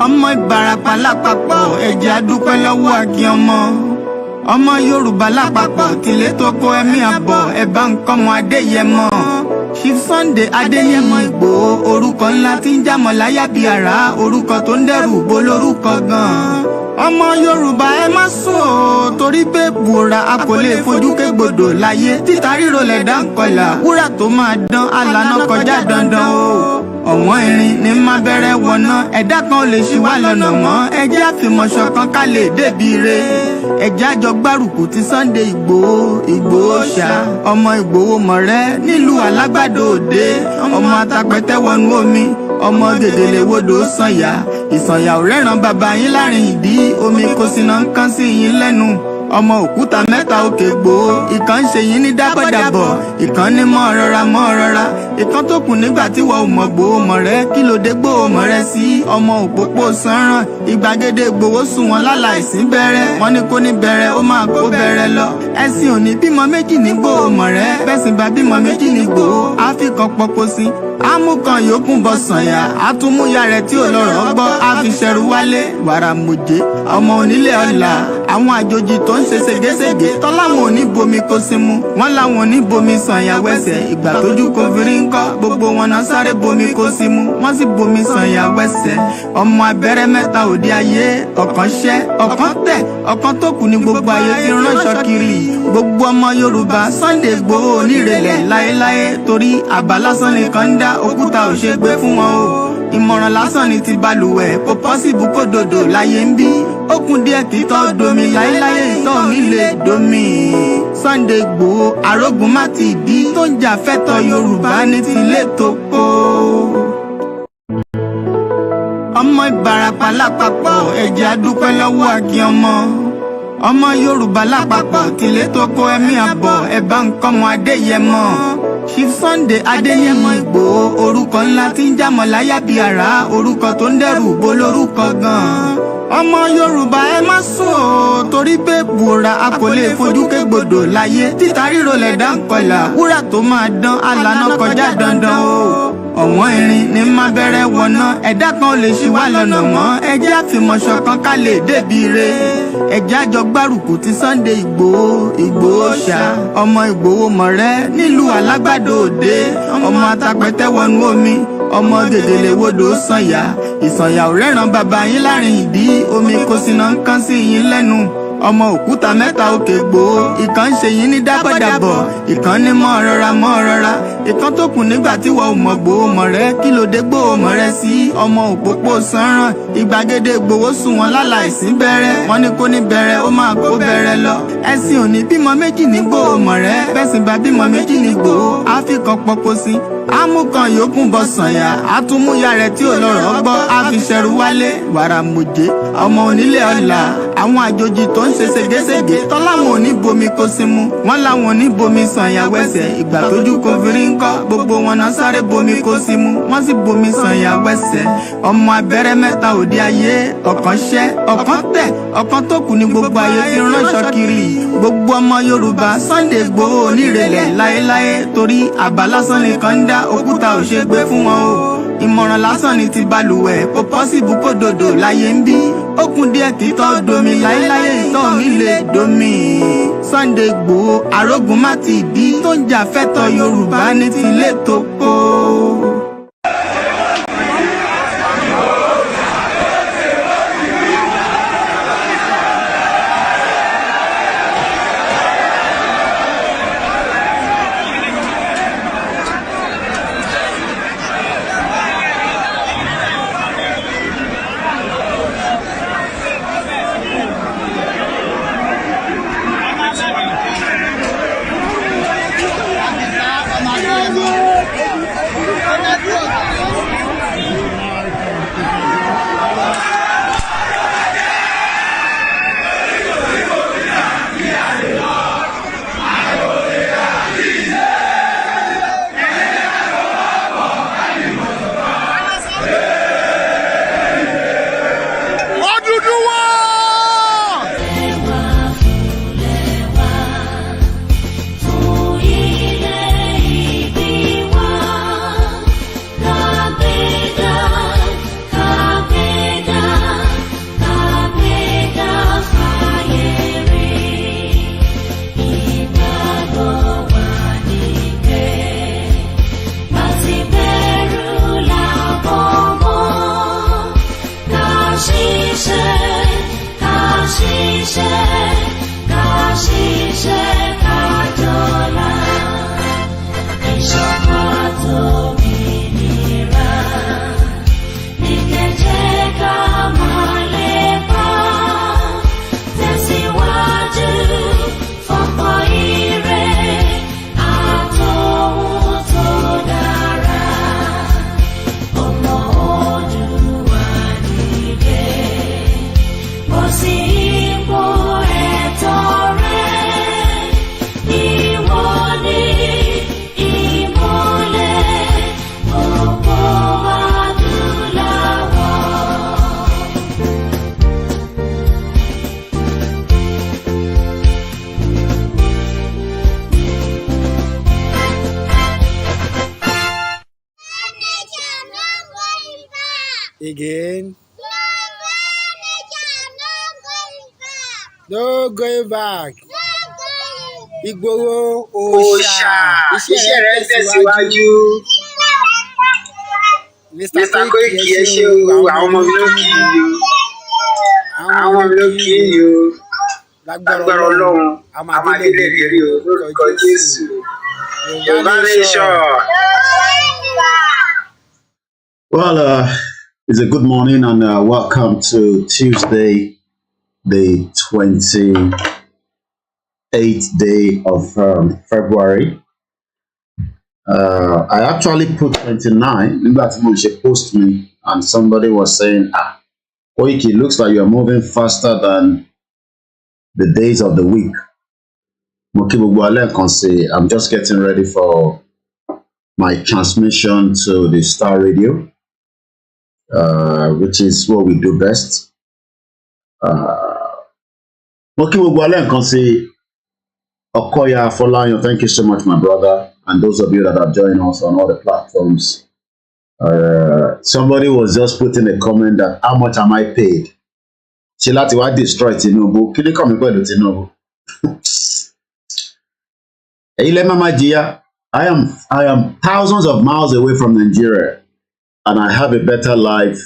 ọmọ Ìbàràpá lápapọ̀ ẹ̀jẹ̀ adúpẹ́ lọ́wọ́ àkí ọmọ Yorùbá lápapọ̀ tìlé tó kó ẹ̀mí àbọ̀ ẹ̀bá nǹkan mọ Adéyẹmọ Chief Sunday Adéyẹmọ Ìgbòho orúkọ ńlá tí ń jámọ́ láyà bí àrá orúkọ tó ń dẹrù bo lórúkọ gan-an ọmọ Yorùbá ẹ má sùn o torí pé bùrà a kò lè fojú kégbodò láyé títa ríro lẹ̀dá ń kọlà wúrà tó máa dán alànà kọjá dandan o ọ̀wọ́n irin ní má bẹ̀rẹ̀ wọ̀nà ẹ̀dá kan ò lè ṣì wá lọ́nà mọ́ ẹjẹ́ àfìmọ̀ṣọ̀kan ká lè débi re ẹjẹ́ àjọ gbárùkù ti Sunday Ìgbòho ṣá ọmọ Ìgbòho mọ̀rẹ́ nílùú Alágbàdo Òde ọmọ atapẹ̀tẹ̀ wọnú omi ọmọ gèdèlè wodò sànyà ìsànyà ò rẹ́ràn bàbá yín láàrin ìdí omi kò sì náà ń kán sí yín lẹ́nu ọmọ òkúta mẹ́ta òkè Ìgbòho ìkan ń ṣe yín ní dábọ̀dàbọ̀ ìkan ní mọ́ rọra ìkan tó kù nígbà tí wọ́n ò mọ̀ Ìgbòho mọ̀rẹ́ kí ló dé Ìgbòho mọ̀rẹ́ sí ọmọ òpópó sanran ìgbàgede Ìgbòho sùn wọn láláìsí bẹ̀rẹ̀ wọ́n ní kó ní bẹ̀rẹ̀ ó máa kó bẹ̀rẹ̀ lọ ẹ̀sìn òní bímọ méjì ní Ìgbòho mọ̀rẹ́ bẹ́sìn bá bímọ méjì ní Ìgbòho áfíkan pọpọ sí amúkan yòókù bọ sànyà àtúmúyà rẹ̀ tí ò lọ́rọ̀ gbọ́ àfiṣẹrù wálé wàrà mòjé ọmọ onílé ọlà àwọn àjòjì tó ń ṣe ségesège tọ́láwọn ò ní bomi kó sí mu wọ́n láwọn ò ní bomi sànyà wẹ́sẹ̀ ìgbà tójú kò fi rí ńkọ́ gbogbo wọn náà sáré bomi kó sí mu wọ́n sì bomi sànyà wẹ́sẹ̀ ọmọ abẹ́rẹ́ mẹ́ta òde ayé ọ̀kan ṣẹ́ ọ̀kan tẹ̀ ọ̀kan tó kù ní gbogbo ayé tí ránṣọ kiri gbogbo ọmọ Yorùbá Sunday Ìgbòho onírèlẹ̀ láéláé torí àbá lásán nìkan ń dá òkúta ò ṣe gbé fún wọn o ìmọ̀ràn lásán ni ti balùwẹ̀ kò pọ́sibú kó dòdò láyé ń bí ó kún díẹ̀ kí tọ́ domi láéláyé ìtọ́ mi lè domi Sunday Ìgbòho arógun má ti dí tó ń jà fẹ́tọ̀ Yorùbá ní tilé tó kó ọmọ Ìbàràpá lápapọ̀ ẹ̀jẹ̀ adúpẹ́ lọ́wọ́ àkí ọmọ Yorùbá lápapọ̀ tìlé tó kó ẹ̀mí àbọ̀ ẹ̀bá nǹkan mọ Adéyẹmọ Chief Sunday Adéyẹmọ Ìgbòho orúkọ ńlá tí ń jámọ́ láyà bí àrá orúkọ tó ń dẹrù bo lórúkọ gan-an ọmọ Yorùbá ẹ má sùn o torí pé bùrà a kò lè fojú kégbodò láyé títa ríro lẹ̀dá ń kọlà wúrà tó máa dán alànà kọjá dandan o ọ̀wọ́n irin ní má bẹ̀rẹ̀ wọ̀nà ẹ̀dá kan ò lè ṣì wá lọ́nà mọ́ ẹjẹ́ àfìmọ̀ṣọ̀kan ká lè débi re ẹjẹ́ àjọ gbárùkù ti Sunday Ìgbòho ṣá ọmọ Ìgbòho mọ̀rẹ́ nílùú Alágbàdo Òde ọmọ atapẹ̀tẹ̀ wọnú omi ọmọ gèdèlè wodò sànyà ìsànyà ò rẹ́ràn bàbá yín láàrin ìdí omi kò sì náà ń kán sí yín lẹ́nu ọmọ òkúta mẹ́ta òkè Ìgbòho ìkan ń ṣe yín ní dábọ̀dàbọ̀ ìkan ní mọ́ rọra ìkan tó kù nígbà tí wọ́n ò mọ̀ Ìgbòho mọ̀rẹ́ kí ló dé Ìgbòho mọ̀rẹ́ sí ọmọ òpópó sanran ìgbàgede Ìgbòho sùn wọn láláìsí bẹ̀rẹ̀ wọ́n ní kó ní bẹ̀rẹ̀ ó máa kó bẹ̀rẹ̀ lọ ẹ̀sìn òní bímọ méjì ní Ìgbòho mọ̀rẹ́ bẹ́sìn bá bímọ méjì ní Ìgbòho áfíkan pọpọ sí amúkan yòókù bọ sànyà àtúmúyà rẹ̀ tí ò lọ́rọ̀ gbọ́ àfiṣẹrù wálé wàrà mòjé ọmọ onílé ọlà àwọn àjòjì tó ń ṣe ségesège tọ́láwọn ò ní bomi kó sí mu wọ́n láwọn ò ní bomi sànyà wẹ́sẹ̀ ìgbà tójú kò fi rí ńkọ́ gbogbo wọn náà sáré bomi kó sí mu wọ́n sì bomi sànyà wẹ́sẹ̀ ọmọ abẹ́rẹ́ mẹ́ta òde ayé ọ̀kan ṣẹ́ ọ̀kan tẹ̀ ọ̀kan tó kù ní gbogbo ayé tí ránṣọ kiri gbogbo ọmọ Yorùbá Sunday Ìgbòho onírèlẹ̀ láéláé torí àbá lásán nìkan ń dá òkúta ò ṣe gbé fún wọn o ìmọ̀ràn lásán ni ti balùwẹ̀ kò pọ́sibú kó dòdò láyé ń bí ó kún díẹ̀ kí tọ́ domi láéláyé ìtọ́ mi lè domi Sunday Ìgbòho arógun má ti dí tó ń jà fẹ́tọ̀ Yorùbá ní tilé tó kó. Again. No going back. Igboho Òòṣà. Iṣẹ́ rẹ̀ tẹ̀síwájú. Mr. Koiki ẹ ṣé o, àwọn ọmọ mi ló kí i o. Àwọn ọmọ mi ló kí i o. Lágbára Ọlọ́run, a máa délé lérí o lórúkọ Jésù. Yorùbá nation. Well, it's a good morning and welcome to Tuesday, the 28th day of February. I actually put 29 in that she post me and somebody was saying, Koiki, looks like you're moving faster than the days of the week. I'm just getting ready for my transmission to the Starr radio. Which is what we do best. Okoya Folayo, thank you so much, my brother, and those of you that have joined us on all the platforms. Somebody was just putting a comment that how much am I paid? Shilati wa destroy Tinubu. Can you come and go to Tinubu? I am thousands of miles away from Nigeria. And I have a better life,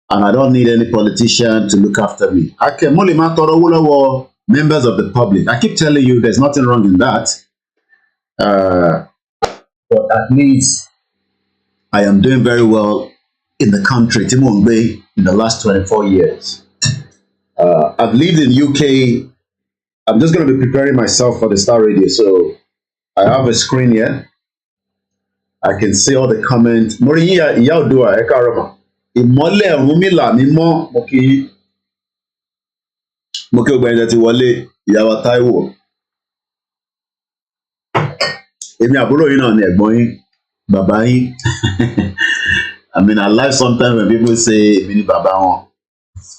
and I don't need any politician to look after me. Members of the public. I keep telling you there's nothing wrong in that. But at least I am doing very well in the country, Timongbe, in the last 24 years. I've lived in UK. I'm just going to be preparing myself for the Starr radio. So I have a screen here. I can see all the comments. Moriya Yaudua Ekarama. Imole Rumila Mimo Moki Benjati Wale Yawa Taiwo. Emi Aburo yina ni egbon yin, baba yin. I mean, I like sometimes when people say Emi ni baba won.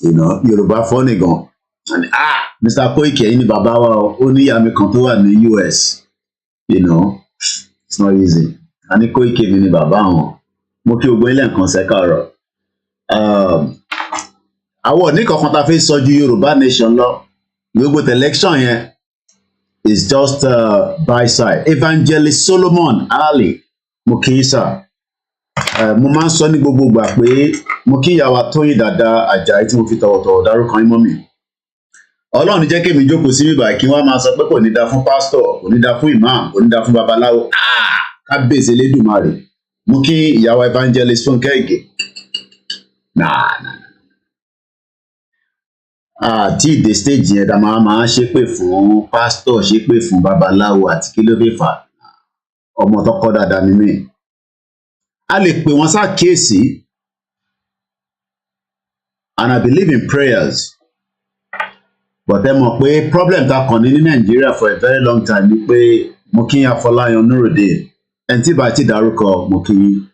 You know, Yoruba funny gan. And Mr. Koiki yin ni baba wa o ni ya mi kan to wa ní US. You know, it's not easy. Ani Koiki mi ni bàbá wọn mo kí gbogbo ilé nǹkan ṣe káàárọ̀ àwọn ní kankan tá fi sọ ju Yorùbá nation lọ gbogbo election yẹn is just by side. Evangelist Solomon Ali mo kí sà mo máa ń sọ ní gbogbo ìgbà pé mo kí ìyàwó Tóyìn Dàda Àjàyí tí mo fi tọ̀wọ̀tọ̀wọ̀ dárúkọ yín mọ́ mi. Ọlọ́run jẹ́ kémi jókòó sí bíbá kí wọ́n máa sọ pé kò ní dá fún pásítọ̀, kò ní dá fún imam, kò ní dá fún babaláwo. Kábíyèsí Elédùmarè. Mo kí ìyàwó Evangelist Fúnkẹ́ Ìgè. Tí ìdè stage yẹn dá máa ṣépè fún pásítọ̀, ṣépè fún babaláwo àti kí ló dé fà. Ọmọ tó kọ́ dáadáa ni mí. A lè pè wọ́n ṣàkíyèsí. And I believe in prayers. But ẹ mọ̀ pé problem ta kàn ní Nàìjíríà for a very long time ni pé mo kí Afọláyan Nurudeen. And tí bá ti dárúkọ mo kí yín.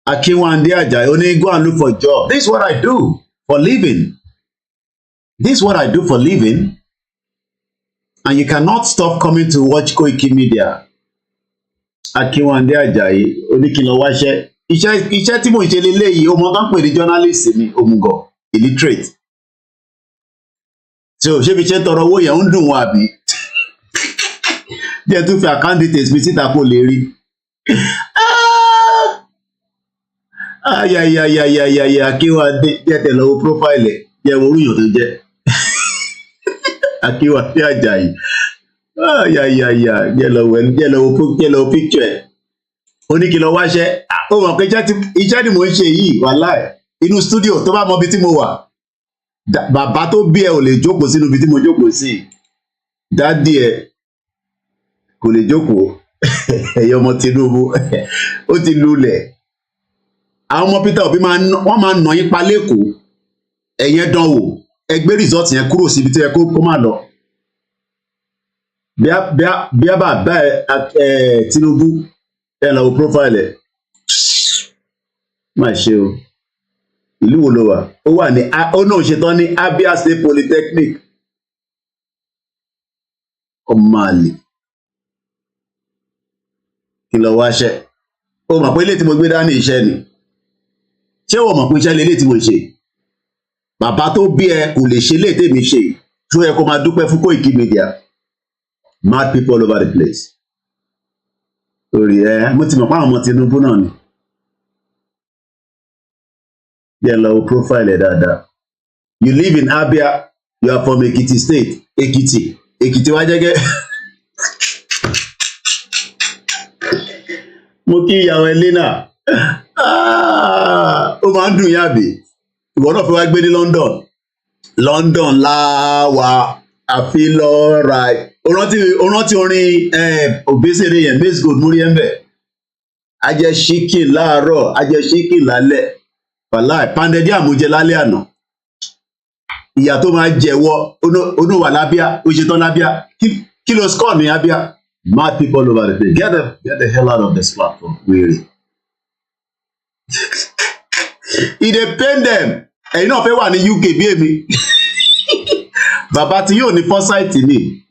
Akínwándé Àjàyí ó ní go and look for job. This is what I do for living. This is what I do for living. And you cannot stop coming to watch koikimedia. Akínwándé Àjàyí ó ní kí n lọ wáṣẹ́. Iṣẹ́ tí mo ń ṣe leléyìí ó mọ tán pè ní journalist mi òmùgọ̀ illiterate. So ṣé bí ṣe tọrọ owó yẹn ń dùn wọn àbí? Jẹ́ tún fi account details mi síta kó lè rí. Akínwándé jẹ́ tẹ̀ lọ́wọ́ profile ẹ̀ jẹ́ wo orúyàn tó jẹ́. Akínwándé Àjàyí. Jẹ́ lọ́wọ́ picture ẹ̀. Ó ní kí lọ wáṣẹ́. Ó mọ̀ pé iṣẹ́ ni mò ń ṣe yìí wàláì. Inú studio tó bá mọ ibi tí mo wà. Bàbá tó bí ẹ ò lè jókòó sínú ibi tí mo jókòó sí. Dádì ẹ kò lè jókòó. Ẹ̀yọ́ ọmọ Tinubu ó ti lulẹ̀. Àwọn ọmọ Peter Obi wọ́n máa ń nà yín pa lẹ́kọ̀ọ́. Ẹ̀yẹn dánwò ẹ gbé result yẹn kúrò síbi tí ẹ kó má lọ. Bí a bá Tinubu ẹ lọ wo profile ẹ̀. Má ṣe o. Ìlú wo ló wà? Ó wà ní ó náà ṣetán ní Abia State Polytechnic. Ọmọ àlè. Kí lọ wáṣẹ́. Ó mọ̀ pé ilé tí mo gbé dání iṣẹ́ ni. ṣé wọ́n mọ̀ pé iṣẹ́ lélẹ̀ tí mo ṣe bàbá tó bí ẹ kò lè ṣe léèdè mi ṣe tó yẹ kó máa dúpẹ́ fún KOKImedia. Mad people all over the place. Orí ẹ mo ti mọ̀ pé àwọn ọmọ Tinubu náà ni. Yẹ lọ wo profile ẹ dáadáa. You live in Abia, you are from Ekiti state. Ekiti wá jẹ́gẹ́. Mo kí ìyàwó ẹlẹ́ náà. Ó máa ń dùn yàbí. Ìwọ náà fẹ́ wá gbé ní London láwa àfi lọ́ra. Ó rántí orin Obesere yẹn Maize Gold múrí ẹ̀ ń bẹ̀. Ajẹ́ chicken láàárọ̀, ajẹ́ chicken lálẹ́. Wàláì pàǹdẹ̀dí àmújẹ lálẹ́ àná. Ìyà tó máa jẹ̀wọ́ onúwà lábíà, ó ṣe tán lábíà. Kí ló score ní Abia? Mad people all over the place. Get the hell out of this platform. Really. It dey pain them. Ẹ̀yin náà fẹ́ wà ní UK bí èmi. Bàbá tí yóò ní foresight ni.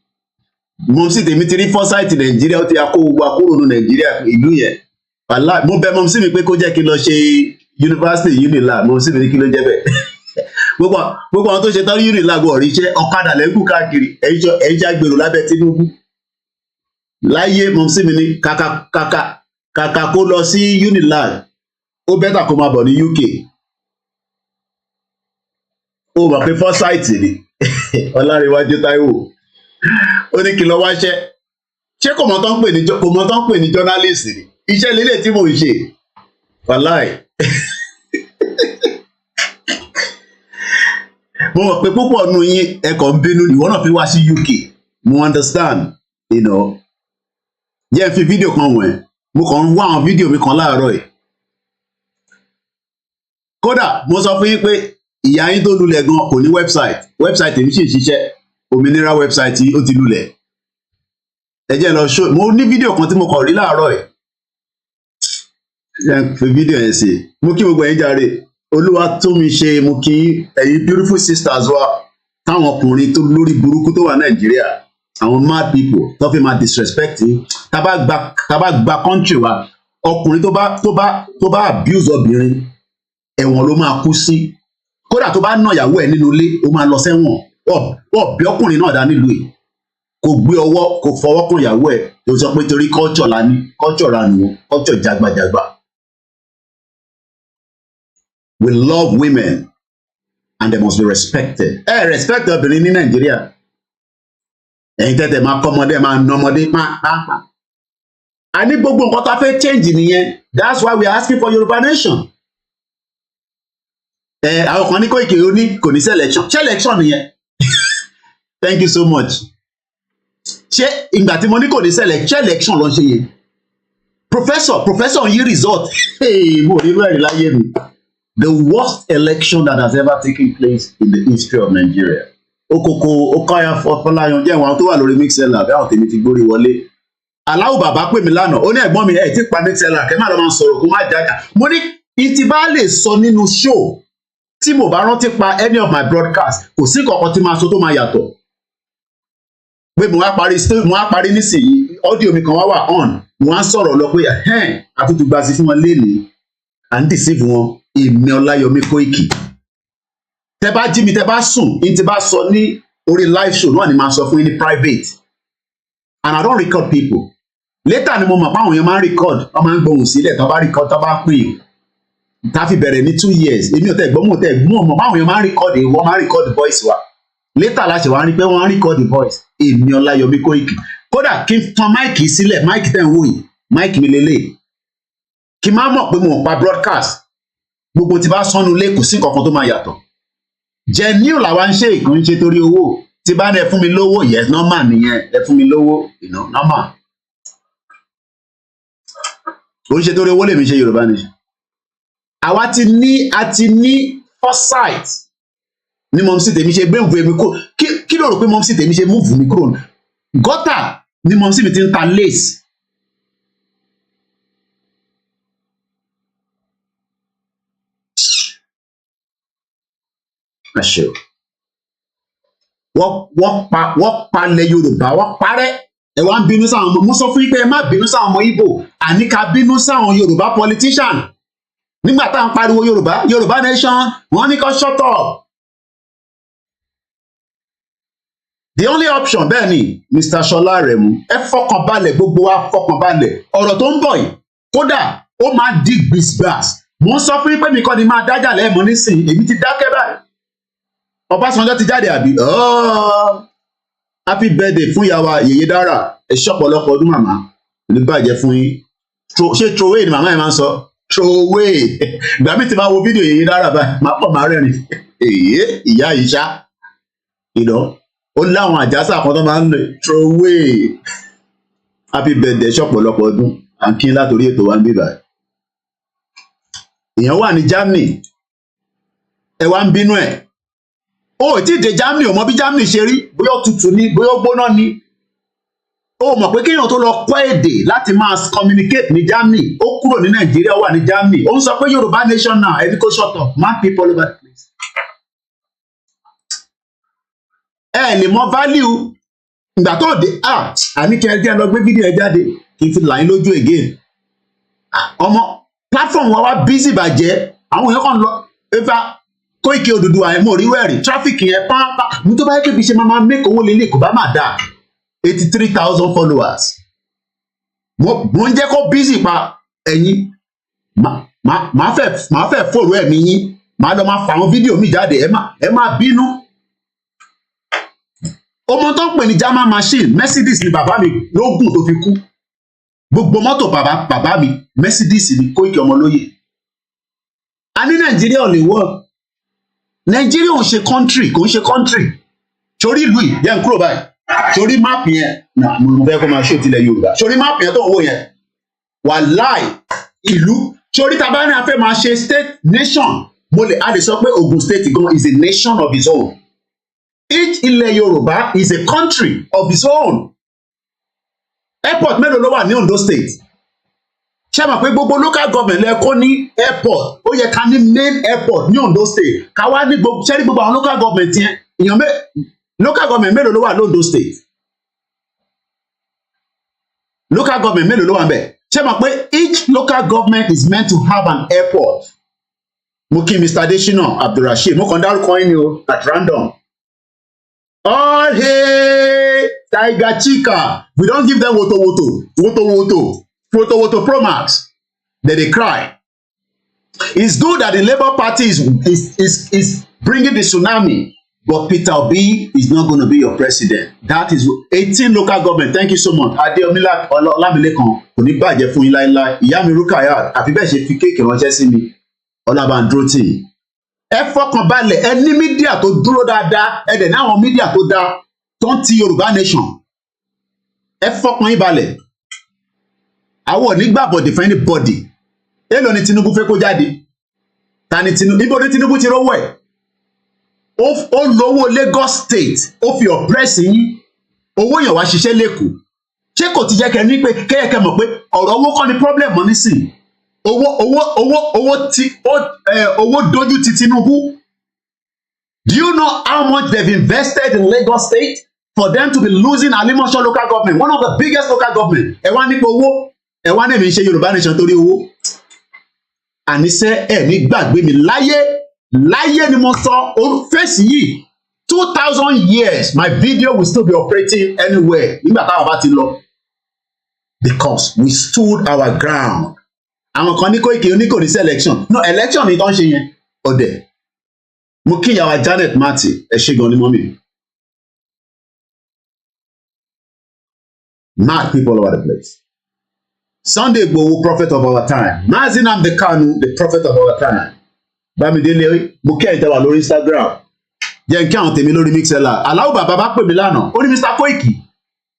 Mo sì tèmi ti rí foresight Nàìjíríà ó ti akó gbogbo akúrò ní Nàìjíríà ìlú yẹn. Wàláì mo bẹ̀ mọ́ sí mi pé kó jẹ́ kí n lọ ṣe yunifásitì Unilag mo sì ní kí ló jẹ́ bẹ́ẹ̀. Gbogbo àwọn tó ṣe tán Unilag ọ̀rí iṣẹ́ ọ̀kadà lẹ́gùn káàkiri ẹ̀yìn ṣá gbèrò lábẹ́ Tinubu. Láyé mo sì ní kàkà kó lọ sí Unilag ó bẹ́tà kó máa bọ̀ ní UK. Ó mọ̀ pé foresight ni Ọlárẹ̀wájú Táíwò ó ní kí lọ wáṣẹ́ ṣé kò mọ̀ tán pè ní journalist ni iṣẹ́ lélẹ̀ tí mò ń ṣe wàláì. Mo mọ̀ pé púpọ̀ nù yín ẹ̀kọ́ ń bínú ìwọ náà fi wá sí UK mo understand jẹ́ fi fídíò kan wọ̀n ẹ́ mo kàn ń wá àwọn fídíò mi kan láàárọ̀ ẹ̀ kódà mo sọ fún yín pé ìyá yín tó lulẹ̀ gan kò ní website èmi sì ń ṣiṣẹ́ òmìnira website ó ti lulẹ̀ ẹ jẹ́ lọ show mo ní fídíò kan tí mo kàn rí láàárọ̀ ẹ̀ fi fídíò yẹn sí mo kí gbogbo ẹ̀yin jàre olúwa tó mi ṣe mo kí ẹ̀yin beautiful sisters wa táwọn ọkùnrin tó lórí burúkú tó wà Nàìjíríà àwọn mad people tó fi máa disrespect tá bá gba country wa ọkùnrin tó bá abuse obìnrin ẹ̀wọ̀n ló máa kú sí kódà tó bá nà ìyàwó ẹ̀ nínú ilé ó máa lọ sẹ́wọ̀n ọ̀bẹ ọkùnrin náà dá nílùú yìí kò gbé ọwọ́ kò fọwọ́ kún ìyàwó ẹ̀ tó sọ pé torí culture la ní culture ra nù culture jagbajagba. We love women and they must be respected. Respect obìnrin ní Nàìjíríà. Ẹ̀yin tẹ́tẹ̀ máa kọ́ ọmọdé máa ná ọmọdé pàápàá. A ní gbogbo nǹkan tá a fẹ́ change nìyẹn. That's why we are asking for Yoruba nation. Àwọn kan ní kò ní selection. Ṣé election nìyẹn? Thank you so much. Ṣé ìgbà tí mo ní kò ní ṣé election ló ń ṣe yẹn? Professor yí result. Mo rí bẹ́ẹ̀ láyé mi. The worst election that has ever taken place in the history of Nigeria. Okaya Fọláyan jẹ́ àwọn tó wà lórí mixella bí àwọn tèmi ti gbórí wọlé. Aláwọ̀ bàbá pè mí lánàá, ó ní ẹ̀gbọ́n mi ẹ̀ tí pa mixella kẹ́ má lọ máa sọ̀rọ̀ kó má jájà. Mo ní ìtì bá lè sọ nínú show tí mo bá rántí pa any of my broadcast kò sí kankan tí máa sọ tó máa yàtọ̀. Pé mo wá parí nísìnyí audio mi kan wá on mo wá sọ̀rọ̀ lọ pé àtúntò gba sí fún wọn lénìí à ń deceive wọn èmi Ọláyọmí Kóìkì. Tẹ bá jí mi tẹ bá sùn ní ti bá sọ ní orí live show náà ni máa sọ fún yín ní private and I don't record people. Later ni mo mọ̀ pé àwọn èèyàn máa ń record wọ́n máa ń gbohùn sílẹ̀ tó bá record tó bá pè é tá fi bẹ̀rẹ̀ ní 2 years èmi ò tẹ̀ gbọ́ mọ̀ tẹ̀ gbọ́ mọ̀ báwọn èèyàn máa ń record wọ́n máa ń record voice wa later la ṣe wá rí pé wọ́n á record voice èmi Ọláyọmí Kóìkì kódà kí n tan máìkì sílẹ̀ máìkì tẹ̀ ń wò yìí máìkì mi lélẹ̀ kí n má mọ̀ pé mo pa broadcast gbogbo tí bá sọnù lé kò sí nǹkan tó máa yàtọ̀ genuine làwa ń ṣe ìkànnì ṣe torí owó tí bá ní ẹ fún mi lówó yes normal nìyẹn ẹ fún mi lówó normal ó ń ṣe torí owó lèmi ṣe Yorùbá nation àwa a ti ní foresight ní mọ̀mísí tèmi ṣe gbé ìwé mi kó kí ló rò pé mọ̀mísí tèmi ṣe múùfù mi kúrò gọ́tà ní mọ̀mísí mi ti ń ta lace. Àṣẹ wọ́n palẹ̀ Yorùbá wọ́n parẹ́ ẹ wá ń bínú sáwọn ọmọ mo sọ fún yín pé ẹ má bínú sáwọn ọmọ Ìgbò àní ká bínú sáwọn Yorùbá politician nígbà tá à ń pariwo Yorùbá nation wọ́n ní kó shut up. The only option bẹ́ẹ̀ ni Mr. Ṣọlá Rẹ̀mú ẹ fọkànbalẹ̀ gbogbo wa fọkànbalẹ̀ ọ̀rọ̀ tó ń bọ̀ yìí kódà ó máa di gbìsgbàs mo ń sọ fún yín pé mi kọ́ ni máa dájà lẹ́ẹ̀mọ́ nísìnyí èmi ti dákẹ́ báyìí Ọbásanjọ́ ti jáde àbí happy birthday fún ìyàwó Yèyé Dára ẹ ṣọ̀pọ̀lọpọ̀ ọdún màmá ní bàjẹ́ fún yín ṣé throwaway ni màmá yẹn máa ń sọ throwaway ìgbà mi ti máa wo fídíò Yèyé Dára báyìí máa pọ̀ máa rẹ́rìn ìyá ìṣá ìdán ó láwọn àjàsà kan tó máa ń lò throwaway happy birthday ṣọ̀pọ̀lọpọ̀ ọdún à ń kí látòrí ètò wa ń bíbà èèyàn wà ní Germany ẹ wá ń bínú ẹ ó tí ì dé Germany ò mọ bí Germany ṣe rí bóyá ó tutù ni bóyá ó gbóná ni ó mọ̀ pé kéèyàn tó lọ kọ́ èdè láti máa communicate ní Germany ó kúrò ní Nàìjíríà wà ní Germany ó ń sọ pé Yorùbá nation now ẹni kó shut up man people over the place. ẹ lè mọ value ìgbà tó dé àní kí ẹ jẹ́ lọ gbé fídíò ẹ jáde kí n fi là yín lójú again ọmọ platform wa wá busy bàjẹ́ àwọn èèyàn kan lọ ẹ̀fà Kóìkì Odùduwà ẹ̀ mọ̀ rí wẹ̀rì traffic yẹn pàápàá ní tó bá yẹ kébi ṣe máa make owó lélẹ̀ kò bá máa dà 83,000 followers mo ń jẹ́ kó busy pa ẹ̀yin máa fẹ́ fòrò ẹ̀mí yín máa lọ máa fa àwọn fídíò mi jáde ẹ máa bínú ọmọ tó ń pè ní German machine Mercedes ni bàbá mi lógún tó fi kú gbogbo mọ́tò bàbá mi Mercedes ni Kóìkì Ọmọlóyè a ní Nàìjíríà ò lè wọ́ Nàìjíríà ò ń ṣe country kò ń ṣe country torí ìlú yìí yẹn kúrò báyìí torí máàpù yẹn náà mo fẹ́ kó máa ṣó tilẹ̀ Yorùbá torí máàpù yẹn tó ń wò yẹn wàláì ìlú torí tá a bá ní a fẹ́ máa ṣe state nation a lè sọ pé Ogun State gan is a nation of its own each ilẹ̀ Yorùbá is a country of its own airport mélòó ló wà ní Ondo State ṣé mọ̀ pé gbogbo local government lẹ́kọ́ ní airport ó yẹ ká ní main airport ní Ondo State ká wá ní gbogbo ṣẹ́rí gbogbo àwọn local government yẹn local government mélòó ló wà l'Ondo State local government mélòó ló wà ńbẹ̀ ṣé mọ̀ pé each local government is meant to have an airport mo kí Mr. Adesina Abdulrasheed mo kàn dárúkọ yín ni o at random all hey Tiger Chika we don give them woto pro max then they cry. It's good that the Labour Party is bringing the tsunami, but Peter Obi is not going to be your president. That is 18 local government. Thank you so much. OLAMILEKAN kò ní bàjẹ́ fún yín láéláé. Ìyá mi Rukayat àfi bẹ́ẹ̀ ṣe fi kéèkì ránṣẹ́ sí mi. Ọlábàndrótì. Ẹ fọkàn balẹ̀ ẹ ní mídíà tó dúró dáadáa ẹ dẹ̀ ní àwọn mídíà tó dáa tó ń ti Yorùbá nation. Ẹ fọkàn yín balẹ̀. Àwọn ò ní gbàbọ̀dè fún anybody. Èló ni Tinubu fẹ́ kó jáde? Ta ni Tinubu? Níbo ni Tinubu ti rówó ẹ̀? Ó lówó Lagos State, ó fi oppress yín. Owó yẹn wá ṣiṣẹ́ lẹ́kọ̀ọ́. Ṣé kò ti jẹ́ kẹ́ ní pé kẹ́yẹ̀kẹ́ mọ̀ pé ọ̀rọ̀ owó kọ́ ni problem mọ́ nísìnyí? Owó dojú ti Tinubu. Do you know how much they've invested in Lagos State for them to be losing Alimosho local government, one of the biggest local government? Ẹ wá nípa owó. Ẹ wá ní mi ṣe Yorùbá nation torí owó. Àníṣe ẹ ní gbàgbé mi láyé ni mo sọ fèsì yìí 2000 years my video will still be operating anywhere nígbà táwọn bá ti lọ because we stood our ground. Àwọn kan ní Kóìkì oníkò ní sí election no election ni tó ń ṣe yẹn ọdẹ mo kí ìyàwó Janet Marty ẹ ṣe gan ni mọ́mí. Mad people all over the place. Sunday Igboho, prophet of our time. Mazi Nnamdi Kanu, the prophet of our time. Bámidélé, mo kẹ́ ìtẹ́wà lórí Instagram. Jẹ́ kí àwọn tèmi lórí Mixella. Aláwọ̀ bàbá bá pè mí lánàá. Ó ní Mr. Kóìkì.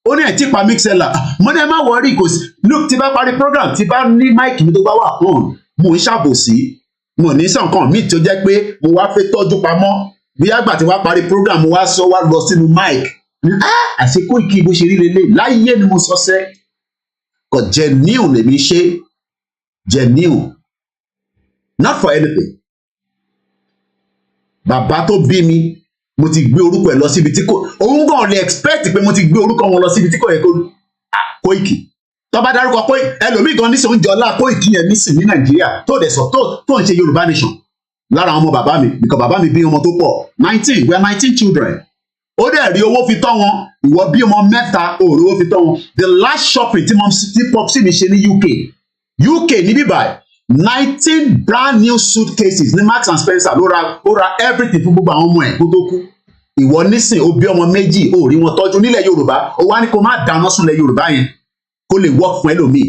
Ó ní ẹ̀ tí pa Mixella. Mo ní ẹ má wọrí kò sí. Look, tí bá parí program, tí bá ní máìkì mi tó bá wà on, mo ń ṣàbòsí. Mo ní sàn kan míì tó jẹ́ pé mo wá fẹ́ tọ́jú pamọ́. Bí àgbà tí wá parí program, mo wá sọ wá lọ sínú máìkì. Àṣé Kóìkì bó ṣe rí lélẹ̀. Láyé ni mo sọ sẹ́. But genuine lèmi ṣe genuine not for anything. Bàbá tó bí mi mo ti gbé orúkọ ẹ̀ lọ síbi tí kò òun gan lè expect pé mo ti gbé orúkọ wọn lọ síbi tí kò yẹ kó Kóìkì tó bá dárúkọ pé ẹlòmíì gan nísìnyí oúnjẹ ọlá Koiki yẹn nísìnyí ní Nàìjíríà tó dẹ̀ sọ tó ń ṣe Yorùbá nation lára ọmọ bàbá mi because bàbá mi bí ọmọ tó pọ̀ 19 we are 19 children ó dẹ̀ rí owó fi tọ́ wọn ìwọ bí ọmọ mẹ́ta ó rí owó fi tọ́ wọn the last shopping tí popsi mi ṣe ní UK ní bíbáyìí 19 brand new suitcases ní Marks and Spencer ló ra everything fún gbogbo àwọn ọmọ ẹ̀ kó tó kú ìwọ nísìn ó bí ọmọ méjì ó rí wọn tọ́jú nílẹ̀ Yorùbá ó wá ní kó má dáná sunlẹ̀ Yorùbá yẹn kó lè work fún ẹlòmíì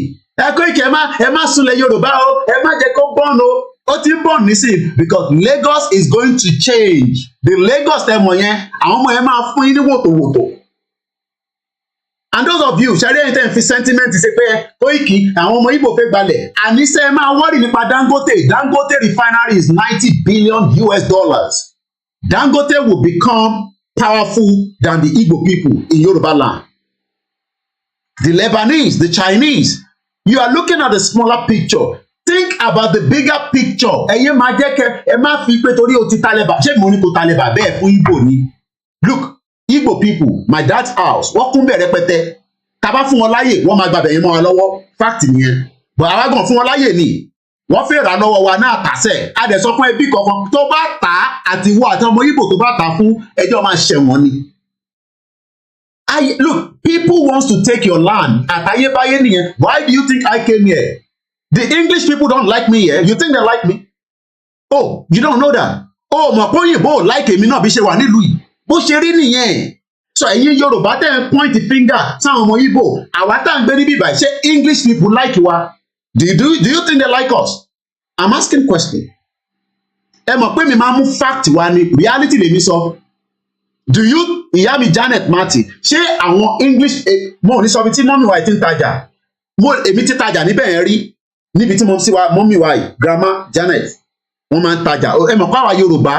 ẹ Koiki ẹ má sunlẹ̀ Yorùbá o ẹ má jẹ́ kó bọ́ọ̀nù o ó ti ń bọ̀ nísìn because Lagos is going to change the Lagos tẹ́ mọ̀ yẹn àwọn ọmọ yẹn máa fún yín ní wòtòwòtò and those of you ṣe àríyànjẹ́ ń fi sentiment ṣe pé Koiki àwọn ọmọ Igbo fẹ́ gbalẹ̀ àníṣe ẹ máa wọ́rì nípa Dangote refinery is $90 billion. Dangote will become powerful than the Igbo people in Yoruba land. The Lebanese, the Chinese, you are looking at the smaller picture. Think about the bigger picture. Ẹ̀yin máa jẹ́ kẹ́ ẹ má fi pé torí o ti talẹ̀bà ṣé mo ní kò talẹ̀bà bẹ́ẹ̀ fún Igbo ni. Look, Igbo people, my dad's house, wọ́n kún bẹ̀ rẹpẹtẹ. Tá bá fún wọn láyè, wọ́n máa gbàbẹ̀ yẹn mọ́ wa lọ́wọ́. Fact nìyẹn. But àwa gan fún wọn láyè ni. Wọ́n fẹ́ rà lọ́wọ́ wa náà tàṣẹ̀. A dẹ̀ sọ fún ẹbí kankan tó bá tà á àti ìwọ àti ọmọ Igbo tó bá tà á fún ẹjọ́ máa ṣẹ̀wọ̀n ni. Look, people wants to take your land. Àtayébáyé nìyẹn. Why do you think I came here? The English people don't like me here. You think they like me? Oh, you don't know that. Oh, mọ̀ pé òyìnbó like èmi náà bí ṣe wà nílùú yìí. Bó ṣe rí nìyẹn. So ẹ̀yin Yorùbá tẹ́ ń point finger sáwọn ọmọ Igbo. Àwa tá à ń gbé níbí báyìí. Ṣé English people like wa? Do you think they like us? I'm asking question. Ẹ mọ̀ pé mi máa mú fact wa ni reality lèmi sọ. Do you ìyá mi Janet Martin ṣé àwọn English mo ò ní sọ bí tí mọ́mí wa ti ń tajà èmi ti tajà níbẹ̀ yẹn rí níbi tí mọ́mí wa yìí grandma Janet wọ́n máa ń tajà ẹ mọ̀ pé àwa Yorùbá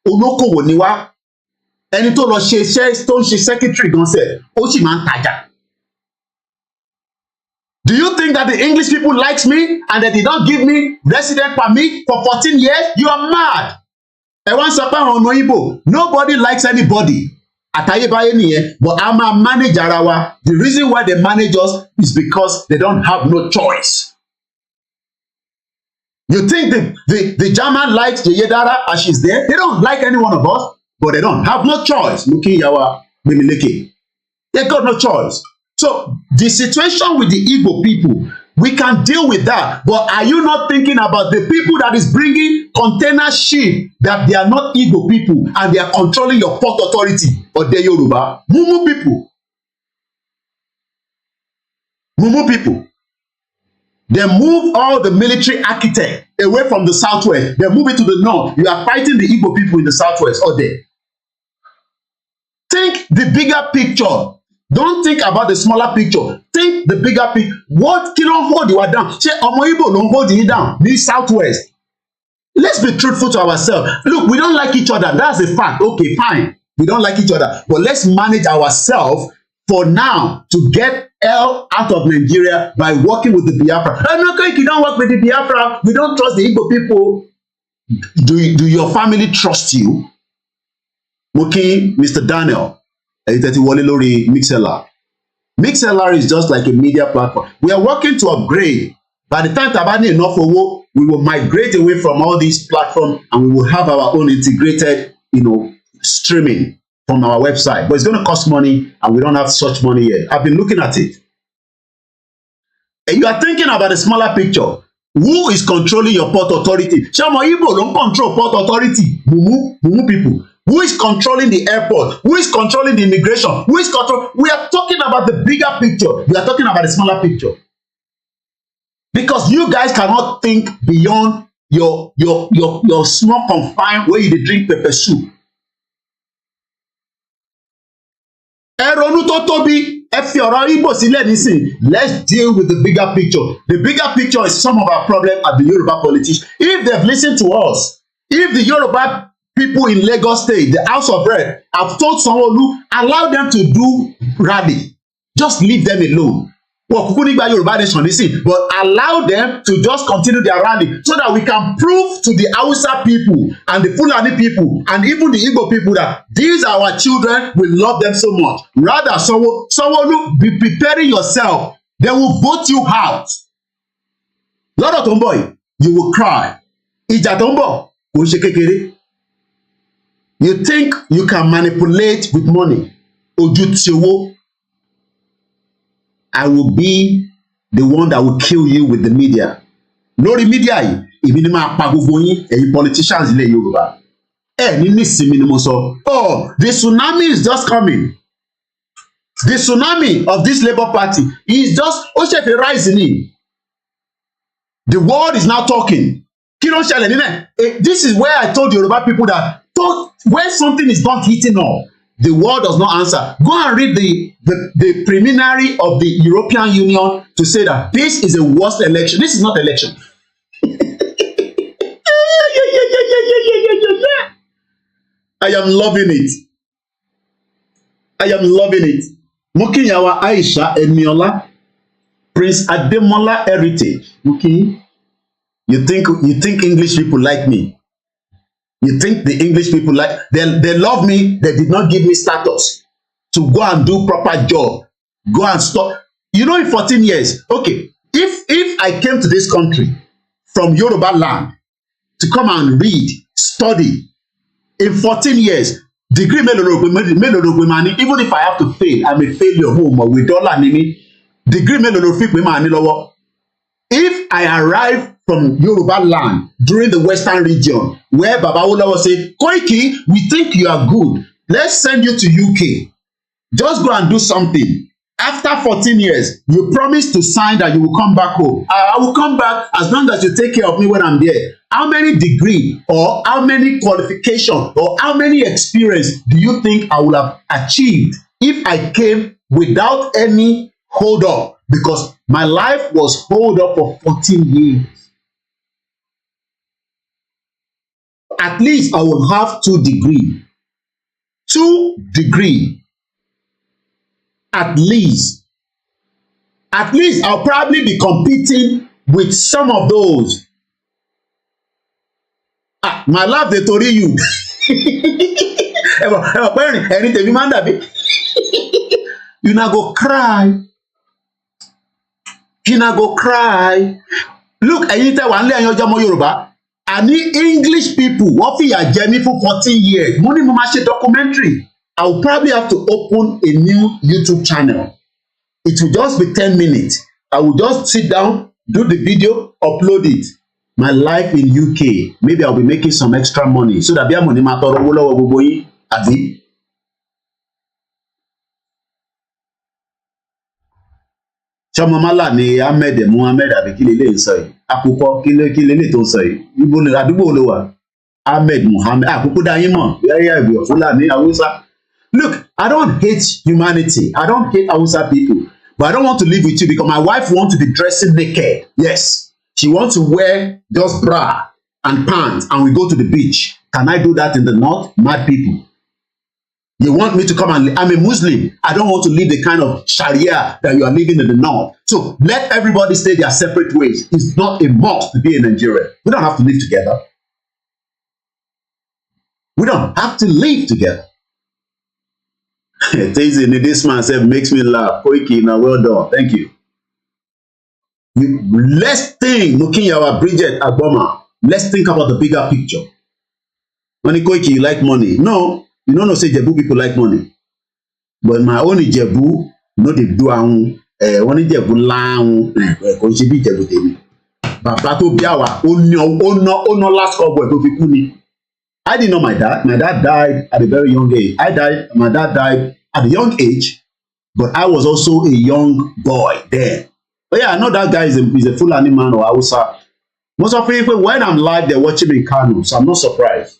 olókòwò ni wá ẹni tó lọ ṣe iṣẹ́ tó ń ṣe secretary gan sẹ̀ ó sì máa ń tajà. Do you think that the English people likes me and that they don't give me resident permit for 14 years? You are mad. Ẹ wá ń sọ pé àwọn ọmọ Igbo nobody likes anybody. Àtayébáyé nìyẹn but a máa manage ara wa. The reason why they manage us is because they don't have no choice. You think the German likes Yeyedara as she's there? They don't like any one of us, but they don't have no choice. Looking Yawa Bemileke. They got no choice. So the situation with the Igbo people, we can deal with that. But are you not thinking about the people that is bringing container ship that they are not Igbo people and they are controlling your port authority or the Yoruba? Mumu people. Mumu people. They move all the military architect away from the southwest. They move it to the north. You are fighting the Igbo people in the southwest or there. Think the bigger picture. Don't think about the smaller picture. Think the bigger picture. What kí ló ń hold you down? Ṣé ọmọ Igbo ló ń hold you down ní southwest? Let's be truthful to ourselves. Look, we don't like each other. That's a fact. Okay, fine. We don't like each other. But let's manage ourselves for now to get hell out of Nigeria by working with the Biafra. No, you don't work with the Biafra. We don't trust the Igbo people. Do your family trust you? Okay, Mr. Daniel. Mixlr. Mixlr is just like a media platform. We are working to upgrade. By the time Tabani enough owó, we will migrate away from all these platforms and we will have our own integrated, streaming from our website. But it's going to cost money and we don't have such money yet. I've been looking at it. And you are thinking about a smaller picture. Who is controlling your port authority? Ṣé Igbo don't control port authority. Mumu people. Who is controlling the airport? Who is controlling the immigration? Who is controlling? We are talking about the bigger picture. We are talking about the smaller picture. Because you guys cannot think beyond your small confine where you drink pepper soup. Let's deal with the bigger picture. The bigger picture is some of our problems at the Yoruba politicians. If they've listened to us, if the Yoruba people in Lagos State, the House of Rep, have told Sanwo-Olu, allow them to do rally. Just leave them alone. But allow them to just continue their rally so that we can prove to the Hausa people and the Fulani people and even the Igbo people that these are our children, we love them so much. Rather, Sanwo-Olu, be preparing yourself They will vote you out. Lọ́dọ̀ tó ń bọ̀ yìí, you will cry. Ìjà tó ń bọ̀ kò ṣe kékeré. You think you can manipulate with money? Ojú ti owó. I will be the one that will kill you with the media. Lórí media yìí, èmi ni máa pa gbogbo yín, ẹ̀yin politicians ilẹ̀ Yorùbá. Ní nísìnyí ni mo sọ. Oh, the tsunami is just coming. The tsunami of this Labour Party is just ó ṣe fi rise ni. The world is now talking. Kí ló ń ṣẹlẹ̀ nílẹ̀? This is where I told Yoruba people that when something is not hitting up, the world does not answer. Go and read the preliminary of the European Union to say that this is a worst election. This is not election. I am loving it. I am loving it. Mukinyawa Aisha Eniola, Prince Ademola Heritage. Okay. You think English people like me? You think the English people they love me? They did not give me status to go and do proper job. Go and stop. You know, in 14 years, okay, if I came to this country from Yoruba land to come and read, study, in 14 years, degree mélòó even if I have to fail, I'm a failure home or with dollar nimi. Degree mélòó. If I arrive from Yoruba land during the Western region, where Baba Awolowo say, Koiki, we think you are good. Let's send you to UK. Just go and do something. After 14 years, you promise to sign that you will come back home. I will come back as long as you take care of me when I'm there. How many degree or how many qualification or how many experience do you think I would have achieved if I came without any hold up? Because my life was hold up for 14 years. At least I will have 2 degree. 2 degree. At least I'll probably be competing with some of those. My life dey tori you. You na go cry. You na go cry. Look, ẹ̀yin tẹ́ wà nílé ẹ̀yin ọjọ́ ọmọ Yorùbá. Àní English people wọ́n fìyà jẹ mí fún 14 years. Mo ní mo máa ṣe documentary. I will probably have to open a new YouTube channel. It will just be 10 minutes. I will just sit down, do the video, upload it. My life in UK. Maybe I'll be making some extra money. So that bí àmọ̀ ní máa tọrọ owó lọ́wọ́ gbogbo yín, àbí? Ṣọmọ Málà ni Ahmed Muhammed àbí kí lélẹ̀ ń sọ yìí? Àkùkọ kí lélẹ̀ tó ń sọ yìí? Ibo ni àdúgbò ló wà? Ahmed Muhammed. Àkùkọ dá yín mọ̀. Yẹ́yẹ́ ìbí Fúlàní Haúsá. Look, I don't hate humanity. I don't hate Hausa people. But I don't want to live with you because my wife wants to be dressing naked. Yes. She wants to wear just bra and pants and we go to the beach. Can I do that in the north? Mad people. You want me to come and I'm a Muslim. I don't want to live the kind of Sharia that you are living in the north. So let everybody stay their separate ways. It's not a must to be in Nigeria. We don't have to live together. We don't have to live together. This man said makes me laugh. Koiki, now well done. Thank you. Let's think, Mukinyawa Bridget Agboma. Let's think about the bigger picture. When Koiki, you like money. No, you don't know say Jebu people like money. But my own Jebu, no they do one Jebu lang Koichibi Jebu temi. Baba to biawa ono last couple to fi kuni. I didn't know my dad. My dad died at a very young age. My dad died at a young age, but I was also a young boy then. But yeah, I know that guy is a Fulani man or Hausa. Most of people, when I'm live, they're watching me in Kano, so I'm not surprised.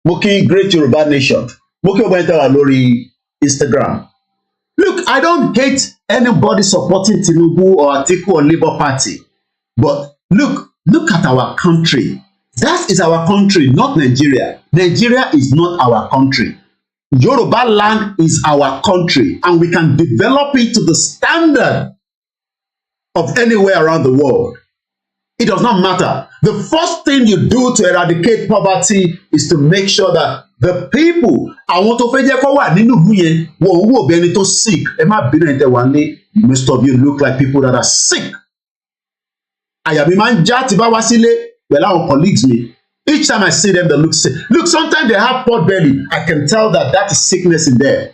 Moki, great Yoruba nation. Moki Obenta Lori Instagram. Look, I don't hate anybody supporting Tinubu or Atiku or Labour Party, but look at our country. That is our country, not Nigeria. Nigeria is not our country. Yoruba land is our country, and we can develop it to the standard of anywhere around the world. It does not matter. The first thing you do to eradicate poverty is to make sure that the people, àwọn tó fẹ́ jẹ́ kó wà nínú ìlú yẹn, wọ́n ń wò bí ẹni tó sick. Ẹ má bínú ẹni tẹ́ wà ní, most of you look like people that are sick. Àyà mi máa ń já tí bá wá sílé pẹ̀lú àwọn colleagues mi. Each time I see them, they look sick. Look, sometimes they have pot belly. I can tell that that is sickness in there.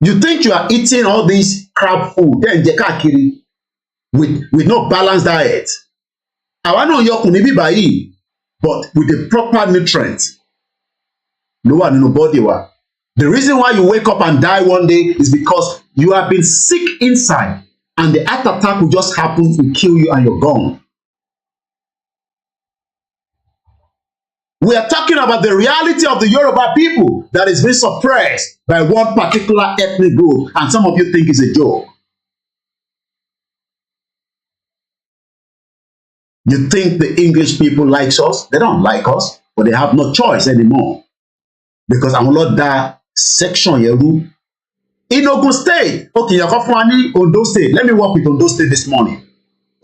You think you are eating all this crap food, then jẹ káàkiri with no balanced diet. Àwa náà yọkùn níbí báyìí, but with the proper nutrients. Ló wà nínú body wa. The reason why you wake up and die one day is because you have been sick inside, and the heart attack will just happen to kill you and you're gone. We are talking about the reality of the Yoruba people that is being suppressed by one particular ethnic group, and some of you think it's a joke. You think the English people likes us? They don't like us, but they have no choice anymore. Because àwọn lọ da section yẹn rú. In Ogun State, okay, you're from Ondo State. Let me work with Ondo State this morning.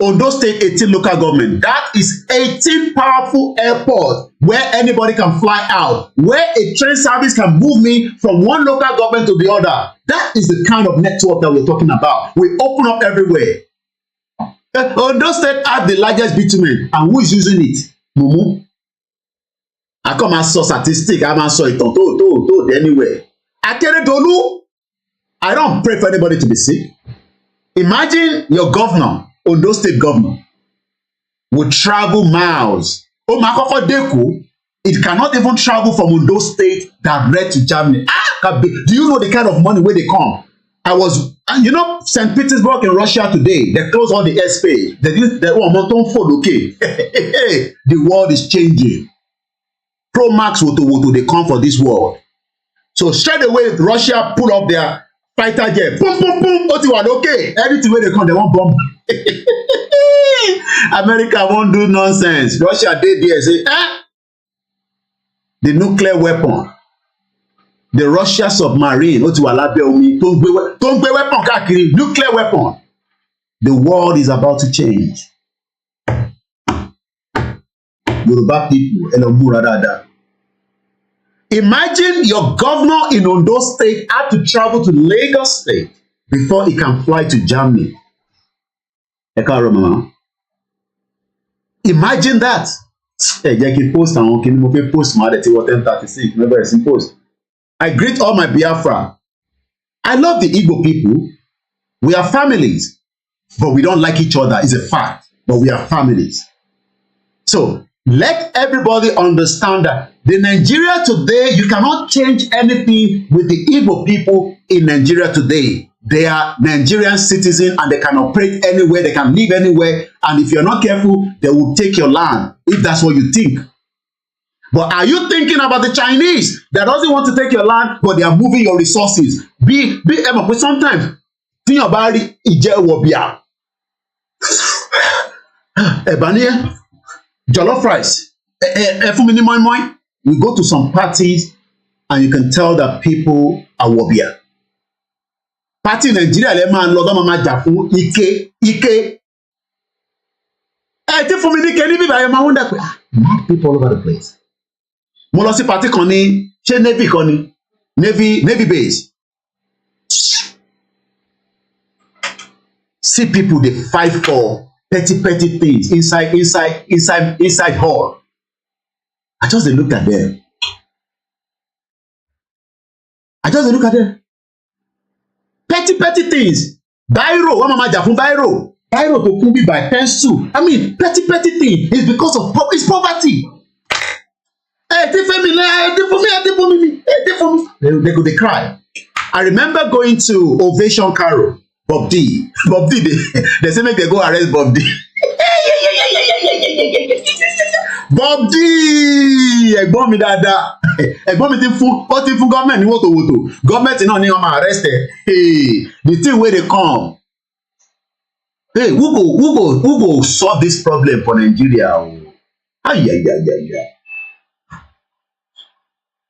Ondo State 18 local government. That is 18 powerful airports where anybody can fly out, where a train service can move me from one local government to the other. That is the kind of network that we're talking about. We open up everywhere. Ondo State has the largest bitumen, and who is using it? Mumu. I come and saw statistic, I saw it on anywhere. Akeredolu, I don't pray for anybody to be sick. Imagine your governor, Ondo State governor, would travel miles. Oh, Makoko Deku, it cannot even travel from Ondo State direct to Germany. Do you know the kind of money where they come? I was, St. Petersburg in Russia today, they close all the airspace. The world is changing. Pro Max woto they come for this world. So straight away, Russia pull up their fighter jet. Boom, boom, boom. Okay. Everything where they come, they won't bomb. America won't do nonsense. Russia did there say, the nuclear weapon. The Russia submarine, tó ń gbé weapon káàkiri, nuclear weapon. The world is about to change. Yoruba people, ẹ lọ múra dáadáa. Imagine your governor in Ondo State had to travel to Lagos State before he can fly to Germany. Ẹ káàárọ̀ mama. Imagine that. Ẹ jẹ́ kí n post àwọn kí ni mo fẹ́ post máa dẹ̀ tí wọ́n 10:36 mo bẹ̀rẹ̀ sí post. I greet all my Biafra. I love the Igbo people. We are families, but we don't like each other. It's a fact, but we are families. So let everybody understand that the Nigeria today, you cannot change anything with the Igbo people in Nigeria today. They are Nigerian citizens and they can operate anywhere, they can live anywhere. And if you're not careful, they will take your land, if that's what you think. But are you thinking about the Chinese that doesn't want to take your land, but they are moving your resources? But sometimes, think about it, jollof rice. You go to some parties and you can tell that people are wobia. Party in Nigeria, le man lọ gọ́mọ máa jà fún ike. Tí fún mi ní kẹ́ni bíbá ẹ máa wọ́n dà pé mad people all over the place. Mo lọ sí party kan ní ṣé navy kan ní navy base. See people dey fight for petty things inside hall. I just dey look at them. Petty things. Biro, wọ́n máa jà fún biro. Biro tó kún bí by pencil. I mean, petty thing is because of it's poverty. They go dey cry. I remember going to Ovation Carol, Bob D, they say make they go arrest Bob D. Bob D, ẹ̀gbọ́n mi dáadáa. Ẹ̀gbọ́n mi ti fún government ní wòtòwòtò. Government náà ní wọ́n máa arrest ẹ̀. Hey, the thing wey dey come. Hey, who go solve this problem for Nigeria?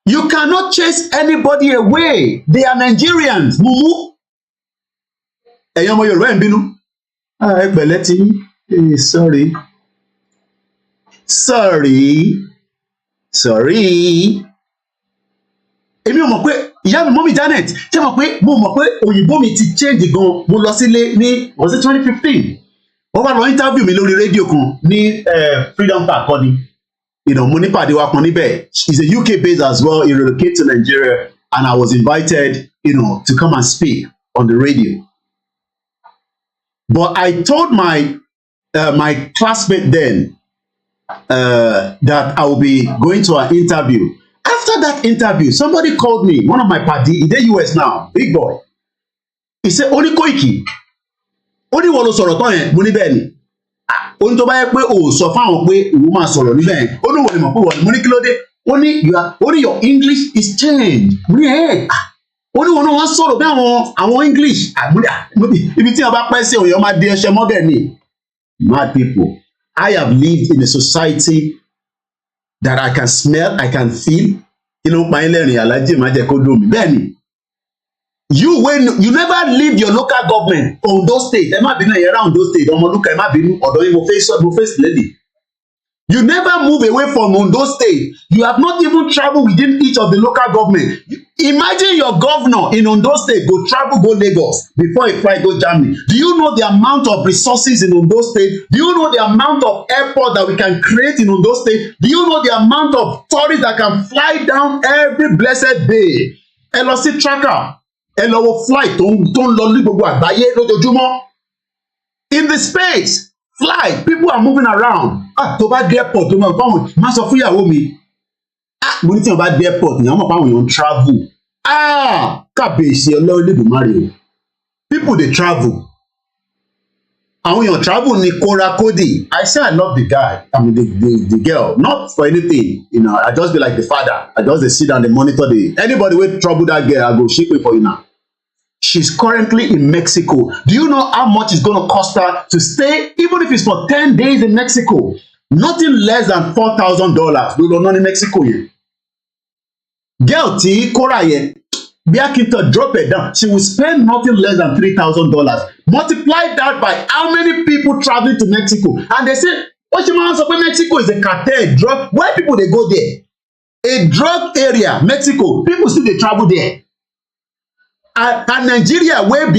You cannot chase anybody away. They are Nigerians. Mumu. Ẹ̀yin ọmọ Yorùbá ń bínú. ẹgbẹ̀lẹ́ ti yín. Sorry. Èmi ò mọ̀ pé ìyá mi mọ́mí Janet ṣé mọ̀ pé mo mọ̀ pé òyìnbó mi ti change gan. Mo lọ sílé ní was it 2015. Wọ́n wá lọ interview mi lórí rédíò kan ní Freedom Park kọ́ni. Mo ní pàdé wa kan níbẹ̀. He's a UK based as well. He relocated to Nigeria and I was invited, to come and speak on the radio. But I told my classmate then that I will be going to an interview. After that interview, somebody called me, one of my party, in the US now, big boy. He said, "Oni Koiki, oni wọ́n ló sọ̀rọ̀ tán yẹn, mo ní bẹ́ẹ̀ ni. Ohun tó bá yẹ pé o sọ fáwọn pé òun máa sọ̀rọ̀ níbẹ̀ yẹn, ó ní wọ́n lè mọ̀ pé wọ́n mo ní kí ló dé. Only your English is changed. Mo ní ó ní wọn náà wọ́n sọ̀rọ̀ bí àwọn English. Ibi tí wọ́n bá pẹ́ sí òyìnbó máa di ẹṣẹ mọ́bẹ̀ ni. Mad people. I have lived in a society that I can smell, I can feel. Pa yín lẹ́rìn alájì má jẹ́ kó dùn mí. Bẹ́ẹ̀ni. You never leave your local government Ondo State. Ẹ má bínú ẹ̀yẹ́rá Ondo State. Ọmọlúkà ẹ má bínú ọ̀dọ́ yín mo face lady. You never move away from Ondo State. You have not even traveled within each of the local government. Imagine your governor in Ondo State go travel go Lagos before he fly go Germany. Do you know the amount of resources in Ondo State? Do you know the amount of airport that we can create in Ondo State? Do you know the amount of tourists that can fly down every blessed day? Ẹ lọ sí tracker. Ẹ lọ wo flight tó ń lọ ní gbogbo àgbáyé lójoojúmọ́. In the space. Fly, people are moving around. Tó bá dé airport tó máa báwọn máa sọ fún ìyàwó mi. Mo ní tí wọ́n bá dé airport ìyàwó máa báwọn èèyàn travel. Kábíyèsí Ọlọ́run Olódùmarè. People dey travel. Àwọn èèyàn travel ní Kora Cody. I say I love the guy. I mean the girl. Not for anything. I just be like the father. I just dey sit down dey monitor anybody wey trouble that girl, I go shake for you now. She's currently in Mexico. Do you know how much it's going to cost her to stay, even if it's for 10 days in Mexico? Nothing less than $4,000. Ló lọ ná ní Mexico yẹn. Girl tí Kora yẹn, bí Akinto drop it down, she will spend nothing less than $3,000. Multiply that by how many people traveling to Mexico. And they say, what you man sọ pé Mexico is a cartel drug. Why people they go there? A drug area, Mexico. People still they travel there. And Nigeria where was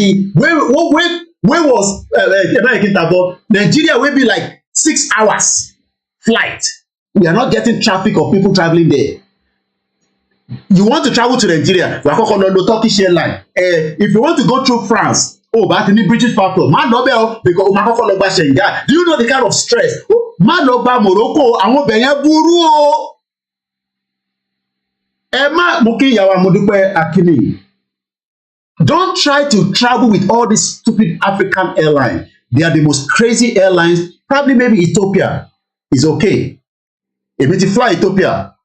Nigeria will be like 6 hours flight. We are not getting traffic of people traveling there. You want to travel to Nigeria, we are calling the Turkish airline. If you want to go through France, but in the British passport, man no bell because we are calling Schengen. Do you know the kind of stress? Man no ba Morocco, àwọn bẹ̀yẹn burú o. Emma Muki Yawa Modupe Akini. Don't try to travel with all these stupid African airlines. They are the most crazy airlines. Probably maybe Ethiopia is okay. Èmi ti fly Ethiopia.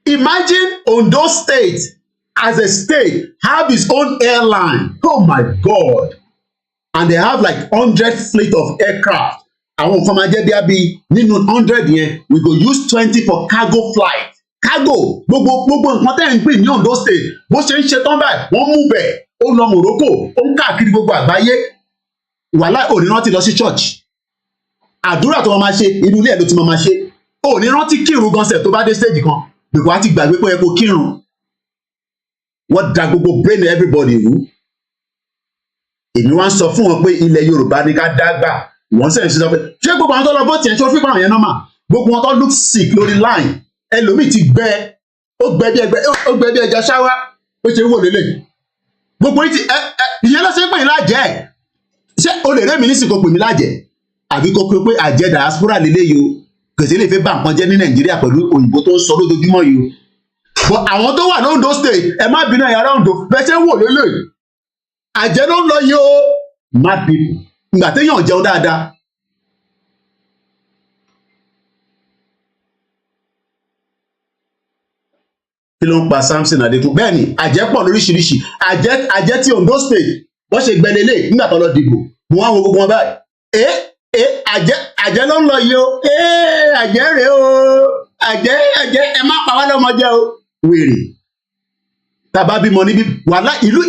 Imagine Ondo State as a state have its own airline. Oh my God. And they have like 100 fleet of aircraft. Àwọn kan máa jẹ́ bí abi nínú 100 yẹn, we go use 20 for cargo flight. Cargo gbogbo nǹkan tẹ́ ń pè ní Ondo State bó ṣe ń ṣe tán báyìí wọ́n mú bẹ̀ ó lọ Morocco ó ń káàkiri gbogbo àgbáyé wàhálà ò ní rántí lọ sí church àdúrà tó máa ṣe inú ilé ẹ̀ ló ti máa ṣe ò ní rántí kírun gan sẹ̀ tó bá dé stage kan bìkọ́ á ti gbàgbé pé ẹ kó kírun wọ́n da gbogbo brain everybody rú èmi wá ń sọ fún wọn pé ilẹ̀ Yorùbá ní ká dágbà wọ́n sẹ̀ ń sọ pé ṣé gbogbo àwọn tó lọ bó tiẹ̀ ṣó fífọ́ àwọn yẹn náà mà gbogbo wọn tó look sick lórí line ẹlòmíì ti gbẹ ó gbẹ bí ẹja ṣáwá ó ṣe wò lélẹ̀ gbogbo yìí ti ìyẹn ló ṣe ń pè ní lájẹ ṣé o lè rẹ́mi nísìkò pè mí lájẹ àbí kò pé àjẹ diaspora lélẹ̀ yìí o kèsì lè fẹ́ bá nǹkan jẹ́ ní Nàìjíríà pẹ̀lú òyìnbó tó ń sọ lójoojúmọ́ yìí o but àwọn tó wà l'Ondo State ẹ má bínú ẹ̀yà Ondo bẹ́ẹ̀ ṣe ń wò lélẹ̀ àjẹ ló ń lọ yìí o mad people ìgbà téèyàn jẹun dáadáa. Kí ló ń pa Samson Adétún bẹ́ẹ̀ ni àjẹ́ pọ̀ lóríṣiríṣi àjẹ́ tí Ondo State wọ́n ṣe gbẹlélé nígbà tó lọ dìbò mo wá wo gbogbo wọn báyìí àjẹ́ ló ń lọ yìí o àjẹ́ rèé o àjẹ́ ẹ má pa wá lọ́mọ jẹ́ o wèrè tàbá bímọ níbí wàhálà ìlú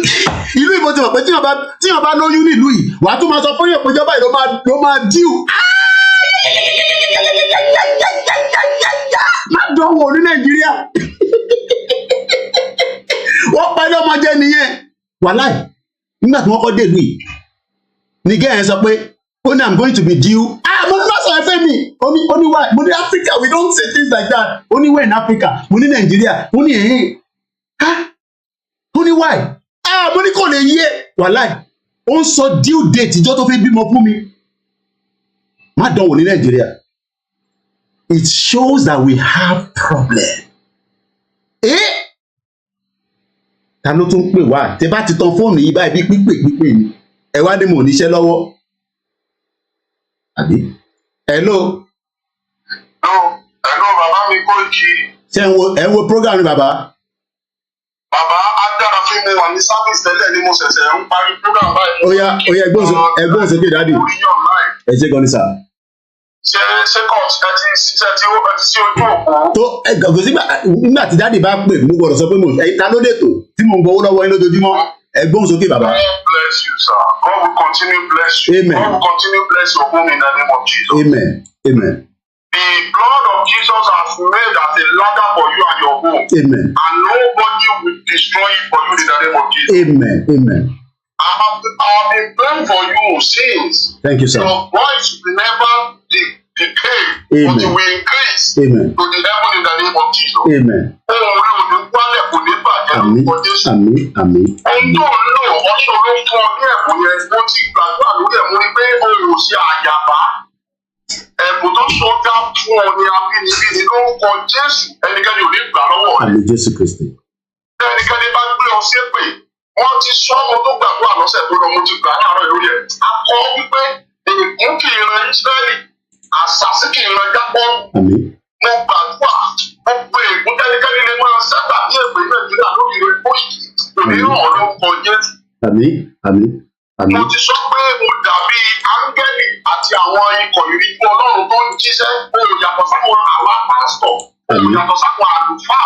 ìbò ti mọ̀ pé tíyàn bá lóyún nílùú yìí wàá tún máa sọ fún yàn péjọba yìí ló máa díù. má dánwò ní Nàìjíríà wọ́n parí ọmọ jẹ́ nìyẹn wàhálà yìí nígbà tí wọ́n kọ́ dé ìlú yìí ní gẹ́yìn sọ pé ó ní I'm going to be due. Mo ní lọ́sọ̀ ẹ̀fẹ́ mi ó ní why mo ní Africa we don't say things like that ó ní where in Africa mo ní Nàìjíríà ó ní ẹ̀hìn ó ní why mo ní kò lè yé wàhálà ó ń sọ due date ìjọ tó fẹ́ bímọ fún mi má dánwò ní Nàìjíríà. It shows that we have problem. Ta ló tún pè wá tẹ bá ti tan fóònù yìí báyìí bí pípè ni ẹ wá ní mò níṣẹ́ lọ́wọ́ àbí hello bàbá mi Koiki. ṣé ẹ wo program ni bàbá. Bàbá adára fún mi wà ní service tẹ́lẹ̀ ni mo ṣẹ̀ṣẹ̀ ń parí program báyìí. Ó yá ẹgbọ́n sókè dáàdì ẹ ṣe gan ni sà. ṣé kò ṣe ti ṣiṣẹ́ tí ó bẹ sí ojú òpó. tó ẹ gàgò sí nígbà tí dáàdì bá pè mú gbọ́dọ̀ sọ pé mo ta ló dé tó tí mo ń gbowó lọ́wọ́ yín lójoojúmọ́ ẹgbọ́n sókè bàbá. God bless you sir. God will continue bless you. Amen. God will continue bless your home in the name of Jesus. Amen. Amen. The blood of Jesus has made as a ladder for you and your home. Amen. And nobody will destroy it for you in the name of Jesus. Amen. Amen. I have been praying for you since. Thank you, sir. Your voice will never decay, Amen. but it will increase Amen. to the heaven in the name of Jesus. Amen. Àmín. Àmín. Ohun tó ń lò ọ̀ṣọ́ ló fún ọ ní ẹ̀bùn yẹn, mo ti gbàdúrà lórí ẹ̀ mo rí pé òun ò ṣe àyàbá. Ẹ̀bùn tó ṣọjá fún ọ ní abínibíni lórúkọ Jésù, ẹnikẹ́ni ò ní gbà lọ́wọ́ rẹ̀. Àmín Jésù Kristi. Ẹnikẹ́ni bá gbé ọ ṣépè, wọ́n ti sọ ọmọ tó gbàdúrà lọ́sẹ̀ tó lọ, mo ti gbà láàárọ̀ lórí ẹ̀. Akọ wípé ègún kì í ran Ísírẹ́lì, àṣàsí kì í ran Jákọ́bù. Àmín. Mo gbàdúrà gbogbo ègún kẹ́nikẹ́ni lè máa sábà ní èpè Nàìjíríà lórí rẹ̀ Koiki kò ní ràn ọ́ lórúkọ Jésù. Àmín. Àmín. Àmín. Mo ti sọ pé mo dàbí áńgẹ́lì àti àwọn ikọ̀ ìrìnnú Ọlọ́run tó ń jíṣẹ́ ohun yàtọ̀ sáwọn àwa pásítọ̀ ohun yàtọ̀ sáwọn àlùfáà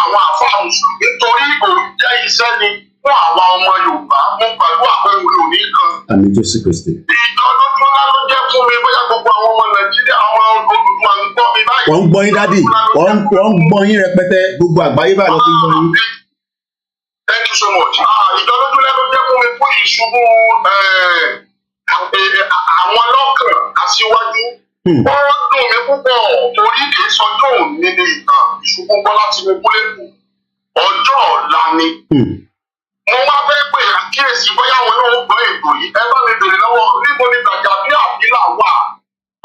àwọn àfáà Mùsùlùmí nítorí òun jẹ́ iṣẹ́ ni fún àwa ọmọ Yorùbá mo gbàdúrà pé òun ò ní kan. Àmín Jésù Kristi. Ìdánlójú ńlá ló jẹ́ fún mi bóyá gbogbo àwọn ọmọ Nàìjíríà àwọn olùdùn àgbọ̀ mi báyìí. Wọ́n ń gbọ́ yín dádì wọ́n ń gbọ́ yín rẹpẹtẹ gbogbo àgbáyé báyìí lọ́ọ́ fi ń gbọ́ yín. Thank you so much. Ìdánlójú ńlá ló jẹ́ fún mi fún ìṣubú àwọn lọ́kàn aṣíwájú. Ó dùn mí púpọ̀ torí kì í sọjọ́ òní ní ìtàn ìṣubú Bọ́lá Tinubu lẹ́kùn. Ọjọ́ ọ̀la ni. Mo wá fẹ́ pè àkíyèsí bóyá àwọn náà ń gbọ́ ètò yìí. Ẹ bá mi bèrè lọ́wọ́ níbo ni Gàjàbíàmílà wà.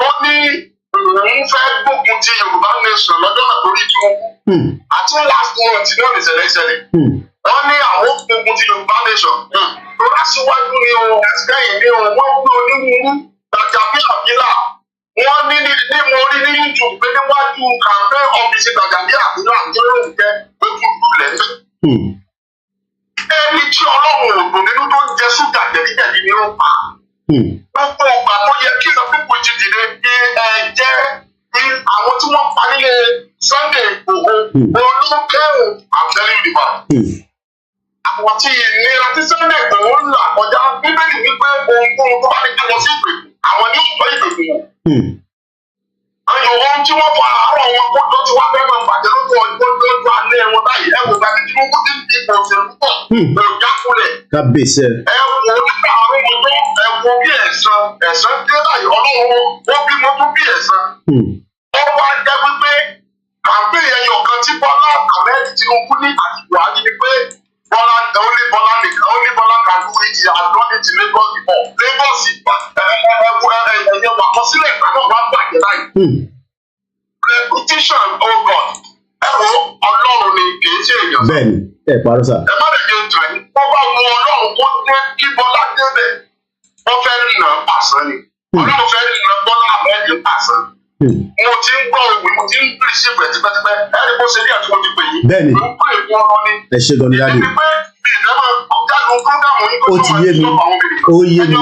Ó ní òun fẹ́ gbógun ti Yorùbá nation lọ́jọ́ náà torí Tinubu. Àti last month náà ní ìṣẹ̀lẹ̀. Wọ́n ní àwọn gbógun ti Yorùbá nation. Lọ́lá síwájú ni o, ẹ̀sìkẹ́yìn ni o, wọ́n gbé onírúurú Gàjàbíàmílà. Wọ́n ní mo rí ní YouTube pé níwájú campaign ọ́fíìsì Gàjàbíàmílà tó lóun jẹ́ pé kò lulẹ̀ ní. Ẹni tí Ọlọ́run ò dùn nínú tó ń jẹ ṣúgà jẹ̀díjẹ̀dí ni ó pa. Gbogbo ọgbà tó yẹ kí ìlọ́pípò ti dìde bí jẹ́ àwọn tí wọ́n pa nílé Sunday Igboho olókèrò àtẹ́lẹ́lìbà. Àwọn tí ìnira tí Sunday Igboho ń là kọjá Bíbélì wípé ohunkóhun tó bá ní kí wọ́n sí ìgbèkùn àwọn ní ìtọ́ ìgbèkùn wò. Ayò ohun tí wọ́n fa àárọ̀ wọn kó tó ti wá fẹ́ máa bàjẹ́ lójú alẹ́ wọn báyìí ẹ wò gbàgbé tí wọ́n kó tí ń di ipò òṣèlú pọ̀ èròjà kulẹ̀. Kábíyèsí ẹ. Ẹ wò nígbà àwọn ọjọ́ ẹ wo bí ẹ̀san dé báyìí Ọlọ́run wọ́n bí mo tún bí ẹ̀san. Ó wá jẹ́ wípé kàmpé ẹyọ kan tí Bọ́lá Ahmed Tinubu ní àti Buhari ni pé Bọ́lá kan do it àdúrà ti Lagos before Lagos ẹ̀yẹ wà kọ sílẹ̀ ìgbà náà wá bàjẹ́ báyìí. Repetition oh God ẹ wo Ọlọ́run ni kì í ṣe èèyàn. Bẹ́ẹ̀ni ẹ parọ́ sà. Ẹ má lè jẹ ìtàn yìí wọ́n bá mú Ọlọ́run kó dé kí Bọ́lá débẹ̀ wọ́n fẹ́ nà pàṣán ni Ọlọ́run fẹ́ nà Bọ́lá Ahmed pàṣán. Mo ti ń gbọ́ òwe mo ti ń bìrì sí ìpè tipẹ́tipẹ́ ẹni bó ṣe ní àti mo ti pè yín. Bẹ́ẹ̀ni mo ń pè fún ọ̀rọ̀ ni. ẹ ṣe gan ni dáàdi. Ìdí pé ìdámọ̀ jáde fúgàmù yín kó Ó ti yé mi. Ó yé mi.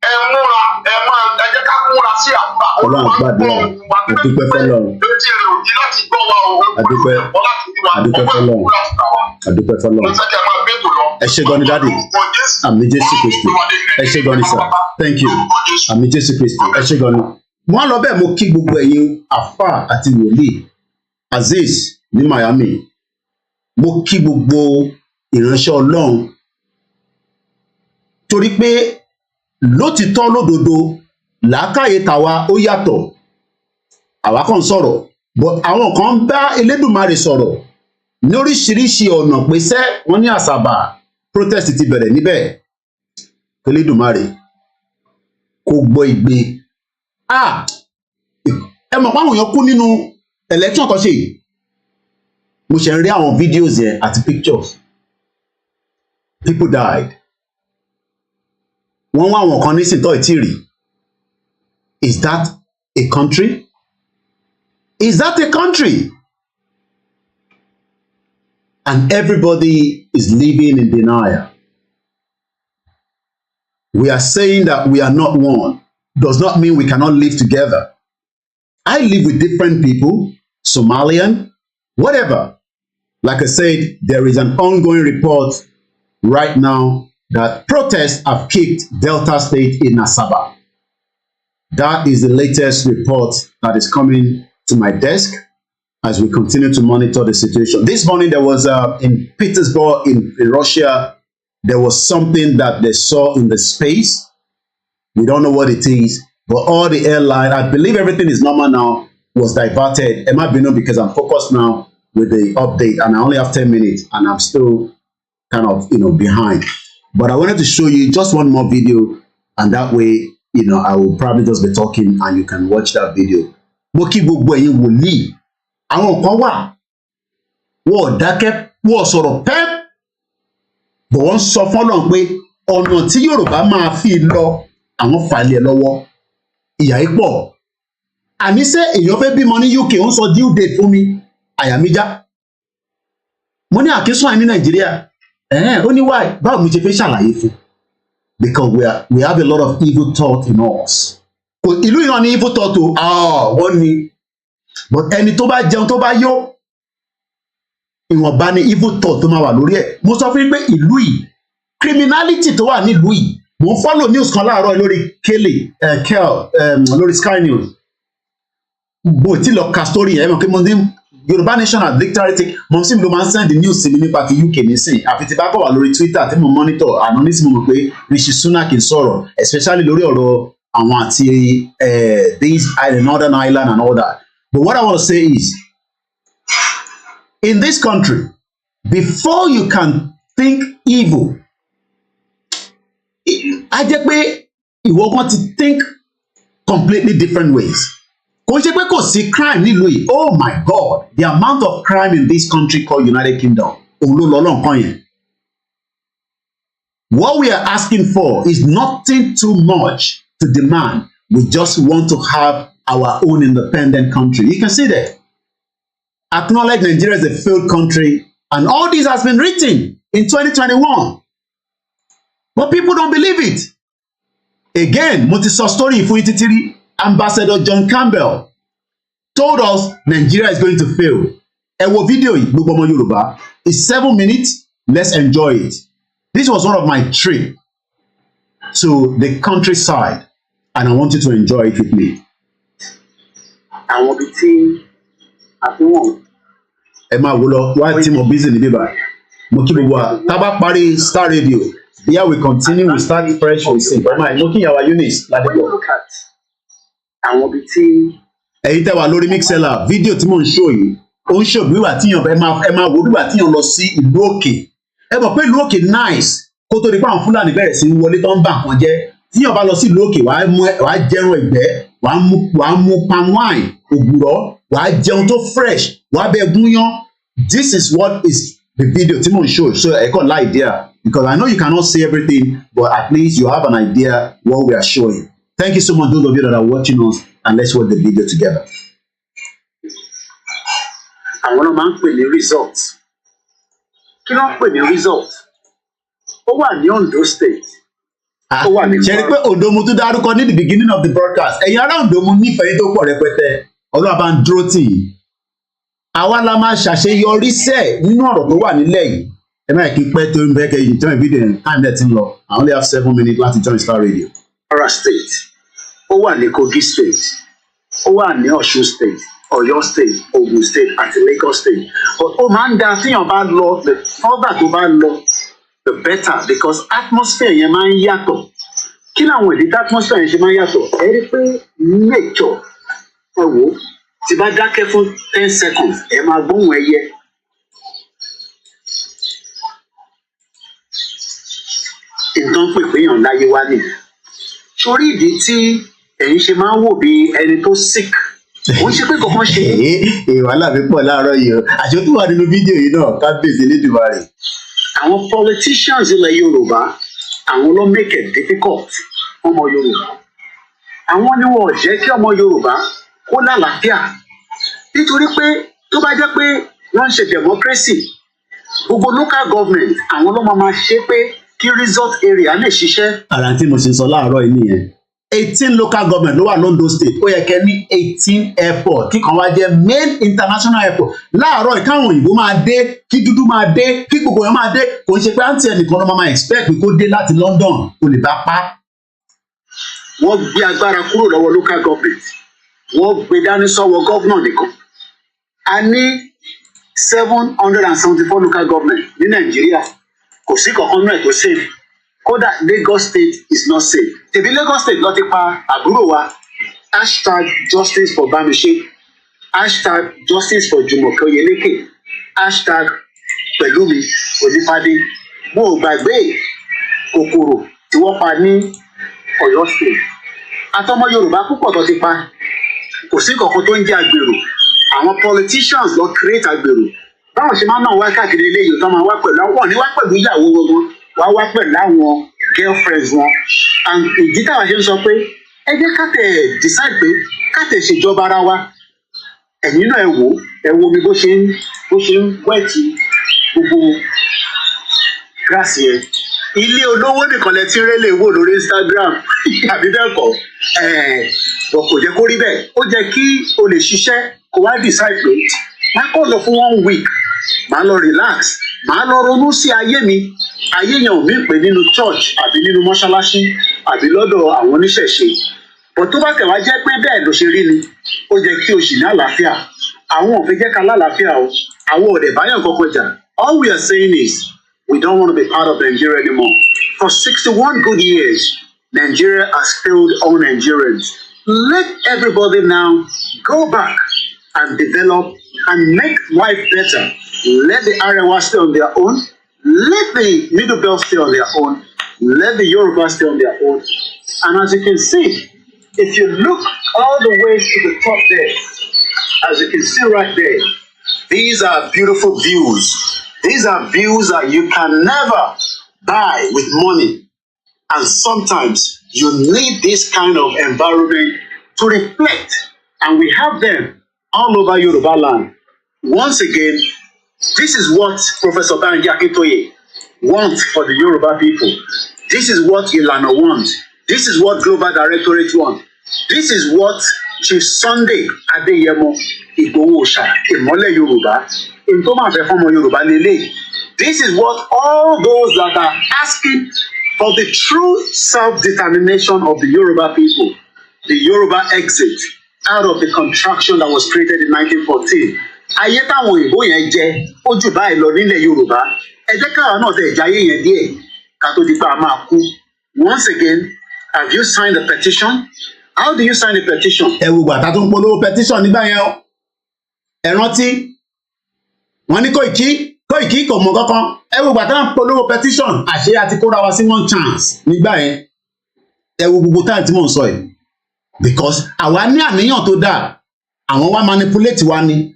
Ẹ múra ẹ jẹ́ ká múra sí àgbà. Ọlọ́run gbàdúrà àdúpẹ́ fọ́lọ́run. Etí rẹ̀ ò di láti gbọ́ wa o. Àdúpẹ́ fọ́lọ́run. àdúpẹ́ fọlọ́. mo fẹ́ kí ẹ máa gbé tó lọ. ẹ ṣé gan ni dáàdì. àmì Jésù Kristi. ẹ ṣé gan ni sir. thank you. àmì Jésù Kristi. ẹ ṣé gan ni. mo á lọ bẹ́ẹ̀ mo kí gbogbo ẹ̀yin àfà àti wòlíì Azeez ní Miami. mo kí gbogbo ìránṣẹ́ Ọlọ́run torí pé lótìtọ́ lódodo làákàyè tàwa ó yàtọ̀. àwa kàn sọ̀rọ̀ but àwọn kan ń bá Elédùmarè sọ̀rọ̀ ní oríṣiríṣi ọ̀nà pé sẹ́ wọ́n ní àṣàbà protest ti bẹ̀rẹ̀ níbẹ̀. Elédùmarè kò gbọ́ ìgbé. ẹ mọ̀ pé àwọn èèyàn kú nínú election kan ṣe yìí. mo ṣe ń rí àwọn videos yẹn àti pictures. people died. wọ́n wá àwọn kan nísìntọ́ ìtìrì. is that a country? Is that a country? And everybody is living in denial. We are saying that we are not one. Does not mean we cannot live together. I live with different people, Somalian, whatever. Like I said, there is an ongoing report right now that protests have kicked Delta State in Asaba. That is the latest report that is coming to my desk as we continue to monitor the situation. This morning there was in Petersburg in Russia, there was something that they saw in the space. We don't know what it is, but all the airline, I believe everything is normal now, was diverted. It might be known because I'm focused now with the update and I only have 10 minutes and I'm still kind of, behind. But I wanted to show you just one more video and that way, I will probably just be talking and you can watch that video. Mo kí gbogbo ẹ̀yin wòlíì àwọn kan wà wọ́n dákẹ́ wọ́n sọ̀rọ̀ pẹ́p bọ̀ wọ́n sọ fọ́lọ́run pé ọ̀nà tí Yorùbá máa fi lọ àwọn fàlẹ́ lọ́wọ́ ìyà yìí pọ̀ àníṣe èèyàn fẹ́ bímọ ní UK ó ń sọ due date fún mi àyà mi já mo ní àkísùn àìní Nàìjíríà ó ní why báwo mi ṣe fẹ́ ṣàlàyé fún because we have a lot of evil thought in us. Ìlú ìran ní evil thought o wọ́n ní but ẹni tó bá jẹun tó bá yó ìwọ̀nba ni evil thought tó máa wà lórí ẹ̀. Mo sọ fún yín pé ìlú yìí criminality tó wà nílùú yìí mo ń follow news kan láàárọ̀ lórí lórí Sky News bó tí lọ ka story ẹ̀ mọ̀ pé mo ní Yorùbá Nation and Electoral mo sì ló máa ń send the news sí mi nípa ti UK nísìn àfi tí bá kọ̀ wà lórí Twitter tí mo monitor àná nísìn mo mọ̀ pé Rishi Sunak ń sọ̀rọ̀ especially lórí ọ̀rọ̀ àwọn àti these Northern Ireland and all that. But what I want to say is, in this country, before you can think evil, I jẹ́ pé ìwọ kan ti think completely different ways. Kò ṣe pé kò sí crime nílùú yìí. Oh my God, the amount of crime in this country called United Kingdom. Òun ló lọ lọ́nkàn yẹn. What we are asking for is nothing too much to demand. We just want to have our own independent country. You can see that. Acknowledge Nigeria as a failed country, and all this has been written in 2021. But people don't believe it. Again, mo ti sọ story fún títí Ambassador John Campbell told us Nigeria is going to fail. Ẹ wo fídíò yìí gbogbo ọmọ Yorùbá. It's 7 minutes. Let's enjoy it. This was one of my trip to the countryside, and I want you to enjoy it with me. Àwọn ibi tí a fi wọ̀n. Ẹ máa wo lọ wá tí mo busy ní bíbá. Mo kí gbogbo wa tá bá parí Starr Radio. Here we continue, we start fresh with sing. Mo kí ìyàwó Eunice Ládébọ̀. Look at àwọn ibi tí. Ẹ̀yin tẹ́ wà lórí Mixlr, fídíò tí mò ń show yìí, ó ń show bí wà tíyàn ẹ máa wo bí wà tíyàn lọ sí ìlú òkè. Ẹ mọ̀ pé ìlú òkè nice kó tó di pé àwọn Fúlàní bẹ̀rẹ̀ sí wọlé tó ń bà nǹkan jẹ́. Tíyàn bá lọ sí ìlú òkè wàá jẹun ẹ̀gbẹ́, wàá mú palm wine, ògùrọ̀, wàá jẹun tó fresh, wàá bẹ gúnyán. This is what is the video tí mò ń show, so ẹ kàn lá idea because I know you cannot see everything, but at least you have an idea what we are showing. Thank you so much those of you that are watching us, and let's watch the video together. Àwọn náà máa ń pè ní result. Kí ló ń pè ní result? Ó wà ní Ondo State. Ó wà ní. Ṣé rí pé Ondo mo tún dárúkọ ní the beginning of the broadcast? Ẹ̀yin ará Ondo mo nífẹ̀ẹ́ tó pọ̀ rẹpẹtẹ. Ọlọ́run bá ń dúró tì í. Àwa la máa ṣàṣeyọrí sẹ́ẹ̀ nínú ọ̀rọ̀ tó wà nílẹ̀ yìí. ẹ má kí pẹ́ tó ń bẹ́ kẹ́ yìí join video time that ń lọ. I only have 7 minutes láti join Starr Radio. Kwara State, ó wà ní Kogi State, ó wà ní Ọ̀ṣun State, Ọ̀yọ́ State, Ogun State àti Lagos State. But ó máa ń da tíyàn bá lọ, the further tó bá lọ, the better, because atmosphere yẹn máa ń yàtọ̀. Kí ni àwọn ìdí tí atmosphere yẹn ṣe máa ń yàtọ̀? Ẹ rí pé nature, ẹ wò ó, tí bá dákẹ́ fún 10 seconds, ẹ máa gbóhùn ẹyẹ. Nǹkan pèpè yàn láyé wá nìyí. Sórí ìdí tí ẹ̀yin ṣe máa ń wò bí ẹni tó sick, ó ń ṣe pé kankan ṣe. Wàhálà mi pọ̀ láàárọ̀ yìí o, àṣọ tó wà nínú fídíò yìí náà kábíyèsí Elédùmarè. Àwọn politicians ilẹ̀ Yorùbá, àwọn ló make it difficult ọmọ Yorùbá. Àwọn ni wọn ò jẹ́ kí ọmọ Yorùbá kó lálàáfíà. Nítorí pé tó bá jẹ́ pé wọ́n ń ṣe democracy, gbogbo local government àwọn ló máa ṣe pé kí resort area lè ṣiṣẹ́. Àrà tí mo ṣe sọ láàárọ̀ yìí nìyẹn. 18 local government ló wà l'Ondo State, ó yẹ kẹ́ ní 18 airport kí kan wá jẹ́ main international airport. Láàárọ̀ ìkáwọn òyìnbó máa dé, kí dúdú máa dé, kí gbogbo èèyàn máa dé, kò ń ṣe pé àǹtí ẹnìkan ló máa expect pé kó dé láti London kó lè bá pa. Wọ́n gbé agbára kúrò lọ́wọ́ local government, wọ́n gbé dání sọ́wọ́ governor nìkan. A ní 774 local government ní Nàìjíríà, kò sí kankan náà tó safe. Kódà Lagos State is not safe. Tèmi Lagos State lọ ti pa àbúrò wa, #justice for Bámiṣé, #justice for Jùmọ̀kẹ́ Oyèlékè, #Pẹ̀lúmi Onífádé. Mo ò gbàgbé kòkòrò tí wọ́n pa ní Ọ̀yọ́ State. Àtọmọ Yorùbá púpọ̀ tó ti pa. Kò sí kankan tó ń jẹ́ àgbèrò. Àwọn politicians lọ create àgbèrò. Báwọn ṣe máa ń náà wá káàkiri eléyìí tó máa wá pẹ̀lú àwọn ní wá pẹ̀lú ìyàwó wọn, wá pẹ̀lú àwọn girlfriends wọn. And ìdí táwa ṣe ń sọ pé ẹ jẹ́ ká tẹ̀ decide pé ká tẹ̀ ṣèjọba ara wa. Ẹ̀yin náà ẹ wo mi bó ṣe ń wẹ̀tì gbogbo grass yẹn. Ilé olówó nìkan lẹ ti rélé wò lórí Instagram àbí bẹ́ẹ̀ kọ́. Bọ̀ kò jẹ́ kó rí bẹ́ẹ̀. Ó jẹ́ kí o lè ṣiṣẹ́ kó wá decide pé má kọ́ lọ fún 1 week. Màá lọ relax, màá lọ ronú sí ayé mi. Ayé yẹn ò mí pé nínú church àbí nínú mọ́ṣáláṣí àbí lọ́dọ̀ àwọn oníṣẹ̀ṣe. Bọ̀ tó bá tẹ̀wá jẹ́ pé bẹ́ẹ̀ ló ṣe rí ni, ó jẹ́ kí o sì ní àlàáfíà. Àwọn ò fi jẹ́ ká lálàáfíà o, àwọn ò dẹ̀ báyọ̀ kọ́kọ́ jà. All we are saying is we don't want to be part of Nigeria anymore. For 61 good years, Nigeria has failed all Nigerians. Let everybody now go back and develop and make life better. Let the Arewa stay on their own. Let the Middle Belt stay on their own. Let the Yoruba stay on their own. And as you can see, if you look all the way to the top there, as you can see right there, these are beautiful views. These are views that you can never buy with money. And sometimes you need this kind of environment to reflect. And we have them all over Yoruba land. Once again, this is what Professor Banji Akintoye wants for the Yoruba people. This is what Ilana wants. This is what Global Directorate wants. This is what Chief Sunday Adeyemo Igboho Oòṣà Ìmọ́lẹ̀ Yorùbá Ntoma Fẹ́fọ́mọ Yorùbá lélẹ̀. This is what all those that are asking for the true self-determination of the Yoruba people, the Yoruba exit out of the contraction that was created in 1914. Ayé táwọn òyìnbó yẹn jẹ ó jù báyìí lọ nílẹ̀ Yorùbá. Ẹ jẹ́ káwọn náà tẹ̀ jáyé yẹn díẹ̀ ká tó di pé a máa kú. Once again, have you signed the petition? How do you sign the petition? Ẹ wo gbàtà tó ń polówó petition nígbà yẹn o. Ẹ rántí wọ́n ní Kóìkí kò mọ kankan. Ẹ wo gbàtà ń polówó petition àṣé àti kóra wa sí one chance nígbà yẹn. Ẹ wo gbogbo táyà tí mò ń sọ yìí. Because àwa ní àníyàn tó dáa, àwọn wá manipulate wa ni.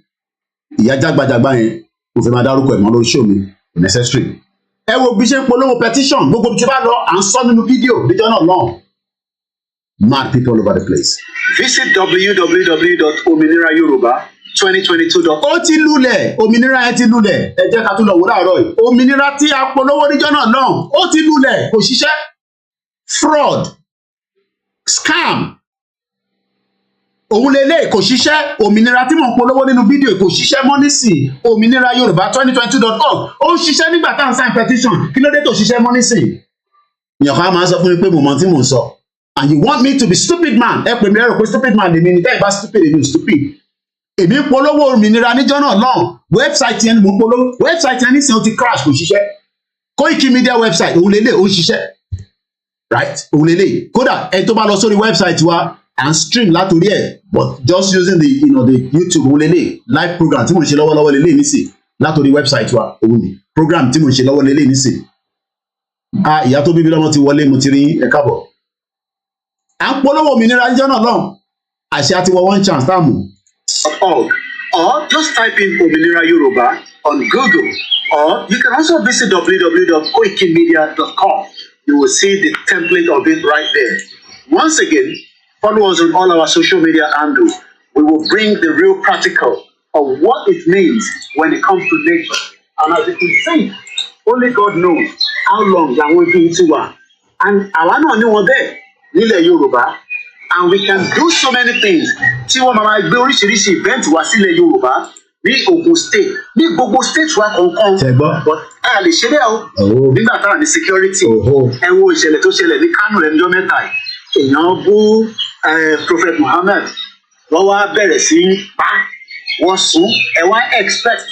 Ìyá jágbajàgba yẹn kò fẹ́ máa dárúkọ ẹ̀ mọ́ lórí show mi necessary. Ẹ wo bí ṣe ń polówó petition gbogbo tí bá lọ à ń sọ nínú fídíò níjọ́ náà lọ́hùn. Mad people all over the place. Visit www.ominirayoruba2022. Ó ti lulẹ̀, òmìnira yẹn ti lulẹ̀. Ẹ jẹ́ ká tún lọ wò láàárọ̀ yìí. Òmìnira tí a polówó níjọ́ náà lọ́hùn, ó ti lulẹ̀, kò ṣiṣẹ́. Fraud, scam, òun lélẹ̀ kò ṣiṣẹ́ òmìnira tí mò ń polówó nínú fídíò kò ṣiṣẹ́ mọ́ nísìn òmìnira Yorùbá 2022.org ó ń ṣiṣẹ́ nígbà tá à ń sign petition kí ló dé tó ṣiṣẹ́ mọ́ nísìn èèyàn kan á máa sọ fún mi pé mo mọ tí mò ń sọ and you want me to be stupid man ẹ pè mí ẹrọ pé stupid man lèmi ni tẹ́ ẹ bá stupid èmi ò stupid èmi ń polówó òmìnira níjọ́ náà lọ́hùn wẹ́bsáìtì yẹn ni mo ń polówó wẹ́bsáìtì yẹn nísìn ó ti crash kò ṣiṣẹ́ koikimedia website òun lélẹ̀ ó ń ṣiṣẹ́ right òun lélẹ̀ kódà ẹ tó bá lọ sórí wẹ́bsáìtì wa and stream látòrí ẹ̀ but just using the the YouTube òun lélẹ̀ live program tí mo ń ṣe lọ́wọ́lọ́wọ́ lélẹ̀ nísìn látòrí wẹ́bsáìtì wa òun ni program tí mo ń ṣe lọ́wọ́ lélẹ̀ nísìn ìyá tó bíbí lọ́mọ ti wọlé mo ti rí ẹ káàbọ̀ à ń polówó òmìnira níjọ́ náà lọ́hùn àṣẹ àti wọ one chance táàmù. Or just type in Òmìnira Yoruba on Google, or you can also visit www.koikimedia.com. You will see the template of it right there. Once again, follow us on all our social media handles. We will bring the real practical of what it means when it comes to nature. And as you can see, only God knows how long that will be into one. And àwa náà ní wọn bẹ́ẹ̀ nílẹ̀ Yorùbá. And we can do so many things. Tí wọ́n máa gbé oríṣiríṣi event wá sílẹ̀ Yorùbá ní Ogun State, ní gbogbo state wa kọ̀ọ̀kan. But a lè ṣe bẹ́ẹ̀ o. Nígbà táwọn ní security. Ẹ wo ìṣẹ̀lẹ̀ tó ṣẹlẹ̀ ní Kánò lẹ́jọ́ mẹ́ta yìí. Èèyàn bú Prophet Muhammad. Wọ́n wá bẹ̀rẹ̀ sí pa. Wọ́n sún. Ẹ wá expect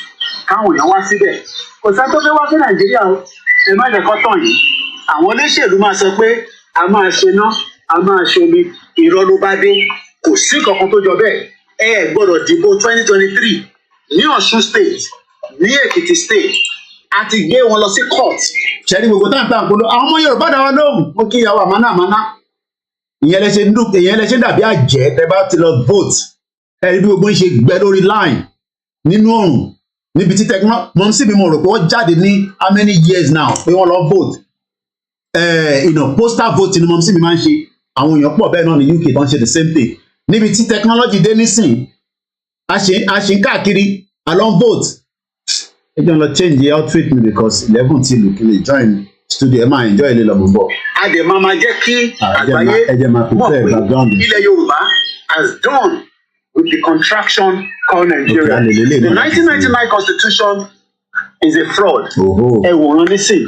káwọn èèyàn wá síbẹ̀. Kò sá tó fẹ́ wá sí Nàìjíríà o. Ẹ má jẹ́ kó tàn yìí. Àwọn olóṣèlú máa sọ pé a máa ṣe ná, a máa ṣomi. Irọ́ ló bá dé kò sí kankan tó jọ bẹ́ẹ̀ ẹ gbọ́dọ̀ dìbò 2023 ní Ọ̀ṣun state ní Èkìtì state a ti gbé wọn lọ sí court. ṣẹ́ni gbogbo táǹtà àpolówó àwọn ọmọ Yorùbá dáwọ́ lóhùn ó kí ìyàwó àmánà ìyẹn lẹ ṣe dàbí àjẹ́ tẹ́ bá ti lọ vote ẹ rí bí gbogbo ń ṣe gbẹ lórí line nínú ọ̀run níbi tí mọ̀mísí mi mo rò pé wọ́n jáde ní how many years now pé wọ́n lọ vote postal voting ni mọ̀mísí mi máa ń ṣe. Àwọn èèyàn pọ̀ bẹ́ẹ̀ náà ní UK tó ń ṣe the same thing níbi tí technology dé nísìn a ṣe ń káàkiri along vote ẹ jẹ́ n lọ change the outfit mi because 11 tí lù kí lè join studio ẹ máa enjoy ilé lọ́mọ bọ̀. a dẹ̀ máa jẹ́ kí àgbáyé mọ̀ pé ilẹ̀ Yorùbá has done with the contraction called Nigeria. The 1999 constitution is a fraud. Ẹ wòran nísìn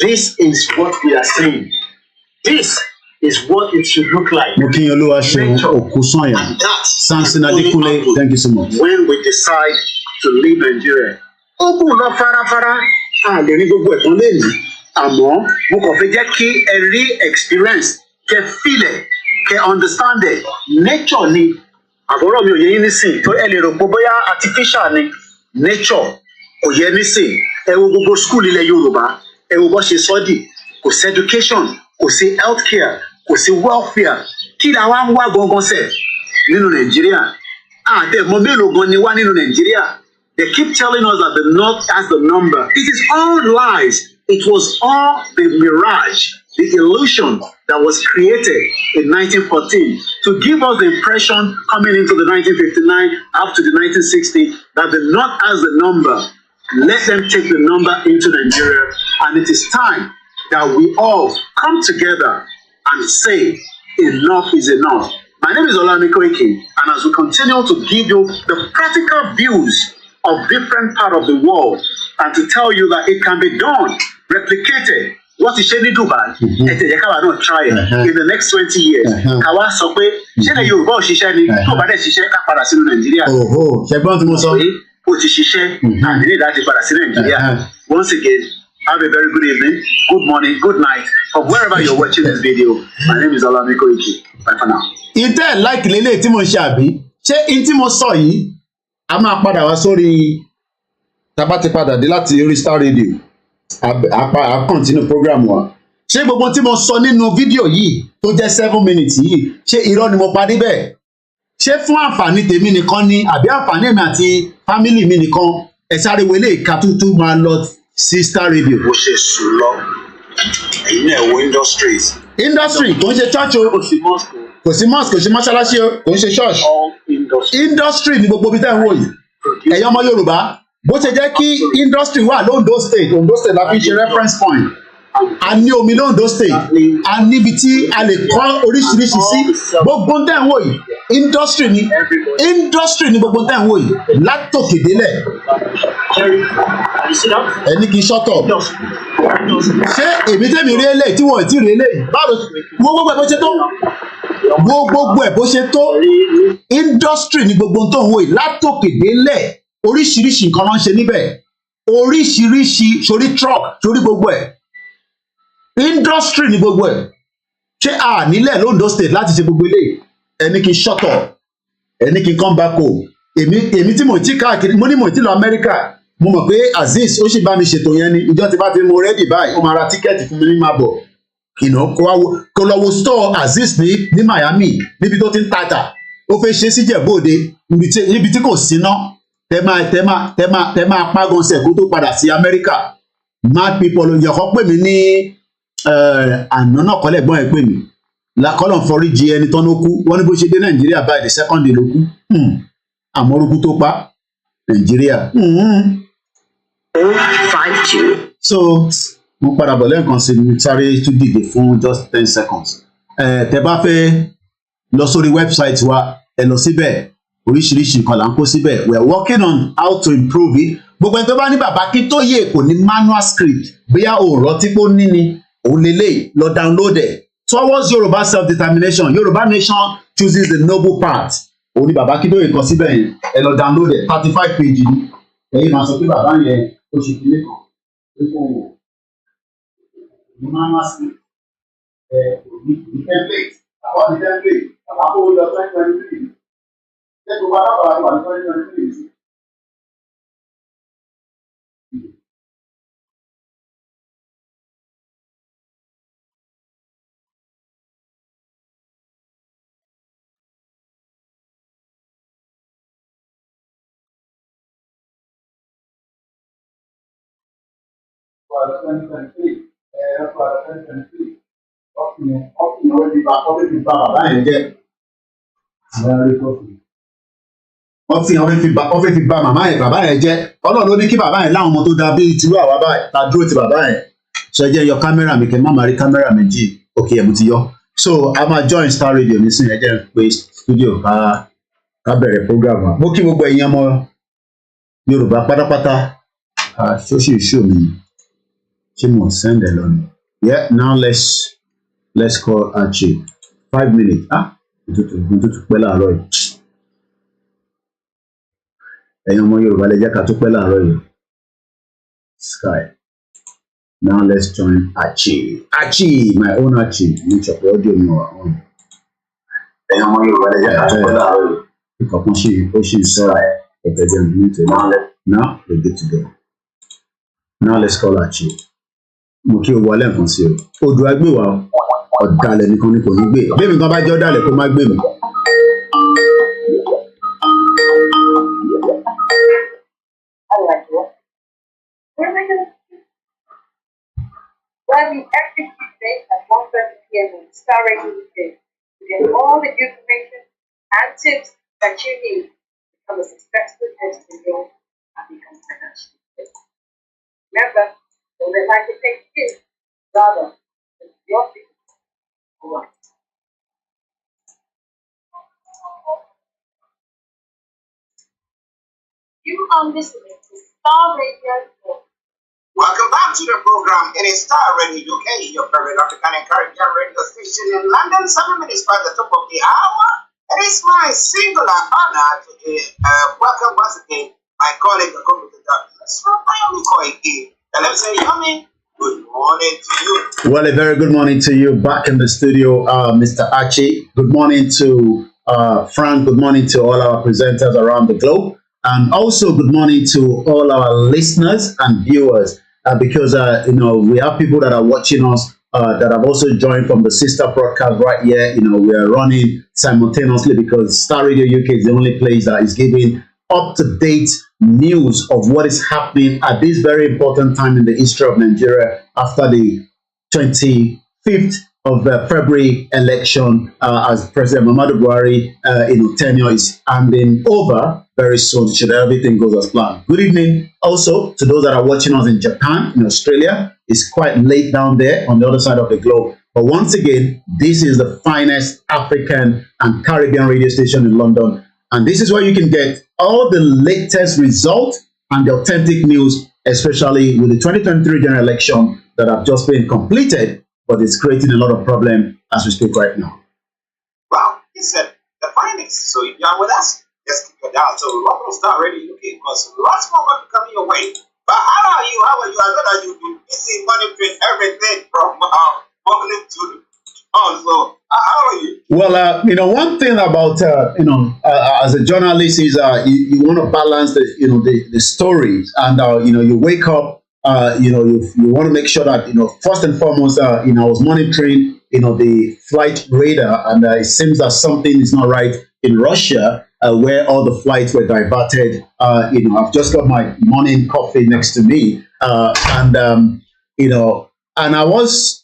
this is what we are saying. This is what it should look like. Mokinyoluwa Okusanya. And that's Samson Adikule, thank you so much. When we decide to leave Nigeria. Ogun lọ farafara, a lè rí gbogbo ẹ̀tàn lẹ́yìn. Àmọ́ mo kàn fẹ́ jẹ́ kí ẹ rí experience, kẹ feel it, kẹ understand it. Nature ni àbọ̀rọ̀ mi ò yẹ yín nísìn tó ẹ lè rò pé bóyá artificial ni. Nature kò yẹ nísìn. Ẹ wo gbogbo school ilẹ̀ Yorùbá, ẹ wo bó ṣe sọ́dì, kò sí education, kò sí healthcare. Kò sí welfare kí la wá ń wá gangan sẹ̀ nínú Nàìjíríà àtẹ̀mọ́ mélòó gan ni wá nínú Nàìjíríà. They keep telling us that the North has the number. It is all lies. It was all the mirage, the illusion that was created in 1914 to give us the impression coming into the 1959 up to the 1960 that the North has the number. Let them take the number into Nigeria, and it is time that we all come together and say enough is enough. My name is OLAMILEKAN, and as we continue to give you the practical views of different parts of the world and to tell you that it can be done, replicated. What is Sheni Dubai? Try it in the next 20 years. Kawa sọ pé ṣẹlẹ̀ Yorùbá ò ṣiṣẹ́ ni tó bá dẹ̀ ṣiṣẹ́ ká padà sínú Nàìjíríà. Ṣẹgbọ́n tí mo sọ. Ó ti ṣiṣẹ́ àmì ní láti padà sí Nàìjíríà. Once again, have a very good evening, good morning, good night, from wherever you're watching this video. My name is OLAMILEKAN. Bye for now. Ìtẹ́ láìkì lélẹ̀ tí mo ń ṣe àbí ṣé in tí mo sọ yìí a máa padà wá sórí tabati padà dé láti orí Starr Radio a continue program wa. Ṣé gbogbo tí mo sọ nínú fídíò yìí tó jẹ́ 7 minutes yìí ṣé irọ́ ni mo pa níbẹ̀? Ṣé fún àǹfààní tèmi nìkan ni àbí àǹfààní mi àti fámìlì mi nìkan? Ẹ sáré wọlé ìka tútù máa lọ sí Starr Radio. Bó ṣe sùn lọ ẹ̀yin náà wo industries. Industry kò ń ṣe church o. Kò sí mosque kò sí mọ́ṣáláṣí o kò ń ṣe church. Industry ni gbogbo ibi tẹ́ ń wò yìí. Ẹ̀yin ọmọ Yorùbá bó ṣe jẹ́ kí industry wà l'Ondo State la fi ṣe reference point. a ní omi l'Ondo State, a níbi tí a lè kọ́ oríṣiríṣi sí. Gbogbo tẹ́ ń wò yìí industry ni gbogbo tẹ́ ń wò yìí látòkè délẹ̀. Ẹni kì í shut up. Ṣé èmi tẹ́mi rí eléyìí tí wọ́n ti rí eléyìí? Báwo gbogbo ẹ̀ bó ṣe tó? Gbogbo ẹ̀ bó ṣe tó? Industry ni gbogbo tó ń wò yìí látòkè délẹ̀. Oríṣiríṣi nǹkan ló ń ṣe níbẹ̀. Oríṣiríṣi sórí truck sórí gbogbo ẹ̀. Industry ni gbogbo ẹ̀. Ṣé a nílẹ̀ l'Ondo State láti ṣe gbogbo eléyìí? Ẹni kì í shut up. Ẹni kì í come back home. Èmi tí mo ti káàkiri, mo ní mo ti lọ Amẹ́ríkà. Mo mọ̀ pé Azeez ó sì bá mi ṣètò yẹn ni. Ìjọ ti bá ti mo ready báyìí, ó máa ra tíkẹ́ẹ̀tì fún mi ní máa bọ̀. Kó lọ wo store Azeez ní Miami níbi tó ti ń tajà. Ó fẹ́ ṣe síjẹ̀bóde níbi tí kò síná. Tẹ máa págan sẹ̀ kó tó padà sí Amẹ́ríkà. Mad people ló yẹ kó pè mí ní àná náà kọ́lẹ̀ gbọ́n ẹ̀ pè mí. Lakọ́lọ̀ foríjì ẹni tán ló kú. Wọ́n ní bó ṣe dé Nàìjíríà báyìí the second day ló kú. Àmọ́rúkú tó pa Nàìjíríà. So mo padà bọ̀ lẹ́ẹ̀kan sí mi sáré tún dìde fún just 10 seconds. Tẹ bá fẹ́ lọ sórí website wa ẹ lọ síbẹ̀. Oríṣiríṣi nǹkan là ń kó síbẹ̀. We are working on how to improve it. Gbogbo ẹni tó bá ní bàbá kí tó yẹ kò ní manual script bóyá òòrọ̀ tí kò ní ni òun lélẹ̀ lọ download ẹ̀. Towards Yoruba self-determination, Yoruba nation chooses the noble path. Òun ni bàbá kí tó yẹ kọ síbẹ̀ yẹn ẹ lọ download ẹ̀ 35 page ni. Ẹ̀yin máa sọ pé bàbá yẹn ó ṣe kílé kan pé kò wò ní manual script ní template àwọn ní template bàbá kó lọ 2023. Gbogbo alábàárà wà ní 2023. Wọ́n fẹ́ fi bà màmá yẹn jẹ́. Ọlọ́run ló ní kí bàbá yẹn láwọn ọmọ tó dáa bíi tìrú àwa báyìí ta dúró ti bàbá yẹn. Ṣé jẹ́ yọ kámẹ́rà mi kẹ́ má máa rí kámẹ́rà méjì òkè ẹ̀ mo ti yọ. So a máa join Star Radio nísìnyí ẹ jẹ́ pé studio ká bẹ̀rẹ̀ program wa. Mo kí gbogbo ẹ̀yin ọmọ Yorùbá pátápátá. Ṣóṣì ṣó mi ṣé mo send ẹ lọ ni. Yeah, now let's call Archie. 5 minutes. Mo tún pẹ́ láàárọ̀ yìí. Ẹ̀yin ọmọ Yorùbá lè jẹ́ ká tún pẹ́ láàárọ̀ yìí. Sky. Now let's join Archie. Archie, my own Archie. Mo ń ṣọ̀pọ̀ ọdún mi wà ọ̀hún. Ẹ̀yin ọmọ Yorùbá lè jẹ́ ká tún pẹ́ láàárọ̀ yìí. Ìkọ̀kan ó ṣì ń sọ̀rọ̀ ẹ̀gbẹ̀jẹ̀ mi nítorí. Now we're good to go. Now let's call Archie. Mo kí o wọlé nǹkan sí o. Odò agbéwà ọ̀dàlẹ̀ nìkan ni kò ní gbé. Bébí nǹkan bá jẹ́ ọ̀dàlẹ̀ kó má gbé mi. Well, we every Tuesday at 1:30 p.m. on Starr Radio UK. You get all the information and tips that you need to become a successful entrepreneur and become financially fit. Remember, don't let life take you, rather, it's your business. All right. You are listening to Starr Radio UK. Welcome back to the program. It is Starr Radio UK, your favorite African and Caribbean radio station in London, 7 minutes by the top of the hour. It is my singular honor to welcome once again my colleague, Let's say, Yummy, good morning to you. Well, a very good morning to you back in the studio, Mr. Archie. Good morning to Frank. Good morning to all our presenters around the globe. And also good morning to all our listeners and viewers, because we have people that are watching us that have also joined from the sister broadcast right here. We are running simultaneously because Starr Radio UK is the only place that is giving up-to-date news of what is happening at this very important time in the history of Nigeria after the 25th of the February election as President Muhammadu Buhari, tenure is handing over very soon, should everything goes as planned. Good evening also to those that are watching us in Japan, in Australia. It's quite late down there on the other side of the globe. But once again, this is the finest African and Caribbean radio station in London. And this is where you can get all the latest results and the authentic news, especially with the 2023 general election that have just been completed, but it's creating a lot of problem as we speak right now. Well, he said the finest. So if you're with us, just keep it down. So welcome to Starr Radio UK, because lots more going to come your way. But how are you? How are you? I know that you've been busy monitoring everything from morning to so how are you? Well, one thing about as a journalist is you want to balance the stories, and you wake up, you want to make sure that first and foremost, I was monitoring the flight radar, and it seems that something is not right in Russia, where all the flights were diverted. I've just got my morning coffee next to me, and I was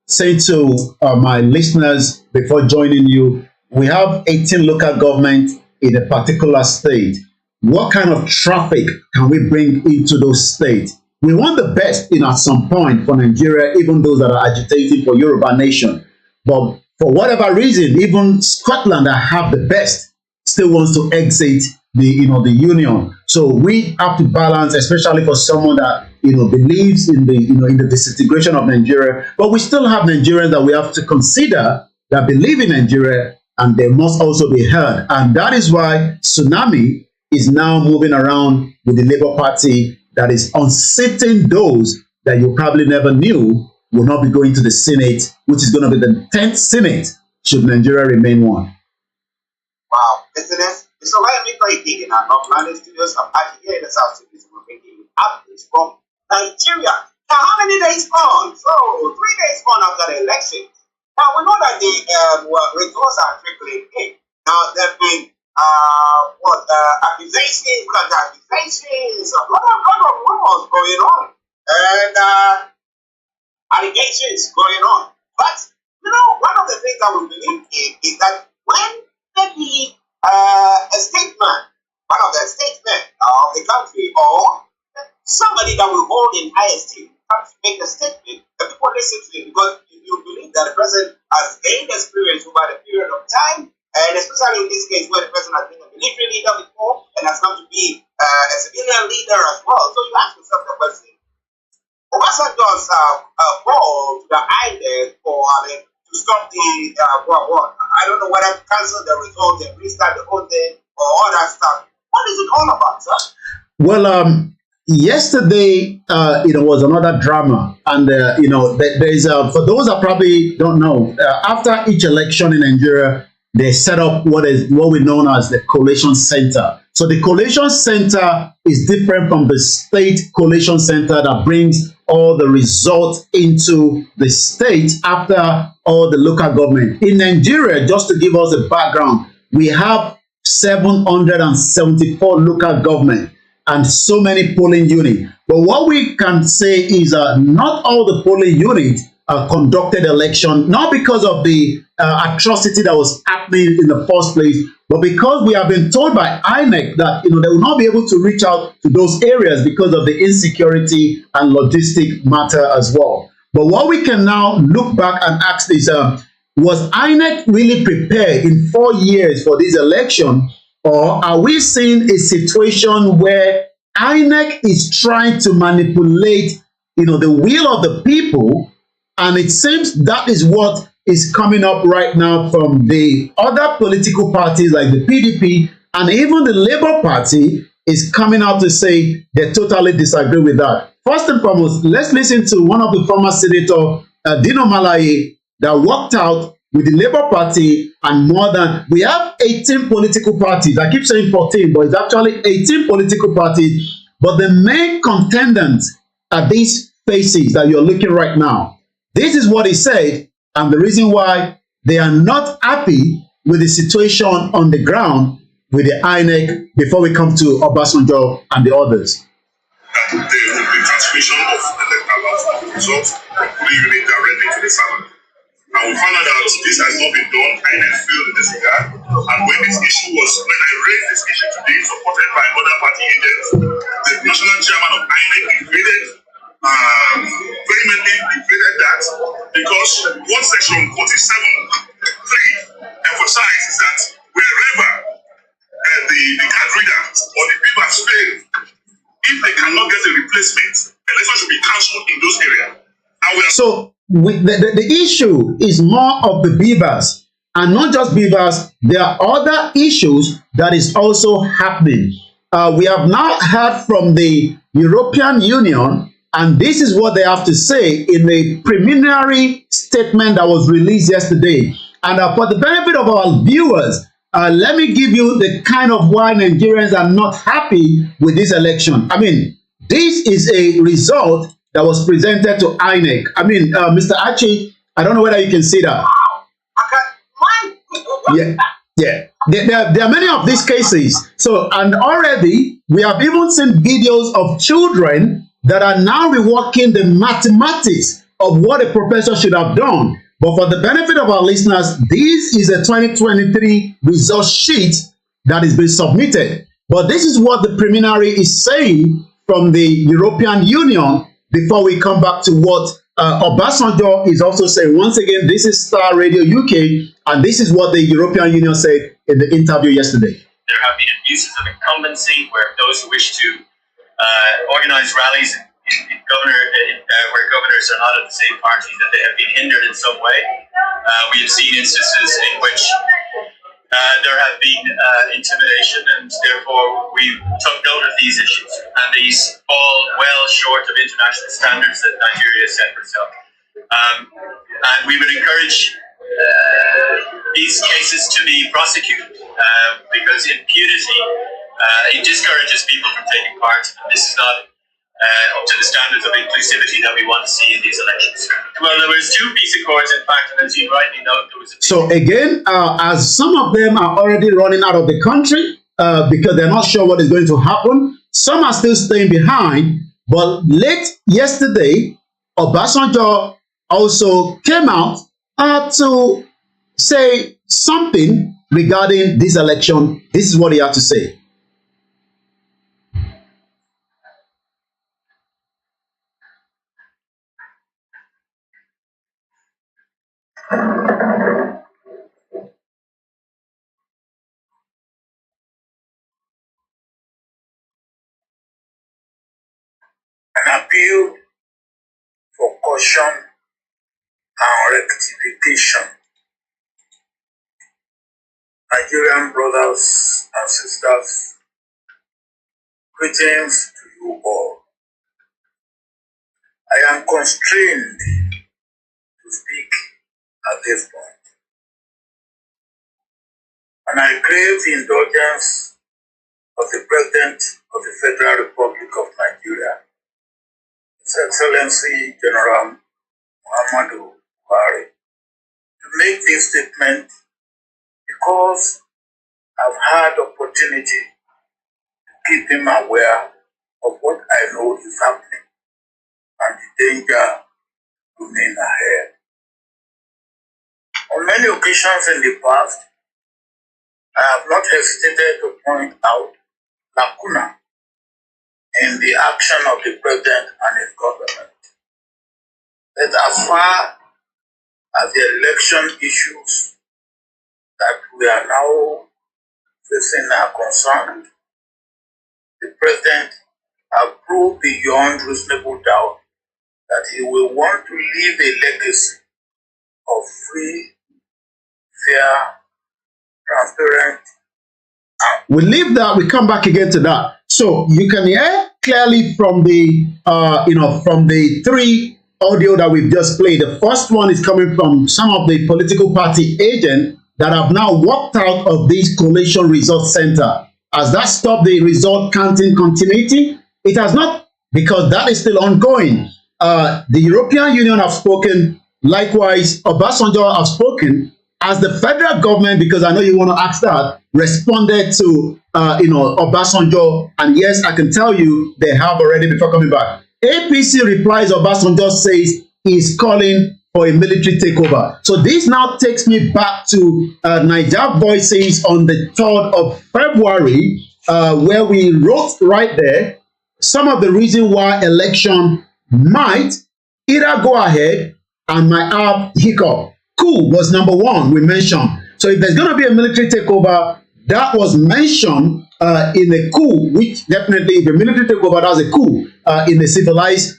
saying to my listeners before joining you, we have 18 local governments in a particular state. What kind of traffic can we bring into those states? We want the best, at some point for Nigeria, even those that are agitating for Yoruba nation. But for whatever reason, even Scotland that have the best still wants to exit the union. So we have to balance, especially for someone that believes in the disintegration of Nigeria. But we still have Nigerians that we have to consider that believe in Nigeria, and they must also be heard. And that is why Tsunami is now moving around with the Labour Party that is unseating those that you probably never knew will not be going to the Senate, which is going to be the 10th Senate should Nigeria remain one. Wow, listeners, it's OLAMILEKAN in our North studios of Archie here in the South Cities. We're bringing you updates from Nigeria. Now, how many days on? So, 3 days on after the election. Now, we know that the results are trickling in. Now, there have been accusations, counter-accusations, a lot of rumors going on, and allegations going on. But, one of the things that we believe in is that when maybe a statement, one of the statements of the country, or somebody that will hold in high esteem comes to make a statement, the people listen to it, because you believe that the president has gained experience over the period of time, and especially in this case where the president has been a military leader before and has come to be a civilian leader as well. So you ask yourself the question, Obasanjo's call to the INEC to stop the I don't know whether to cancel the results and restart the whole thing or all that stuff. What is it all about, sir? Well, yesterday, was another drama, and there's for those that probably don't know, after each election in Nigeria, they set up what we know as the Collation Center. So the Collation Center is different from the State Collation Center that brings all the results into the state after all the local government. In Nigeria, just to give us a background, we have 774 local government and so many polling units. But what we can say is not all the polling units conducted election, not because of the atrocity that was happening in the first place, but because we have been told by INEC that they will not be able to reach out to those areas because of the insecurity and logistic matter as well. But what we can now look back and ask is, was INEC really prepared in 4 years for this election, or are we seeing a situation where INEC is trying to manipulate, the will of the people? And it seems that is what is coming up right now from the other political parties like the PDP, and even the Labour Party is coming out to say they totally disagree with that. First and foremost, let's listen to one of the former Senator, Dino Malaye, that walked out with the Labour Party, and more than, we have 18 political parties. I keep saying 14, but it's actually 18 political parties. But the main contendants are these faces that you're looking right now. This is what he said, and the reason why they are not happy with the situation on the ground with the INEC before we come to Obasanjo and the others. That there will be transmission of electoral results from polling unit directly to the server. And we found out that this has not been done. INEC failed in this regard. And when I raised this issue today, supported by other party agents, the national chairman of INEC vehemently invaded that, because what section 47(3) emphasizes that wherever the card reader or the beavers fail, if they cannot get a replacement, election should be cancelled in those areas. So the issue is more of the beavers, and not just beavers. There are other issues that is also happening. We have now heard from the European Union, and this is what they have to say in a preliminary statement that was released yesterday. And for the benefit of our viewers, let me give you the kind of why Nigerians are not happy with this election. I mean, this is a result that was presented to INEC. I mean, Mr. Archie, I don't know whether you can see that. Yeah. There are many of these cases. So, and already we have even seen videos of children that are now reworking the mathematics of what a professor should have done. But for the benefit of our listeners, this is a 2023 result sheet that is being submitted. But this is what the preliminary is saying from the European Union before we come back to what Obasanjo is also saying. Once again, this is Starr Radio UK, and this is what the European Union said in the interview yesterday. There have been abuses of incumbency where those who wish to organize rallies where governors are not of the same party, that they have been hindered in some way. We have seen instances in which there have been intimidation, and therefore we took note of these issues, and these fall well short of international standards that Nigeria has set for itself. And we would encourage these cases to be prosecuted, because impunity it discourages people from taking part, and this is not up to the standards of inclusivity that we want to see in these elections. Well, there was 2 peace accords, in fact, and as you rightly note, there was So again, as some of them are already running out of the country because they're not sure what is going to happen, some are still staying behind. But late yesterday, Obasanjo also came out to say something regarding this election. This is what he had to say. An appeal for caution and rectification. Nigerian brothers and sisters, greetings to you all. I am constrained to speak at this point, and I crave the indulgence of the President of the Federal Republic of Nigeria, His Excellency General Muhammadu Buhari, to make this statement, because I've had opportunity to keep him aware of what I know is happening and the danger looming ahead. On many occasions in the past, I have not hesitated to point out lacuna in the action of the President and his government. That as far as the election issues that we are now facing are concerned, the President has proved beyond reasonable doubt that he will want to leave a legacy of free, fair, transparent. We leave that, we come back again to that. So you can hear clearly from the from the 3 audio that we've just played. The first one is coming from some of the political party agents that have now walked out of this collation result center. Has that stopped the result counting continuity? It has not, because that is still ongoing. The European Union have spoken. Likewise, Obasanjo have spoken. As the federal government, because I know you want to ask that, responded to Obasanjo, and yes, I can tell you they have already before coming back. APC replies, Obasanjo says he's calling for a military takeover. So this now takes me back to Niger Voices on the 3rd of February, where we wrote right there some of the reasons why election might either go ahead and might have hiccup. Coup was number one we mentioned. So if there's going to be a military takeover, that was mentioned in a coup, which definitely, if a military takeover, that's a coup in the civilized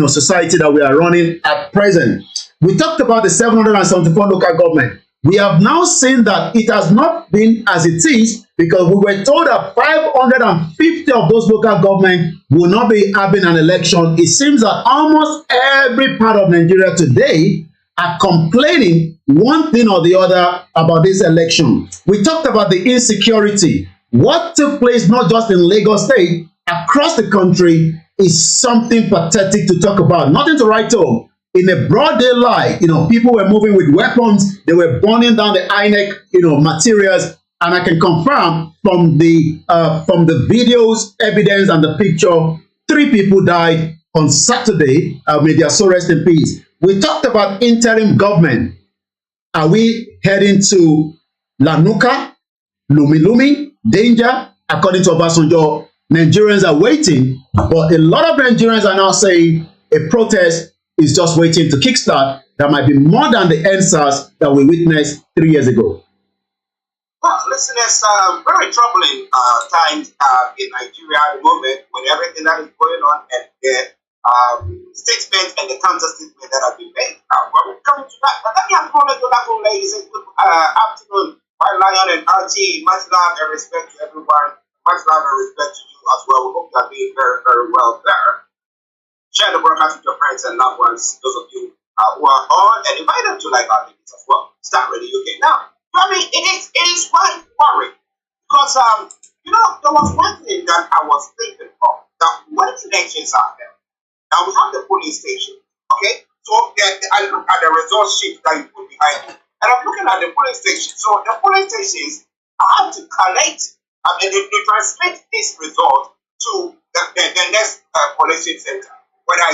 society that we are running at present. We talked about the 774 local government. We have now seen that it has not been as it is, because we were told that 550 of those local government will not be having an election. It seems that almost every part of Nigeria today are complaining one thing or the other about this election. We talked about the insecurity. What took place not just in Lagos State, across the country, is something pathetic to talk about. Nothing to write home. In a broad daylight, people were moving with weapons. They were burning down the INEC, materials. And I can confirm from the videos, evidence, and the picture, 3 people died on Saturday. May their soul rest in peace. We talked about interim government. Are we heading to Lanuka, Lumi, danger? According to Obasanjo, Nigerians are waiting, but a lot of Nigerians are now saying a protest is just waiting to kickstart. That might be more than the answers that we witnessed 3 years ago. Well, listeners, very troubling times in Nigeria at the moment, with everything that is going on, and the statement and the counter statement that have been made. We're coming to that. But let me acknowledge that, ladies. Good afternoon, my Lion and Archie. Much love and respect to everyone. Much love and respect to you as well. We hope you are doing very, very well there. Share the broadcast with your friends and loved ones. Those of you who are on, and invite them to like our videos as well. Starr Radio UK. Now, I mean, it is quite worrying, because there was one thing that I was thinking of, that when elections are there, now we have the polling station, okay? So I look at the result sheet that you put behind it, and I'm looking at the polling station. So the polling stations have to collect, and they transmit this result to the next polling center.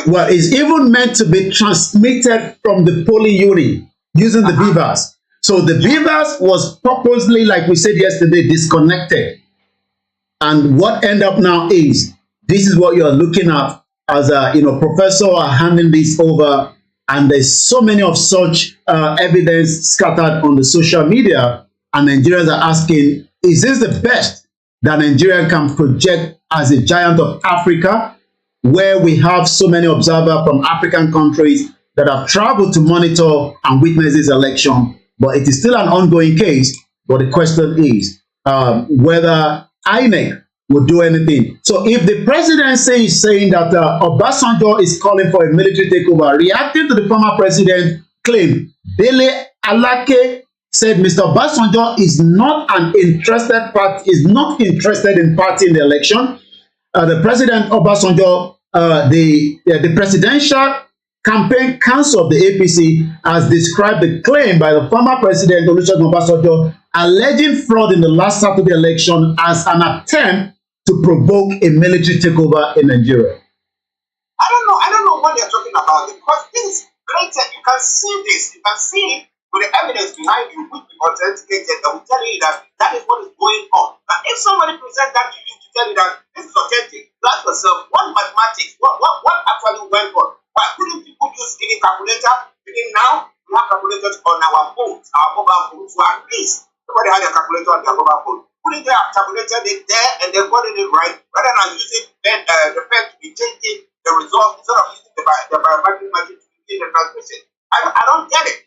Well, it's even meant to be transmitted from the polling unit using the beavers. So the beavers was purposely, like we said yesterday, disconnected. And what end up now is, this is what you're looking at as a professor are handing this over, and there's so many of such evidence scattered on the social media, and Nigerians are asking, is this the best that Nigeria can project as a giant of Africa, where we have so many observers from African countries that have traveled to monitor and witness this election? But it is still an ongoing case. But the question is whether INEC will do anything. So if the presidency is saying that Obasanjo is calling for a military takeover, reacting to the former president claim, Dele Alake said Mr. Obasanjo is not interested in party in the election. The president Obasanjo, the presidential Campaign Council of the APC has described the claim by the former president Olusegun Obasanjo alleging fraud in the last Saturday election as an attempt to provoke a military takeover in Nigeria. I don't know what they're talking about, because this is blatant. You can see this. You can see it with the evidence behind you, which we authenticated, that will tell you that is what is going on. Now, if somebody presents that to you to tell you that this is authentic, you ask yourself, what mathematics, what actually went on? Why couldn't people use any calculator? Because now we have calculators on our phones, our mobile phones. So at least everybody had a calculator on their mobile phone. Couldn't they have calculated it there and they got it right, rather than using the pen to be changing the result instead of using the biometric machine to be the transmission? I don't get it.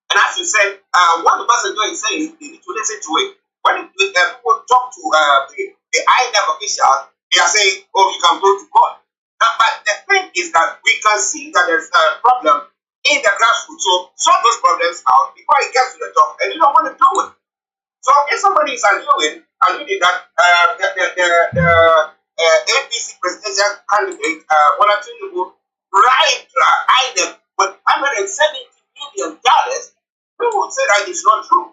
And as you said, what the person is saying, they need to listen to it. When people talk to the INEC officials, they are saying, oh, you can go to court. But the thing is that we can see that there's a problem in the grassroots. So sort those problems out before it gets to the top, and you don't want to do it. So if somebody is alluding that the APC presidential candidate, Bola Tinubu, bribed INEC with $170 million, we would say that it's not true.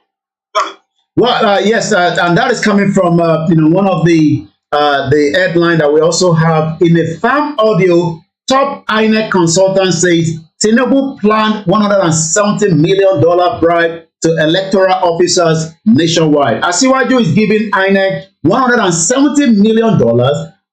Well, yes, and that is coming from one of the headline that we also have in the farm audio. Top INEC consultant says Tinubu planned $170 million bribe to electoral officers nationwide. Asiwaju is giving INEC $170 million.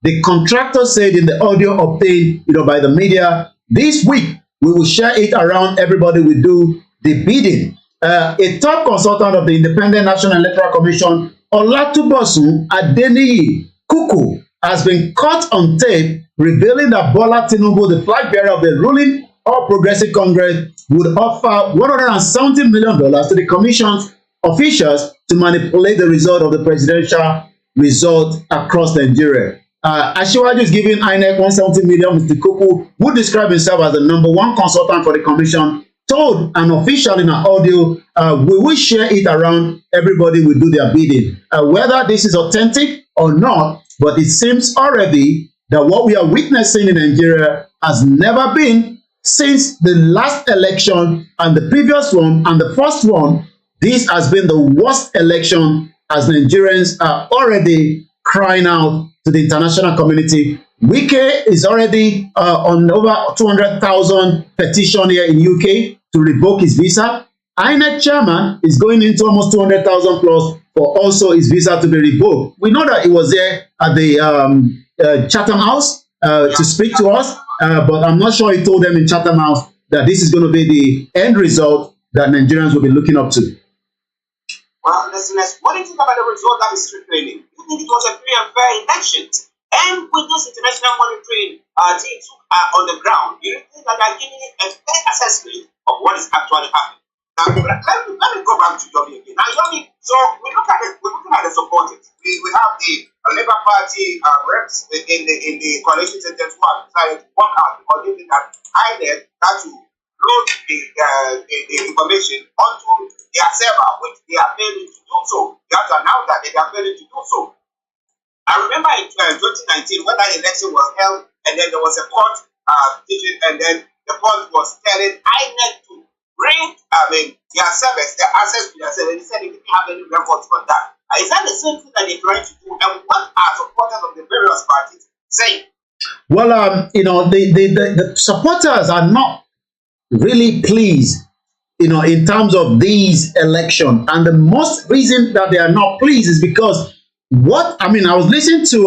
The contractor said in the audio obtained, by the media, this week we will share it around. Everybody will do the bidding. A top consultant of the Independent National Electoral Commission, Olatubosun Adeniyi Kuku, has been caught on tape revealing that Bola Tinubu, the flag bearer of the ruling All Progressive Congress, would offer $170 million to the commission's officials to manipulate the result of the presidential result across Nigeria. Asiwaju is giving INEC $170 million. Mr. Kuku, who described himself as the #1 consultant for the commission, told an official in an audio, we will share it around, everybody will do their bidding. Whether this is authentic or not, but it seems already that what we are witnessing in Nigeria has never been since the last election and the previous one and the first one. This has been the worst election, as Nigerians are already crying out to the international community. Wike is already on over 200,000 petition here in UK to revoke his visa. INEC chairman is going into almost 200,000 plus for also his visa to be revoked. We know that he was there at the Chatham House to speak to us, but I'm not sure he told them in Chatham House that this is going to be the end result that Nigerians will be looking up to. Well, listeners, what do you think about the result that is training? You think it was a free and fair election? And with this international monitoring teams on the ground, you think that they're giving it a fair assessment of what is actually happening? Now, let me go back to Yomi again. Now, Yomi, so we're looking at the supporters. We have the Labour Party reps in the coalition centers who have decided to work out because they think that INEC had to load the information onto their server, which they are failing to do so. They have to announce that they are failing to do so. I remember in 2019 when that election was held, and then there was a court decision, and then the court was telling INEC to bring, their service, their access to their service, and they said they didn't have any records for that. Is that the same thing that they're trying to do? And what are supporters of the various parties saying? Well, the supporters are not really pleased, in terms of these elections. And the most reason that they are not pleased is because I was listening to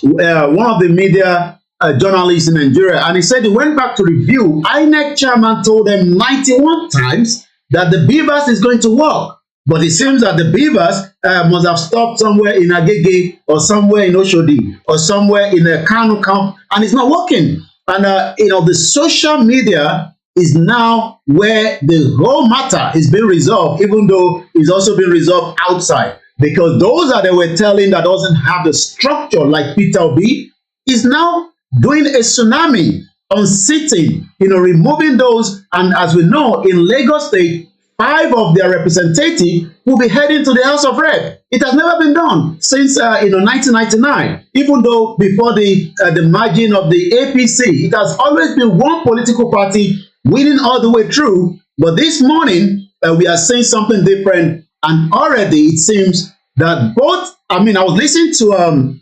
one of the media journalists in Nigeria, and he said he went back to review. INEC chairman told them 91 times that the Beavers is going to work. But it seems that the Beavers must have stopped somewhere in Agege or somewhere in Oshodi or somewhere in a Kanu camp, and it's not working. And, the social media is now where the whole matter is being resolved, even though it's also being resolved outside. Because those that they were telling that doesn't have the structure like Peter Obi is now doing a tsunami on sitting, removing those. And as we know, in Lagos State, 5 of their representatives will be heading to the House of Rep. It has never been done since 1999. Even though before the merging of the APC, it has always been one political party winning all the way through. But this morning, we are seeing something different. And already it seems that both, I was listening to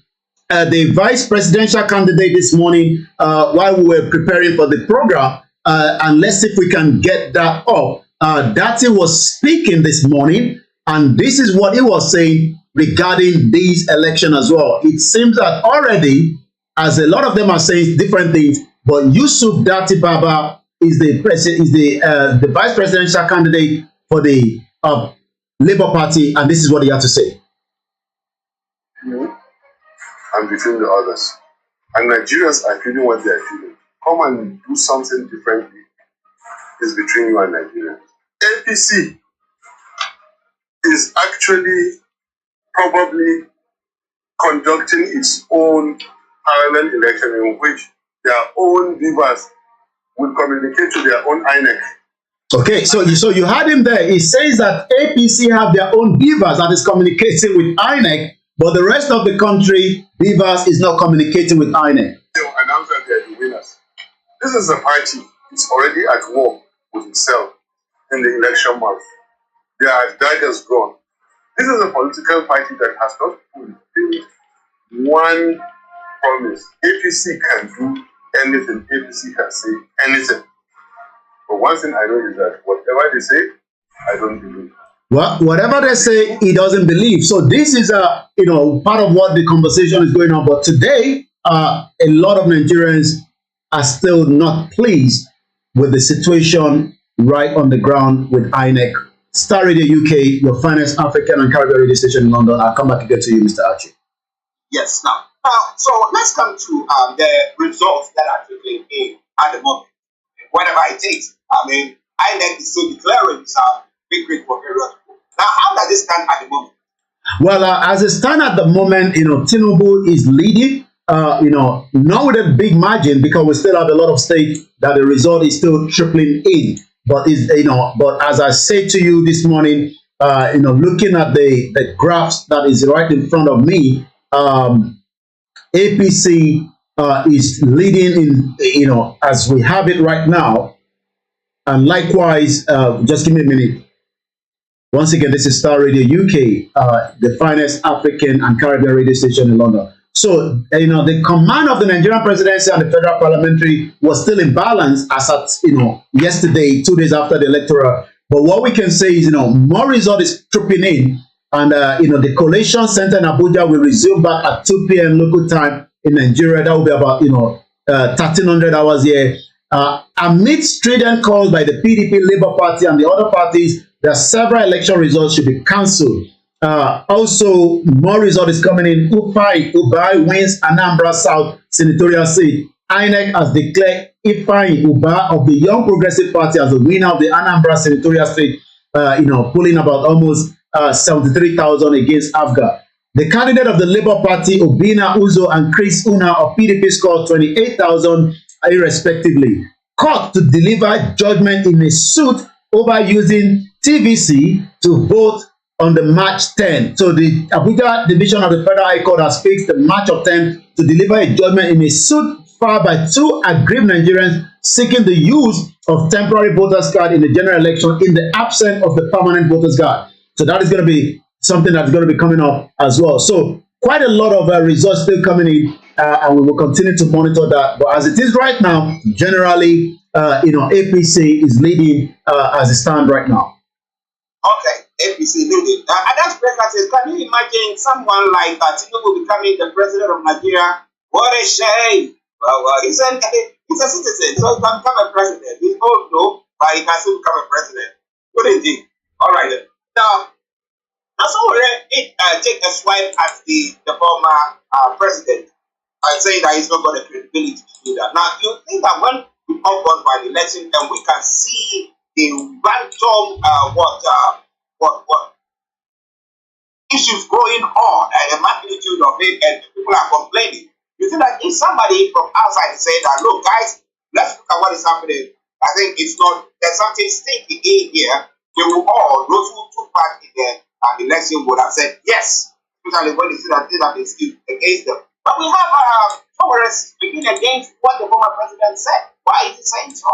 the vice presidential candidate this morning while we were preparing for the program. And let's see if we can get that up. Dati was speaking this morning, and this is what he was saying regarding this election as well. It seems that already, as a lot of them are saying different things, but Yusuf Dati Baba is the vice presidential candidate for the Labour Party, and this is what he had to say. And between the others. And Nigerians are feeling what they are feeling. Come and do something differently. It's between you and Nigerians. APC is actually probably conducting its own parallel election in which their own leaders will communicate to their own INEC. Okay, so you heard him there. He says that APC have their own beavers that is communicating with INEC, but the rest of the country, beavers is not communicating with INEC. They will announce that they are the winners. This is a party. It's already at war with itself in the election month. Their daggers gone. This is a political party that has not fulfilled one promise. APC can do anything. APC can say anything. But one thing I know is that whatever they say, I don't believe. Well, whatever they say, he doesn't believe. So this is part of what the conversation is going on. But today, a lot of Nigerians are still not pleased with the situation right on the ground with INEC. Starr Radio UK, your finest African and Caribbean radio station in London. I'll come back again to you, Mr. Archie. Yes, now, so let's come to the results that are taking in at the moment. Whatever it takes. I mean, INEC is still declaring this victory for period. Now, how does it stand at the moment? Well, as it stands at the moment, Tinubu is leading, not with a big margin because we still have a lot of states that the result is still tripling in. But but as I said to you this morning, looking at the graphs that is right in front of me, APC is leading in, as we have it right now. And likewise, just give me a minute. Once again, this is Starr Radio UK, the finest African and Caribbean radio station in London. So, the command of the Nigerian presidency and the federal parliamentary was still in balance as at, yesterday, 2 days after the electoral. But what we can say is, more result is trooping in. And, the collation center in Abuja will resume back at 2 p.m. local time in Nigeria. That will be about, 1,300 hours here. Amid strident calls by the PDP, Labour Party, and the other parties, that several election results should be cancelled. Also, more result is coming in. Ubai wins Anambra South senatorial seat. INEC has declared Ifeanyi Uba of the Young Progressive Party as the winner of the Anambra senatorial seat, pulling about almost 73,000 against Afga. The candidate of the Labour Party, Obina Uzo, and Chris Una of PDP scored 28,000 irrespectively. Court to deliver judgment in a suit over using TVC to vote on the March 10. So the Abuja division of the Federal High Court has fixed the March of 10 to deliver a judgment in a suit filed by two aggrieved Nigerians seeking the use of temporary voters card in the general election in the absence of the permanent voters card. So that is going to be something that's going to be coming up as well. So quite a lot of results still coming in, and we will continue to monitor that. But as it is right now, generally, APC is leading as it stands right now. Okay, APC leading. Adams Breaker says, can you imagine someone like Tinubu becoming the president of Nigeria? What a shame. Well, he's a citizen, so he can become a president. He's old, though, but he can still become a president. Good indeed. All right. Now, take a swipe at the former president and say that he's not got the credibility to do that. Now, you think that when we come on by the election, and we can see the random what issues going on and the magnitude of it, and people are complaining. You think that if somebody from outside is saying that, look, guys, let's look at what is happening, I think it's not, there's something stinky in here. They will all, those who took part in the election would have said yes, especially when they see that things have been skewed against them. But we have Showore speaking against what the former president said. Why is he saying so?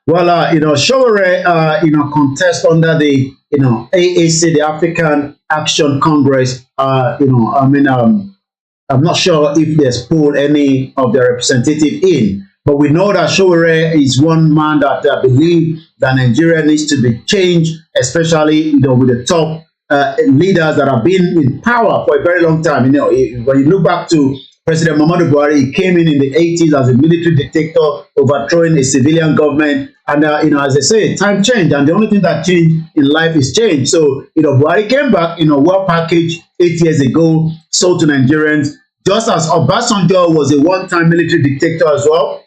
Well, Showore, contest under the, AAC, the African Action Congress. I'm not sure if there's pulled any of their representative in, but we know that Showore is one man that believes that Nigeria needs to be changed, especially, with the top leaders that have been in power for a very long time. When you look back to President Muhammadu Buhari, he came in the 80s as a military dictator, overthrowing a civilian government. And, as they say, time changed. And the only thing that changed in life is change. So, Buhari came back, well packaged 8 years ago, sold to Nigerians, just as Obasanjo was a one-time military dictator as well,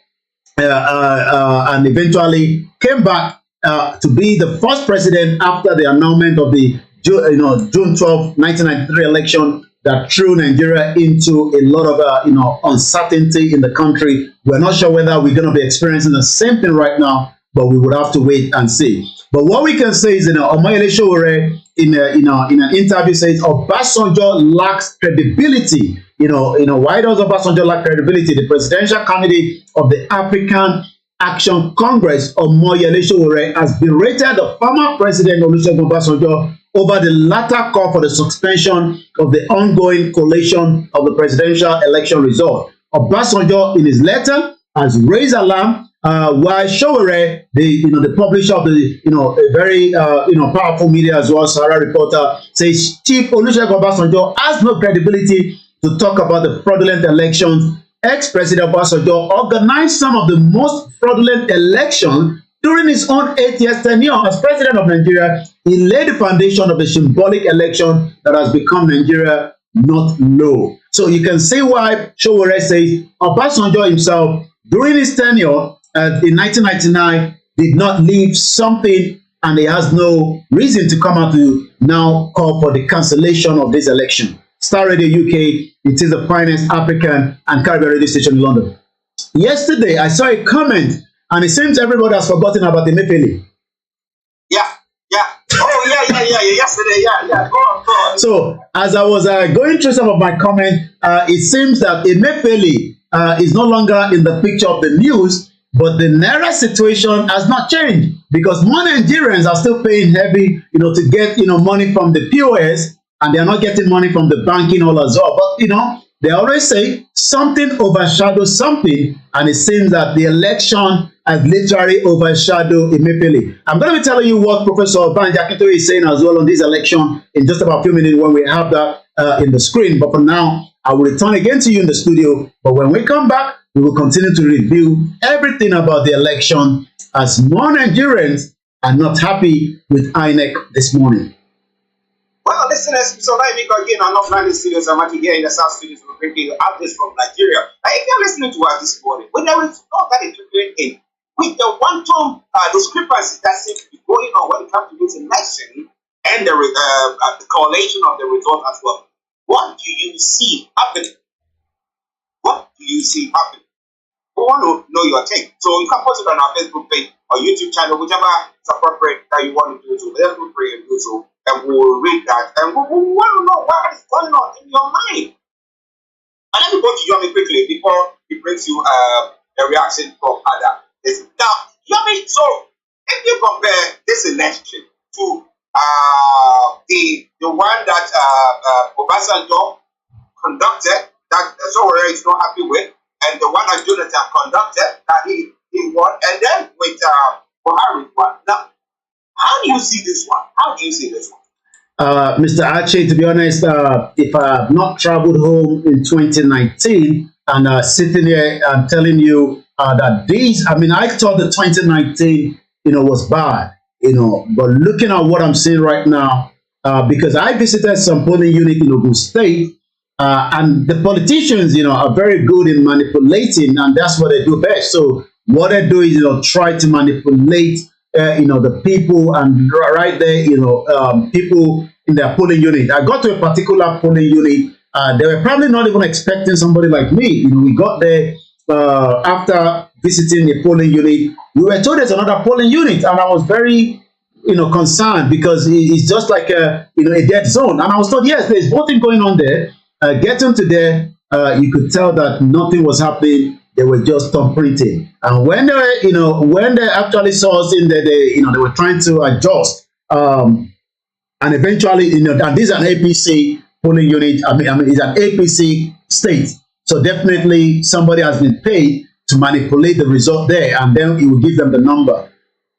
and eventually came back to be the first president after the annulment of the June 12, 1993 election that threw Nigeria into a lot of uncertainty in the country. We're not sure whether we're going to be experiencing the same thing right now, but we would have to wait and see. But what we can say is, Omoyele Showore in an interview says Obasanjo lacks credibility. Why does Obasanjo lack credibility? The presidential candidate of the African Action Congress, Omoyele Showore, has berated the former president Olusegun Obasanjo over the latter call for the suspension of the ongoing collation of the presidential election result. Obasanjo, in his letter, has raised alarm while Showore, the publisher of the a very powerful media as well, Sahara Reporter, says Chief Olusegun Obasanjo has no credibility to talk about the fraudulent elections. Ex-President Obasanjo organized some of the most fraudulent elections during his own 8 years tenure as president of Nigeria. He laid the foundation of a symbolic election that has become Nigeria not low. So you can see why Showore says Obasanjo himself, during his tenure in 1999, did not leave something, and he has no reason to come out to now call for the cancellation of this election. Starr Radio UK, it is the finest African and Caribbean radio station in London. Yesterday, I saw a comment, and it seems everybody has forgotten about Emefiele. Yeah. Oh, yeah. Yesterday, yeah. Go on. So, as I was going through some of my comments, it seems that Emefiele is no longer in the picture of the news, but the Naira situation has not changed because more Nigerians are still paying heavy, to get, money from the POS, and they are not getting money from the banking all as well. But, they always say something overshadows something, and it seems that the election has literally overshadowed Emefiele. I'm going to be telling you what Professor Banji Akintoye is saying as well on this election in just about a few minutes when we have that in the screen. But for now, I will return again to you in the studio. But when we come back, we will continue to review everything about the election as more Nigerians are not happy with INEC this morning. Well, listeners, so let me go again. I'm not flying the studios. I'm actually here in the South Studios. We're bringing you updates from Nigeria. Now, if you're listening to us this morning, when there is thought that it's going in with the one-tone discrepancy that seems to be going on when it comes to this election and the correlation of the result as well, what do you see happening? What do you see happening? We want to know your take. So you can post it on our Facebook page or YouTube channel, whichever is appropriate that you want to do so. Let's pray and do so. And we will read that, and we want to know what is going on in your mind. And let me go to Yomi quickly before he brings you a reaction from Ada. Now, Yomi, so if you compare this election to the one that Obasanjo conducted, that Sowore is not happy with, and the one that Jonathan conducted, that he won, and then with Buhari won. Now, how do you see this one? Mr. Archie, to be honest, if I have not traveled home in 2019 and sitting here and telling you that I thought the 2019, was bad, but looking at what I'm seeing right now, because I visited some polling unit in Ogun State, and the politicians, are very good in manipulating, and that's what they do best. So what they do is, try to manipulate the people, and right there, people in their polling unit. I got to a particular polling unit. They were probably not even expecting somebody like me. We got there after visiting a polling unit. We were told there's another polling unit, and I was very, concerned because it's just like a dead zone. And I was told, yes, there's voting going on there. Getting to there, you could tell that nothing was happening. They were just thumbprinting, and when they actually saw us in there, they were trying to adjust, and eventually, and this is an APC polling unit. I mean, it's an APC state, so definitely somebody has been paid to manipulate the result there, and then it will give them the number.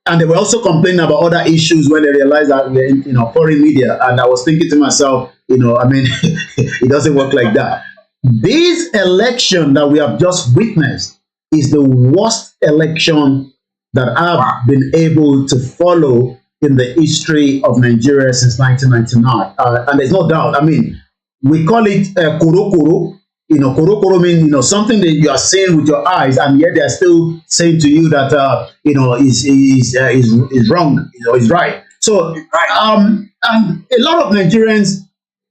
And they were also complaining about other issues when they realized that we're in, foreign media, and I was thinking to myself, it doesn't work like that. This election that we have just witnessed is the worst election that I've been able to follow in the history of Nigeria since 1999. And there's no doubt. I mean, we call it korokoro. Korokoro means, something that you are seeing with your eyes, and yet they are still saying to you that, is wrong, is right. So, and a lot of Nigerians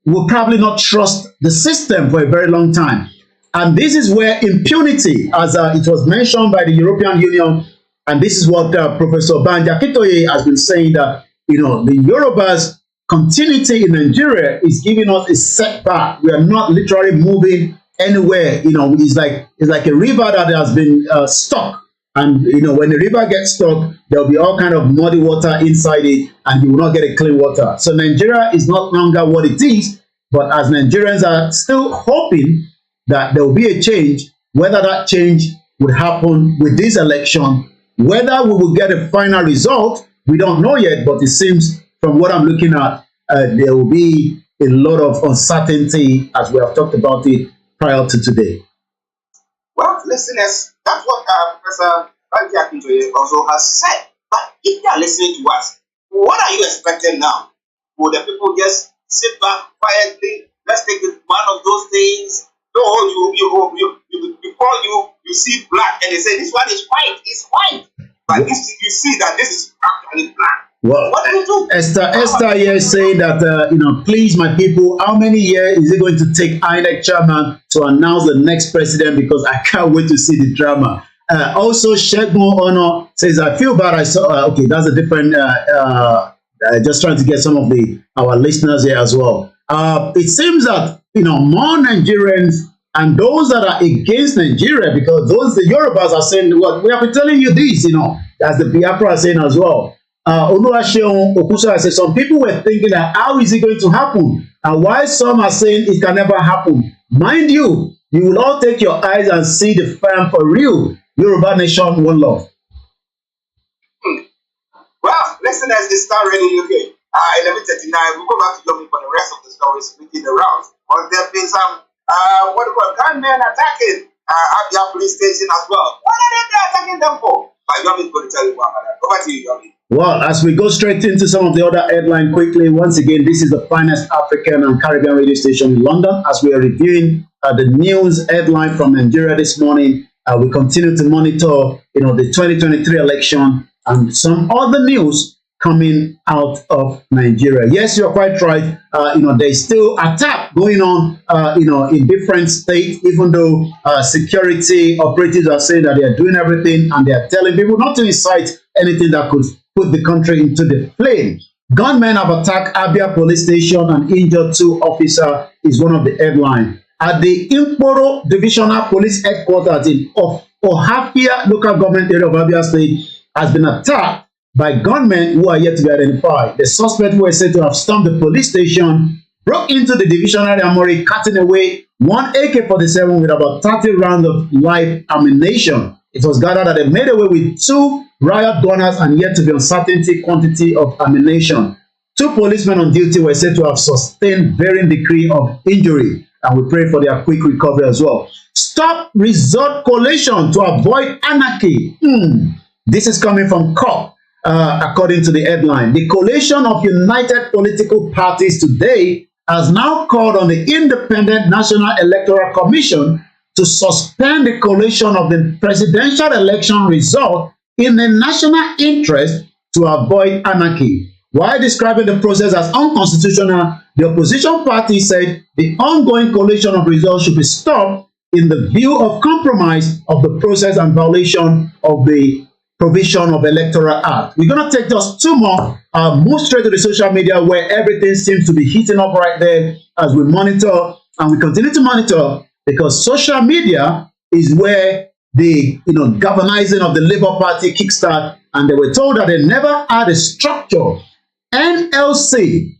will probably not trust the system for a very long time. And this is where impunity, as it was mentioned by the European Union, and this is what Professor Banji Akintoye has been saying, that, the Yoruba's continuity in Nigeria is giving us a setback. We are not literally moving anywhere. It's like a river that has been stuck. And, when the river gets stuck, there'll be all kind of muddy water inside it, and you will not get a clean water. So Nigeria is no longer what it is, but as Nigerians are still hoping that there will be a change, whether that change would happen with this election. Whether we will get a final result, we don't know yet, but it seems from what I'm looking at, there will be a lot of uncertainty as we have talked about it prior to today. Well, listeners, that's what Professor Archie also has said. But if they are listening to us, what are you expecting now? Will the people just sit back quietly? Let's take it one of those things. Before you see black and they say this one is white, it's white. But this, you see that this is actually black. Well, what do you do? Esther here saying that, please, my people, how many years is it going to take INEC chairman to announce the next president? Because I can't wait to see the drama. Also, Shegun Ono says, I feel bad. I saw, okay, that's a different, just trying to get some of our listeners here as well. It seems that, more Nigerians and those that are against Nigeria, because the Yorubas are saying, well, we have been telling you this, as the Biafra are saying as well. Oluwaseun Okusa says some people were thinking that how is it going to happen, and why some are saying it can never happen. Mind you, you will all take your eyes and see the fan for real. Yoruba nation, one love. Well, listeners, it's Starr Radio UK. 11:39. We'll go back to Yomi for the rest of the stories within the rounds. But there have been some gunmen attacking Abia police station as well. What are they attacking them for? But Yomi is going to tell you about that. Over to you, Yomi. Well, as we go straight into some of the other headlines quickly, once again, this is the finest African and Caribbean radio station in London. As we are reviewing the news headline from Nigeria this morning, we continue to monitor, the 2023 election and some other news coming out of Nigeria. Yes, you're quite right. There's still attack going on, in different states, even though security operatives are saying that they are doing everything and they are telling people not to incite anything that could put the country into the flame. Gunmen have attacked Abia police station and injured 2 officers is one of the headlines. At the IGBOHO Divisional Police Headquarters in Ohafia local government area of Abia State has been attacked by gunmen who are yet to be identified. The suspect, who is said to have stormed the police station, broke into the divisional armory, cutting away 1 AK-47 with about 30 rounds of live ammunition. It was gathered that they made away with 2 riot gunners and yet to be uncertainty quantity of ammunition. 2 policemen on duty were said to have sustained varying degree of injury, and we pray for their quick recovery as well. Stop resort collation to avoid anarchy. This is coming from COP, according to the headline. The coalition of united political parties today has now called on the Independent National Electoral Commission to suspend the collation of the presidential election result in the national interest to avoid anarchy. While describing the process as unconstitutional, the opposition party said the ongoing collation of results should be stopped in the view of compromise of the process and violation of the provision of Electoral Act. We're going to take just 2 more, move straight to the social media where everything seems to be heating up right there as we monitor, and we continue to monitor, because social media is where the galvanizing of the Labour Party kickstart, and they were told that they never had a structure. NLC,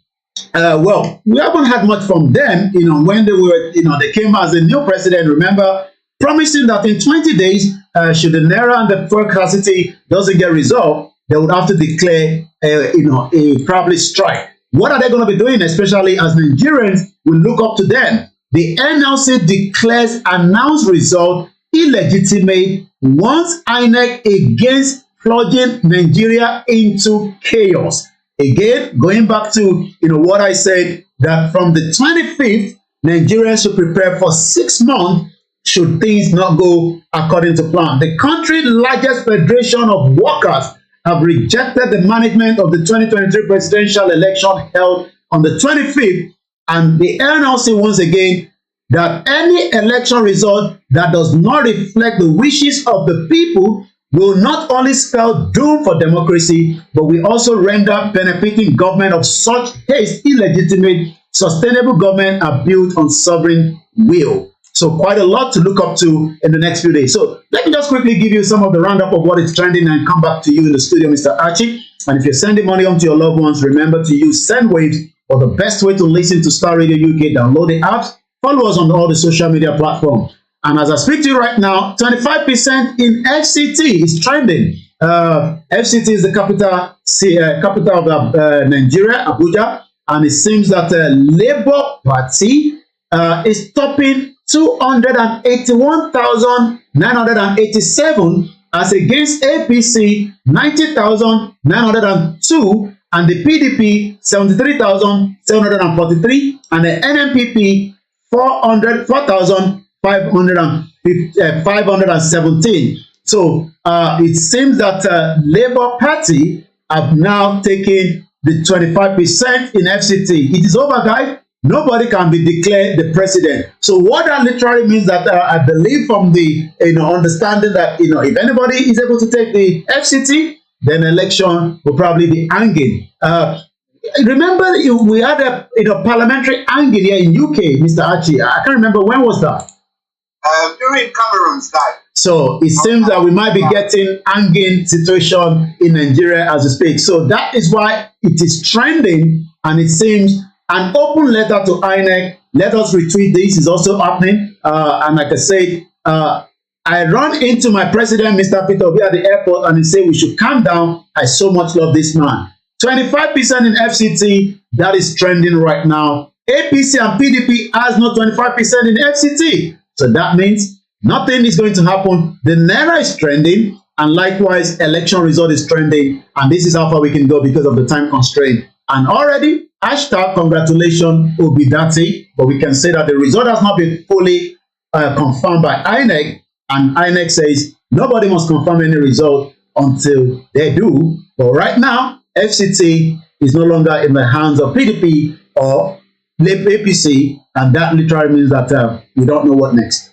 well, we haven't had much from them, when they were, they came as a new president, remember, promising that in 20 days, should the Naira and the fuel scarcity doesn't get resolved, they would have to declare, a probably strike. What are they going to be doing, especially as Nigerians will look up to them? The NLC declares announced result illegitimate once INEC against plunging Nigeria into chaos. Again, going back to what I said, that from the 25th, Nigerians should prepare for 6 months should things not go according to plan. The country's largest federation of workers have rejected the management of the 2023 presidential election held on the 25th, and the NLC once again that any election result that does not reflect the wishes of the people will not only spell doom for democracy, but will also render benefiting government of such haste illegitimate. Sustainable government are built on sovereign will. So quite a lot to look up to in the next few days. So let me just quickly give you some of the roundup of what is trending and come back to you in the studio, Mr. Archie. And if you're sending money on to your loved ones, remember to use SendWaves or the best way to listen to Starr Radio UK. Download the apps. Follow us on all the social media platforms. And as I speak to you right now, 25% in FCT is trending. FCT is the capital of Nigeria, Abuja, and it seems that Labour Party is topping 281,987 as against APC 90,902 and the PDP 73,743 and the NNPP 4,517. So it seems that Labour Party have now taken the 25% in FCT. It is over, guys. Nobody can be declared the president. So what that literally means that I believe from the understanding that if anybody is able to take the FCT, then election will probably be hanging. Remember, we had a parliamentary hanging here in UK, Mr. Archie. I can't remember when was that. During Cameron's time. So it seems that we might be getting hanging situation in Nigeria as we speak. So that is why it is trending, and it seems an open letter to INEC. Let us retweet this is also happening. And like I said, I run into my president, Mr. Peter Obi, at the airport, and he said we should calm down. I so much love this man. 25% in FCT, that is trending right now. APC and PDP has no 25% in FCT. So that means nothing is going to happen. The Naira is trending, and likewise, election result is trending. And this is how far we can go because of the time constraint. And already, hashtag congratulations Obidati, but we can say that the result has not been fully confirmed by INEC, and INEC says nobody must confirm any result until they do. But right now, FCT is no longer in the hands of PDP or APC, and that literally means that we don't know what next.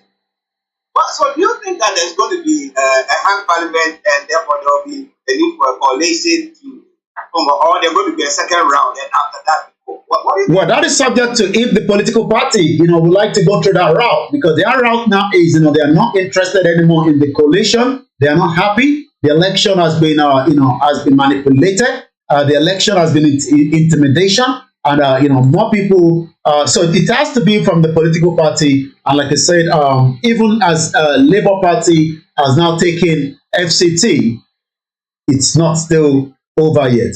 Well, so do you think that there's going to be a hung parliament, and therefore there will be a need for a coalition to or there's going to be a second round, and after that, what is well, that is subject to if the political party, would like to go through that route, because their route now is, they are not interested anymore in the coalition. They are not happy. The election has been, has been manipulated. The election has been intimidation, and more people. So it has to be from the political party. And like I said, even as Labour Party has now taken FCT, it's not still over yet.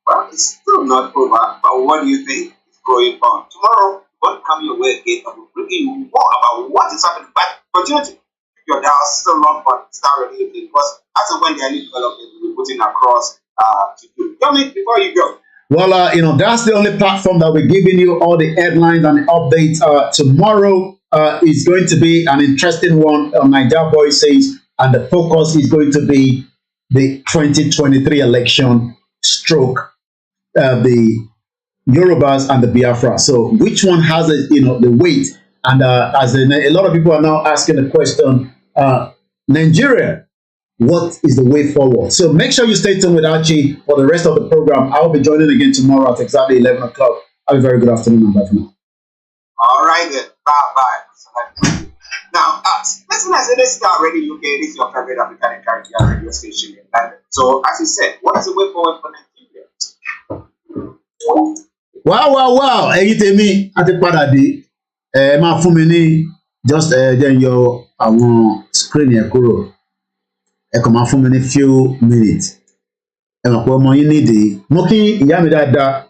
Well, it's still not over, but what do you think is going on? Tomorrow, we're going to come your way again and we'll bring you more about what is happening. But continue to keep your dial still on for Starr Radio, because as and when there are new developments, we'll be putting across to you. Yomi, before you go. Well, that's the only platform that we're giving you all the headlines and the updates. Tomorrow is going to be an interesting one on Naija Voices, and the focus is going to be the 2023 election stroke the Yorubas and the Biafra. So which one has the weight? And as a lot of people are now asking the question, Nigeria, what is the way forward? So make sure you stay tuned with Archie for the rest of the program. I will be joining again tomorrow at exactly 11 o'clock. Have a very good afternoon and bye for now. All right then. Bye. Now, listeners, it is Starr Radio UK. It is your favorite African and Caribbean radio station in London. So, as you said, what is the way forward for Nigeria? Wow. Ẹ̀yin tèmi, a ti padà dé. Máa fún mi ní just jẹ́ n yọ àwọn screen yẹn kúrò. Ẹ kàn máa fún mi ní few minutes. Ẹ mọ̀ pé ọmọ yín nídìí. Mo kí ìyá mi dáadáa.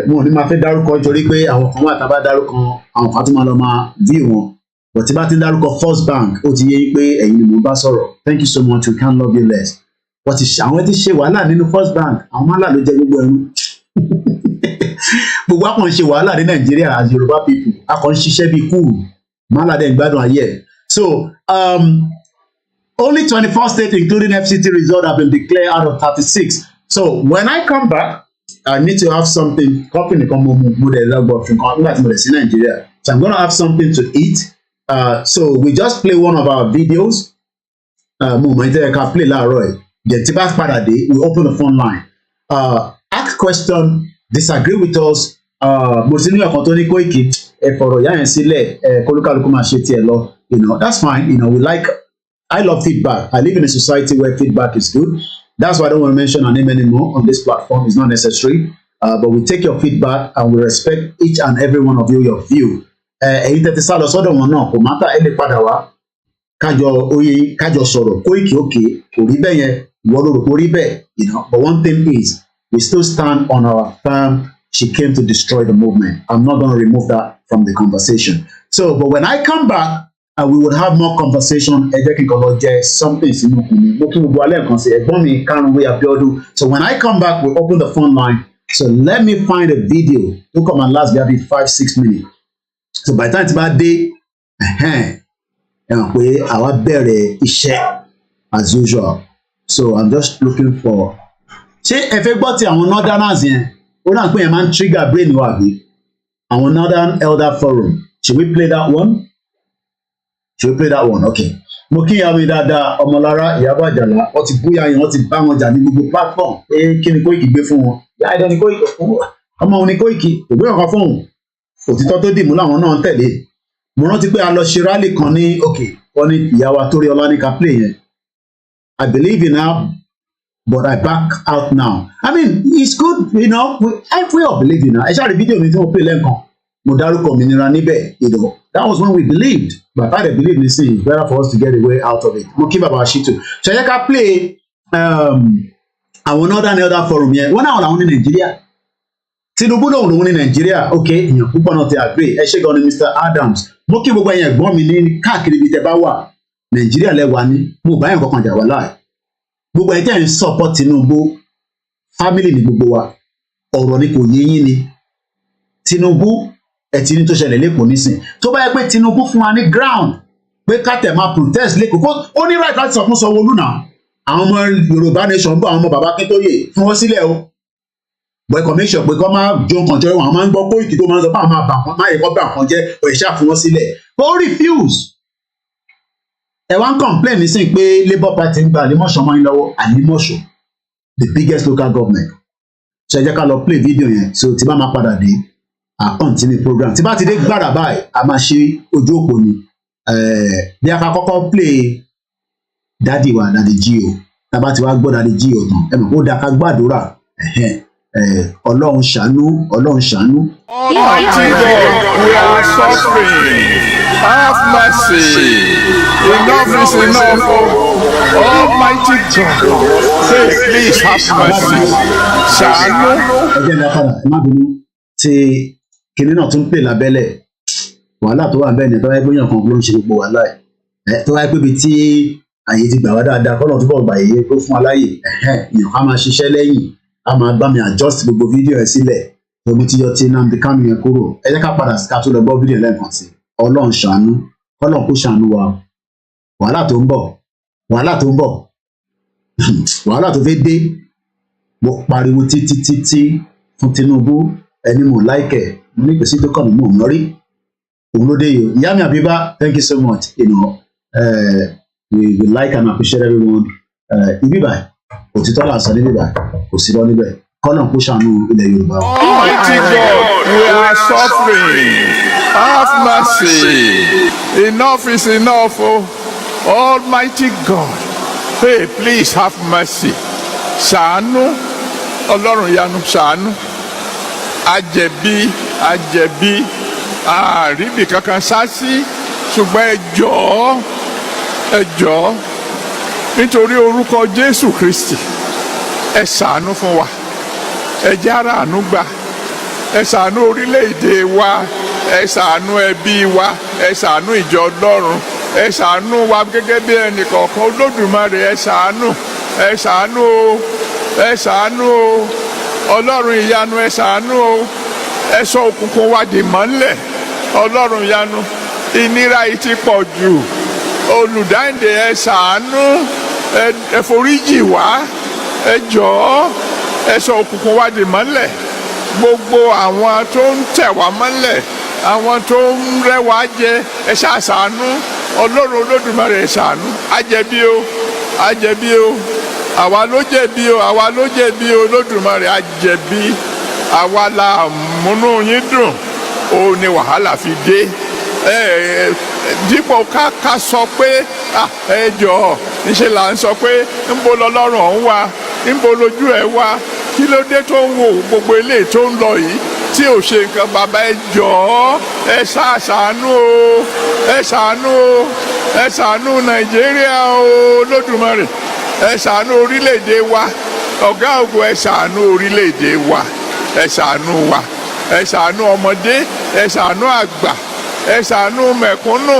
Mo ò ní máa fẹ́ dárúkọ nítorí pé àwọn kan wà tá a bá dárúkọ àwọn kan tó máa lọ máa view wọn. But tí bá ti ń dárúkọ First Bank, ó ti yé pé ẹ̀yin ni mo bá sọ̀rọ̀. Thank you so much, we can't love you less. But àwọn tí ṣe wàhálà nínú First Bank, àwọn máàlà ló jẹ gbogbo ẹrú. Gbogbo àkàn ṣe wàhálà ní Nàìjíríà as Yoruba people. Àkàn ṣiṣẹ́ bíi kúrú. Máàlà dẹ̀ gbádùn ayé. So, only 24 states, including FCT result, have been declared out of 36. So when I come back, I need to have something. So I'm going to have something to eat. So we just play one of our videos. We open the phone line. Ask question, disagree with us. That's fine. I love feedback. I live in a society where feedback is good. That's why I don't want to mention our name anymore on this platform. It's not necessary. But we take your feedback and we respect each and every one of you, your view. ẹ̀yin tẹ́ ti sá lọ sọ́dọ̀ wọn náà kò má tà ẹ lè padà wá kájọ sọ̀rọ̀ Koiki òkè kò rí bẹ́ẹ̀ yẹn ìwọ ló rò kó rí bẹ́ẹ̀, you know, but one thing is we still stand on our firm. She came to destroy the movement. I'm not going to remove that from the conversation. So, but when I come back, we would have more conversation. Ẹ jẹ́ kí n kàn lọ jẹ something sínú kùnú. Mo kí gbogbo alẹ́ kan sí ẹ̀gbọ́n mi Kárùn-ún Abíọ́dún. So when I come back, we'll open the phone line. So let me find a video to come and last maybe 5-6 minutes. So by the time tí bá dé, ẹ mọ̀ pé àwa bẹ̀rẹ̀ iṣẹ́ as usual. So I'm just looking for. Ṣé ẹ fẹ́ gbọ́ ti àwọn northerners yẹn? Ó náà pé yẹn máa ń trigger brain wa bí. Àwọn Northern Elder Forum. Should we play that one? Should we play that one? Okay. Mo kí ìyá mi dáadáa Ọmọlára Ìyábọ̀ Àjàlá wọ́n ti búyà yẹn wọ́n ti bá wọn jà ní gbogbo platform pé kí ni Koiki gbé fún wọn. Ìyá ẹ̀dọ́ ni Koiki ọmọ òun ni Koiki kò gbé ọ̀kan fún òun. Òtítọ́ tó dìmú làwọn náà ń tẹ̀lé. Mo rántí pé a lọ ṣe rally kan ní okay wọ́n ní ìyá wa Tóríọlá ní ká play yẹn. I believe in her but I back out now. I mean it's good, you know, we all believe in her. Ẹ ṣáà rí fídíò mi tí mo play lẹ́ẹ̀kan. Mo dárúkọ òmìnira níbẹ̀, you know, that was when we believed, but I didn't believe this thing. It's better for us to get a way out of it. Mo kí bàbá Shitu. Ṣé ẹ ká play àwọn Northern Elder Forum yẹn? Wọ́n náà làwọn ní Nàìjíríà. Tinubu lòun lòun ní Nàìjíríà. Okay, èèyàn púpọ̀ náà ti agree. Ẹ ṣé gan ni Mr. Adams. Mo kí gbogbo ẹ̀yin ẹ̀gbọ́n mi ní káàkiri ibi tẹ́ bá wà. Nàìjíríà lẹ wà ní. Mo bá yẹn kankan jà wá láì. Gbogbo ẹ̀ tẹ́ ń support Tinubu. Family ni gbogbo wa. Ọ̀rọ̀ ni kò yé yín ni. Tinubu ẹtì ní tó ṣẹlẹ̀ lẹ́kọ̀ọ́ nísìn tó bá yẹ pé Tinubu fún wa ní ground pé ká tẹ̀ máa protest lẹ́kọ̀ọ́ kó ó ní right láti sọ fún Sanwó-Olú náà àwọn ọmọ Yorùbá nation bọ̀ àwọn ọmọ bàbá Akíntóyè fún wọn sílẹ̀ o bọ̀ ẹ̀kọ́ make sure pé kọ́ máa jó nǹkan jọ wọn máa ń gbọ́ Koiki tó máa ń sọ pé àwọn máa bà wọn máa yẹ kọ́ bà wọn jẹ́ ọ̀ ìṣá fún wọn sílẹ̀ but ó refuse ẹ wá ń complain nísìn pé Labour Party ń gba Àlímọ̀ṣọ́ mọ́ yín lọ́wọ́ Àlímọ̀ṣọ́ the biggest local government ṣe jẹ́ ká lọ play video yẹn so tí bá máa padà dé a continue program tí bá ti dé gbàrà báyìí a máa ṣe ojú òpó ni bí a ká kọ́kọ́ play dádì wa dádì G.O tábà tí wàá gbọ́ dádì G.O tán ẹ mọ̀ kó dáa ká gbàdúrà Ọlọ́run ṣàánú Ọlọ́run ṣàánú. Almighty God, we are suffering. Have mercy. Enough is enough. Almighty God, say please have mercy. Ṣàánú. Ẹ jẹ́ ìdá padà ẹ má bínú tí kinní náà tún pè lábẹ́lẹ̀ wàhálà tó wà bẹ́ẹ̀ ni tó wáyé pé yàn kan ló ń ṣe gbogbo wàhálà ẹ̀ tó wáyé pé ibi tí àyè ti gbà wá dáadáa kọ́nà túbọ̀ gbà yé tó fún aláyè yàn ká máa ṣiṣẹ́ lẹ́yìn a máa bá mi adjust gbogbo fídíò ẹ̀ sílẹ̀ omi tí yọ tí Nnamdi Kanu yẹn kúrò ẹ jẹ́ ká padà ká tó lọ gbọ́ fídíò lẹ́ẹ̀kan sí Ọlọ́run ṣàánú Ọlọ́run kó ṣàánú wa wàhálà tó ń bọ̀ wàhálà tó fẹ́ dé mo pariwo títí fún Tinubu ẹni mo láìkẹ mo ní ìpèsè tó kàn mí mò ń rí òun ló dé yìí ìyá mi Àbíbá thank you so much you know we like and appreciate everyone ibi báyìí òtítọ́ là ń sọ níbi báyìí kò sí lọ níbẹ̀ kọ́nà kó ṣàánú ilẹ̀ Yorùbá. Almighty God, we are suffering. Have mercy. Enough is enough. Almighty God, hey please have mercy. Ṣàánú Ọlọ́run yanu ṣàánú. Àjẹ̀bí àríbì kankan sásí ṣùgbọ́n ẹ jọ̀ọ́ nítorí orúkọ Jésù Kristi ẹ ṣàánú fún wa ẹ jẹ́ ara àánú gbà ẹ ṣàánú orílẹ̀-èdè wa ẹ ṣàánú ẹbí wa ẹ ṣàánú ìjọ Ọlọ́run ẹ ṣàánú wa gẹ́gẹ́ bí ẹnìkọ̀ọ̀kan Olódùmarè ẹ ṣàánú o Ọlọ́run ìyanu ẹ ṣàánú o ẹ sọ òkùnkùn wa dì mọ́lẹ̀ Ọlọ́run ìyanu ìnira yìí ti pọ̀ jù olùdáǹdè ẹ ṣàánú ẹ foríjì wá ẹ jọ̀ọ́ ẹ sọ òkùnkùn wa dì mọ́lẹ̀ gbogbo àwọn tó ń tẹ̀ wá mọ́lẹ̀ àwọn tó ń rẹ́ wá jẹ ẹ ṣàánú Ọlọ́run Olódùmarè ẹ ṣàánú àjẹbí o àwa ló jẹ̀bi o Olódùmarè àjẹbí àwa la múnú yín dùn ó ní wàhálà fi dé dípò ká sọ pé ẹ jọ̀ọ́ níṣẹ́ là ń sọ pé ńbo lọ́lọ́run ọ̀hún wà ńbo lójú ẹ̀ wà kí ló dé tó ń wo gbogbo eléyìí tó ń lọ yìí tí ò ṣe nǹkan bàbá ẹ jọ̀ọ́ ẹ ṣàánú o ẹ ṣàánú o ẹ ṣàánú Nàìjíríà o Olódùmarè ẹ ṣàánú orílẹ̀-èdè wa ọ̀gá ògo ẹ ṣàánú orílẹ̀-èdè wa ẹ ṣàánú wa ẹ ṣàánú ọmọdé ẹ ṣàánú àgbà ẹ ṣàánú mẹ̀kúnnù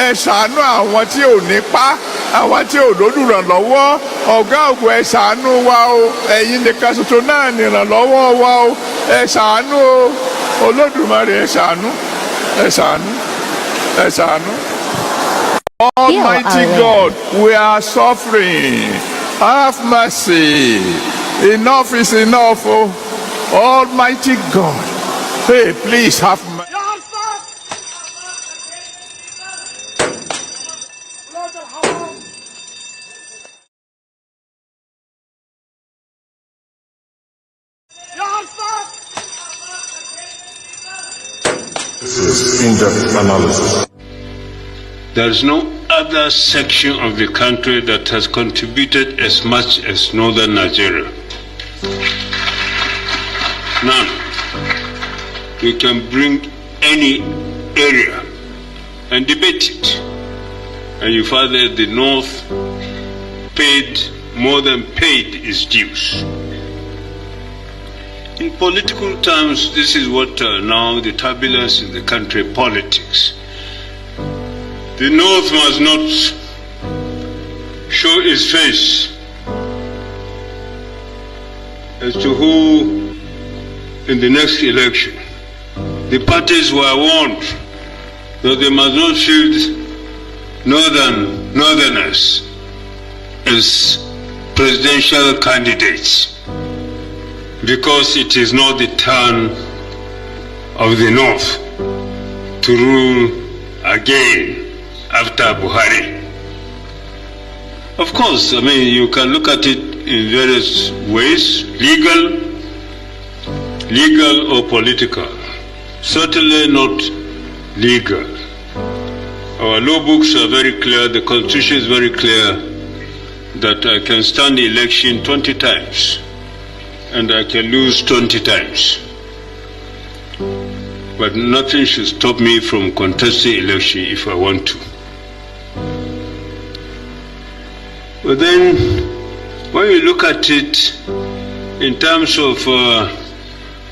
ẹ ṣàánú àwọn tí ò nípá àwọn tí ò lólùrànlọ́wọ́ ọ̀gá ògo ẹ ṣàánú wa o ẹ̀yin nìkan ṣoṣo náà nìrànlọ́wọ́ wa o ẹ ṣàánú o Olódùmarè ẹ ṣàánú ẹ ṣàánú ẹ ṣàánú. Almighty God, we are suffering. Have mercy. Enough is enough. Oh. Almighty God, hey, please have mercy. This is in-depth analysis. There is no other section of the country that has contributed as much as northern Nigeria. None. You can bring any area and debate it, and you find that the north paid more than paid its dues. In political terms, this is what now the turbulence in the country politics. The North must not show its face as to who in the next election. The parties were warned that they must not shield northerners as presidential candidates, because it is not the turn of the North to rule again after Buhari. Of course, I mean, you can look at it in various ways, legal or political. Certainly not legal. Our law books are very clear, the Constitution is very clear that I can stand the election 20 times and I can lose 20 times. But nothing should stop me from contesting election if I want to. But then, when you look at it in terms of,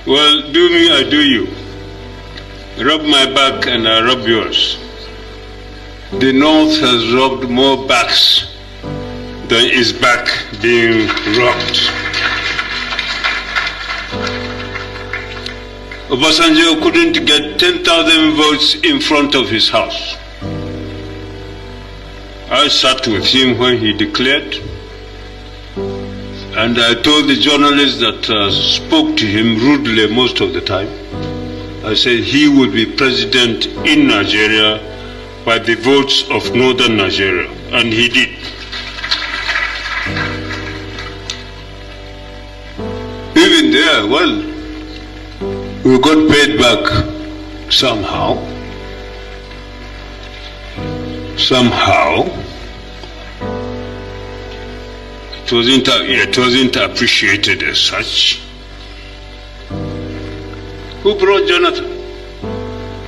well, do me, I do you. Rub my back and I rub yours. The North has rubbed more backs than its back being rubbed. Obasanjo couldn't get 10,000 votes in front of his house. I sat with him when he declared, and I told the journalists that spoke to him rudely most of the time, I said he would be president in Nigeria by the votes of northern Nigeria, and he did. Even there, well, we got paid back somehow. It wasn't appreciated as such. Who brought Jonathan?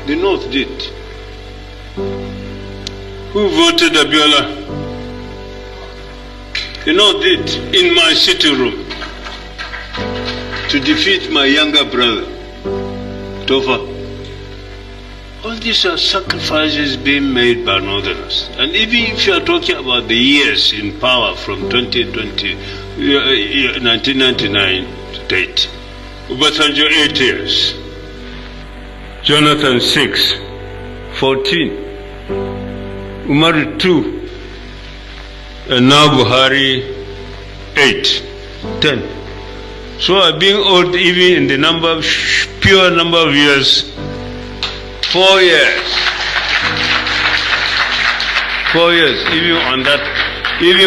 The North did. Who voted Abiola? The North did, in my sitting room, to defeat my younger brother, Tofa. All these are sacrifices being made by Northerners. And even if you are talking about the years in power from 1999 to date, Obasanjo 8 years, Jonathan 6, 14, Umar 2, and now Buhari 8, 10. So I've been old even in the pure number of years. 4 years. 4 years, even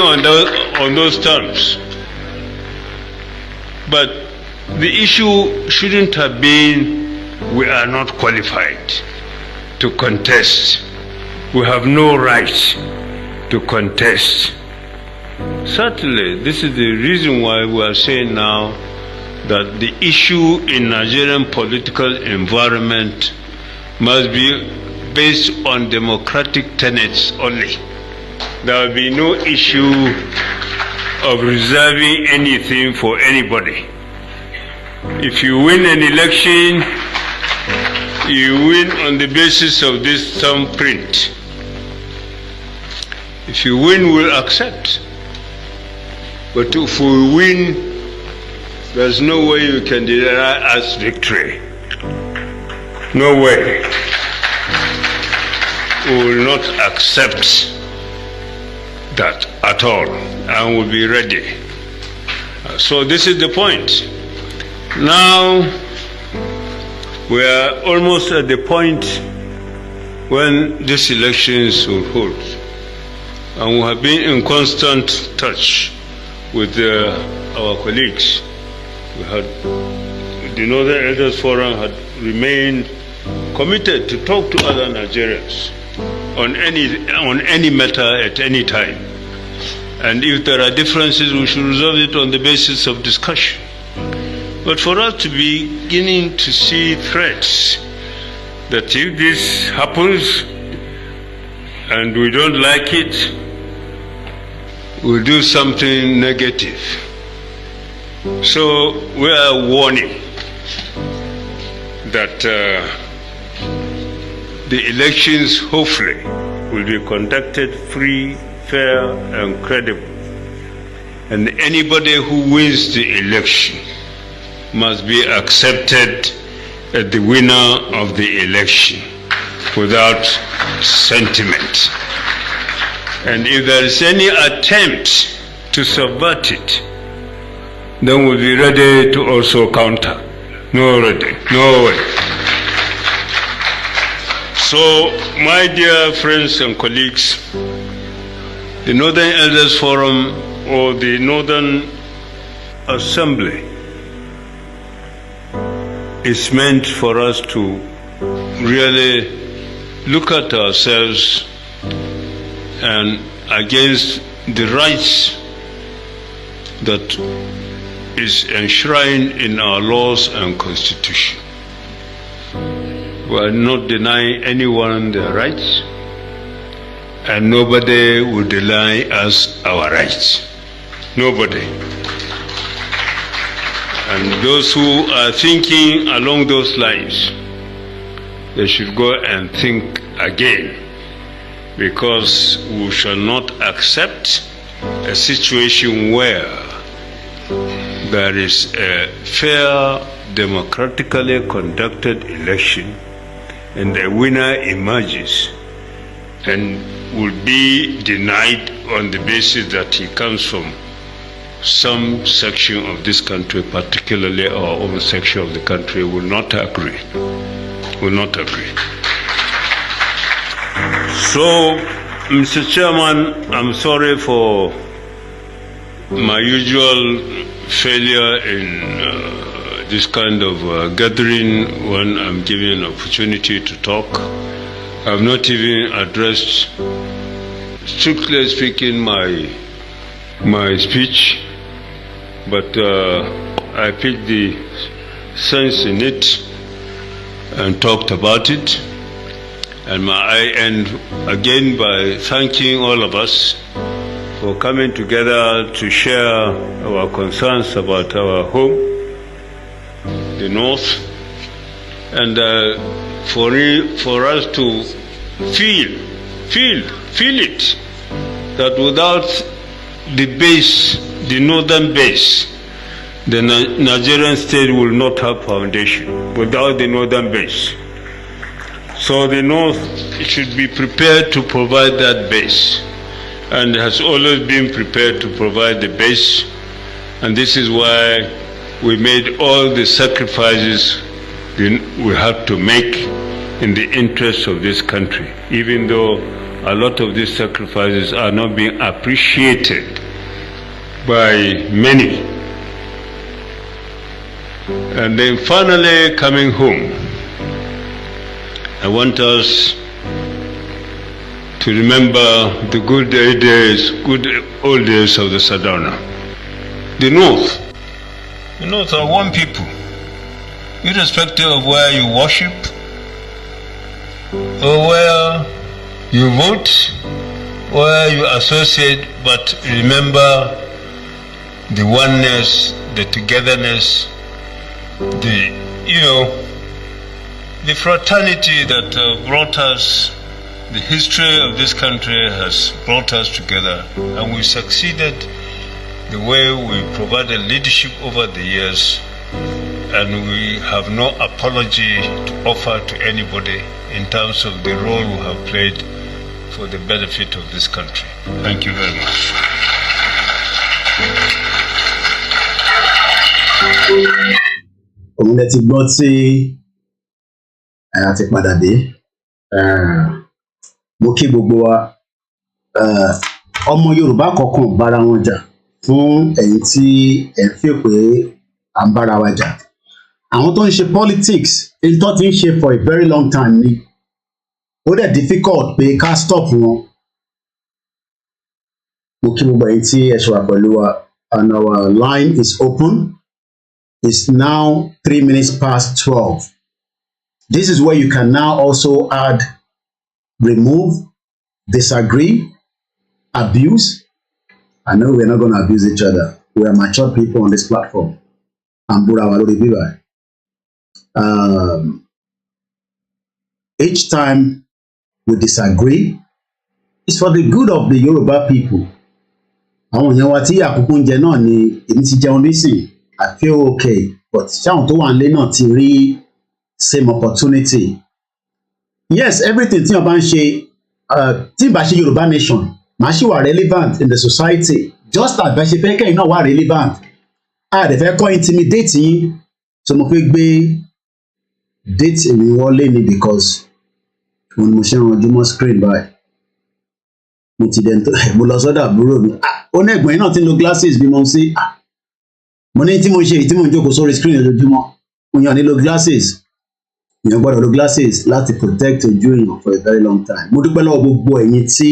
on those terms. But the issue shouldn't have been we are not qualified to contest. We have no right to contest. Certainly, this is the reason why we are saying now that the issue in Nigerian political environment must be based on democratic tenets only. There will be no issue of reserving anything for anybody. If you win an election, you win on the basis of this thumbprint. If you win, we'll accept. But if we win, there's no way you can deny us victory. No way. We will not accept that at all, and we'll be ready. So this is the point. Now, we are almost at the point when these elections will hold. And we have been in constant touch with our colleagues. The Northern Elders Forum had remained committed to talk to other Nigerians on any matter at any time. And if there are differences, we should resolve it on the basis of discussion. But for us to be beginning to see threats that if this happens and we don't like it, we'll do something negative. So we are warning that the elections hopefully will be conducted free, fair, and credible. And anybody who wins the election must be accepted as the winner of the election without sentiment. And if there is any attempt to subvert it, then we'll be ready to also counter. No way. So, my dear friends and colleagues, the Northern Elders Forum or the Northern Assembly is meant for us to really look at ourselves and against the rights that is enshrined in our laws and constitution. We are not denying anyone their rights, and nobody will deny us our rights. Nobody. And those who are thinking along those lines, they should go and think again, because we shall not accept a situation where there is a fair, democratically conducted election and a winner emerges and will be denied on the basis that he comes from some section of this country, particularly our own section of the country. Will not agree. So, Mr. Chairman, I'm sorry for my usual failure in this kind of gathering when I'm given an opportunity to talk. I've not even addressed, strictly speaking, my speech, but I picked the sense in it and talked about it. And I end again by thanking all of us for coming together to share our concerns about our home, the North, and for us to feel it, that without the base, the northern base, the Nigerian state will not have foundation without the northern base. So the North should be prepared to provide that base, and has always been prepared to provide the base. And this is why we made all the sacrifices we have to make in the interest of this country, even though a lot of these sacrifices are not being appreciated by many. And then finally coming home, I want us to remember the good old days of the Sadana. The North You know, so one people, irrespective of where you worship or where you vote, where you associate, but remember the oneness, the togetherness, the fraternity that brought us, the history of this country has brought us together, and we succeeded the way we provided leadership over the years, and we have no apology to offer to anybody in terms of the role we have played for the benefit of this country. Thank you very much. Òun lẹ ti gbọ́ tí a ti padà dé. Mo kí gbogbo wa, ọmọ Yorùbá kọ̀ọ̀kan bára wọn jà fún ẹ̀yin tí ẹ̀ ń fẹ́ pé à ń bára wa jà. Àwọn tó ń ṣe politics èyí tó ti ń ṣe for a very long time ni. Ó dẹ̀ difficult pé ká stop wọn. Mo kí gbogbo ẹ̀yin tí ẹ ṣe wà pẹ̀lú wa, and our line is open. It's now 3 minutes past 12. This is where you can now also add, remove, disagree, abuse. I know we're not going to abuse each other. We are mature people on this platform. Each time we disagree, it's for the good of the Yoruba people. Àwọn èèyàn wa tí àkókò ń jẹ náà ni èmi ti jẹun nísìn. I feel okay, but ṣáwọn tó wà nílé náà ti rí same opportunity. Yes, everything tí wọ́n bá ń ṣe, tí ìbá ṣe Yorùbá nation, màá ṣì wà relevant in the society. Just as bẹ́ẹ̀ ṣe fẹ́ kẹ́yìn náà wà relevant. A dẹ̀ fẹ́ kọ́ intimidate yín, so mo fẹ́ gbé date mi wọlé ni because òun ni mo ṣe ń ranjú mọ́ screen báyìí. Mo ti dẹ̀ mo lọ sọ́dọ̀ àbúrò mi. Ó ní ẹ̀gbọ́n yín náà ti ń lo glasses bí mo ń sí. Mo ní tí mo ṣe tí mo ń jókòó sórí screen lójoojúmọ́. Mo yàn nílò glasses. Èèyàn gbọ́dọ̀ lo glasses láti protect ojú èèyàn for a very long time. Mo dúpẹ́ lọ́wọ́ gbogbo ẹ̀yin tí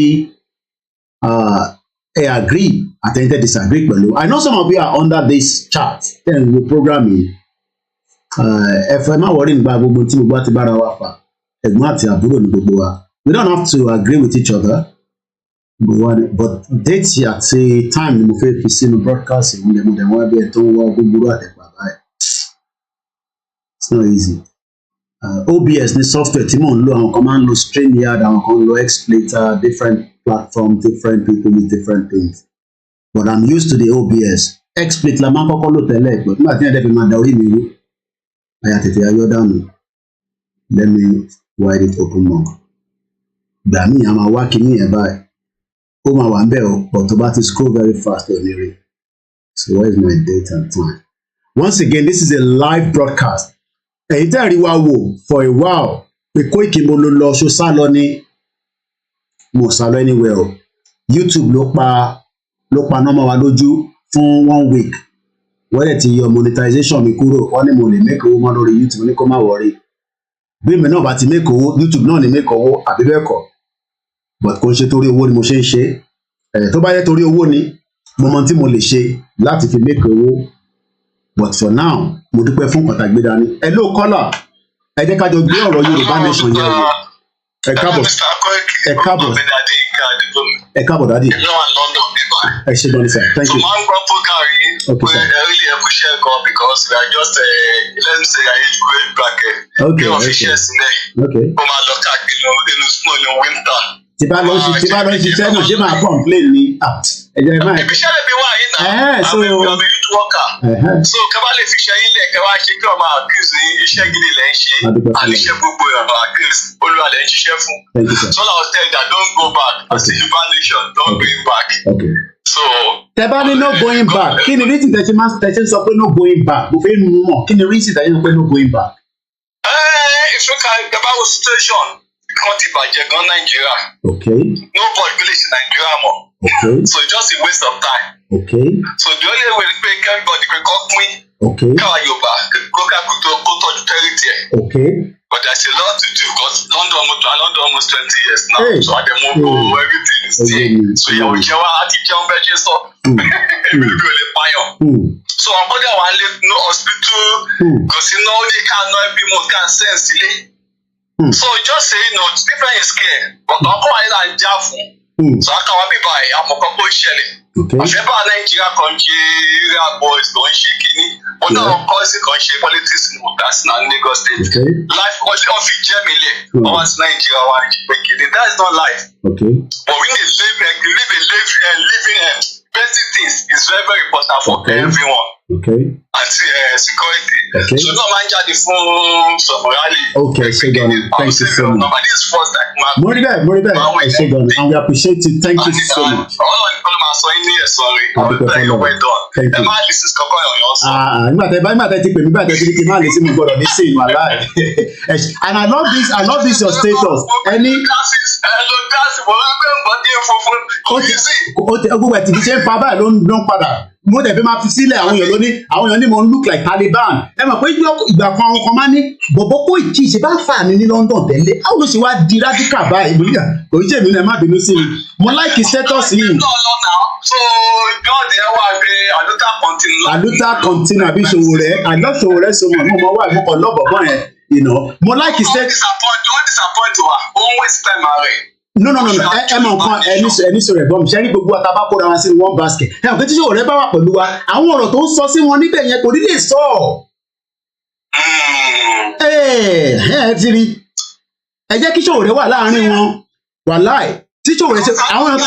ẹ agree àtẹ̀yin tẹ́ disagree pẹ̀lú. I know some of you are under this chart. Then we program yìí. Ẹ fẹ́ má wọrí nígbà gbogbo tí gbogbo àti bára wa fà. Ẹ̀gbọ́n àti àbúrò ní gbogbo wa. We don't have to agree with each other. But date àti time ni mo fẹ́ fi sínú broadcast ìmúlẹ̀múlẹ̀ wọn bí ẹ tó ń wá gbogbo àtẹ̀pà báyìí. It's not easy. OBS ní software tí mò ń lò, àwọn kan máa ń lo StreamYard, àwọn kan ń lo Xplater, different platforms, different people use different things. But I'm used to the OBS. Xplater la máa ń kọ́kọ́ lò tẹ́lẹ̀, but nígbà tí ẹ̀dẹ̀ fi máa da orí mi rú, àyà tètè ayọ́ dànù. Let me wide it open more. Gbà mí àwọn wá kíní ẹ̀ báyìí. Ó máa wà ń bẹ̀ ọ́, but tó bá ti scroll very fast ò ní rí. So where is my date and time? Once again, this is a live broadcast. Èyí tẹ́ rí wa wò for a while pé Koiki mo lọ ṣó sá lọ ní mo sá lọ anywhere o. YouTube ló pa nọ́mọ wa lójú fún 1 week. Wọ́n dẹ̀ ti yọ monetization mi kúrò, wọ́n ní mo lè make owó mọ́ lórí YouTube ní kó má wọrí. Bí mi náà bá ti make owó, YouTube náà ní make owó àbí bẹ́ẹ̀ kọ́. But kò ń ṣe torí owó ni mo ṣe ń ṣe. Tó bá yẹ torí owó ni, mo mọ tí mo lè ṣe láti fi make owó. But for now, mo dúpẹ́ fún pàtàkì dání. Hello caller, ẹ jẹ́ ká jọ gbé ọ̀rọ̀ Yorùbá nation yẹn wò. Ẹ káàbọ̀ dádì. Ẹ ṣe gan ni sir, thank you. Okay sir. Because we are just let me say age grade bracket. Okay. Tí bá lọ ṣiṣẹ́ náà ṣé máa complain ni? Ẹ jẹ́ máa. Ibiṣẹ́ lè bí wá yín náà. I'm a youth worker. So kẹ́bá lè fi ṣe yín lẹ̀ kẹ́bá ṣe kí ọmọ accuse ní iṣẹ́ gidi lẹ́ ń ṣe. Àníṣe gbogbo ọmọ accuse olúwa lẹ́ ń ṣiṣẹ́ fún. So I was telling that don't go back. As a Yoruba nation, don't going back. Okay. So. Tẹ́ bá ní no going back, kí ni reason tẹ́ ṣe sọ pé no going back? Mo fẹ́ nu mọ̀, kí ni reason tẹ́ ṣe sọ pé no going back? Ìfúnka ìjọba wo situation kan ti bàjẹ́ gan Nàìjíríà. Okay. Nobody village Nàìjíríà mọ̀. Okay. So just a waste of time. Okay. So the only way to make everybody can come clean. Okay. Káwa Yorùbá kó tọ́jú territory ẹ̀. Okay. But there's a lot to do because London almost 20 years now. Hey. So at the moment everything is there. So ìyàwó jẹ́ wá àti jẹun bẹ́ẹ̀ ṣe sọ. Èmi ló lè pa pààyàn. So àwọn bọ́dẹ̀ wà lé no hospital kò sí no they can no every month can send sílé. So just say different is care but ọkọ ayé là ń já fún. So àkàwá bíbá ẹ̀ àmọ̀kọ́ kó ṣẹlẹ̀. Àfẹ́bà Nàìjíríà kan ṣe area boys tó ń ṣe kínní. Ó náà kọ́ọ̀sì kan ṣe politics ní Mutasi náà Lagos State. Life ó fi jẹ́ mi lẹ̀. Wọ́n wá sí Nàìjíríà wá ń jí pé kéde. That is not life. But we need living basic things is very very important for everyone. Àti security. So náà máa ń jáde fún Sọ̀bùrálì. Thank you so much. Nobody is forced like Mark. Moribe, and we appreciate you. Thank you so much. Nígbà tẹ́ ti pè mí nígbà tẹ́ ti kí n má lè sí mi gbọ́dọ̀ ní sí ìwà láì. And I love this your status. Gbogbo ẹ̀ tí kì í ṣe ń pa báyìí ló ń padà. Mo dẹ̀ fẹ́ máa fi sílẹ̀ àwọn èèyàn ní mo ń look like Taliban. Ẹ mọ̀ pé ìgbà kan àwọn kan máa ní bọ̀bọ̀ kó ìkí ṣe bá fà mí ní London tẹ́lẹ̀. Àwọn ló ṣe wá di radical báyìí. Kò í ṣe èmi náà má bínú sí mi. Mo like status yìí. So God ẹ wá gbé Aluta continue. Aluta continue àbí Sowore. I love Sowore so much. Mo wá ìmọ̀kàn lọ́bọ̀bọ̀ yẹn. Mo like status. Don't disappoint wa. Always time away. No. Ẹ mọ̀ nǹkan ẹni sọ̀rọ̀ ẹ̀gbọ́n mi ṣe rí gbogbo àtàbà kóra wọn sí one basket. Ẹ ò kí tí Sowore bá wà pẹ̀lú wa àwọn ọ̀rọ̀ tó ń sọ sí wọn níbẹ̀ yẹn kò ní lè sọ. Ẹ ti rí ẹ jẹ́ kí Sowore wà láàárín wọn wàláì tí Sowore ṣe àwọn ní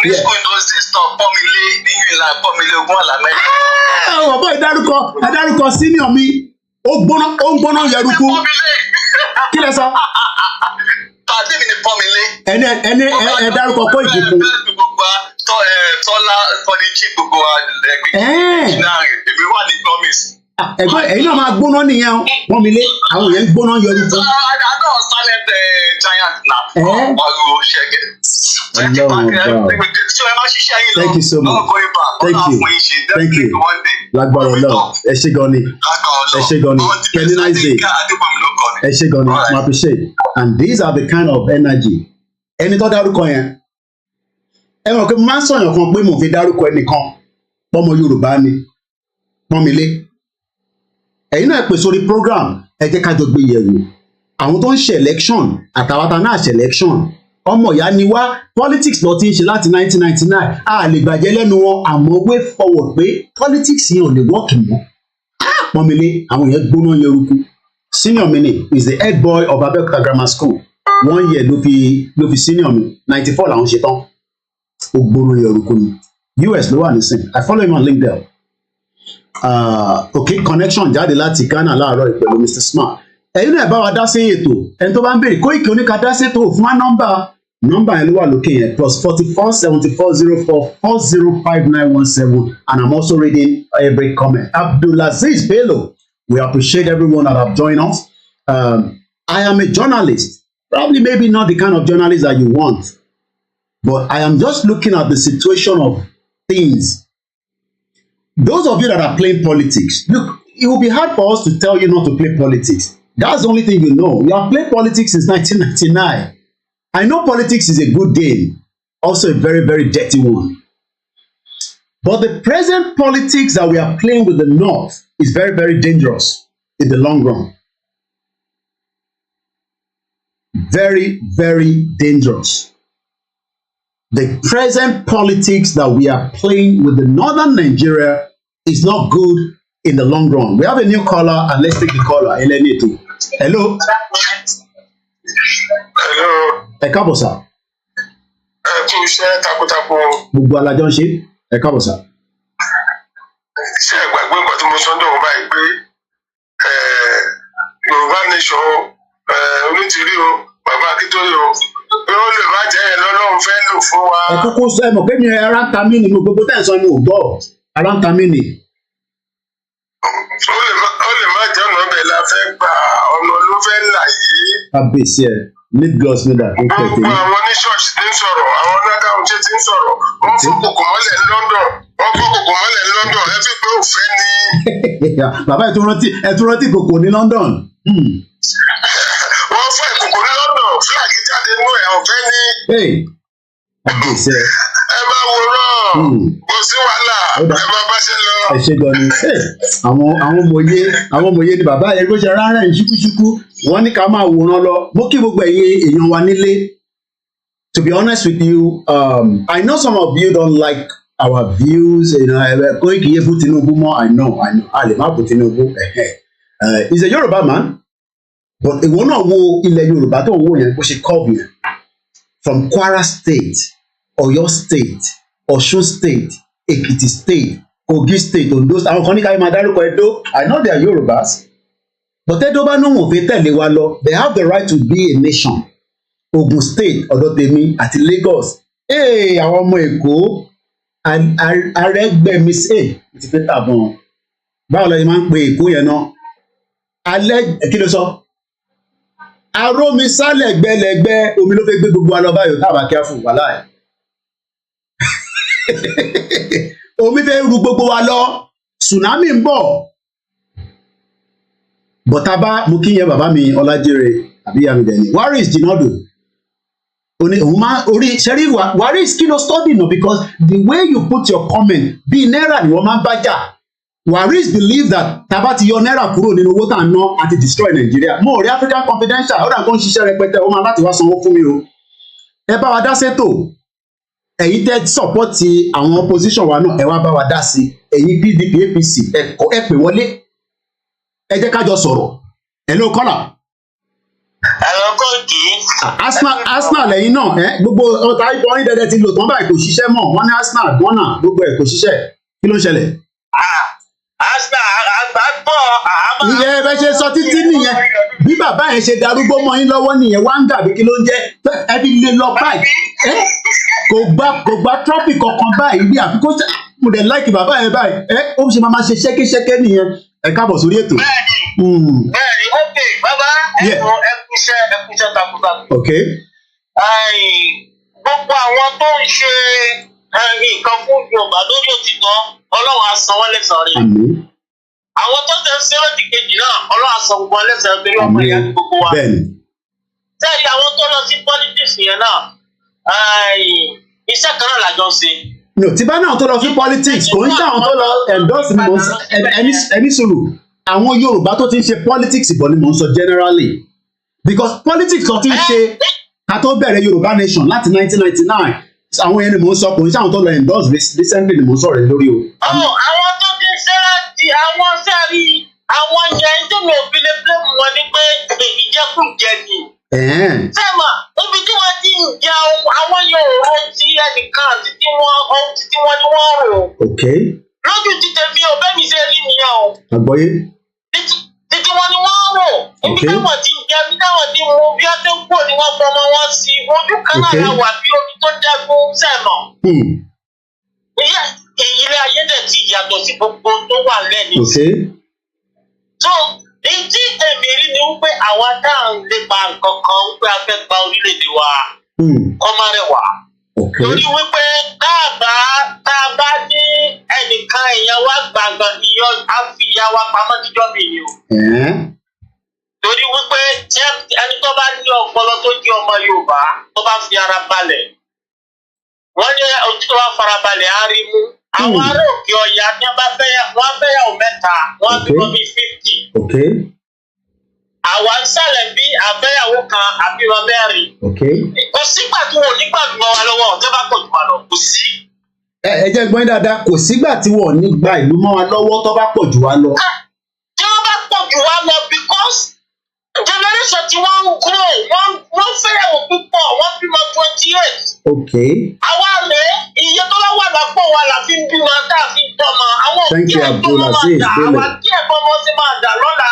school those days stop pọ́nmilé nínú ìlà pọ́nmilé ogún àlàmẹ́rin. Ọ̀bọ̀ ìdárúkọ senior mi ó ń gbóná yẹrùkú kí lẹ sọ. Pàdé mi ni pọ́nmilé. Ẹni ẹ dárúkọ kó ìdìbò. Tọ́lá Fọdíjì gbogbo ẹgbẹ́ èmi wà ní promise. Ẹ̀gbọ́n ẹ̀yin náà máa gbóná nìyẹn wọ́n mi lé àwọn èèyàn gbóná yọrùkú. Àdó silent giant na ọ̀rọ̀ ṣẹ́gẹ̀. Thank you so much. Thank you. Lágbára Ọlọ́run ẹ ṣé gan ni. Kenny nice day. Ẹ ṣé gan ni. I appreciate. And these are the kind of energy. Ẹni tó dárúkọ yẹn. Ẹ mọ̀ pé mo máa ń sọ̀yàn kan pé mo fi dárúkọ ẹnìkan. Pọ́mọ Yorùbá ni. Pọ́nmilé. Ẹ̀yin náà pè sórí program ẹ jẹ́ ká jọ gbé yẹ̀wò. Àwọn tó ń ṣe election àtàwọn tá náà ṣe election. Ọmọ ìyá ni wá politics lọ ti ń ṣe láti 1999 a lè gbàjẹ́ lẹ́nu wọn àmọ́ way forward pé politics yẹn ò lè work mọ́. Pọ́nmilé àwọn yẹn gbóná yẹrùkú. Senior mi ni is the head boy of Abeokuta Grammar School 1 year ló fi senior mi 94 làwọn ṣe tán. Ó gbóná yẹrùkú ni US ló wà nísìn. I follow him on LinkedIn. Okay, connection jáde láti Ghana láàárọ̀ ìpẹ̀lú Mr. Smart. Ẹ̀yin náà bá wa dá sí ètò ẹni tó bá ń béèrè Koiki oníka dá sí ètò fún wa nọ́mbà yẹn ló wà lókè yẹn +44 74 04 405917 and I'm also reading every comment. Abdulaziz Bello, we appreciate everyone that have joined us. I am a journalist, probably maybe not the kind of journalist that you want, but I am just looking at the situation of things. Those of you that are playing politics, look, it will be hard for us to tell you not to play politics. That's the only thing you know. You have played politics since 1999. I know politics is a good game, also a very, very dirty one. But the present politics that we are playing with the North is very, very dangerous in the long run. Very, very dangerous. The present politics that we are playing with the Northern Nigeria is not good in the long run. We have a new caller, and let's take the caller. Hello. Hello. Ẹ káàbọ̀ sà. Ẹ kú iṣẹ́ takuntakun. Gbogbo alájọ ń ṣe. Ẹ káàbọ̀ sà. Ṣé ẹ gbàgbé nǹkan tí mo sọ ń dọ̀wọ́ báyìí pé Yorùbá nation onítìrí o, bàbá Akíntóyè o, pé ó lè má jẹ́ ẹ̀ lọ́lọ́run fẹ́ lò fún wa. Ẹ kúkú sọ ẹ mọ̀ pé mi ara ń ta mí ni mo gbogbo tẹ̀ ń sọ mi ò gbọ́. Ara ń ta mí ni. Ó lè má jẹ́ ọ̀nà ọbẹ̀ la fẹ́ gbà ọ̀nà ló fẹ́ là yìí. Kábíyèsí ẹ̀ mid-gloss mi dà. Gbogbo àwọn ní ṣọ́ọ̀ṣì ti ń sọ̀rọ̀, àwọn nága oúnjẹ ti ń sọ̀rọ̀, wọ́n fún kòkò mọ́lẹ̀ ní London, ẹ fi pé òfẹ́ ni. Bàbá ẹ tún rántí kòkò ní London. Wọ́n fún ìkòkò ní London, flag jáde mú ẹ̀ ọ̀fẹ́ ni. Kábíyèsí ẹ̀. Ẹ máa wòran, kò sí wàhálà. ẹ ṣe gan ni àwọn ọmọye ni bàbá yẹn bó ṣe rárá ẹ̀ ṣúkúṣúkú wọ́n ní ká máa wòran lọ mo kí gbogbo ẹ̀yin èèyàn wa nílé. To be honest with you, I know some of you don't like our views. Koiki fún Tinubu mọ́, I know. A lè má fún Tinubu. He's a Yoruba man, but ìwọ náà wo ilẹ̀ Yorùbá tó ń wò yẹn bó ṣe kọ́ yẹn. From Kwara State, Ọ̀yọ́ State, Ọ̀ṣun State, Ekiti State, Kogi State, Ondo State. Àwọn kan ní ká máa dárúkọ Edo. I know they are Yorubas, but Edo bá náà wọ́n fẹ́ tẹ̀lé wa lọ. They have the right to be a nation. Ogun State ọ̀dọ̀ tèmi àti Lagos àwọn ọmọ Èkó Arẹ́gbẹ́mi ti fẹ́ tàbọn báwo la yẹ máa ń pe Èkó yẹn náà alẹ́ kí ló sọ arómi sálẹ̀ gbẹlẹgbẹ omi ló fẹ́ gbé gbogbo wa lọ báyọ̀ tábà kí á fún wàhálà ẹ̀ omi fẹ́ ru gbogbo wa lọ tsunami ń bọ̀ bọ̀tàbá mo kí yẹn bàbá mi Ọlájírè àbí yamidẹni Waris Jinadu Sherry Waris kí ló study no because the way you put your comment bí náírà ni wọ́n máa ń bá jà Waris believe that taba ti yọ náírà kúrò nínú owó tá à ń ná àti destroy Nigeria mo rí African Confidential ó dà kó ń ṣiṣẹ́ rẹpẹtẹ ó máa láti wá sanwó fún mi o ẹ bá wa dá sétò ẹ̀yin tẹ́ support àwọn opposition wa náà ẹ wá bá wa dá sí ẹ̀yin PDP APC ẹ pè wọlé ẹ jẹ́ ká jọ sọ̀rọ̀ ẹ ló kọ́là. Ẹ̀rọ kòkì. Arsenal lẹ́yìn náà gbogbo ọ̀tá ìbọn ní dẹ́dẹ́ ti lò tán báyìí kò ṣiṣẹ́ mọ́ wọ́n ní Arsenal gbọ́nà gbogbo ẹ̀ kò ṣiṣẹ́ kí ló ń ṣẹlẹ̀. Arsenal àgbàgbọ́ àmọ́. ìyẹn ẹ ṣe sọ títí nìyẹn bí bàbá yẹn ṣe darúgbó mọ́ yín lọ́wọ́ nìyẹn wá ń dàbí kí ló ń jẹ́ ẹbí lè lọ báyìí kò gba trọ́fì kankan báyìí bí àfikún mo dẹ̀ láìkì bàbá yẹn báyìí ó ṣe máa ṣe ṣẹ́kẹ́ṣẹ́kẹ́ nìyẹn ẹ káàbọ̀ sórí ètò. Bẹ́ẹ̀ni ok bàbá ẹkúṣẹ́ takuntakun. Ok. Gbogbo àwọn tó ń ṣe nǹkan fún Yorùbá lórí òtítọ́ Ọlọ́run á san wọ́n lẹ́san rẹ̀. Àwọn tó tẹ̀ ń ṣe lọ́dì kejì náà Ọlọ́run á san gbogbo wọn lẹ́san rẹ̀ torí ọmọ ìyá ní gbogbo wa. Sẹ́ẹ̀dì àwọn tó lọ sí politics yẹn náà iṣẹ́ kan náà làjọ ṣe. No, tí bá náà tó lọ sí politics kò ń ṣe àwọn tó lọ endorse ni mo ẹni sùúrù àwọn Yorùbá tó ti ń ṣe politics bọ̀ ni mo ń sọ generally because politics tó ti ń ṣe ká tó bẹ̀rẹ̀ Yorùbá nation láti 1999 àwọn yẹn ni mo ń sọ kò ń ṣe àwọn tó lọ endorse recently ni mo ń sọ̀rọ̀ lórí o. Àwọn tó ti ṣe láti àwọn sẹ́ẹ̀rí àwọn yẹn tó mi ò fi lè blame wọn ni pé ìjẹkújẹ ni. Sẹ́mà ibi tí wọ́n ti ń jẹ àwọn Yorùbá ti ẹnìkan àti tí wọ́n ni wọ́n rò. Lójú ti tèmi ò bẹ́ẹ̀ mi ṣe rí nìyẹn o. Àgbọ́yé. Títí wọn ni wọ́n rò. Ibi táwọn ti ń jẹ ibi táwọn ti mú bí wọ́n ti ń kó ni wọ́n fọmọ wọn sí. Ojú kan náà la wà bí omi tó dẹ́gun sẹ́mà. Ilé ayé dẹ̀ ti yàtọ̀ sí gbogbo tó wà lẹ́nu. So èyí èmi rí ni wípé àwa tá à ń lépa nǹkan kan wípé a fẹ́ gba orílẹ̀-èdè wa ọmọ rẹ̀ wá. Torí wípé tá a bá ní ẹnìkan èèyàn wá gbàngàn ìyọ àfìyà wa pamọ́ jíjọ́ mi ni o. Torí wípé ẹni tó bá ní ọpọlọ tó jẹ́ ọmọ Yorùbá tó bá fi ara balẹ̀ wọ́n ní ojú tó bá fara balẹ̀ á rí mú. Àwọn ará òkè ọ̀yà ní wọ́n fẹ́yàwó mẹ́ta wọ́n bímọ bí 50. Àwa ń sàlẹ̀ bí àfẹ́yàwó kan àbímọ mẹ́rin. Kò sígbà tí wọn ò ní gbàgbọ́ wa lọ́wọ́ ọ̀tẹ́ bá pọ̀ jù wá lọ kò sí. Ẹ jẹ́ gbọ́n dáadáa kò sígbà tí wọn ò ní gba ìlú mọ́ wa lọ́wọ́ tó bá pọ̀ jù wá lọ. Tí wọ́n bá pọ̀ jù wá lọ because generation tí wọ́n ń grow wọ́n fẹ́yàwó púpọ̀ wọ́n bímọ 28. Àwa rèé iye tó bá wà lápò wa la fi ń bímọ tá a fi ń tọ́mọ àwọn òkè ẹ̀gbọ́n máa dà àwa kí ẹ̀gbọ́n wọn sì máa dà lọ́la.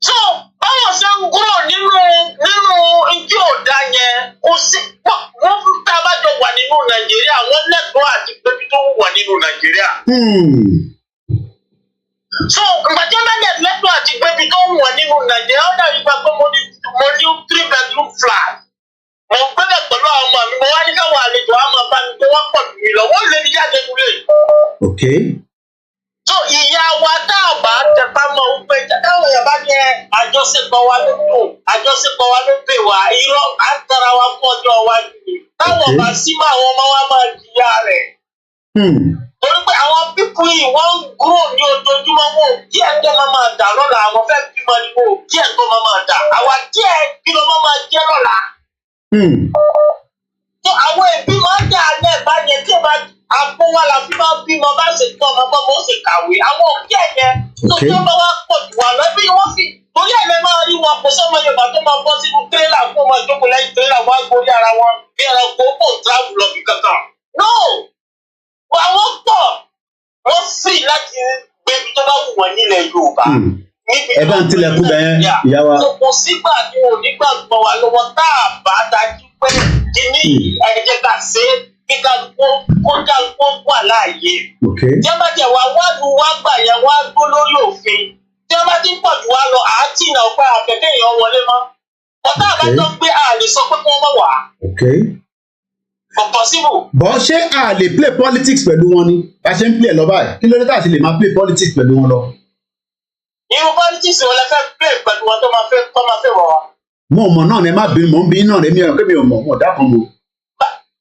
So báwọn ṣe ń grow nínú ìdí òdà yẹn kò sí wọ́n fún tá a bá jọ wà nínú Nàìjíríà wọ́n lẹ́tọ̀ọ́ àti pébi tó wà nínú Nàìjíríà. So ìgbàjọ́ bá dẹ̀ lẹ́tọ̀ọ́ àti pébi tó wà nínú Nàìjíríà ó dàbí gba pé mo ní 3-bedroom flat. Mo gbẹ́dẹ̀ pẹ̀lú àwọn ọmọ mi mo wá ní káwọn àlejò á máa bá mi pé wọ́n pọ̀ jù mí lọ wọ́n lè ní jáde nílé. So ìyá wa tá a bá tẹpá mọ́ wípé táwọn èèyàn bá ní àjọṣepọ̀ wa ló dùn àjọṣepọ̀ wa ló pè wá irọ́ à ń tara wa fún ọjọ́ iwájú ni táwọn bá sí mọ́ àwọn ọmọ wa máa jìyà rẹ̀. torí pé àwọn pípù yìí wọ́n ń kúrò ní ojoojúmọ́ wọn díẹ̀ tó máa dà lọ́la àwọn fẹ́ bímọ ni wọn díẹ̀ tó máa dà àwa díẹ̀ kí ló máa jẹ́ lọ́la. tó àwọn ẹbí máa ń dà ní ẹ̀bá yẹn tí ẹ bá àpò wa la fi máa bímọ bá ṣe tọ́ ọmọ bọ́ mọ́ ó sì kàwé àwọn òbí ẹ̀ yẹn tó tó bá wá pọ̀ jù wà lọ́bí wọ́n sì torí ẹ̀mẹ́ máa rí wọn kò sọ́mọ Yorùbá tó máa bọ́ sínú tírélà fún ọmọ ìjókòó lẹ́yìn tírélà wọn á gbórí ara wọn bí ẹranko kò tíráàbù lọ bí kankan. no àwọn pọ̀ wọ́n sì láti gbébi tó bá wù wọ́n nílẹ̀ Yorùbá. ẹ bá ń tilẹ̀kùn bẹ́ẹ̀ ìyá wa. kò sígbà tí wọn ò ní gbàgbọ́ wa lọ́wọ́ tá a bá dájú pé kíní ẹ̀jẹ̀ ká ṣe é kíkà kó dálùkọ́ wà láàyè. tí wọ́n bá jẹ́ wa wá lu wá gbà yẹn wá gbó lórí òfin tí wọ́n bá ti ń pọ̀ jù wá lọ àátì náà pé àkẹ́kẹ́ èèyàn wọlé mọ́. ọ̀tá àbájọ pé a lè sọ pé kí wọ́n mọ̀ wá. Possible. bọ́ ṣé a lè play politics pẹ̀lú wọn ni bá ṣe ń play lọ báyìí kí ló dé tá a ti lè máa play politics pẹ̀lú wọn lọ. irú politics wo lẹ fẹ́ play pẹ̀lú wọn tó máa fẹ́ wọ̀ wá. mo mọ̀ náà ni ẹ má bínú mò ń bí náà rẹ mi ò kémi ò mọ̀ ọ̀ dákan mo.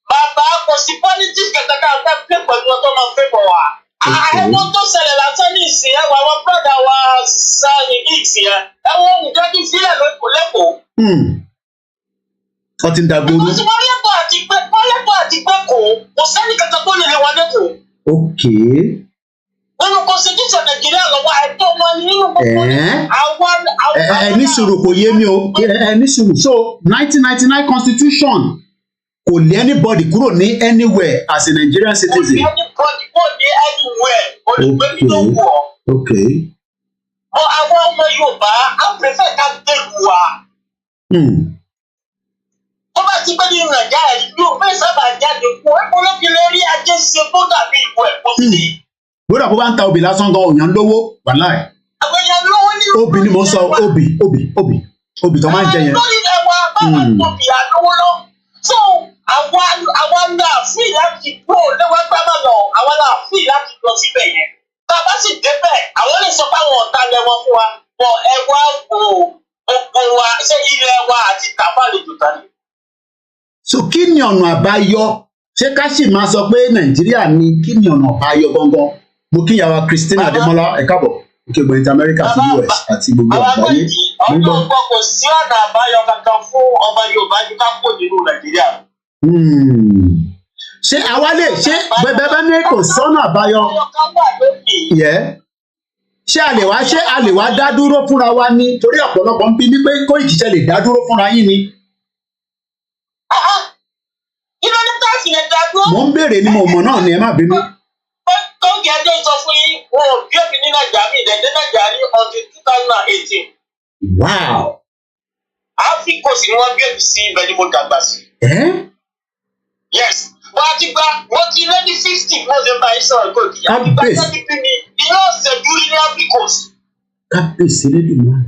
bàbá kò sí politics kẹta ká fẹ́ play pẹ̀lú wọn tó máa fẹ́ wọ̀ wá. ẹ̀wọ̀n tó ṣẹlẹ̀ lásán ní ìsìn ẹ̀wọ̀n àwọn brọ́dà wa sáyìn x yẹn ẹ̀wọ̀n ìjọ́jú sílẹ̀ lẹ́kọ̀ọ́. wọ́n ti ń dàgbòrú. ìkọ̀sí mọ́lẹ́kọ̀ àti gbẹ́kọ̀ kò sẹ́ni kankan tó lè wà lẹ́kọ̀ọ́. nínú constitution Nàìjíríà lọ́wọ́ ẹ̀tọ́ wọn ni nínú gbogbo àwọn. ẹ ní sùúrù kò yé mi o ẹ ní sùúrù so 1999 constitution kò lé anybody kúrò ní anywhere as a Nigerian citizen. kò lé anybody kúrò ní anywhere olùgbẹ́bí tó wù ọ́. àwọn ọmọ Yorùbá á prefer ká gbẹ̀rù wa. tó bá ti gbé nínú Nàìjíríà yóò fẹ́ sábà jáde kú ẹ̀kọ́ lókè lórí ajé ṣe tó dàbí ìwọ ẹ̀kọ́ sí. bódà kó bá ń ta obì lásán gan òyàn lówó wàláì. àwọn èèyàn lówó ní. obì ni mò ń sọ obì tó máa ń jẹ yẹn. lórí ẹwà báwa obì àlówó lọ. so àwa náà fi láti kúrò lẹ́wọ́n gbámọ̀ lọ àwa náà fi láti lọ síbẹ̀ yẹn. tá a bá sì débẹ̀ àwọn lè sọ pé àwọn ọ̀tá lẹ́wọ̀n fún wa bọ̀ ẹwà gbogbo wa ṣé ilẹ̀ wa àti kàfà lè jò tán ni. so kí ni ọ̀nà àbáyọ ṣé ká sì máa sọ pé Nàìjíríà ni kí ni ọ̀nà àbáyọ gangan mo kí ìyàwó Christina Adémọ́lá ẹ káàbọ̀ òkè ìgbọ̀n ti Amẹ́ríkà àti US àti gbogbo àgbáyé. ọdún ọgbọ́n kò sí ọ̀nà àbáyọ kankan fún ọmọ Yorùbá ní ká kó nínú Nàìjíríà. ṣé àwa lè ṣe bẹ́ẹ̀ bá ní kò sọ́nà àbáyọ ṣé a lè wá dá dúró fúnra wa ni torí ọ̀pọ̀lọpọ̀ ń bí ní pé Koiki lè dá dúró fúnra yín ni. mo ń béèrè ni mo mọ̀ náà ni ẹ má bínú. Koiki ẹjọ́ sọ fún yín wọn ò bí èmi ní Nàìjíríà mi ìdẹ̀dẹ̀ Nàìjíríà ní ọdún 2018. wow. Áfíríkà sì ni wọ́n bí èmi sí ibẹ̀ ni mo dàgbà sí. yes wọ́n ti gba wọ́n ti lé ní 50 wọ́n ti bá iṣẹ́ ọ̀gọ́ ìdíyà. kábíyèsí iná ọ̀sẹ̀jú ní Áfíríkà. kábíyèsí lédùn náà.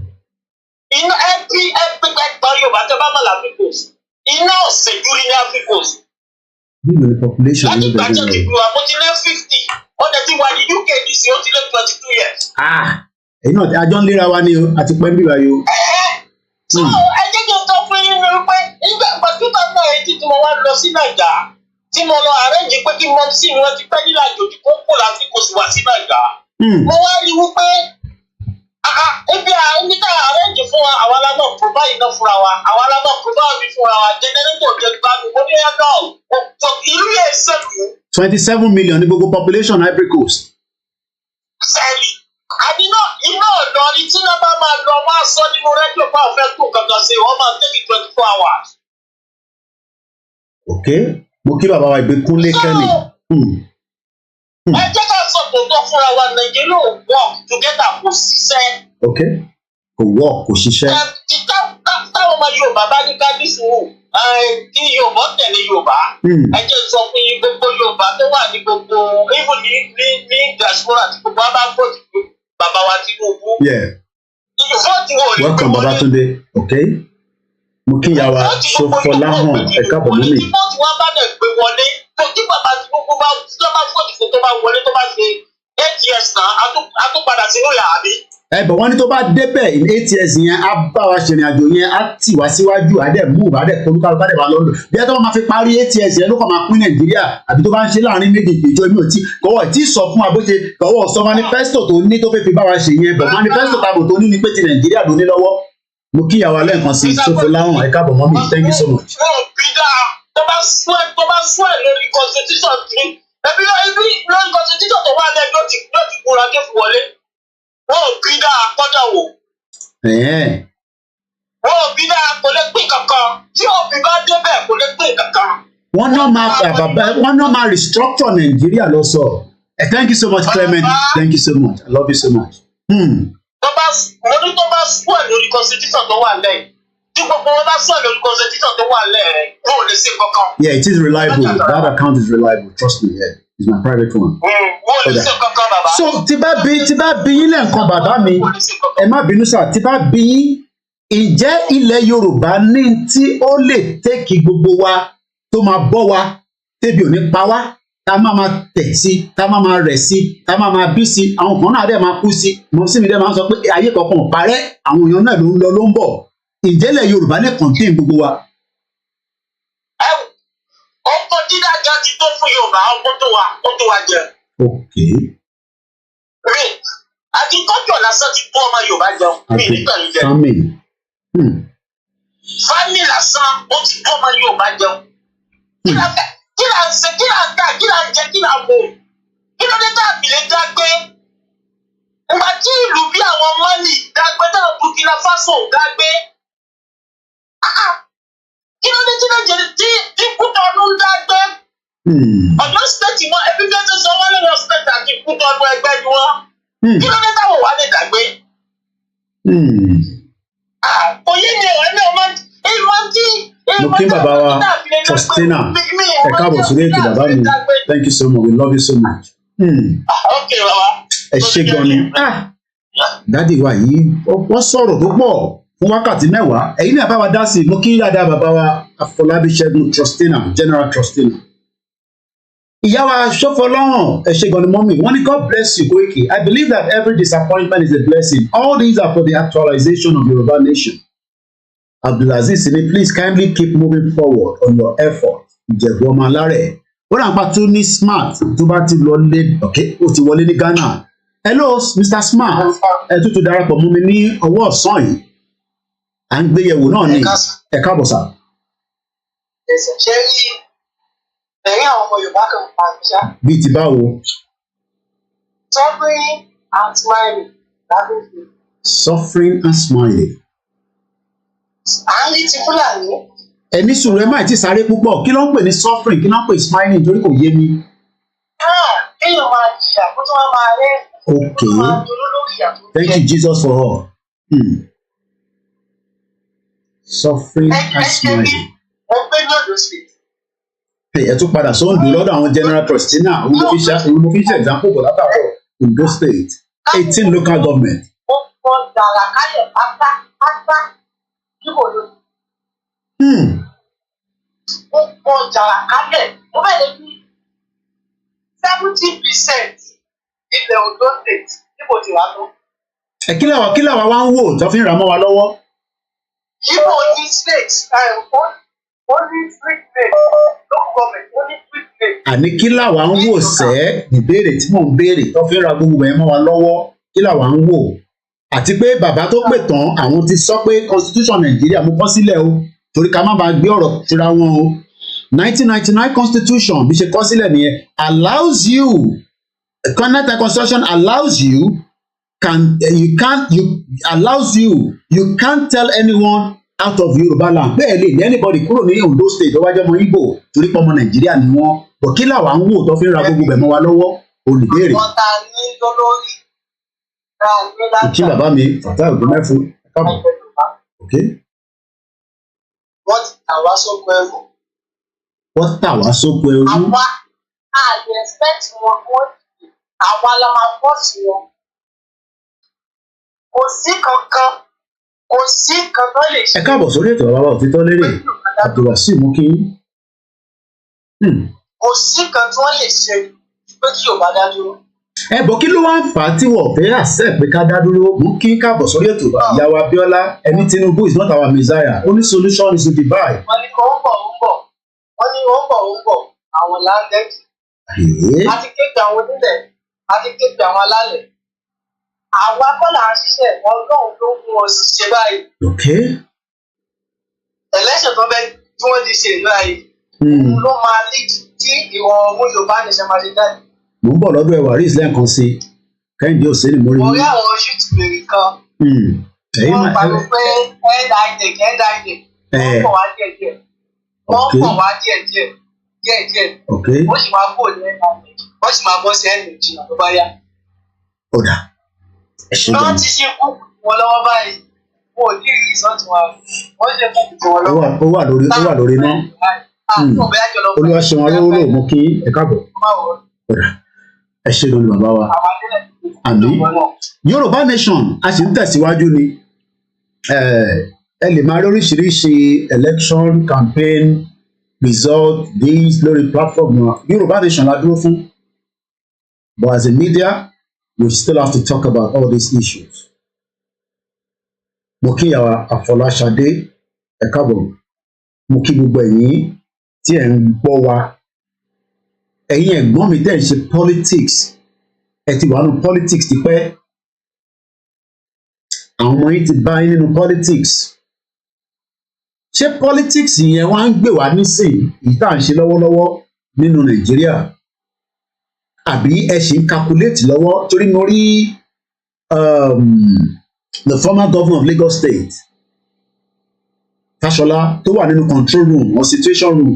iná ẹgbẹ́ Yorùbá tó bá mọ̀ l'Áfíríkà iná ọ̀sẹ̀jú ní Áfíríkà. nínú population láti gbàjọ́ ti gbọ́ àpò ti lé 50 wọ́n tẹ̀ ti wà ní UK ní sí ó ti lé 22 years. èyí náà àjọ ń léra wa ni o àti pẹ́ ń bí wa yìí o. so ẹ jẹ́ kí n sọ fún yín ní wípé nígbà 2018 tí mo wá lọ sí Nàìjíríà tí mo lọ àrẹ́jì pé kí mo sì ní wọ́n ti pẹ́ nílà àjòjì kó kó láti kò sì wá sí Nàìjíríà. mo wá rí wípé ibi tá àrẹ́jì fún wa àwa la náà provide iná fúnra wa àwa la náà provide fúnra wa generator jẹ gbádùn mo ní ẹ̀dá ìlú yẹn ṣèlú. 27 million ní gbogbo population Ivory Coast. sẹ́ẹ̀lì àdínà iná ọ̀dọ́ ni tí wọ́n bá máa lọ máa sọ nínú rédíò bá ọ̀fẹ́ tó kankan sí wọ́n máa tẹ́kì 24 hours. ok mo kí bàbá wa Ìgbékúnlé Kẹ́mi. ẹ jẹ́ ká sọ tòótọ́ fúnra wa Nàìjíríà ò work together kò ṣiṣẹ́. ok kò work kò ṣiṣẹ́. táwọn ọmọ Yorùbá bá ní ká ní sùúrù kí Yorùbá tẹ̀lé Yorùbá ẹ jẹ́ sọ fún yín gbogbo Yorùbá tó wà ní gbogbo even ní diaspora àti gbogbo wa bá gbòdì fún bàbá wa Tinubu. welcome Babatunde ok mo kí ìyá wa Ṣọfọláhàn ẹ káàbọ̀ mọ́ mi. tí wọ́n bá dẹ̀ gbé wọlé tó kí bàbá Tinubu tó bá fòdì fún tó bá wọlé tó bá ṣe 8 years náà a tún padà sínú yàrá mi. But wọ́n ní tó bá débẹ̀ in 8 years yẹn á bá wa ṣe ìrìn àjò yẹn á tì wá síwájú á dẹ̀ move á dẹ̀ polúkálukú á dẹ̀ wá lọ́dọ̀ bí ẹ tó máa fi parí 8 years yẹn ló kàn máa pín Nàìjíríà àbí tó bá ń ṣe láàrin méjèèjì ìjọ mi ò tí kọ́wọ́ tí sọ fún wa bó ṣe kọ́wọ́ sọ manifesto tó ní tó fẹ́ fi bá wa ṣe yẹn but manifesto tàbí tó ní ni pé ti Nàìjíríà ló ní lọ́wọ́ mo kí ìyàwó alẹ́ nǹkan sí sófin láwọn ẹ̀ka bọ̀ mọ́ mi thank you so much. tó bá swear lórí constitution tí ẹbí lórí constitution tó wà lẹ́yìn ló ti kúra ké fún wọlé wọn ò bí dáa kọ́dà wò. wọn ò bí dáa kò lè pín kankan tí òbí bá débẹ̀ kò lè pín kankan. wọ́n náà máa restructure Nàìjíríà lọ sọ. Thank you so much Clement thank you so much I love you so much. tó bá swear lórí constitution tó wà lẹ́yìn tí gbogbo wọn bá swear lórí constitution tó wà lẹ́yìn wọn ò lè ṣe kankan. Yeah, it is reliable. That account is reliable. Trust me. Yeah, it's my private one. So tí bá bí yín lẹ́ǹkan bàbá mi ẹ má bínú sá tí bá bí yín ìjẹ́ ilẹ̀ Yorùbá ní tí ó lè tẹ́kì gbogbo wa tó máa bọ́ wa tẹ́bi ò ní pa wá tá a máa tẹ̀ sí tá a máa rẹ̀ sí tá a máa bí sí àwọn kan náà dẹ̀ máa kú sí mo sì mi dẹ̀ máa sọ pé ayé kankan ò parẹ́ àwọn èèyàn náà ló ń lọ ló ń bọ̀ ìjẹ́ ilẹ̀ Yorùbá lè contain gbogbo wa. ọkọ dídájọ́ ti tó fún Yorùbá ọkọ tó wa jẹ. Okay. Agriculture lásán ti tó ọmọ Yorùbá jẹun mi nígbà yìí jẹ. Fámì lásán ó ti tó ọmọ Yorùbá jẹun. Kí là ń ṣe kí là ń tà kí là ń jẹ kí là ń mú. Kí ló dé tàbí lè dágbé? Ìgbà tí ìlú bí àwọn Mali dágbé náà Burkina Faso dágbé. Kí ló dé tí Nàìjíríà tí Kútọ́nù ń dágbé? Ọ̀yọ́ state wọn ẹbí bẹ́ẹ̀ tó sọ wọ́n lọ́wọ́ state àti Kútọ́nù ẹgbẹ́ ni wọ́n. Kí ló dé táwọn wà lè dàgbé? Oyè ni ẹ̀rọ náà máa ń tí. Mo kí bàbá wa Justina ẹ káàbọ̀ sórí ètò bàbá mi thank you so much we love you so much. Ẹ ṣé gan ni dádì wa yìí wọ́n sọ̀rọ̀ tó pọ̀ fún wákàtí 10 ẹ̀yin náà bá wa dá sí i mo kí dáadáa bàbá wa Afọlábí Ṣẹ́gun Justina General Justina. Ìyá wa Ṣọ́fọlọ́run ẹ ṣé gan ni mọ́mì wọ́n ní God bless you Koiki I believe that every disappointment is a blessing all these are for the actualization of Yoruba nation. Abdulaziz ni please kindly keep moving forward on your effort Ìjẹ̀bú ọmọ alárẹ̀ ó rà ń pa tún ní smart tó bá ti lọ lé ó ti wọlé ní Ghana hello Mr. Smart ẹ tún ti darapọ̀ mú mi ní ọwọ́ ọ̀sán yìí à ń gbéyẹ̀wò náà ní ẹ káàbọ̀ sà. Ẹ̀sẹ̀ ṣe rí ẹ̀yìn àwọn ọmọ Yorùbá kan pa àbíṣá. Bíi ti báwo? Suffering and smiling lábẹ́ ìlú. Suffering and smiling. À ń rí ti Fúlàní. Ẹni sùúrù ẹ má ti sáré púpọ̀ kí ló ń pè ní suffering kí ló ń pè smiling torí kò yé mi. Kéèyàn máa jìyà kó tó máa rẹ́. Okay. Thank you Jesus for all. Suffering and smiling. Mo gbé ní Ondo State. Ẹ tún padà sóńdó lọ́dọ̀ àwọn General Justina òun mo fi ṣe example bọ̀ látàrọ̀ Ondo State 18 local government. Ó kọ dàrá káyọ̀ pátá yíbo lónìí. Ó kọ dàrá káyọ̀ ó bẹ̀ lè fi 70% ilẹ̀ Ondo State yíbo ti wá tó. Kí làwa wá ń wò tó fi ń ra mọ́ wa lọ́wọ́. Yíbo ní state only free trade local government only free trade. Àní kí làwa ń wò sẹ́ ìbéèrè tí mò ń béèrè tó fi ń ra gbogbo ẹ̀ mọ́ wa lọ́wọ́ kí làwa ń wò àti pé bàbá tó pè tán àwọn ti sọ pé constitution Nàìjíríà mú kọ́ sílẹ̀ o torí ká má bàa gbé ọ̀rọ̀ síra wọn o 1999 constitution bí ṣe kọ́ sílẹ̀ nìyẹn allows you Canada constitution allows you you can't tell anyone out of Yoruba land bẹ́ẹ̀ lè ní anybody kúrò ní Ondo State tó wájú ọmọ Igbo torí pé ọmọ Nàìjíríà ni wọ́n bọ̀ kí làwa ń wò tó fi ń ra gbogbo ẹ̀ mọ́ wa lọ́wọ́ olùbéèrè. Kí bàbá mi fàtà ògbómẹ́fù káàbọ̀. Wọ́n tà wá sóko ẹrú. Wọ́n tà wá sóko ẹrú. Àwa àlè expect wọn wọ́n àwa la máa pọ̀ sí wọn. Kò sí kankan tó lè ṣe. Ẹ káàbọ̀ sórí ètò bàbá òtítọ́ lérè Abdulwasi mú kí. Kò sí kan tí wọ́n lè ṣe pé kí Yorùbá dá dúró. ẹ bọ kí ló wá ń fà á tí wọ́n fẹ́ accept pé ká dá dúró mú kí káàbọ̀ sórí ètò ìyàwó Abíọ́lá ẹni Tinubu is not our messiah only solution is to divide. wọ́n ní ó ń bọ̀ àwọn láńdẹ́kì àti kéèké àwọn onílẹ̀ àti kéèké àwọn alálẹ̀ àwa kọ́là ń ṣiṣẹ́ Ọlọ́run ló mú wọn ṣiṣẹ́ báyìí. Election tó fẹ́ tí wọ́n ti ṣe ìlú ayé ló máa lead tí ìwọ ọmọ Yorùbá nìṣẹ́ máa ṣe jáde. Mo ń bọ̀ lọ́dọ̀ ẹ̀wà rí ìsìlẹ̀ nǹkan sí Kẹ́hìndé Òsínì mórí. Mo rí àwọn youth bèrè kan. Wọ́n pariwo pé end-IDEC wọ́n pọ̀ wá díẹ̀díẹ̀. Wọ́n sì máa bọ̀ ní end-IDEC. Wọ́n sì máa bọ́ sí end-IDEC tó bá yá. Ọ̀dà ẹ̀ṣin gan. Wọ́n ti ṣe kú wọn lọ́wọ́ báyìí. Wọ́n ò ní ìrísọ́ọ̀tì wọn. Wọ́n ṣe kú wọn lọ́wọ́. Ó wà lórí náà. Olúwa ṣe wọn lówó lóò mú kí ẹ káàbọ̀. Ẹ ṣe lórí bàbá wa. Àmì Yorùbá nation a sì ń tẹ̀síwájú ni. Ẹ lè máa rí oríṣiríṣi election campaign result these lórí platform náà Yorùbá nation la dúró fún. But as a media we still have to talk about all these issues. Mo kí ìyàwó Àfọláṣadé ẹ káàbọ̀. Mo kí gbogbo ẹ̀yin tí ẹ̀ ń gbọ́ wa ẹ̀yin ẹ̀gbọ́n mi tẹ́ ń ṣe politics ẹ ti wà nínú politics tipẹ́ àwọn ọmọ yìí ti bá yín nínú politics ṣé politics yẹn wá ń gbé wá nísìnyí èyí tá à ń ṣe lọ́wọ́lọ́wọ́ nínú Nàìjíríà àbí ẹ ṣì ń calculate lọ́wọ́ torí mo rí the former governor of Lagos State Fashola tó wà nínú control room or situation room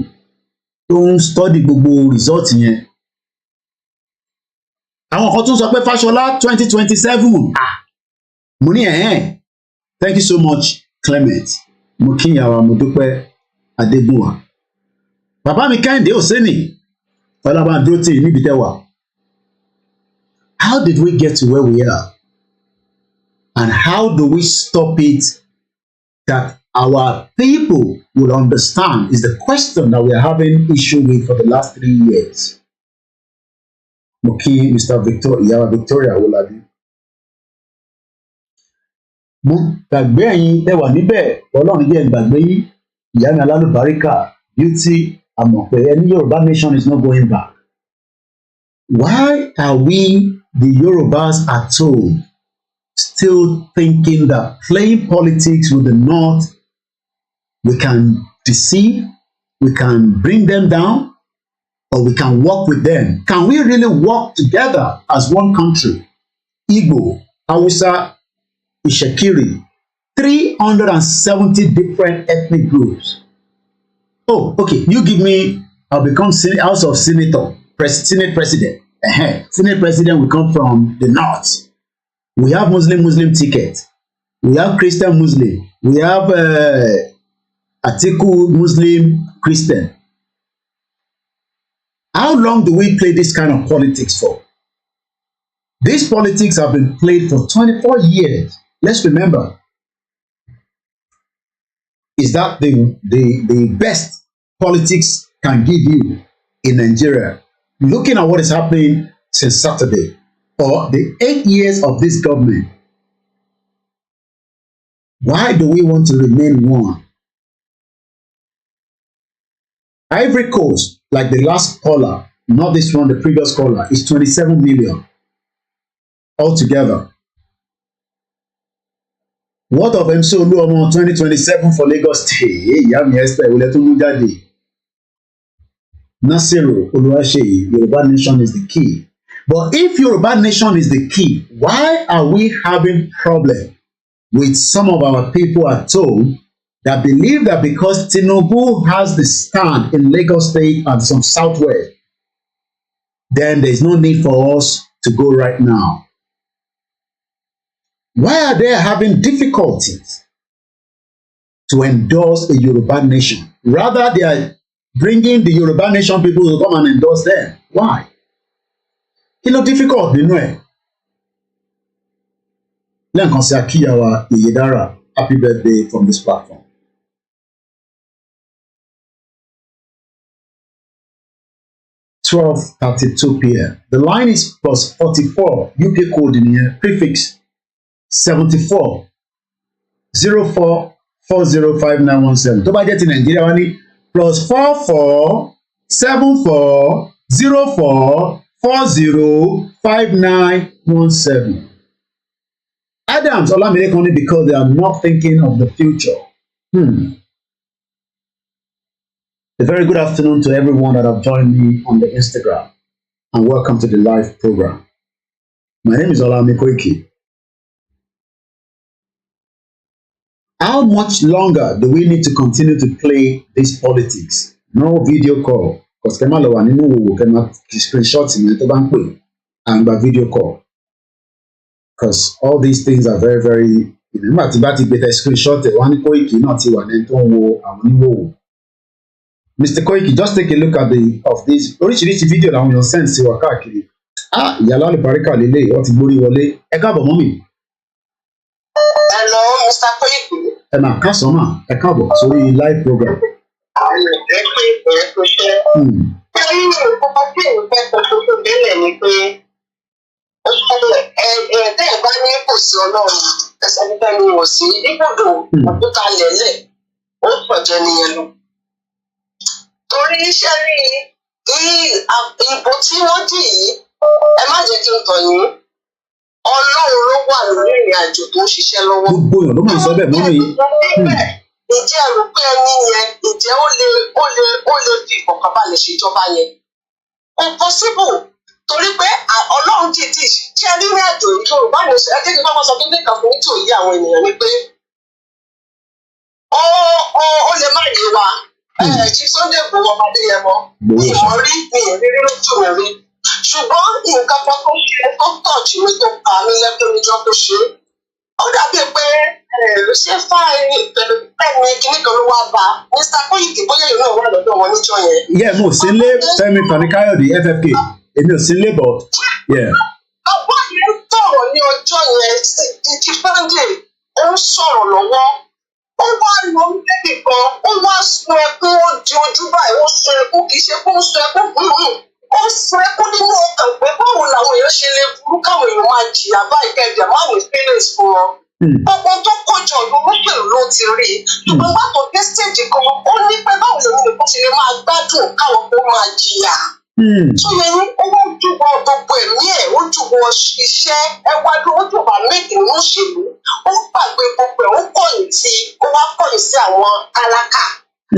tó ń study gbogbo result yẹn àwọn kan tún sọ pé Fashola 2027 mo ní thank you so much Clement mo kíyàwó mo dúpẹ́ Adébùwà bàbá mi Kẹ́hìndé Òsínì ọlábàdúrótì níbi tẹ́wà how did we get to where we are and how do we stop it that our people will understand is the question that we are having issue with for the last 3 years. Mo kí Mr. Ìyàwó Victoria Wolabi. Mo gbàgbé ẹ̀yin tẹ́ wà níbẹ̀ Ọlọ́run jẹ́ gbàgbé yín ìyá mi alálùbáríkà beauty àmọ̀pẹ́ ẹni Yorùbá nation is not going back. Why are we the Yorubas at home still thinking that playing politics with the North we can deceive, we can bring them down, or we can work with them? Can we really work together as one country? Igbo, Hausa, Ishekiri, 370 different ethnic groups. Oh, okay, you give me, I'll become House of Senator, Senate President. Senate President will come from the North. We have Muslim ticket. We have Christian Muslim. We have Atiku Muslim Christian. How long do we play this kind of politics for? These politics have been played for 24 years. Let's remember. Is that the best politics can give you in Nigeria? Looking at what is happening since Saturday, or the 8 years of this government, why do we want to remain one? Ivory Coast, like the last caller, not this one, the previous caller, is 27 million altogether. What of MC Oluomo 2027 for Lagos State? Yami Esther Uletumujade. Nasiru Oluwaseyi, Yoruba nation is the key. But if Yoruba nation is the key, why are we having problem with some of our people at home that believe that because Tinubu has the stand in Lagos State and some Southwest, then there's no need for us to go right now? Why are they having difficulties to endorse a Yoruba nation? Rather, they are bringing the Yoruba nation people to come and endorse them. Why? Kí ló difficult nínú ẹ̀? Lẹ́ẹ̀kan sí Akíyàwó Ìyèdára, happy birthday from this platform. 12:32 p.m. The line is +44 UK code in here, prefix 74 04 405917. Tó bá jẹ́ ti Nàìjíríà wá ní +44 74 04 405917. Adams Olamilekan, because they are not thinking of the future. A very good afternoon to everyone that have joined me on the Instagram, and welcome to the live program. My name is Olamilekan. How much longer do we need to continue to play this politics? No video call, because kema lo wa nínú wo kema screenshot mi tó bá ń pè and by video call. Because all these things are very, very. Nígbà tí bá ti gbé tẹ screenshot ẹ̀ wá ní Koiki náà ti wà ní tó ń wo àwọn oníwòwò. Mr. Koiki, just take a look at this oríṣiríṣi fídíò làwọn èèyàn send sí wa káàkiri. Ìyàlá àlùbáríkà lélẹ̀ wọ́n ti gbórí wọlé. Ẹ káàbọ̀ mọ́mì. Hello, Mr. Koiki. Ẹ máa kásán mà, ẹ káàbọ̀ sórí live program. Tẹ́ ẹ̀ bá ní kò sí Ọlọ́run, ẹsẹ̀ nípa ni wò sí ibùdó ọ̀dúnkà lẹ́lẹ̀, ó pọ̀jọ́ nìyẹn lọ. Torí iṣẹ́ rí ìbò tí wọ́n dì yìí, ẹ má jẹ́ kí n tàn yín. Ọlọ́run ló wà lórí ìrìn àjò tó ń ṣiṣẹ́ lọ́wọ́. Gbogbo èèyàn ló máa ń sọ bẹ́ẹ̀ mọ́mì yìí. Ǹjẹ́ ẹ̀rù pé ẹni yẹn, ǹjẹ́ ó lè fi ìfọ̀kànbalẹ̀ ṣèjọba yẹn? Kò possible. Torí pé Ọlọ́run dìídì ṣe rí ní àjò Yorùbá ní oṣù ẹjẹ́ kí wọ́n sọ pé nìkan fún nítorí òye àwọn ènìyàn ni pé ó lè má yé wa. Chief Sunday Igboho ọmọ Adéyẹmọ ìmọ̀ rí mi ìrírí lójú mi rí. Ṣùgbọ́n nǹkan kan tó ṣe tó tọ̀jù mi tó pa mí lẹ́gbẹ́ níjọ́ tó ṣe. Ó dàbí pé ṣé fáìlì pẹ̀lú kíní kan ló wá bá Mr. Koiki bóyá ìlú náà wà lọ́dọ̀ wọn níjọ́ yẹn. Yeah, mo sì lé Fẹ́mi Fani-Káyọ̀dé FFK. Èmi ò sí labour. Ọ̀pọ̀ yẹn ń sọ̀rọ̀ ní ọjọ́ yẹn ti Sunday ó ń sọ̀rọ̀ lọ́wọ́. Ó wá lọ níbi kan, ó wá sun ẹkún, ó di ojú báyìí, ó sun ẹkún, kì í ṣe kó ń sun ẹkún gbùngbùn. Ó sun ẹkún nínú ọkàn pé báwo làwọn èèyàn ṣe lè burú káwọn èèyàn máa jìyà báyìí kẹ̀dẹ̀ máa ní feelings fún wọn. Gbogbo tó kọjọ olóṣèlú ló ti rí i. Ṣùgbọ́n bá tó dé stage kan, ó ní pé báwo lèmi nìkan ṣe lè máa gbádùn káwọn kó máa jìyà. So yẹn ní owó jùbọ gbogbo ẹ̀mí ẹ̀ ó jùbọ iṣẹ́ ẹwádú ó jùbọ méjì ní òṣèlú ó gbàgbé gbogbo ẹ̀ ó kọ̀yìn sí ó wá kọ̀yìn sí àwọn tálákà.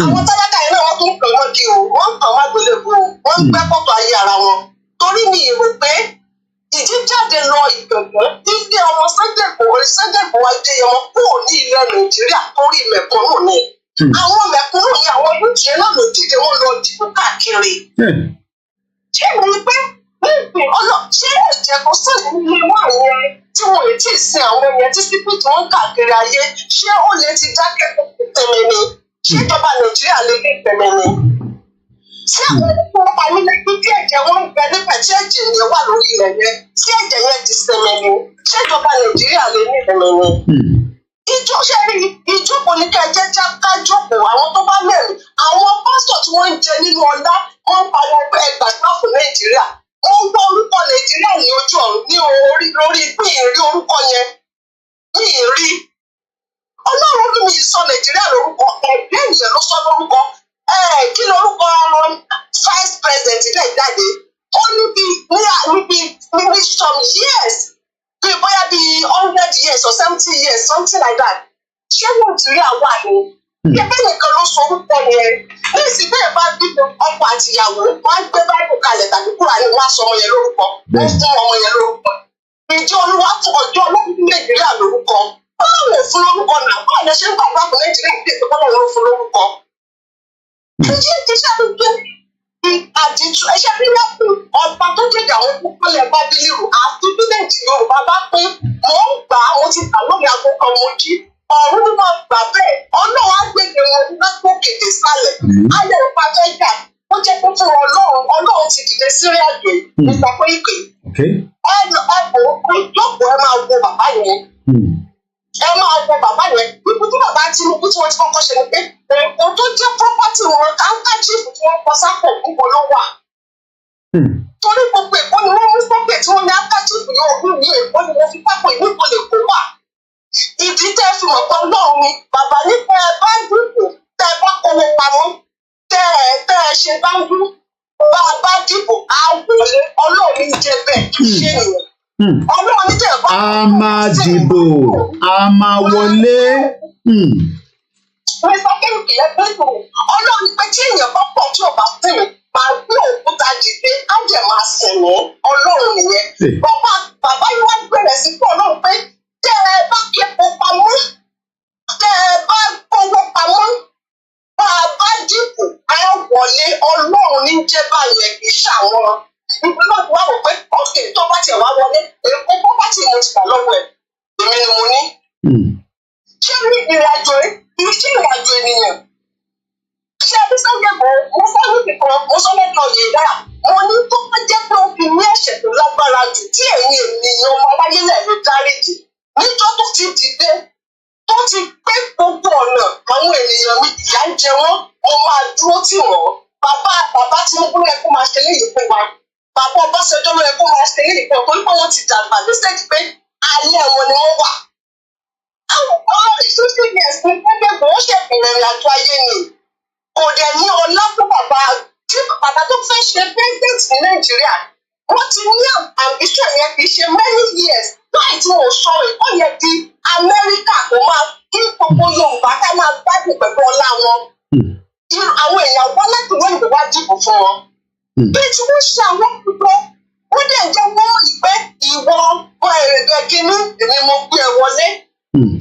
Àwọn tálákà yẹn náà wọ́n tún pè wọ́n di o wọ́n ń tàn má gbélébùú o wọ́n ń gbẹ́ pọ̀tò ayé ara wọn. Torí mi rò pé ìjíjáde lọ ìgbẹ̀gbẹ́ ilé ọmọ Sunday Igboho Adéyẹmọ kúrò ní ilẹ̀ Nàìjíríà torí mẹ̀kúnnù ni. Àwọn mẹ̀kúnnù ni àwọn yóò tiẹ̀ náà ló dìde wọn lọ dìbò káàkiri. Ṣé mo rí pé ṣé ẹ̀jẹ̀ tó sàn nílé wà yẹn tí wọ́n lè tí ì sin àwọn yẹn tí sípìtì wọn káàkiri ayé ṣé ó lè ti dákẹ́ tẹ̀mẹ̀ ni? Ṣé ìjọba Nàìjíríà lè ní tẹ̀mẹ̀ ni? Ṣé àwọn ọmọ nílé bí ẹ̀jẹ̀ wọn ń bẹ nípa tí ẹ̀jẹ̀ yẹn wà lórí ilẹ̀ yẹn tí ẹ̀jẹ̀ yẹn ti tẹ̀mẹ̀ ni? Ṣé ìjọba Nàìjíríà lè ní tẹ̀mẹ̀ ni? Ìjókòó ní kẹjẹ ká jókòó àwọn tó bá mẹ́rin àwọn pásítọ̀ tí wọ́n ń jẹ nínú ọlá wọ́n ń pariwo pé ẹgbàgbọ́ fún Nàìjíríà wọ́n ń gbọ́ orúkọ Nàìjíríà ní ojú ọ̀run ní lórí pé ìrí orúkọ yẹn ní ìrí Ọlọ́run ní mi sọ Nàìjíríà lórúkọ ẹgbẹ́ ènìyàn ló sọ lórúkọ kí lórúkọ vice president náà jáde ó níbi some years bí bóyá bí 100 years or 70 years something like that ṣé Nàìjíríà wà ní ẹgbẹ́ nìkan ló sọ orúkọ yẹn ní ìsìn bẹ́ẹ̀ bá bímọ ọkọ àtìyàwó wọ́n á gbé báyìí kalẹ̀ tàbí kúrò ní wọ́n á sọ ọmọ yẹn lórúkọ wọ́n fún ọmọ yẹn lórúkọ ìjọ olúwa fún ọjọ́ olóògùn Nàìjíríà lórúkọ báwo fún lórúkọ náà báwo ni ṣe ń gbàgbọ́ fún Nàìjíríà pé báwo ló fún lórúkọ. ìjì ti ṣàlùkù àdìtú ẹṣẹ bí wọn kú ọba tó kéde àwọn púpọ̀ lẹ bá bí lérò àti bí Nàìjíríà Yorùbá bá pín mò ń gbà á mo ti gbà lórí aago kan mo jí ọ̀run ní máa gbà bẹ́ẹ̀ Ọlọ́run á gbèdé wọn lápò kéde sálẹ̀ ayé òpá fẹ́ jà ó jẹ́ pé fún Ọlọ́run ti dìde sírí àgbè nípa pé ìpè ẹ bò ó pé jókòó ẹ máa wo bàbá yẹn ẹ máa wo bàbá yẹn ipò tí bàbá Tinubu tí wọ́n ti kọ́kọ́ ṣe ni pé èkó tó jẹ́ property wọn káńtà chief tí wọ́n kọ sápò gbogbo ló wà torí gbogbo èkó ni wọ́n mú sókè tí wọ́n ní akáṣífù ní ọdún ní èkó ni wọ́n fi pápọ̀ ìlú ìkó lè kó wà. Ìdí tẹ́ fi mọ̀ pé ọlọ́run ni bàbá ní tẹ́ ẹ bá dìbò tẹ́ ẹ bá kówó pamọ́ tẹ́ ẹ ṣe bá ń dún bá a bá dìbò á wọlé ọlọ́run ní jẹ́ bẹ́ẹ̀ kì í ṣe nìyẹn. Ọlọ́run ní tẹ́ ẹ bá a máa dìbò a máa wọlé. Mr. Kẹ́hìnkì ẹgbẹ́ ìlú ọlọ́run pé tí èèyàn bá pọ̀ tí ò bá sìn máa gbé òkúta dìde á jẹ̀ máa sìn wọ́n ọlọ́run nìyẹn. Bàbá yìí wá bẹ̀rẹ̀ sí fún ọlọ́run pé tẹ́ ẹ bá képo pamọ́ tẹ́ ẹ bá kówó pamọ́ bá a bá dìbò á wọlé ọlọ́run ní jẹ́ báyẹn kì í ṣàwọn. Ìpínlẹ̀ ọ̀dùn wá wò pé ókè tó bá tiẹ̀ wá wọlé èkó bó bá ti mo ti gbà lọ́wọ́ ẹ̀ èmi ni mo ní. Ṣé ní ìrìnàjò kì í ṣe ìrìnàjò ènìyàn? Ṣé ẹbí sọ́jọ́bọ̀ mo sọ níbi kan mo sọ lẹ́nu ọ̀yẹ̀ dára mo ní tó bá jẹ́ pé ó fi ní ẹ̀ṣẹ̀ tó lágbára jù tí ẹ̀yin ènìyàn ọmọ aráyé lẹ́ẹ̀mí dáríjì níjọ́ tó ti dìde tó ti gbé gbogbo ọ̀nà àwọn ènìyàn mi ìyà ń jẹ wọ́n mo máa dúró tì wọ́n. Bàbá Tinubu yẹ kó máa ṣe léyìí fún wa. Bàbá Ọbásanjọ́ yẹ kó máa ṣe léyìí fún wa torí pé wọ́n ti dàgbà ní sẹ́ẹ̀kì pé alẹ́ wọn ni wọ́n wà. Àwọn ọmọ ìṣúṣe yẹn sí gbẹ́gbẹ́ ó ṣèpìlẹ̀ ìrìnàjò ayé ni. Kò dẹ̀ ní ọlá fún bàbá tó fẹ́ ṣe president ní Nàìjíríà. Wọ́n ti ní ambition yẹn kì í ṣe many years láì tí wọ́n sọ ẹ̀kọ́ yẹn di Amẹ́ríkà tó máa kí gbogbo Yorùbá ká máa gbádùn pẹ̀lú ọlá wọn. Àwọn èèyàn wọ́n láti wọ́n ìwà dìbò fún wọn. Bí tí wọ́n ṣe àwọn púpọ̀ wọ́n dẹ̀ jẹ́ wọ́n ìpẹ́ ìwọ ẹ̀rẹ̀dẹ̀ kínní èmi mo gbé ẹ wọlé.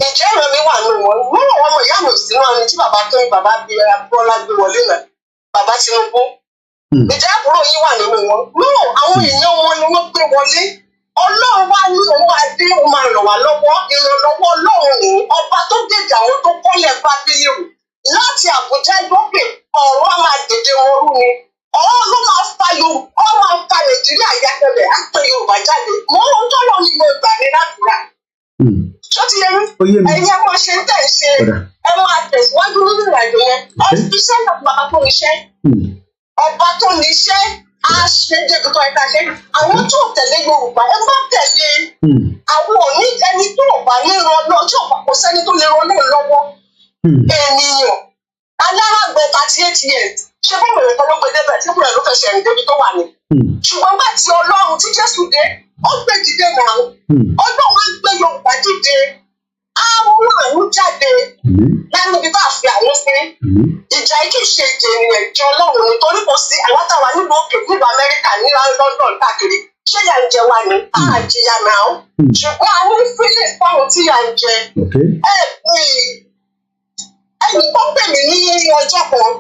Ìjẹ́ ìrọ̀ mi wà nínú wọn. Wọ́n wọ́n ọmọ ìyá mi ò sínú àmì tí bàbá tó ń bàbá bí Bọ́lá gbé wọlé náà. Bàbá Tinubu. Ìjẹ́ àbúrò yín wà nínú wọn. No, àwọn èèyàn wọn ni wọ́n gbé wọlé. Ọlọ́run wá ní òun adé òun máa ràn wá lọ́wọ́. Ìrànlọ́wọ́ Ọlọ́run ní ọba tó dèjà àwọn tó kọ́lẹ̀ KABIRU. Láti Àbújá lókè ọ̀rọ̀ á máa dèdè wọn rú ni. Ọ̀rọ̀ ló máa fa Yorùbá máa fa Nàìjíríà yàtọ̀lẹ̀ á pé Yorùbá jáde. Mo ń tọ́lọ́ ní mo gbà ní látìrà. Ṣó ti yẹ mí? Ẹ̀yin ẹ máa ṣe tẹ̀ ṣe ẹ máa tẹ̀síwájú nínú ìrìnàjò yẹn. Iṣẹ́ náà bàbá tó níṣẹ́. Ọba tó níṣẹ́ á ṣe é débi tó ẹ̀ka ṣe. Àwọn tó tẹ̀lé Yorùbá ẹ má tẹ̀lé. Àwọn òní ẹni tó bá ní ran lọ tí ọ̀pọ̀ kò sẹ́ni tó lè ran náà lọ́wọ́. Ènìyàn aláràgbẹ̀ 38 years ṣé bọ́ọ̀lù rẹ̀ kan ló gbé débẹ̀ tí kúrẹ̀ ló fẹ́ ṣe ẹ̀rìn débi tó wà ní. Ṣùgbọ́n bá ti Ọlọ́run tí Jésù dé ó gbé dìde náà Ọlọ́run á gbé Yorùbá dìde á mú àrùn jáde lẹ́nu ibi tá a fi àwọn sí. Ìjà yìí kì í ṣe ìjà ènìyàn ìjọ Ọlọ́run nítorí kò sí àwọn táwa nílùú òkè nílùú Amẹ́ríkà ní London káàkiri ṣé yà ń jẹ wa ni àjìyà náà ṣùgbọ́n àwọn ìfílẹ̀ fáwọn tí yà ń jẹ ẹni tó pè mí ní ọjọ́ kan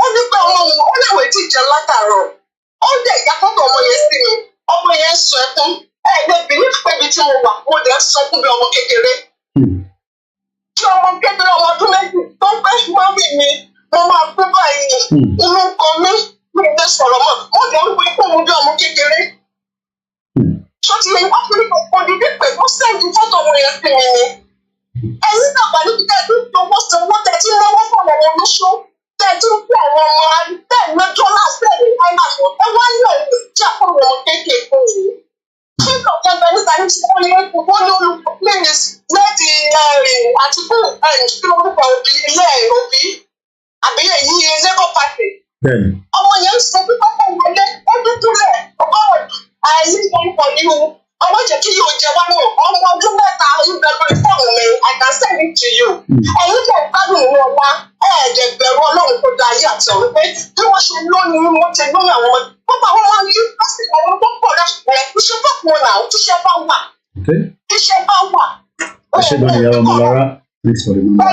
ó ní pé ọmọ òun ó láwọn ètí ìjẹun látàárọ̀ ó dẹ̀ ìyá fọ́tò ọmọ yẹn sí mi ọmọ yẹn sọ ẹkún ẹ̀ẹ́dẹ́gbẹ̀ ní pébi tí mo wà mo dẹ̀ sọ fún bí ọmọ kékeré tí ọmọ kékeré ọmọ ọdún méjì tó ń pẹ́ mọ́mì mi mo máa kú báyìí inú kan mi mi ò lè sọ̀rọ̀ mọ́ mo dẹ̀ ń gbé fún mi bí ọmọ kékeré tó ti yẹ wọ́n fún mi kò dídé pé ó sẹ́ǹdì fọ́tò ọmọ yẹn sí mi ni. Ẹ̀yin náà wà níbi tẹ́ẹ̀ tó ń tọwọ́ sanwó tẹ́ẹ̀ tí náwó fún àwọn olóṣó tẹ́ẹ̀ tí ń kó àwọn ọmọ tẹ́ẹ̀ ná dọ́làs tẹ́ẹ̀ ní náírà ẹ wá ní ọ̀rọ̀ ìjà fún àwọn kéékèèké yìí. Ṣé ìkọ̀kẹ́ bẹ níta ní tí wọ́n ní olùkọ́ plénis láti àti fún kí orúkọ òbí ilé òbí àbí èyí Labour Party. Ọmọ yẹn ń sọ pé kọ́kọ́ wọlé ó dúdú rẹ̀ ọgọ́rùn-ún àìní orúkọ nínú ọmọ jẹ́ kí yóò jẹ wá náà ọmọ ọdún mẹ́ta ìbẹ̀rù fọ́ọ̀mù mi I can send it to you. Ẹ̀yin jẹ́ gbádùn ìwọ̀n ọ̀la ẹ̀ẹ́dẹ̀ bẹ̀rù Ọlọ́run tó da ayé àti ọ̀run pé bí wọ́n ṣe lóyún wọ́n ti lóyún àwọn ọmọ gbogbo àwọn ọmọ yìí lọ́sìn àwọn tó pọ̀ rẹ̀ iṣẹ́ bá pọ̀ náà tíṣẹ́ bá wà. Tíṣẹ́ bá wà. Ashegoni Yawa Mulara, thanks for the number.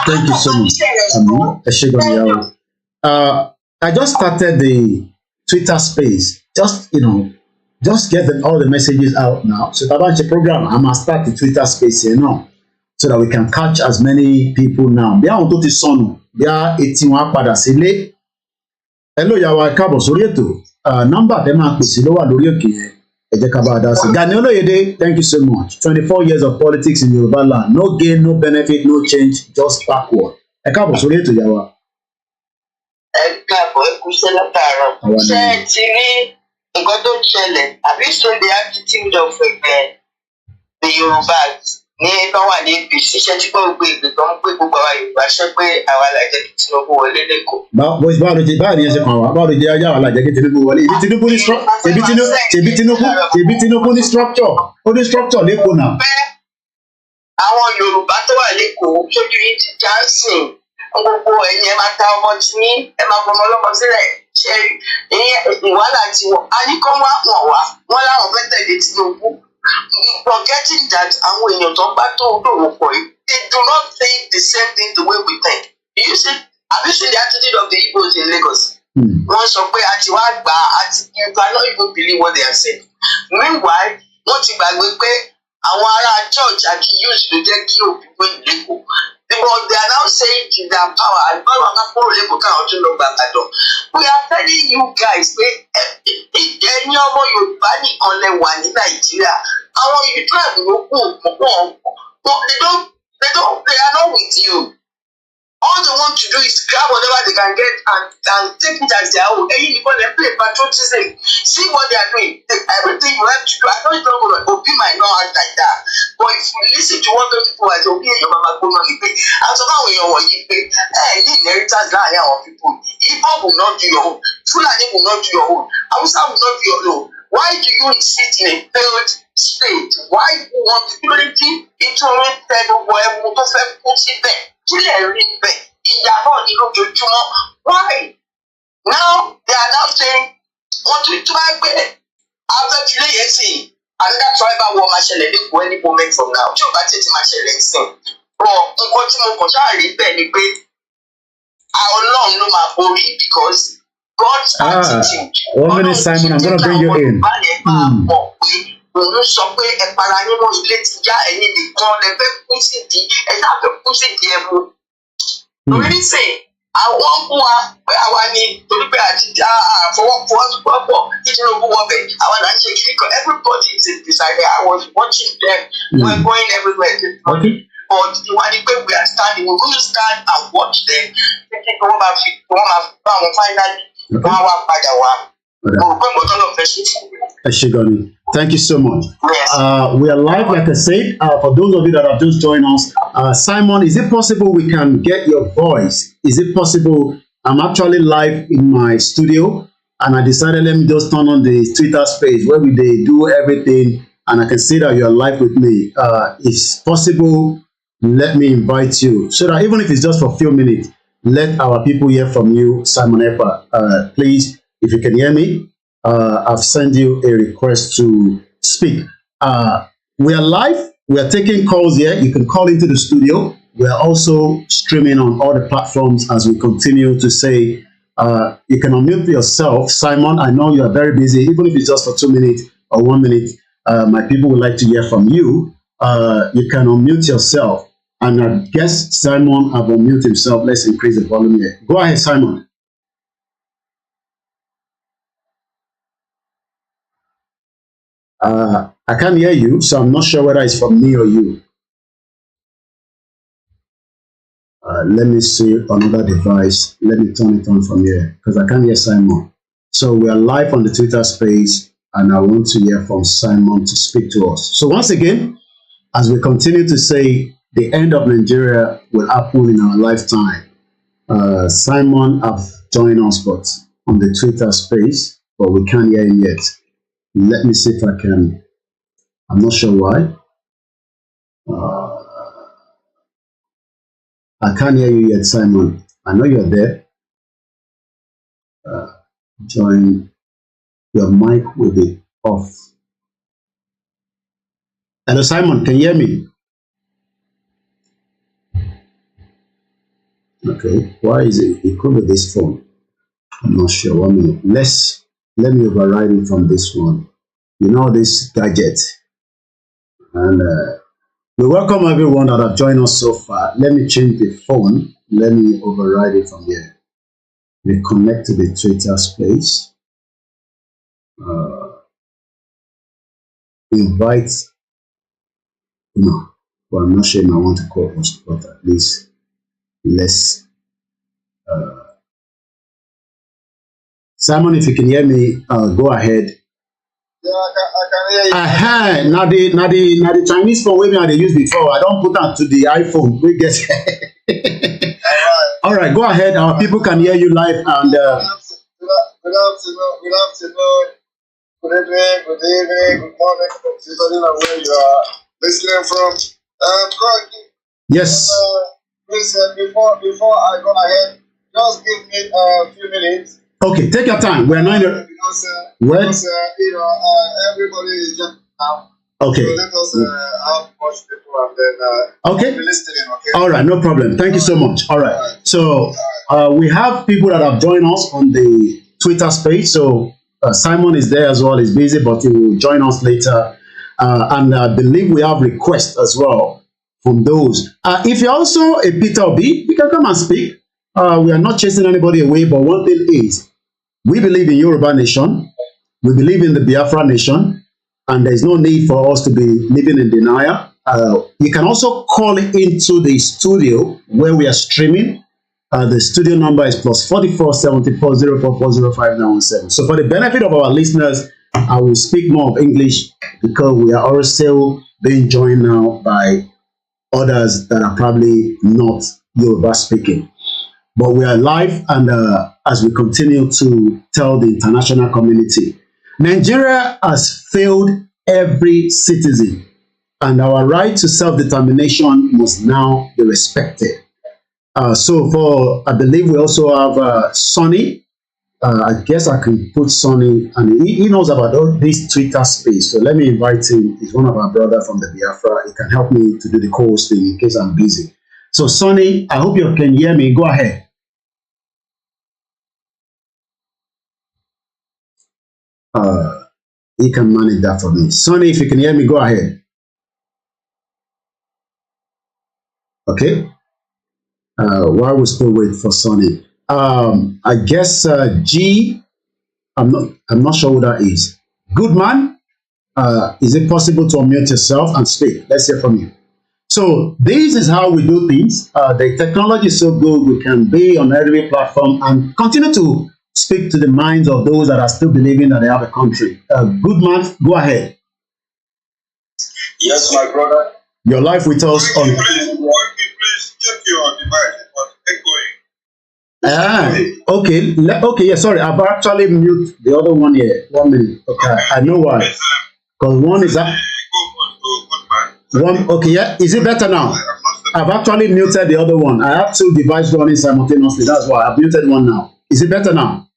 Thank you so much. Ashegoni Yawa. I just started the Twitter space. Just get all the messages out now. So Tabanche program, I must start the Twitter space here now, so that we can catch as many people now. Bí àwọn tó ti sọnù, bí a etí wọn padà sílé. Hello Yawa, káàbọ̀ sórí ètò. Nọ́mbà tẹ́ máa pèsè ló wà lórí òkè yẹn. Ẹ jẹ́ ká bá a dá sí. Gani Olóyèdé, thank you so much. 24 years of politics in Yoruba land. No gain, no benefit, no change, just backward. Ẹ káàbọ̀ sórí ètò Yawa. káàbọ̀ ẹ kú iṣẹ́ látàárọ̀. Ṣé ẹ ti rí nǹkan tó ṣẹlẹ̀? Have you seen the attitude of the Yorubas ní tó wà ní APC? Ṣé tí gbọ́ gbé ìgbè tó ń pè gbogbo àwa Yorùbá ṣe pé àwa làjẹ́ kí Tinubu wọlé lẹ́kọ̀ọ́? Báwo ni ẹ ṣe kàn wá? Báwo ló jẹ́ ajá wa làjẹ́ kí Tinubu wọlé? Ibi Tinubu ní structure. Ó ní structure lẹ́kọ̀ọ́ náà. Àwọn Yorùbá tó wà lẹ́kọ̀ọ́ sójú yìí ti já ń sìn. Gbogbo ẹ̀yin ẹ máa ta ọmọ tí ní ẹ máa fọmọ ọlọ́mọ sílẹ̀ ṣe ìwádà tí wọ́n a ní kọ́ wọ́n wọ́n láwọn fẹ́ tẹ̀lé Tinubu. Forgetting that àwọn èèyàn tó bá tó dòwò pọ̀ yìí, they do not think the same thing the way we think. Have you seen the attitude of the Igbos in Lagos? Wọ́n sọ pé àti wá gbà àti you cannot even believe what they are saying. Meanwhile, wọ́n ti gbàgbé pé àwọn ará church àti youth ló jẹ́ kí òbí gbé lẹ́kọ̀ọ́. But they are now saying in their power and báwo akápọ̀ lẹ́kọ̀ọ́ káwọn tún lọ gbàgbàdàn. We are telling you guys pé ẹ̀yin ọmọ Yorùbá nìkan lẹ wà ní Nàìjíríà. Àwọn tribe ló kù they are not with you. All they want to do is grab whatever they can get and take it as their own. Ẹ̀yin nìkan lẹ play patriotism. See what they are doing. Everything you have to do. I know it's not going to Obi might not act like that. But if you listen to what those people are saying, Obi èèyàn máa gbóná ni pé àwọn báwọn èèyàn wọ̀nyí pé ní inheritance láàrin àwọn people. Igbo will not do your own. Fulani will not do your own. Hausa will not do your own. Why do you insist in a failed state? Why do you want security into a gbogbo ẹmu tó fẹ́ kú síbẹ̀? Kí lè rí bẹ́ẹ̀? Ìyá náà ní lójoojúmọ́. Why? Now they are now saying wọ́n tún tún bá gbé abẹ́tulé yẹn sí another tribal war máa ṣẹlẹ̀ lẹ́kọ̀ọ́ any moment from now. Tí o bá tètè máa ṣẹlẹ̀ sí ọ̀ nǹkan tí mo kàn ṣáà rí bẹ́ẹ̀ ni pé Ọlọ́run ló máa borí because God's attitude. 1 minute, Simon, I'm going to bring you in. Òun sọ pé ẹ para yín mọ́ ilé ti já ẹ̀yin nìkan lẹ fẹ́ kú sí di ẹ náà fẹ́ kú sí di ẹmu. Lórí sè àwọn fún wa pé àwa ni torí pé àti àfọwọ́pọ̀ kí Tinubu wọ bẹ̀ àwa là ń ṣe kiri kan everybody is decided. I was watching them we were going everywhere. But ìwà ni pé we are standing we will stand and watch them títí wọ́n máa bá wọn finally wọ́n wá padà wá. Thank you so much. Yes. We are live, like I said. For those of you that have just joined us, Simon, is it possible we can get your voice? Is it possible? I'm actually live in my studio, and I decided let me just turn on the Twitter space where they do everything, and I can see that you are live with me. If possible, let me invite you so that even if it's just for a few minutes, let our people hear from you, Simon Epa. Please. If you can hear me, I've sent you a request to speak. We are live. We are taking calls here. You can call into the studio. We are also streaming on all the platforms as we continue to say, you can unmute yourself. Simon, I know you are very busy. Even if it's just for 2 minutes or 1 minute, my people would like to hear from you. You can unmute yourself. And I guess Simon have unmuted himself. Let's increase the volume here. Go ahead, Simon. I can't hear you, so I'm not sure whether it's from me or you. Let me see another device. Let me turn it on from here because I can't hear Simon. So we are live on the Twitter space, and I want to hear from Simon to speak to us. So once again, as we continue to say, the end of Nigeria will happen in our lifetime. Simon have joined us, but on the Twitter space, but we can't hear him yet. Let me see if I can. I'm not sure why. I can't hear you yet, Simon. I know you're there. Join. Your mic will be off. Hello, Simon. Can you hear me? Okay. Why is it? It could be this phone. I'm not sure. 1 minute. Let me override it from this one. You know this gadget. And we welcome everyone that have joined us so far. Let me change the phone. Let me override it from here. We connect to the Twitter space. Invite. No. Well, I'm not sure if I want to co-host, but at least let's Simon, if you can hear me, go ahead. Yeah, I can hear you. Now the Chinese phone wey they use before. I don't put that to the iPhone. We get. All right, go ahead. Our people can hear you live and. Good afternoon, good evening, good morning, depending on where you are listening from. Yes. Please, before I go ahead, just give me a few minutes. Okay, take your time. We're not in a... Because everybody is just now. Okay. So let us have much people and then okay. Be listening, okay? All right, no problem. Thank you so much. All right. So we have people that have joined us on the Twitter space. So Simon is there as well. He's busy, but he will join us later. And I believe we have requests as well from those. If you're also a Peter B, you can come and speak. We are not chasing anybody away, but one thing is, we believe in Yoruba nation. We believe in the Biafra nation, and there's no need for us to be living in denial. You can also call into the studio where we are streaming. The studio number is +44 74 04 04 05 So for the benefit of our listeners, I will speak more of English because we are also being joined now by others that are probably not Yoruba speaking. But we are live, and as we continue to tell the international community, Nigeria has failed every citizen, and our right to self-determination must now be respected. So I believe we also have Sonny. I guess I can put Sonny, and he knows about all this Twitter space. So let me invite him. He's one of our brothers from the Biafra. He can help me to do the co-hosting in case I'm busy. So Sonny, I hope you can hear me. Go ahead. He can manage that for me. Sonny, if you can hear me, go ahead. Okay. While we still wait for Sonny, I guess G. I'm not sure who that is. Good man. Is it possible to unmute yourself and speak? Let's hear from you. So this is how we do things. The technology is so good, we can be on every platform and continue to speak to the minds of those that are still believing that they have a country. Good man, go ahead. Yes, my brother. Your life with us on. Please check your device. It was echoing. Okay. Okay, yeah, sorry. I've actually muted the other one here. 1 minute. Okay, I know why. Because one is that. One, okay, yeah. Is it better now? I've actually muted the other one. I have two devices running simultaneously. That's why I've muted one now. Is it better now?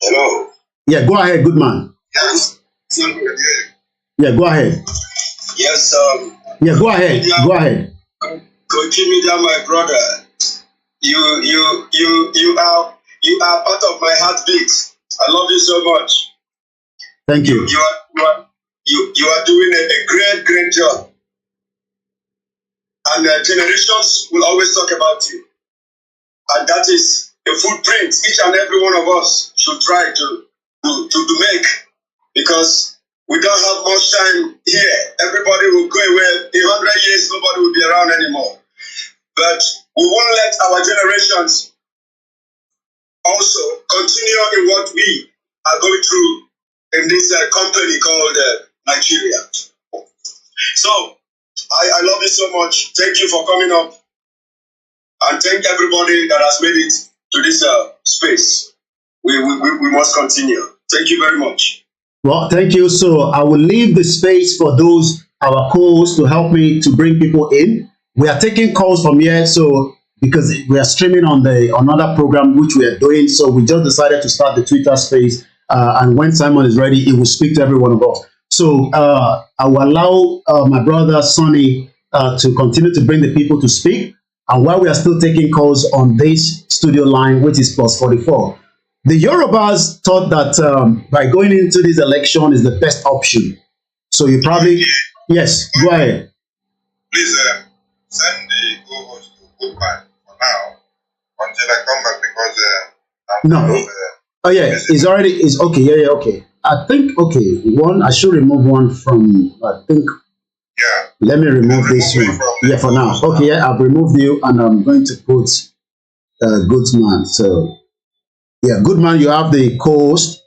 Hello. Yeah, go ahead, good man. Yes. Yeah, go ahead. Yes, yeah, go ahead. Go ahead. Koikimedia, my brother. You are part of my heartbeat. I love you so much. Thank you. You are doing a great job. And generations will always talk about you. And that is a footprint each and every one of us should try to make. Because we don't have much time here. Everybody will go away. In 100 years, nobody will be around anymore. But we won't let our generations also continue in what we are going through in this company called Nigeria. So, I love you so much. Thank you for coming up. And thank everybody that has made it to this space. We must continue. Thank you very much. Well, thank you. So I will leave the space for those, our co-hosts, to help me to bring people in. We are taking calls from here. So because we are streaming on another program which we are doing. So we just decided to start the Twitter space. And when Simon is ready, he will speak to every one of us. So I will allow my brother Sonny to continue to bring the people to speak. And while we are still taking calls on this studio line, which is +44, the Yorubas thought that by going into this election is the best option. So you probably, yes, go ahead. Please send the co-host to goodbye for now until I come back because oh yeah, it's okay. Yeah, okay. I think, okay, I should remove one from, I think, yeah. Let me remove this one. Yeah, for now. Okay, yeah, I've removed you and I'm going to put Goodman. So, yeah, Goodman, you have the co-host,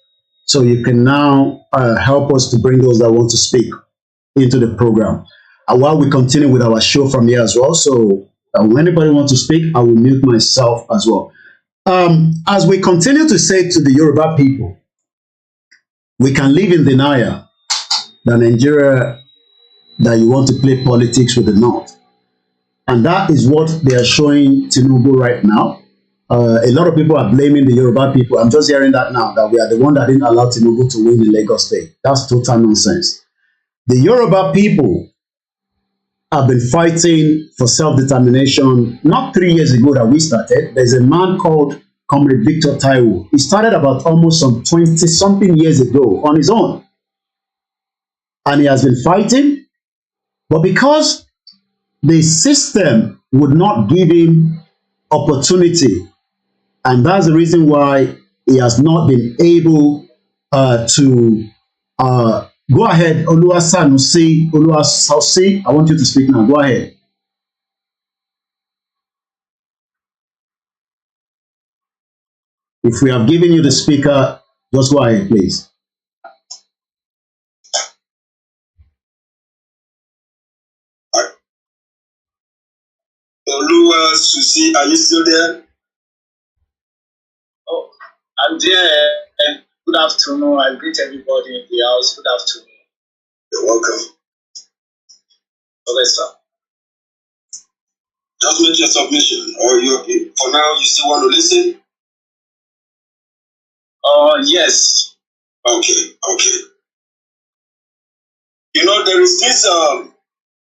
so you can now help us to bring those that want to speak into the program. While we continue with our show from here as well, so when anybody wants to speak, I will mute myself as well. As we continue to say to the Yoruba people, we can live in denial that Nigeria, that you want to play politics with the North. And that is what they are showing Tinubu right now. A lot of people are blaming the Yoruba people. I'm just hearing that now, that we are the one that didn't allow Tinubu to win in Lagos State. That's total nonsense. The Yoruba people have been fighting for self-determination not 3 years ago that we started. There's a man called Comrade Victor Taiwo. He started about almost some 20-something years ago on his own. And he has been fighting. But because the system would not give him opportunity, and that's the reason why he has not been able to go ahead. Oluwasanusi, Oluwasanusi, I want you to speak now. Go ahead. If we have given you the speaker, just go ahead, please. Oluwasanusi, are you still there? Oh, I'm there. And good afternoon. I greet everybody in the house. Good afternoon. You're welcome. Okay, sir. Just make your submission, or for now you still want to listen? Yes. Okay. You know, there is this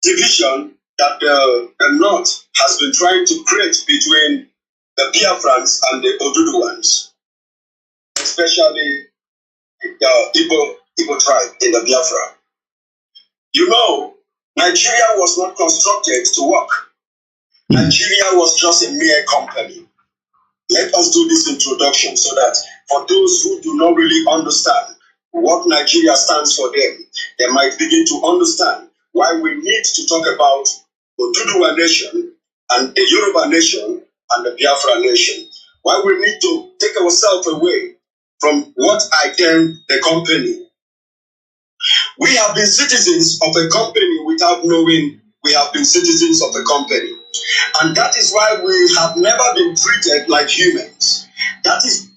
division that the North has been trying to create between the Biafrans and the Oduduwans, especially the Igbo tribe in the Biafra. You know, Nigeria was not constructed to work. Nigeria was just a mere company. Let us do this introduction so that for those who do not really understand what Nigeria stands for them, they might begin to understand why we need to talk about Oduduwa nation and the Yoruba nation and the Biafra nation. Why we need to take ourselves away from what I term the company. We have been citizens of a company without knowing we have been citizens of a company. And that is why we have never been treated like humans. That is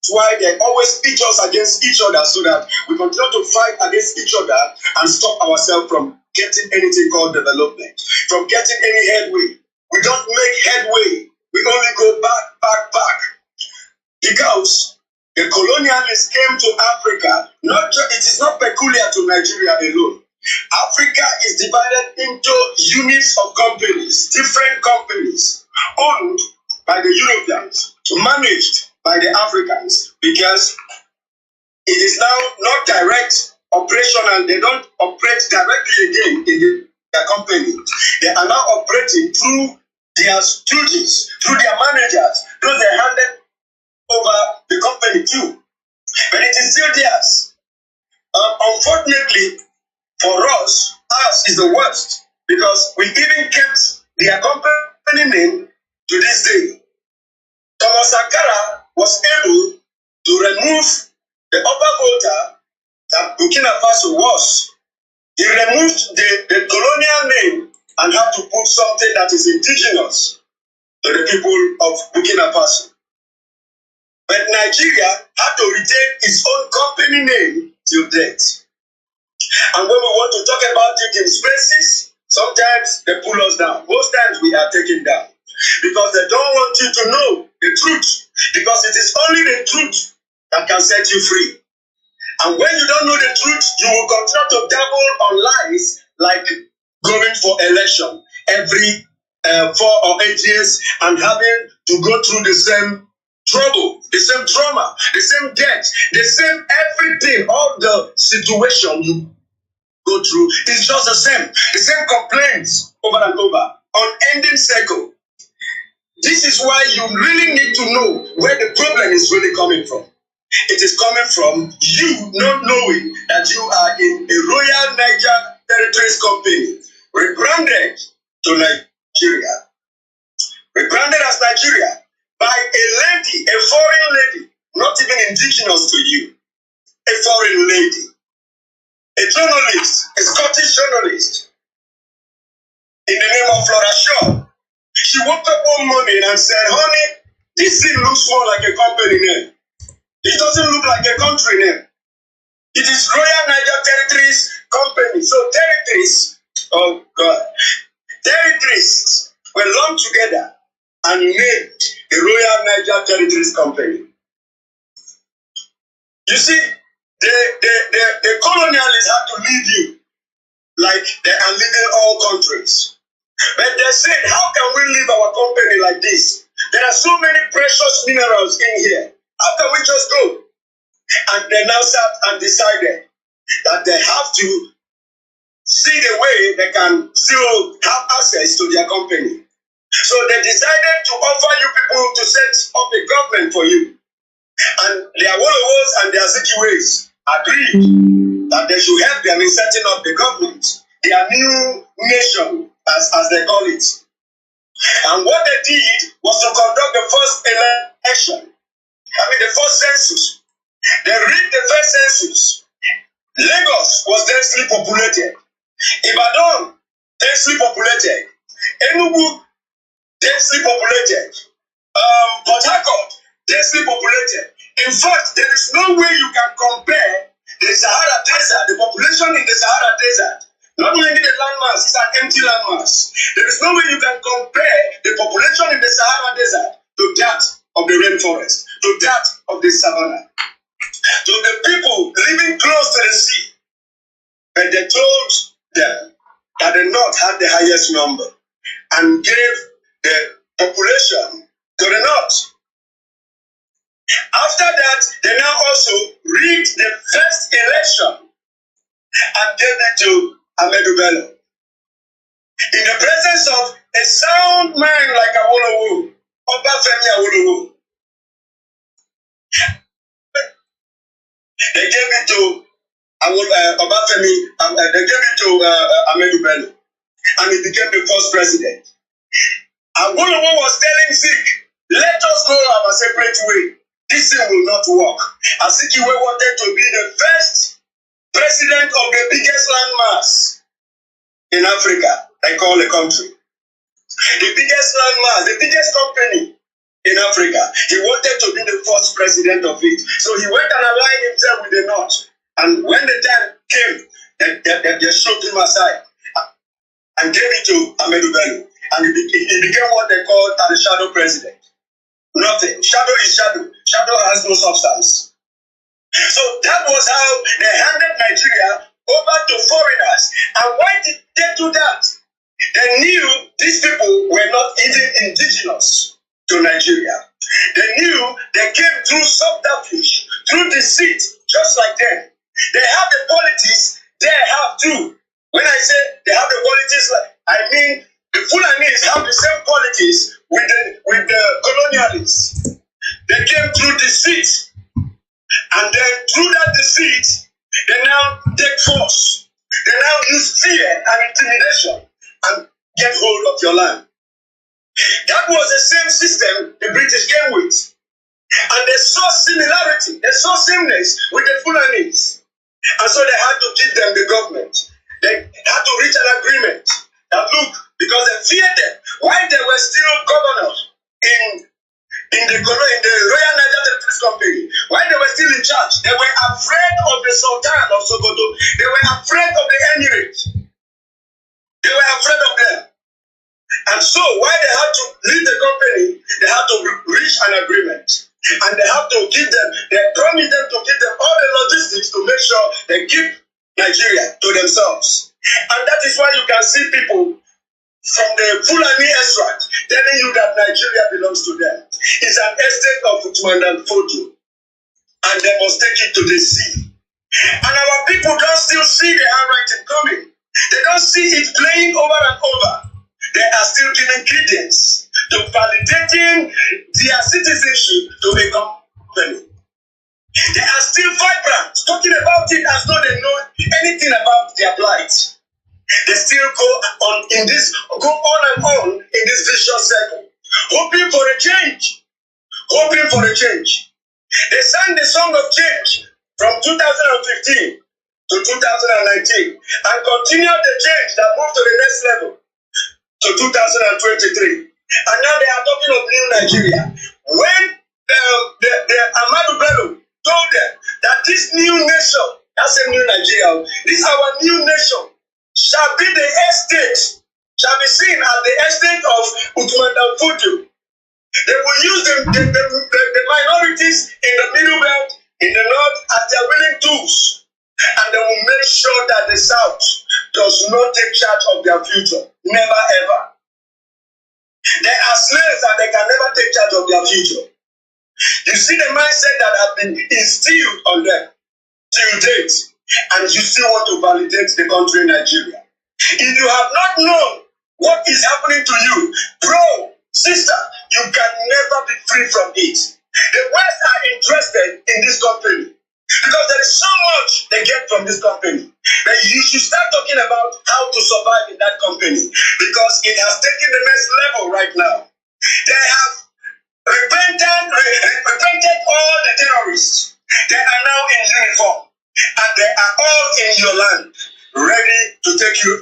why they always pitch us against each other so that we continue to fight against each other and stop ourselves from getting anything called development, from getting any headway. We don't make headway. We only go back. Because the colonialists came to Africa. It is not peculiar to Nigeria alone. Africa is divided into units of companies, different companies, owned by the Europeans, managed by the Africans, because it is now not direct operational. They don't operate directly again in their company. They are now operating through their stooges, through their managers, those they handed over the company to. But it is still theirs. Unfortunately, for us is the worst, because we even kept their company name to this day. Thomas Sankara was able to remove the upper quota that Burkina Faso was. He removed the colonial name and had to put something that is indigenous to the people of Burkina Faso. But Nigeria had to retain its own company name till death. And when we want to talk about it in spaces, sometimes they pull us down. Most times we are taken down. Because they don't want you to know the truth. Because it is only the truth that can set you free. And when you don't know the truth, you will continue to dabble on lies, like going for election every 4 or 8 years and having to go through the same trouble, the same trauma, the same death, the same everything, all the situation you go through is just the same complaints over and over, unending cycle. This is why you really need to know where the problem is really coming from. It is coming from you not knowing that you are in a Royal Niger Territories company, rebranded to Nigeria, rebranded as Nigeria by indigenous to you, a foreign lady, a journalist, a Scottish journalist, in the name of Flora Shaw. She woke up one morning and said, honey, this thing looks more like a company name. It doesn't look like a country name. It is Royal Niger Territories Company. So territories, oh God, territories were lumped together and named the Royal Niger Territories Company. You see, the colonialists had to lead you like they are leading all countries. But they said, how can we leave our company like this? There are so many precious minerals in here. How can we just go? And they now sat and decided that they have to see the way they can still have access to their company. So they decided to offer you people to set up a government for you. And the Awolowos and the Azikiwes agreed that they should help them in setting up the government, their new nation, as they call it. And what they did was to conduct the first election. The first census. They rigged the first census. Lagos was densely populated. Ibadan, densely populated. Enugu, densely populated. Port Harcourt, densely populated. In fact, there is no way you can compare the Sahara Desert, the population in the Sahara Desert. Not only the landmass, it's an empty landmass. There is no way you can compare the population in the Sahara Desert to that of the rainforest, to that of the savannah, to the people living close to the sea. But they told them that the North had the highest number and gave the population to the North. After that, they now also rigged the first election and gave it to Ahmedu Bello. In the presence of a sound man like Awolowo, Obafemi Awolowo, they gave it to Obafemi, they gave it to Ahmedu Bello, and he became the first president. Awolowo was telling Zik, let us go our separate way. This thing will not work. Azikiwe wanted to be the first president of the biggest landmass in Africa, they call a country. The biggest landmass, the biggest company in Africa. He wanted to be the first president of it. So he went and aligned himself with the North. And when the time came, they shoved him aside and gave it to Ahmedu Bello. And he became what they called the shadow president. Nothing. Shadow is shadow. Shadow has no substance. So that was how they handed Nigeria over to foreigners. And why did they do that? They knew these people were not even indigenous to Nigeria. They knew they came through subterfuge, through deceit, just like them. They have the politics, they have too. When I say they have the politics, I mean the Fulanis have the same politics with the colonialists. They came through deceit. And then through that deceit, they now take force. They now use fear and intimidation and get hold of your land. That was the same system the British came with. And they saw similarity, they saw sameness with the Fulanis. And so they had to give them the government. They had to reach an agreement that, look, because they feared them, while they were still governors in the Royal Niger Territories Company, while they were still in charge, they were afraid of the Sultan of Sokoto. They were afraid of the Emirate. They were afraid of them. And so, while they had to lead the company, they had to reach an agreement. And they have to give them, they promised them to give them all the logistics to make sure they keep Nigeria to themselves. And that is why you can see people from the Fulani extract telling you that Nigeria belongs to them. It's an estate of Futuanda Foto. And they must take it to the sea. And our people don't still see the handwriting coming. They don't see it playing over and over. They are still giving credence to validating their citizenship to a company. They are still vibrant, talking about it as though they know anything about their plight. They still go on and on in this vicious circle, hoping for a change. They sang the song of change from 2015 to 2019 and continued the change that moved to the next level to 2023. And now they are talking of new Nigeria. When the Ahmadu Bello told them that this new nation, that's a new Nigeria, this our new nation shall be the estate, shall be seen as the estate of Utumanda Futu. They will use the minorities in the middle belt, in the north, as their willing tools. And they will make sure that the South does not take charge of their future. Never ever. They are slaves and they can never take charge of their future. You see the mindset that has been instilled on them till date, and you still want to validate the country Nigeria. If you have not known what is happening to you, bro, sister, you can never be free from it. The West are interested in this company because there is so much they get from this company. But you should start talking about how to survive in that company because it has taken the next level right now. They have repented all the terrorists. They are now in uniform and they are all in your land, ready to take you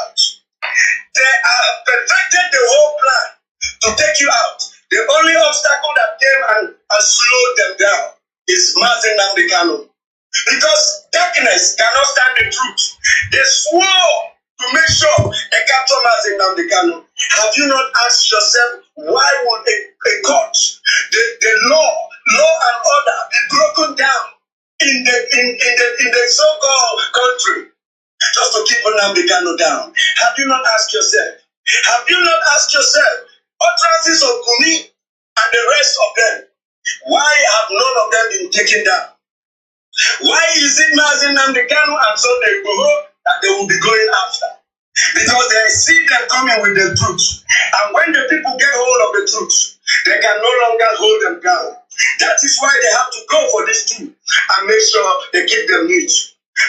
out. They have perfected the whole plan to take you out. The only obstacle that came and slowed them down is Mazi Nnamdi Kanu. Because darkness cannot stand the truth. They swore to make sure they capture Mazi Nnamdi Kanu. Have you not asked yourself, why would a court, the law and order be broken down in the so-called country just to keep Nnamdi Kanu down? Have you not asked yourself? Have you not asked yourself, utterances of Gumi and the rest of them, why have none of them been taken down? Why is it Mazi Nnamdi Kanu and Sunday IGBOHO that they will be going after? Because they see them coming with the truth. And when the people get hold of the truth, they can no longer hold them down. That is why they have to go for this truth and make sure they keep them neat.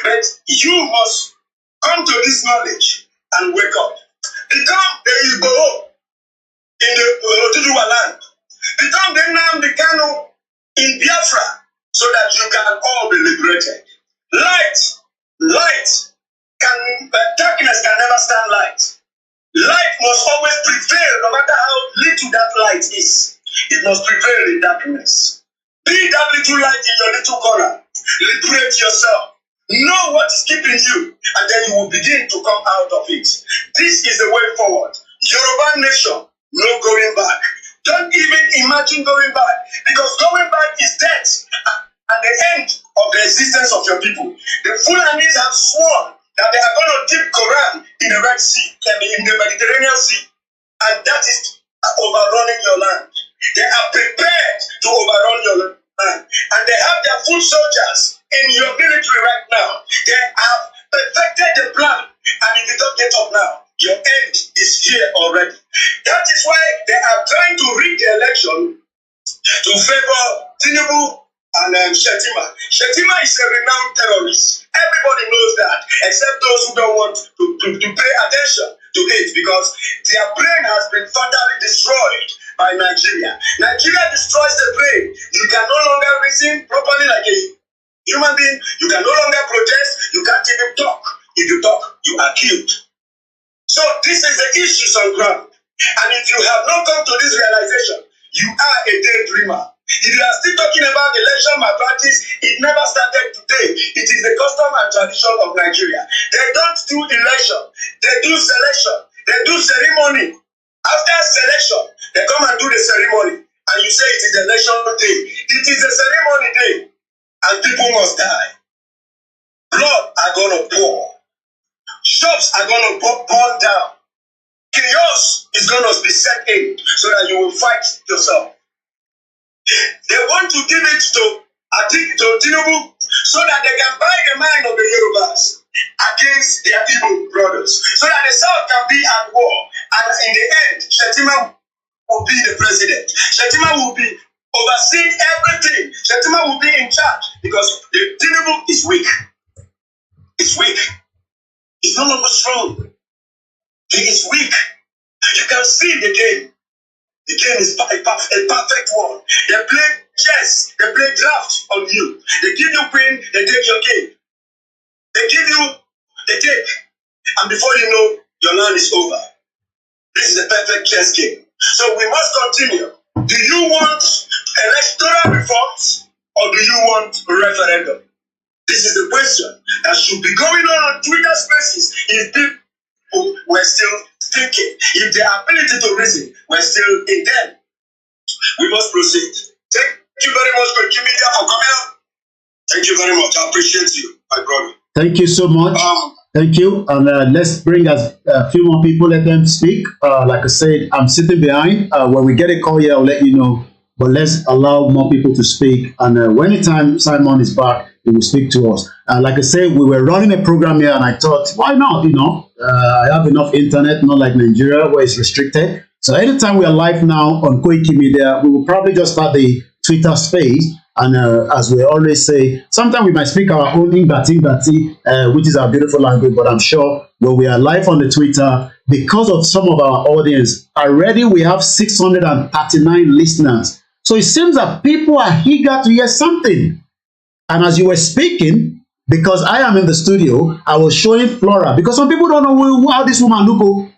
But you must come to this knowledge and wake up. Become the IGBOHO in the Oduduwa land. Become the Nnamdi Kanu in Biafra so that you can all be liberated. Darkness can never stand light. Light must always prevail, no matter how little that light is. It must prevail in darkness. Be that little light in your little corner. Liberate yourself. Know what is keeping you, and then you will begin to come out of it. This is the way forward. Yoruba nation, no going back. Don't even imagine going back, because going back is death at the end of the existence of your people. The Fulanis have sworn that they are going to dip Quran in the Red Sea, in the Mediterranean Sea, and that is overrunning your land. They are prepared to overrun your land, and they have their foot soldiers in your military right now. They have perfected the plan, and if you don't get up now, your end is here already. That is why they are trying to rig the election to favor Tinubu and Shetima. Shetima is a renowned terrorist. Everybody knows that, except those who don't want to pay attention to it, because their brain has been fatally destroyed by Nigeria. Nigeria destroys the brain. You can no longer reason properly like a human being. You can no longer protest. You can't even talk. If you talk, you are killed. So this is the issues on ground. And if you have not come to this realization, you are a daydreamer. If you are still talking about election malpractice, it never started today. It is the custom and tradition of Nigeria. They don't do election. They do selection. They do ceremony. After selection, they come and do the ceremony. And you say it is election day. It is a ceremony day. And people must die. Blood are going to pour. Shops are going to burn down. Chaos is going to be set in so that you will fight yourself. They want to give it to Tinubu so that they can buy the mind of the Yorubas against their Igbo brothers, so that the South can be at war. And in the end, Shetima will be the president. Shetima will be overseeing everything. Shetima will be in charge because the Tinubu is weak. It's weak. He's no longer strong. He is weak. You can see the game. The game is a perfect one. They play Yes, they play draft on you. They give you queen, they take your king. They give you, they take. And before you know, your land is over. This is a perfect chess game. So we must continue. Do you want electoral reforms or do you want a referendum? This is the question that should be going on Twitter Spaces if people were still thinking, if the ability to reason were still in them. We must proceed. Thank you very much, KOKORO, for coming up. Thank you very much. I appreciate you, my brother. Thank you so much. Thank you. And let's bring us a few more people, let them speak. Like I said, I'm sitting behind. When we get a call here, I'll let you know. But let's allow more people to speak. And when the time Simon is back, he will speak to us. Like I said, we were running a program here and I thought, why not? You know, I have enough internet, not like Nigeria where it's restricted. So anytime we are live now on koikimedia, we will probably just start the Twitter space. And as we always say, sometimes we might speak our own Ingbati, which is our beautiful language. But I'm sure when we are live on the Twitter, because of some of our audience, already we have 639 listeners. So it seems that people are eager to hear something. And as you were speaking, because I am in the studio, I was showing Flora. Because some people don't know how this woman look.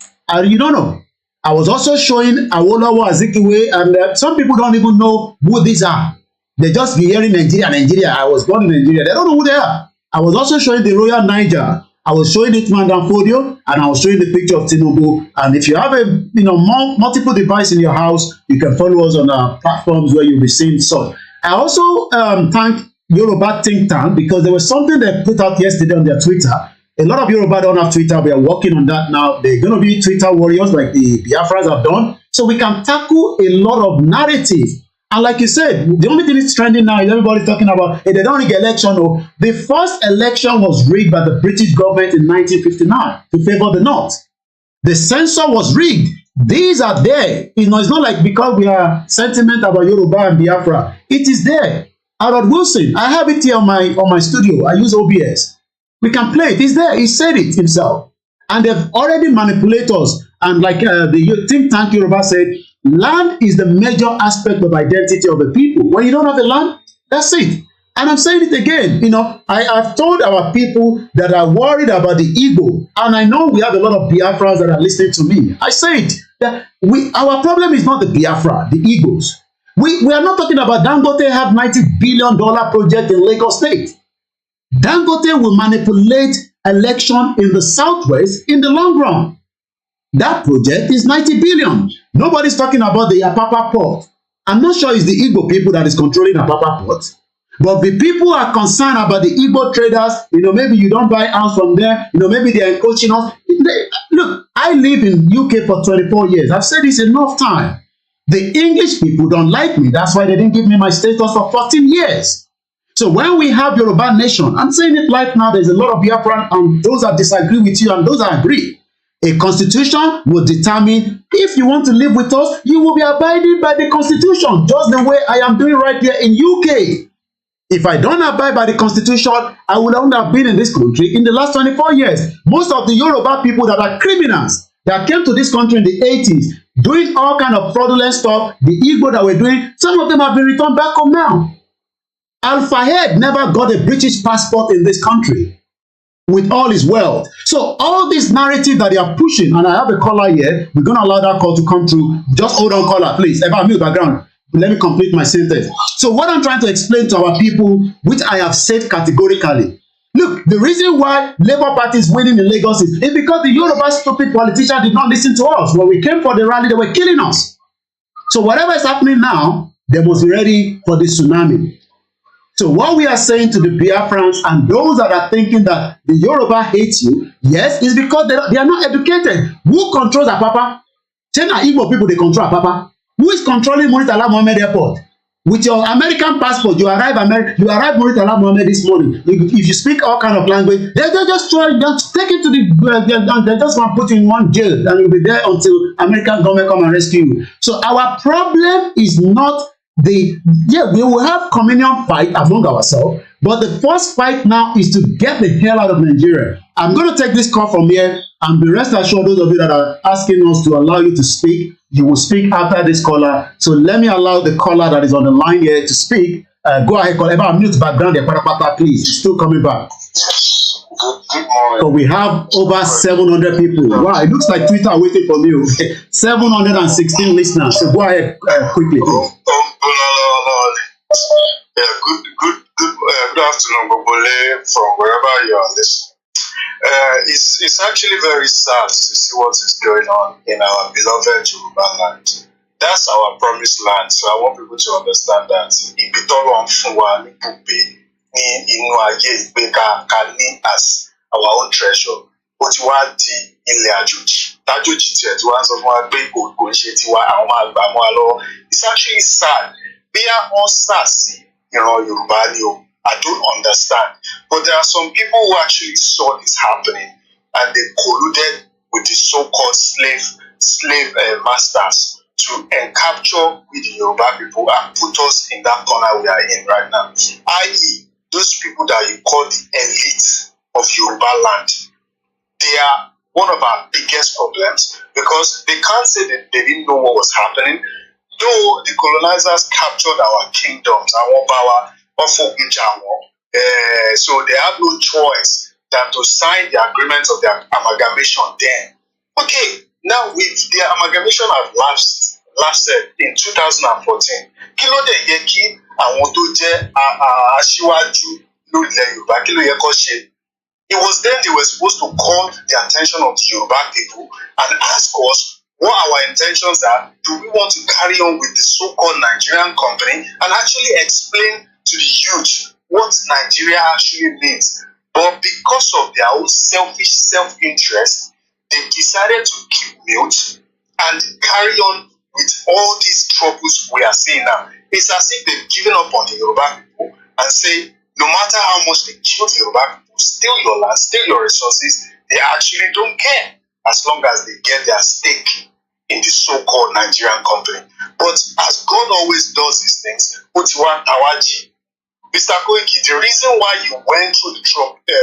You don't know. I was also showing Awolowo Azikiwe, and some people don't even know who these are. They just be hearing Nigeria. I was born in Nigeria. They don't know who they are. I was also showing the Royal Niger. I was showing it Mandam Fodio, and I was showing the picture of Tinubu. And if you have a multiple device in your house, you can follow us on our platforms where you'll be seeing stuff. I also thank Yoruba Think Tank because there was something they put out yesterday on their Twitter. A lot of Yoruba don't have Twitter. We are working on that now. They're going to be Twitter warriors like the Biafras have done. So we can tackle a lot of narrative. And like you said, the only thing that's trending now is everybody talking about, hey, they don't rig election. No. The first election was rigged by the British government in 1959 to favor the North. The censor was rigged. These are there. You know, it's not like because we are sentiment about Yoruba and Biafra. It is there. Harold Wilson, I have it here on my studio. I use OBS. We can play it. It's there. He said it himself. And they've already manipulated us. And like the think tank Yoruba said, land is the major aspect of identity of the people. When you don't have a land, that's it. And I'm saying it again. You know, I've told our people that are worried about the ego. And I know we have a lot of Biafras that are listening to me. I say it. That our problem is not the Biafra, the egos. We are not talking about Dangote have $90 billion project in Lagos State. Dangote will manipulate election in the Southwest in the long run. That project is 90 billion. Nobody's talking about the Apapa port. I'm not sure it's the Igbo people that is controlling Apapa port. But the people are concerned about the Igbo traders. You know, maybe you don't buy house from there. You know, maybe they are coaching us. Look, I live in UK for 24 years. I've said this enough time. The English people don't like me. That's why they didn't give me my status for 14 years. So when we have Yoruba nation, I'm saying it right now, there's a lot of Biafran and those that disagree with you and those that agree. A constitution will determine if you want to live with us, you will be abiding by the constitution, just the way I am doing right here in UK. If I don't abide by the constitution, I would not have been in this country in the last 24 years. Most of the Yoruba people that are criminals that came to this country in the 80s, doing all kind of fraudulent stuff, the Igbo that were doing, some of them have been returned back home now. Al-Fayed never got a British passport in this country with all his wealth. So all this narrative that they are pushing, and I have a caller here, we're going to allow that call to come through. Just hold on, caller, please. If I mute background, let me complete my sentence. So what I'm trying to explain to our people, which I have said categorically, look, the reason why Labour Party is winning in Lagos is because the Yoruba stupid politicians did not listen to us. When we came for the rally, they were killing us. So whatever is happening now, they must be ready for this tsunami. So what we are saying to the Biafrans and those that are thinking that the Yoruba hates you, yes, is because they are not educated. Who controls Apapa? Say na Igbo people, they control Apapa. Who is controlling Muritala Mohammed Airport? With your American passport, you arrive Muritala Mohammed this morning. If you speak all kind of language, they just try to take it to the, they just want to put you in one jail and you'll be there until American government come and rescue you. So our problem is not we will have communion fight among ourselves, but the first fight now is to get the hell out of Nigeria. I'm going to take this call from here And be rest assured, those of you that are asking us to allow you to speak, you will speak after this caller. So let me allow the caller that is on the line here to speak. Go ahead, caller. Mute background there, please. It's still coming back. Good morning. So we have over 700 people. Wow, it looks like Twitter waiting for you. 716 listeners. So go ahead quickly, please. Yeah, good afternoon, Bobole, from wherever you are listening. It's actually very sad to see what is going on in our beloved Yoruba land. That's our promised land. So I want people to understand that Ibitoro Nfunwa Nibugbe ni inu aye igbe ka ni as our own treasure. But you want the ilẹ̀ àjòjì. Tájòjì tiẹ̀ tí wọ́n sọ fún wa pé kò ń ṣe tiwa àwọn máa gbà mọ́ wa lọ́wọ́. It's actually sad. Bí a wọ́n sà sí ìran Yorùbá ni o. I don't understand. But there are some people who actually saw this happening and they colluded with the so-called slave masters to capture with the Yoruba people and put us in that corner we are in right now. I.e., those people that you call the elite of Yoruba land, they are one of our biggest problems because they can't say that they didn't know what was happening. Though the colonizers captured our kingdoms, our power, so they have no choice than to sign the agreement of their amalgamation then. Okay, now with their amalgamation have lasted in 2014, kí ló dé yẹ kí àwọn tó jẹ́ aṣíwájú lórílẹ̀ Yorùbá kí ló yẹ kó ṣe? It was then they were supposed to call the attention of the Yoruba people and ask us what our intentions are. Do we want to carry on with the so-called Nigerian company and actually explain to the youth what Nigeria actually means? But because of their own selfish self-interest, they decided to keep mute and carry on with all these troubles we are seeing now. It's as if they've given up on the Yoruba people and say, no matter how much they kill the Yoruba people, steal your land, steal your resources, they actually don't care as long as they get their stake in the so-called Nigerian company. But as God always does these things, Utiwa Tawaji, Mr. Koiki, the reason why you went through the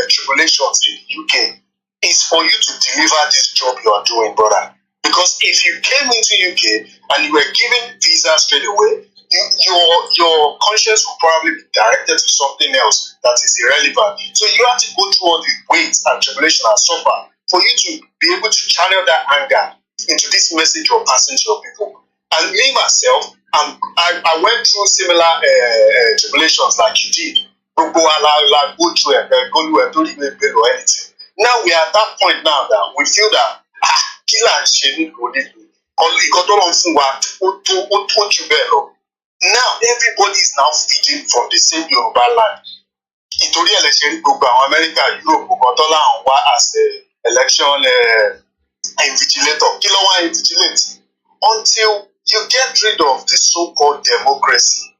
tribulations in the UK is for you to deliver this job you are doing, brother. Because if you came into UK and you were given visa straight away, your conscience will probably be directed to something else that is irrelevant. So you have to go through all the weight and tribulation and suffer for you to be able to channel that anger into this message you're passing to your people. And me myself, I went through similar tribulations like you did. Go through anything. Now we are at that point now that we feel that now everybody is now feeding from the same Yoruba land. Ìtorí election gbogbo àwọn America, Europe, gbogbo tó láwọn wá as election invigilator. Kí ló wá invigilate? Until you get rid of the so-called democracy,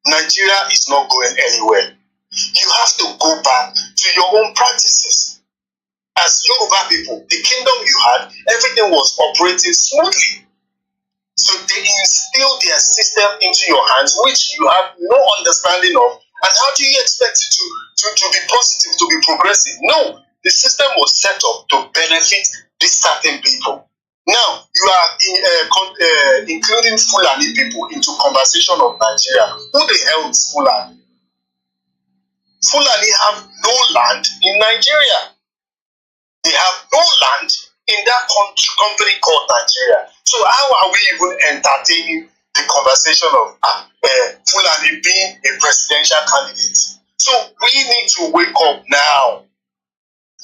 Nigeria is not going anywhere. You have to go back to your own practices. As Yoruba people, the kingdom you had, everything was operating smoothly. So they instill their system into your hands, which you have no understanding of. And how do you expect it to be positive, to be progressive? No, the system was set up to benefit these certain people. Now, you are including Fulani people into conversation of Nigeria. Who the hell is Fulani? Fulani have no land in Nigeria. They have no land in that company called Nigeria. So how are we even entertaining the conversation of Fulani being a presidential candidate? So we need to wake up now.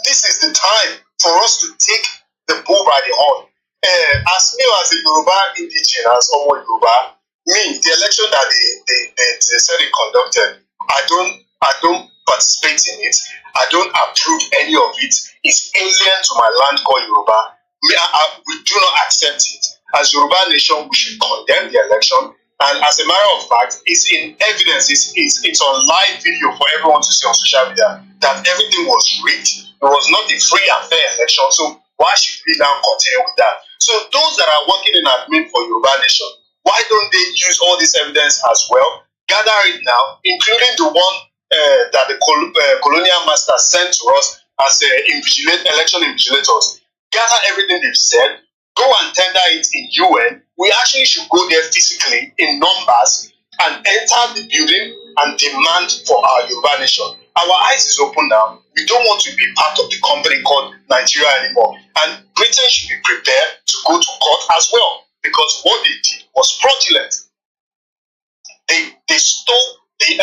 This is the time for us to take the bull by the horn. As me as a Yoruba indigenous or Yoruba, me, the election that they said they conducted, I don't participate in it. I don't approve any of it. It's alien to my land called Yoruba. We do not accept it. As Yoruba nation, we should condemn the election. And as a matter of fact, it's in evidence, it's on live video for everyone to see on social media that everything was rigged. It was not a free and fair election. So why should we now continue with that? So those that are working in admin for Yoruba nation, why don't they use all this evidence as well? Gather it now, including the one that the colonial master sent to us as election invigilators, gather everything they've said, go and tender it in UN. We actually should go there physically in numbers and enter the building and demand for our Yoruba nation. Our eyes is open now. We don't want to be part of the company called Nigeria anymore. And Britain should be prepared to go to court as well, because what they did was fraudulent. They stole the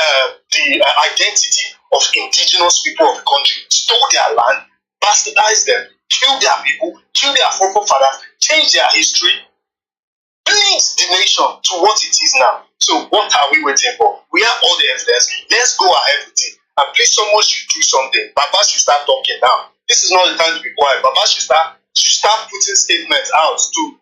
identity of indigenous people of the country, stole their land, bastardized them, killed their people, killed their forefathers, changed their history, bleed the nation to what it is now. So what are we waiting for? We have all the evidence. Let's go ahead with it. And please, someone should do something. Baba should start talking now. This is not the time to be quiet. Baba should start putting statements out to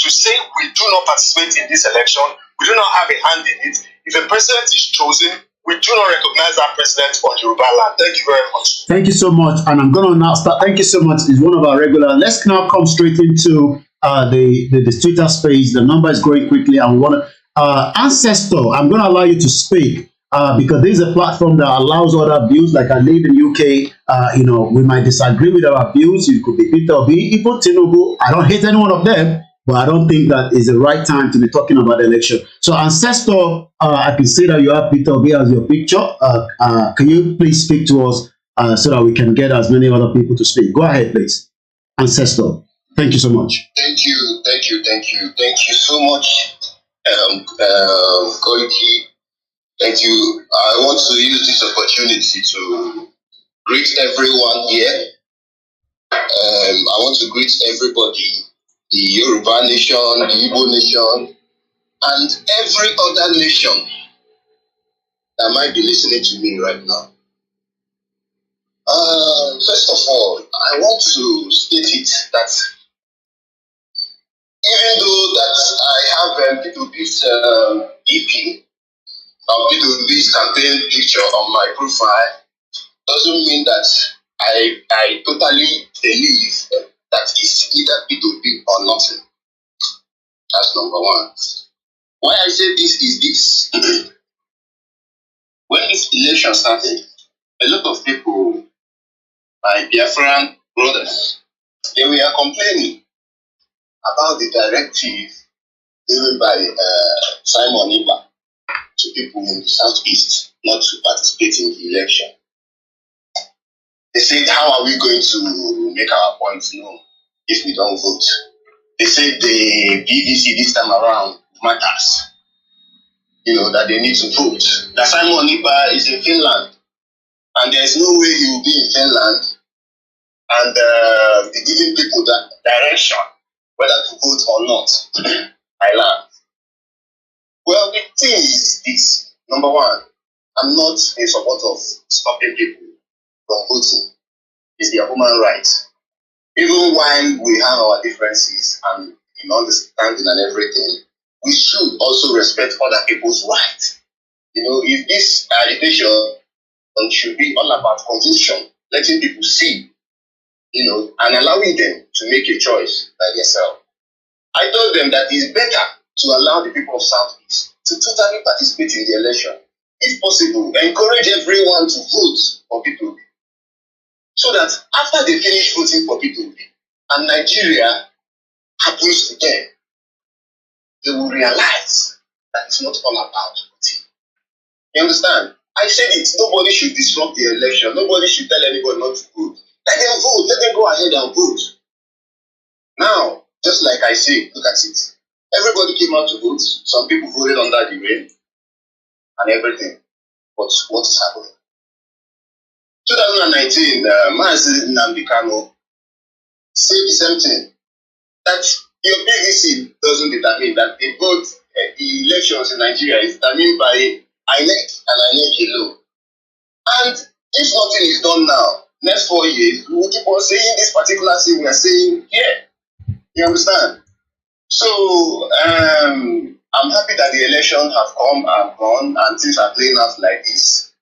say we do not participate in this election. We do not have a hand in it. If a president is chosen, we do not recognize that president on Yoruba land. Thank you very much. Thank you so much. And I'm going to now start. Thank you so much. It's one of our regular. Let's now come straight into the Twitter space. The number is growing quickly, and we want to Ancestor. I'm going to allow you to speak because this is a platform that allows other views. Like I live in UK, we might disagree with our views. It could be Peter Obi, even Tinubu. I don't hate any one of them, but I don't think that is the right time to be talking about the election. So Ancestor, I can see that you have Peter Obi as your picture. Can you please speak to us so that we can get as many other people to speak? Go ahead, please. Ancestor. Thank you so much. Thank you so much, Koiki. Thank you. I want to use this opportunity to greet everyone here. I want to greet everybody, the Yoruba nation, the Igbo nation, and every other nation that might be listening to me right now. First of all, I want to state it that even though that I have P2P's EP, P2P's campaign picture on my profile, doesn't mean that I totally believe that it's either P2P or nothing. That's number one. Why I say this is this. When this election started, a lot of people, my Biafran brothers, they were complaining about the directive given by Simon Iba to people in the southeast not to participate in the election. They said, how are we going to make our points known if we don't vote? They said the BBC this time around matters. That they need to vote. That Simon Iba is in Finland, and there is no way he will be in Finland and be giving people that direction whether to vote or not. I learned. Well, the thing is this. Number one, I'm not in support of stopping people from voting. It's their human right. Even while we have our differences and in understanding and everything, we should also respect other people's rights. If this agitation should be all about conviction, letting people see, and allowing them to make a choice by themselves. I told them that it's better to allow the people of Southeast to totally participate in the election. If possible, encourage everyone to vote for P2P. So that after they finish voting for P2P and Nigeria happens to them, they will realize that it's not all about voting. You understand? I said it, nobody should disrupt the election. Nobody should tell anybody not to vote. Let them vote. Let them go ahead and vote. Now, just like I say, look at it. Everybody came out to vote. Some people voted under the rain and everything. But what is happening? 2019, Mazi Nnamdi Kanu said the same thing. That your PVC doesn't determine that the vote, the elections in Nigeria is determined by INEC and INEC alone. And if nothing is done now, next 4 years, we will keep on saying this particular thing we are saying here. You understand? So, I'm happy that the elections have come and gone and things are playing out like this.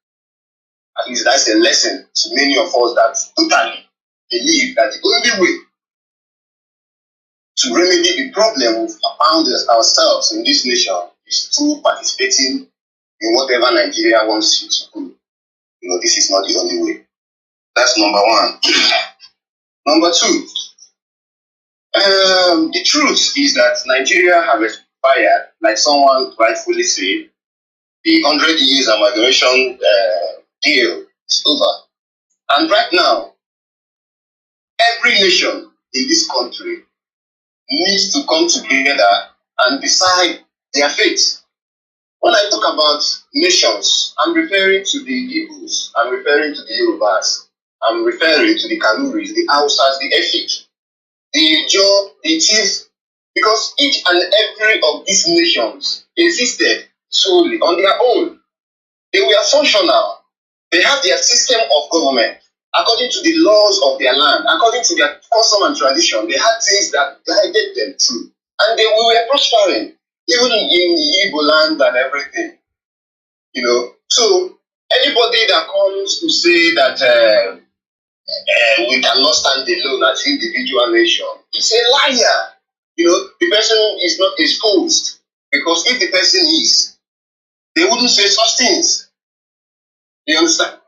At least that's a lesson to many of us that totally believe that the only way to remedy the problem we've found ourselves in this nation is through participating in whatever Nigeria wants you to do. This is not the only way. That's number one. Number two, the truth is that Nigeria have expired, like someone rightfully said, the 100 years amalgamation deal is over. And right now, every nation in this country needs to come together and decide their fate. When I talk about nations, I'm referring to the Igbos, I'm referring to the Yorubas, I'm referring to the Kanuris, the Hausas, the Efik, the Jaw, the Chief, because each and every of these nations existed solely on their own. They were functional. They had their system of government according to the laws of their land, according to their custom and tradition. They had things that guided them through, and we were prospering, even in the Igbo land and everything. You know, so anybody that comes to say that we cannot stand alone as individual nation, it's a liar. You know, the person is not exposed, because if the person is, they wouldn't say such things. You understand?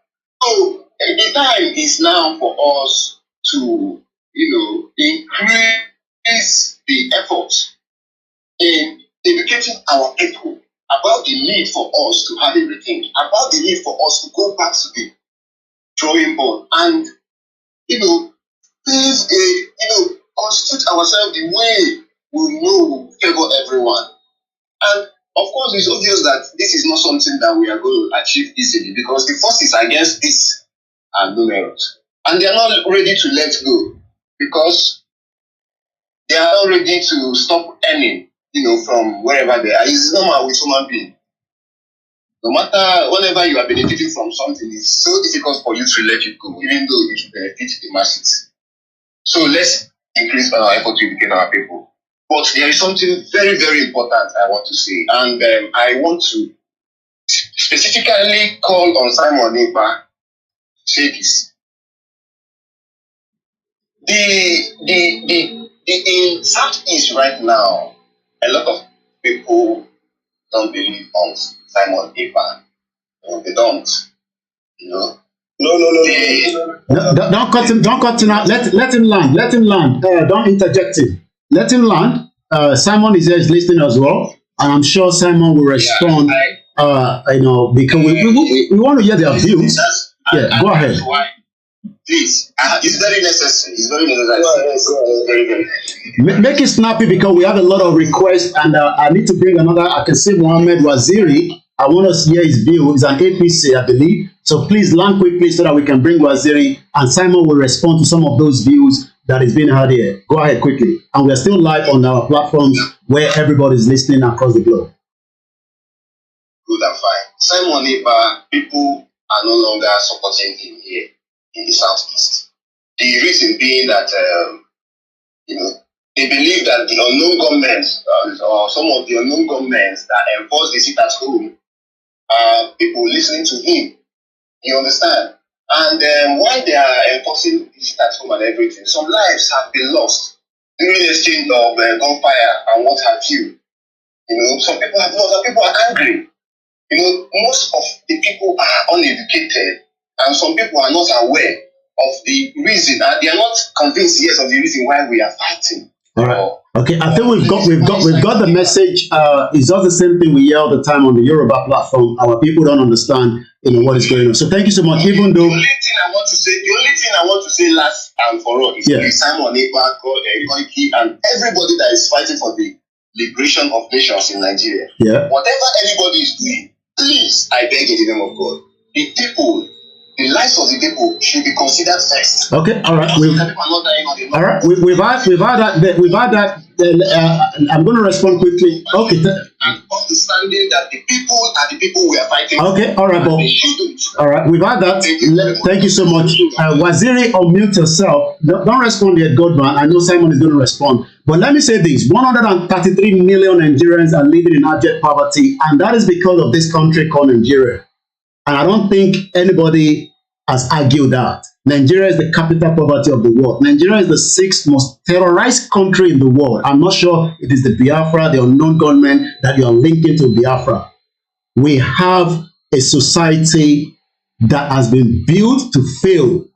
So the time is now for us to, increase the effort in educating our people about the need for us to have everything, about the need for us to go back to the drawing board and, constitute ourselves the way we know will favor everyone. And of course, it's obvious that this is not something that we are going to achieve easily, because the forces against this are numerous. And they are not ready to let go, because they are not ready to stop earning, from wherever they are. It's normal with human beings. No matter, whenever you are benefiting from something, it's so difficult for you to let it go, even though it will benefit the masses. So let's increase our effort to educate our people. But there is something very, very important I want to say, and I want to specifically call on Simon Ekpa to say this. In Southeast right now, a lot of people don't believe on Simon Ekpa. They don't. No. Don't cut him. Don't cut him out. Let him land. Let him land. Don't interject him. Let him land. Simon is here, is listening as well, and I'm sure Simon will respond. Because we want to hear their views. Go ahead. Please, it's very necessary. It's very necessary. It's very, very necessary. Make it snappy, because we have a lot of requests, and I need to bring another. I can see Mohammed Waziri. I want us to hear his view. He's an APC, I believe. So please land quickly so that we can bring Waziri, and Simon will respond to some of those views that is being heard here. Go ahead quickly. And we're still live on our platforms where everybody's listening across the globe. Good and fine. Simon Ekpa, people are no longer supporting him here in the Southeast. The reason being that, they believe that the unknown governments, or some of the unknown governments that enforce the sit at home, are people listening to him. You understand? And while they are enforcing the sit at home and everything, some lives have been lost during the exchange of gunfire and what have you. Some people have lost, some people are angry. Most of the people are uneducated, and some people are not aware of the reason, and they are not convinced yet of the reason why we are fighting. All right. Okay, I think we've got the message. It's not the same thing we hear all the time on the Yoruba platform. Our people don't understand, what is going on. So thank you so much. Even though the only thing I want to say last and for all is Simon Ekpa, Koiki, and everybody that is fighting for the liberation of nations in Nigeria. Yeah. Whatever anybody is doing, please, I beg in the name of God, the people, the lives of the people should be considered first. Okay, all right. We've had that. I'm going to respond quickly. Okay. And understanding that the people are the people we are fighting. Okay, all right, Bob. All right, we've had that. Thank you so much. Waziri, unmute yourself. Don't respond yet, Godman. I know Simon is going to respond. But let me say this. 133 million Nigerians are living in abject poverty, and that is because of this country called Nigeria. And I don't think anybody has argued that. Nigeria is the capital poverty of the world. Nigeria is the 6th most terrorized country in the world. I'm not sure it is the Biafra, the unknown government that you are linking to Biafra. We have a society that has been built to fail.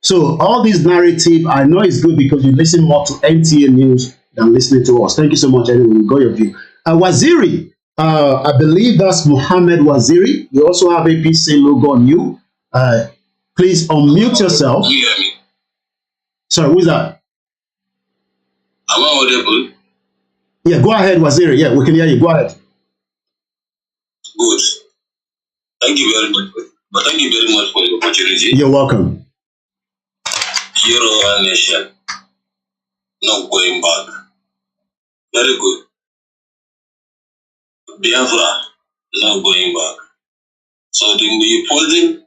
So all this narrative, I know it's good because you listen more to NTA News than listening to us. Thank you so much. Anyway, we got your view. Waziri, I believe that's Muhammad Waziri. You also have APC logo on you. Please unmute yourself. You hear me? Sorry, who's that? Am I audible? Yeah, go ahead, Waziri. Yeah, we can hear you. Go ahead. Good. Thank you very much. But thank you very much for the opportunity. You're welcome. Yoruba nation, not going back. Very good. Biafra, not going back. So the opposing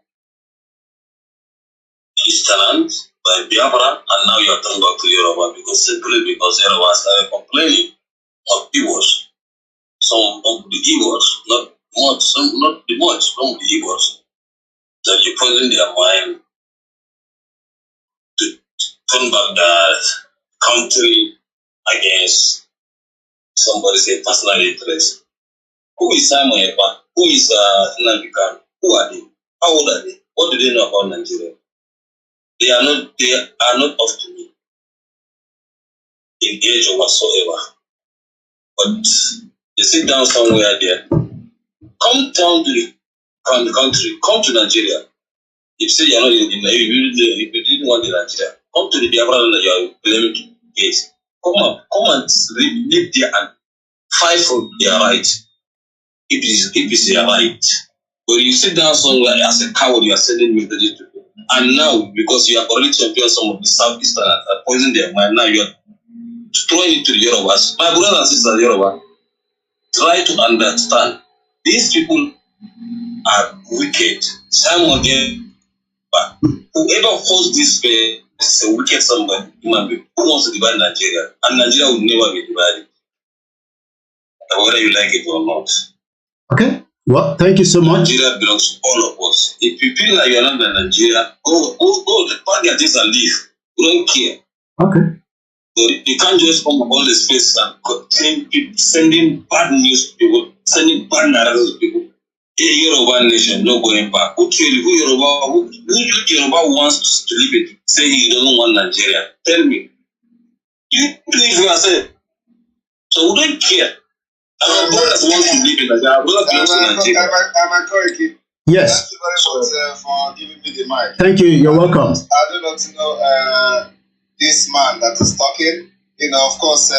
Eastern by Biafra, and now you are turning back to Yoruba simply because Yoruba started complaining of Igbos. Some of the Igbos, not much, some of the Igbos, that you're putting their mind to turn back that country against somebody's personal interest. Who is Simon Ekpa? Who is Nnamdi? Who are they? How old are they? What do they know about Nigeria? They are not up to me in age or whatsoever. But they sit down somewhere there. Come down to the country. Come to Nigeria. If you say you're not if you didn't want the Nigeria, come to the Biafra that you are blaming case. Come and live there and fight for their right. If it's their right. But you sit down somewhere as a coward, you are sending messages to people. And now, because you have already championed some of the Southeastern and poisoned their mind, now you are throwing it to the Yorubas. My brothers and sisters, Yoruba, try to understand. These people are wicked. Some of them, but whoever holds this space is a wicked somebody, human being, who wants to divide Nigeria. And Nigeria will never be divided, whether you like it or not. Okay. Well, thank you so much. Nigeria belongs to all of us. If you feel like you're not in Nigeria, go, pack your things and leave. We don't care. Okay. So you can't just come up all the space and sending bad news to people, sending bad narratives to people. A Yoruba nation, no going back. Who Yoruba wants to live it? Say he doesn't want Nigeria. Tell me. You believe yourself. So we don't care. Our brothers want to live in Nigeria. Our brothers belong to Nigeria. Yes. Thank you very much for giving me the mic. Thank you. You're welcome. I do not know this man that is talking. Of course,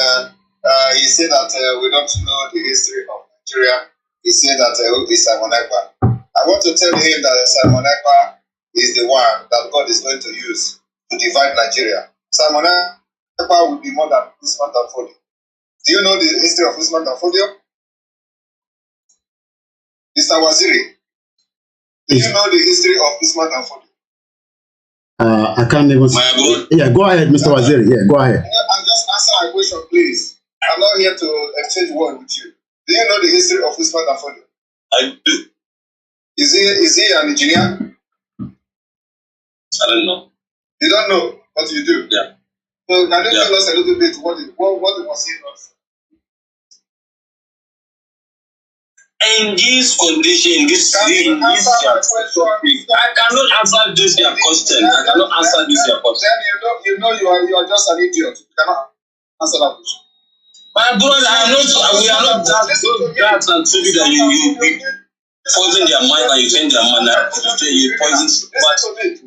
he said that we don't know the history of Nigeria. He said that it's Simon Ekpa. I want to tell him that Simon Ekpa is the one that God is going to use to divide Nigeria. Simon Ekpa will be more than Usman Danfodio. Do you know the history of Usman Danfodio? Mr. Waziri, do you know the history of Usman Danfodio? I can't even say. Yeah, go ahead, Mr. Waziri. Yeah, go ahead. I'll just answer a question, please. I'm not here to exchange words with you. Do you know the history of Usman Danfodio? I do. Is he an engineer? I don't know. You don't know, but you do? Yeah. So can you tell us a little bit what was he not? In this condition, I cannot answer this your question. I cannot answer this your question. Then you are just an idiot. You cannot answer that question. My brother, we are not that and to be that you poison their mind and you change their mind. You poison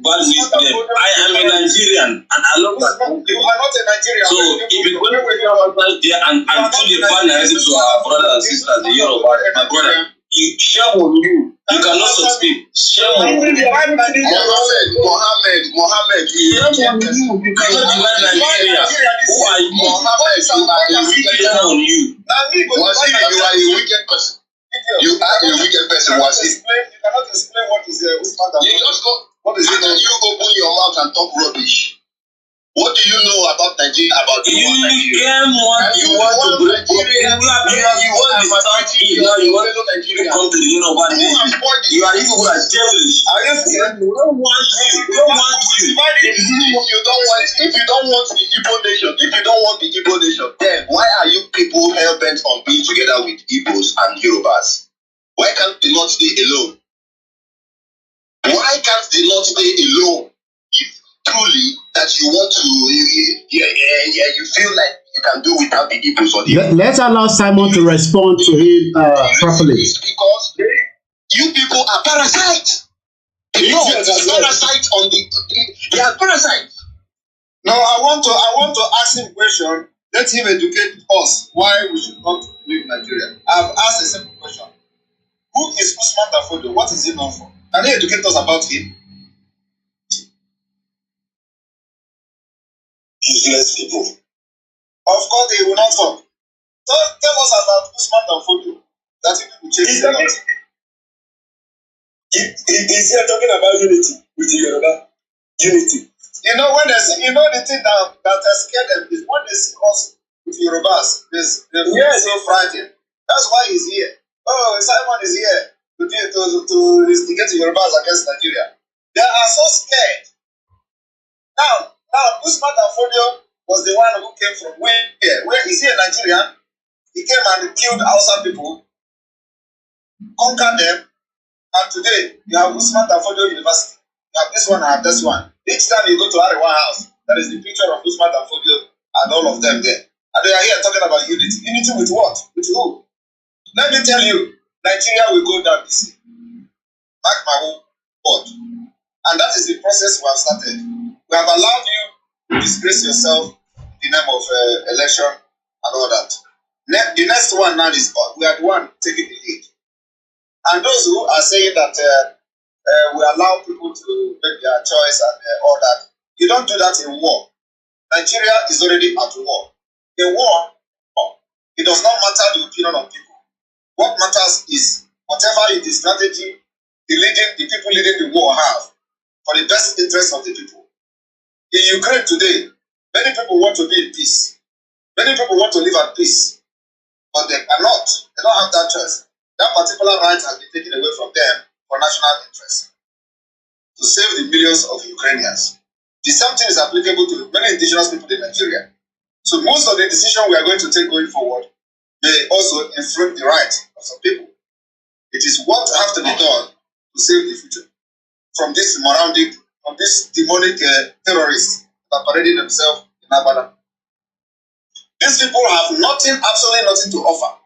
bad news to them. I am a Nigerian and I love that. You are not a Nigerian. So if you go outside there and put the bad narrative to our brothers and sisters, the Yoruba, my brother, shame on you. You cannot succeed. Shame on you. Mohammed, Shame on you. You cannot divide Nigeria. Who are you? Mohammed, you are a wicked person. On you. Waziri, you are a wicked person. You are a wicked person, Waziri. You cannot explain what is Usman Danfodio. You just go. What is it? You open your mouth and talk rubbish. What do you know about Nigeria? About you want to break Nigeria. You want to start it now. You want to come to the Yoruba nation. You are you who are devilish. We don't want you. We don't want you. If you don't want the Igbo nation, then why are you people hell bent on being together with Igbos and Yorubas? Why can't they not stay alone? Why can't they not stay alone? truly that you want to, you feel like you can do without the Igbos or the Let's allow Simon to respond to him properly. Because you people are parasites. No, parasites on they are parasites. No, I want to ask him a question. Let him educate us why we should not leave Nigeria. I've asked a simple question. Who is Usman Dafodio? What is he known for? Can you educate us about him? Useless people. Of course, they will not talk. So tell us about Usman Dafodio. That you people change a lot. He's here talking about unity with the Yoruba. Unity. You know when they see, the thing that scared them is when they see us with Yorubas. They feel so frightened. That's why he's here. Oh, Simon is here to instigate the Yorubas against Nigeria. They are so scared. Now, Usman Dafodio was the one who came from where? Where is he a Nigerian? He came and killed Hausa people, conquered them, and today you have Usman Dafodio University. You have this one, I have this one. Each time you go to Arewa House, there is the picture of Usman Dafodio and all of them there. And they are here talking about unity. Unity with what? With who? Let me tell you, Nigeria will go down this year. Mark my word. And that is the process we have started. We have allowed you to disgrace yourself in the name of election and all that. The next one now is we are the one taking the lead. And those who are saying that we allow people to make their choice and all that, you don't do that in war. Nigeria is already at war. In war, it does not matter the opinion of people. What matters is whatever is the strategy the people leading the war have for the best interest of the people. In Ukraine today, many people want to be in peace. Many people want to live at peace, but they cannot. They don't have that choice. That particular right has been taken away from them for national interest to save the millions of Ukrainians. The same thing is applicable to many indigenous people in Nigeria. So most of the decisions we are going to take going forward may also influence the right of some people. It is what has to be done to save the future from this moronic, from this demonic terrorists that are parading themselves in Abada. These people have nothing, absolutely nothing to offer.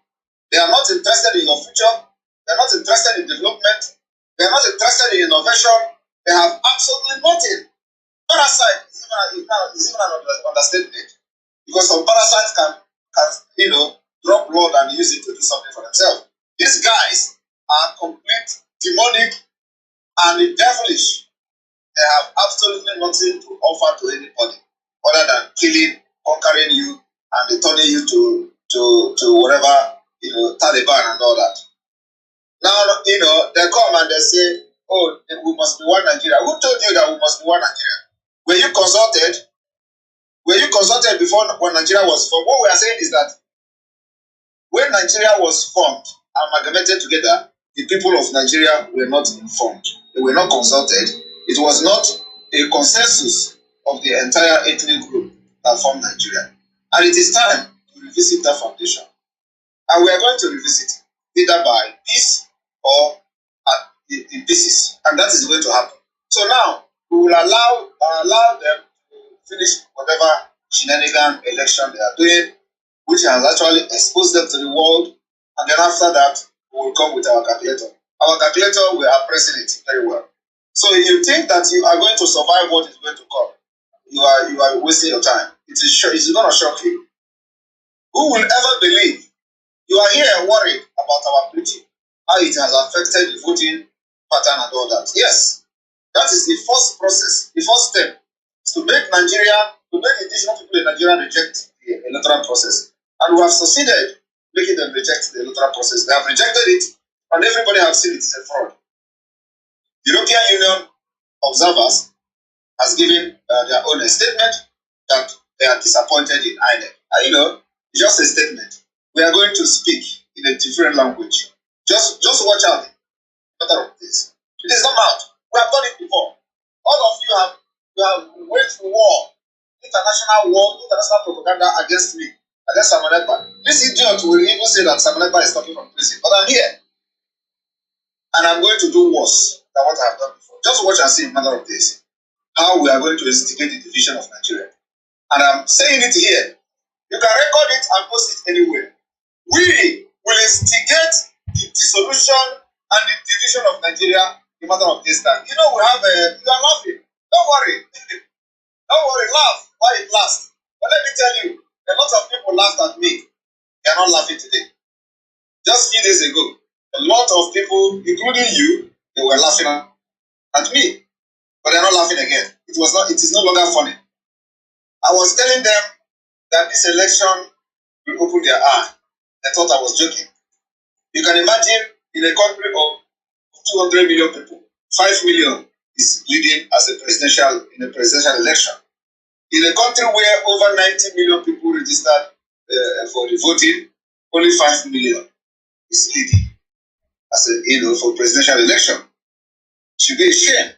They are not interested in your future. They are not interested in development. They are not interested in innovation. They have absolutely nothing. Parasite is even an understatement, because some parasites can drop blood and use it to do something for themselves. These guys are complete demonic and devilish. They have absolutely nothing to offer to anybody other than killing, conquering you, and turning you to whatever, Taliban and all that. Now, they come and they say, oh, we must be one Nigeria. Who told you that we must be one Nigeria? Were you consulted? Were you consulted before when Nigeria was formed? What we are saying is that when Nigeria was formed, amalgamated together, the people of Nigeria were not informed. They were not consulted. It was not a consensus of the entire ethnic group that formed Nigeria. And it is time to revisit that foundation. And we are going to revisit it, either by peace or in pieces. And that is going to happen. So now, we will allow them to finish whatever shenanigan election they are doing, which has actually exposed them to the world. And then after that, we will come with our calculator. Our calculator, we are pressing it very well. So if you think that you are going to survive what is going to come, you are wasting your time. It's going to shock you. Who will ever believe? You are here worried about our preaching, how it has affected the voting pattern and all that. Yes, that is the first process, the first step, is to make indigenous people in Nigeria reject the electoral process. And we have succeeded making them reject the electoral process. They have rejected it, and everybody has seen it is a fraud. The European Union observers has given their own statement that they are disappointed in INEC. It's just a statement. We are going to speak in a different language. Just watch out. Matter of this. It is not out. We have done it before. All of you have waged war, international propaganda against me, against Samonekpa. This idiot will even say that Samonekpa is talking from prison, but I'm here, and I'm going to do worse than what I have done before. Just watch and see in a matter of days. how we are going to instigate the division of Nigeria. And I'm saying it here. You can record it and post it anywhere. We will instigate the dissolution and the division of Nigeria in matter of this time. You know, we have you are laughing. Don't worry. Don't worry, laugh while it lasts. But let me tell you, a lot of people laughed at me. They are not laughing today. Just a few days ago, a lot of people, including you, they were laughing at me. But they're not laughing again. It is no longer funny. I was telling them that this election will open their eye. They thought I was joking. You can imagine in a country of 200 million people, 5 million is leading as a presidential election. In a country where over 90 million people registered for the voting, only 5 million is leading as a for presidential election. It should be a shame.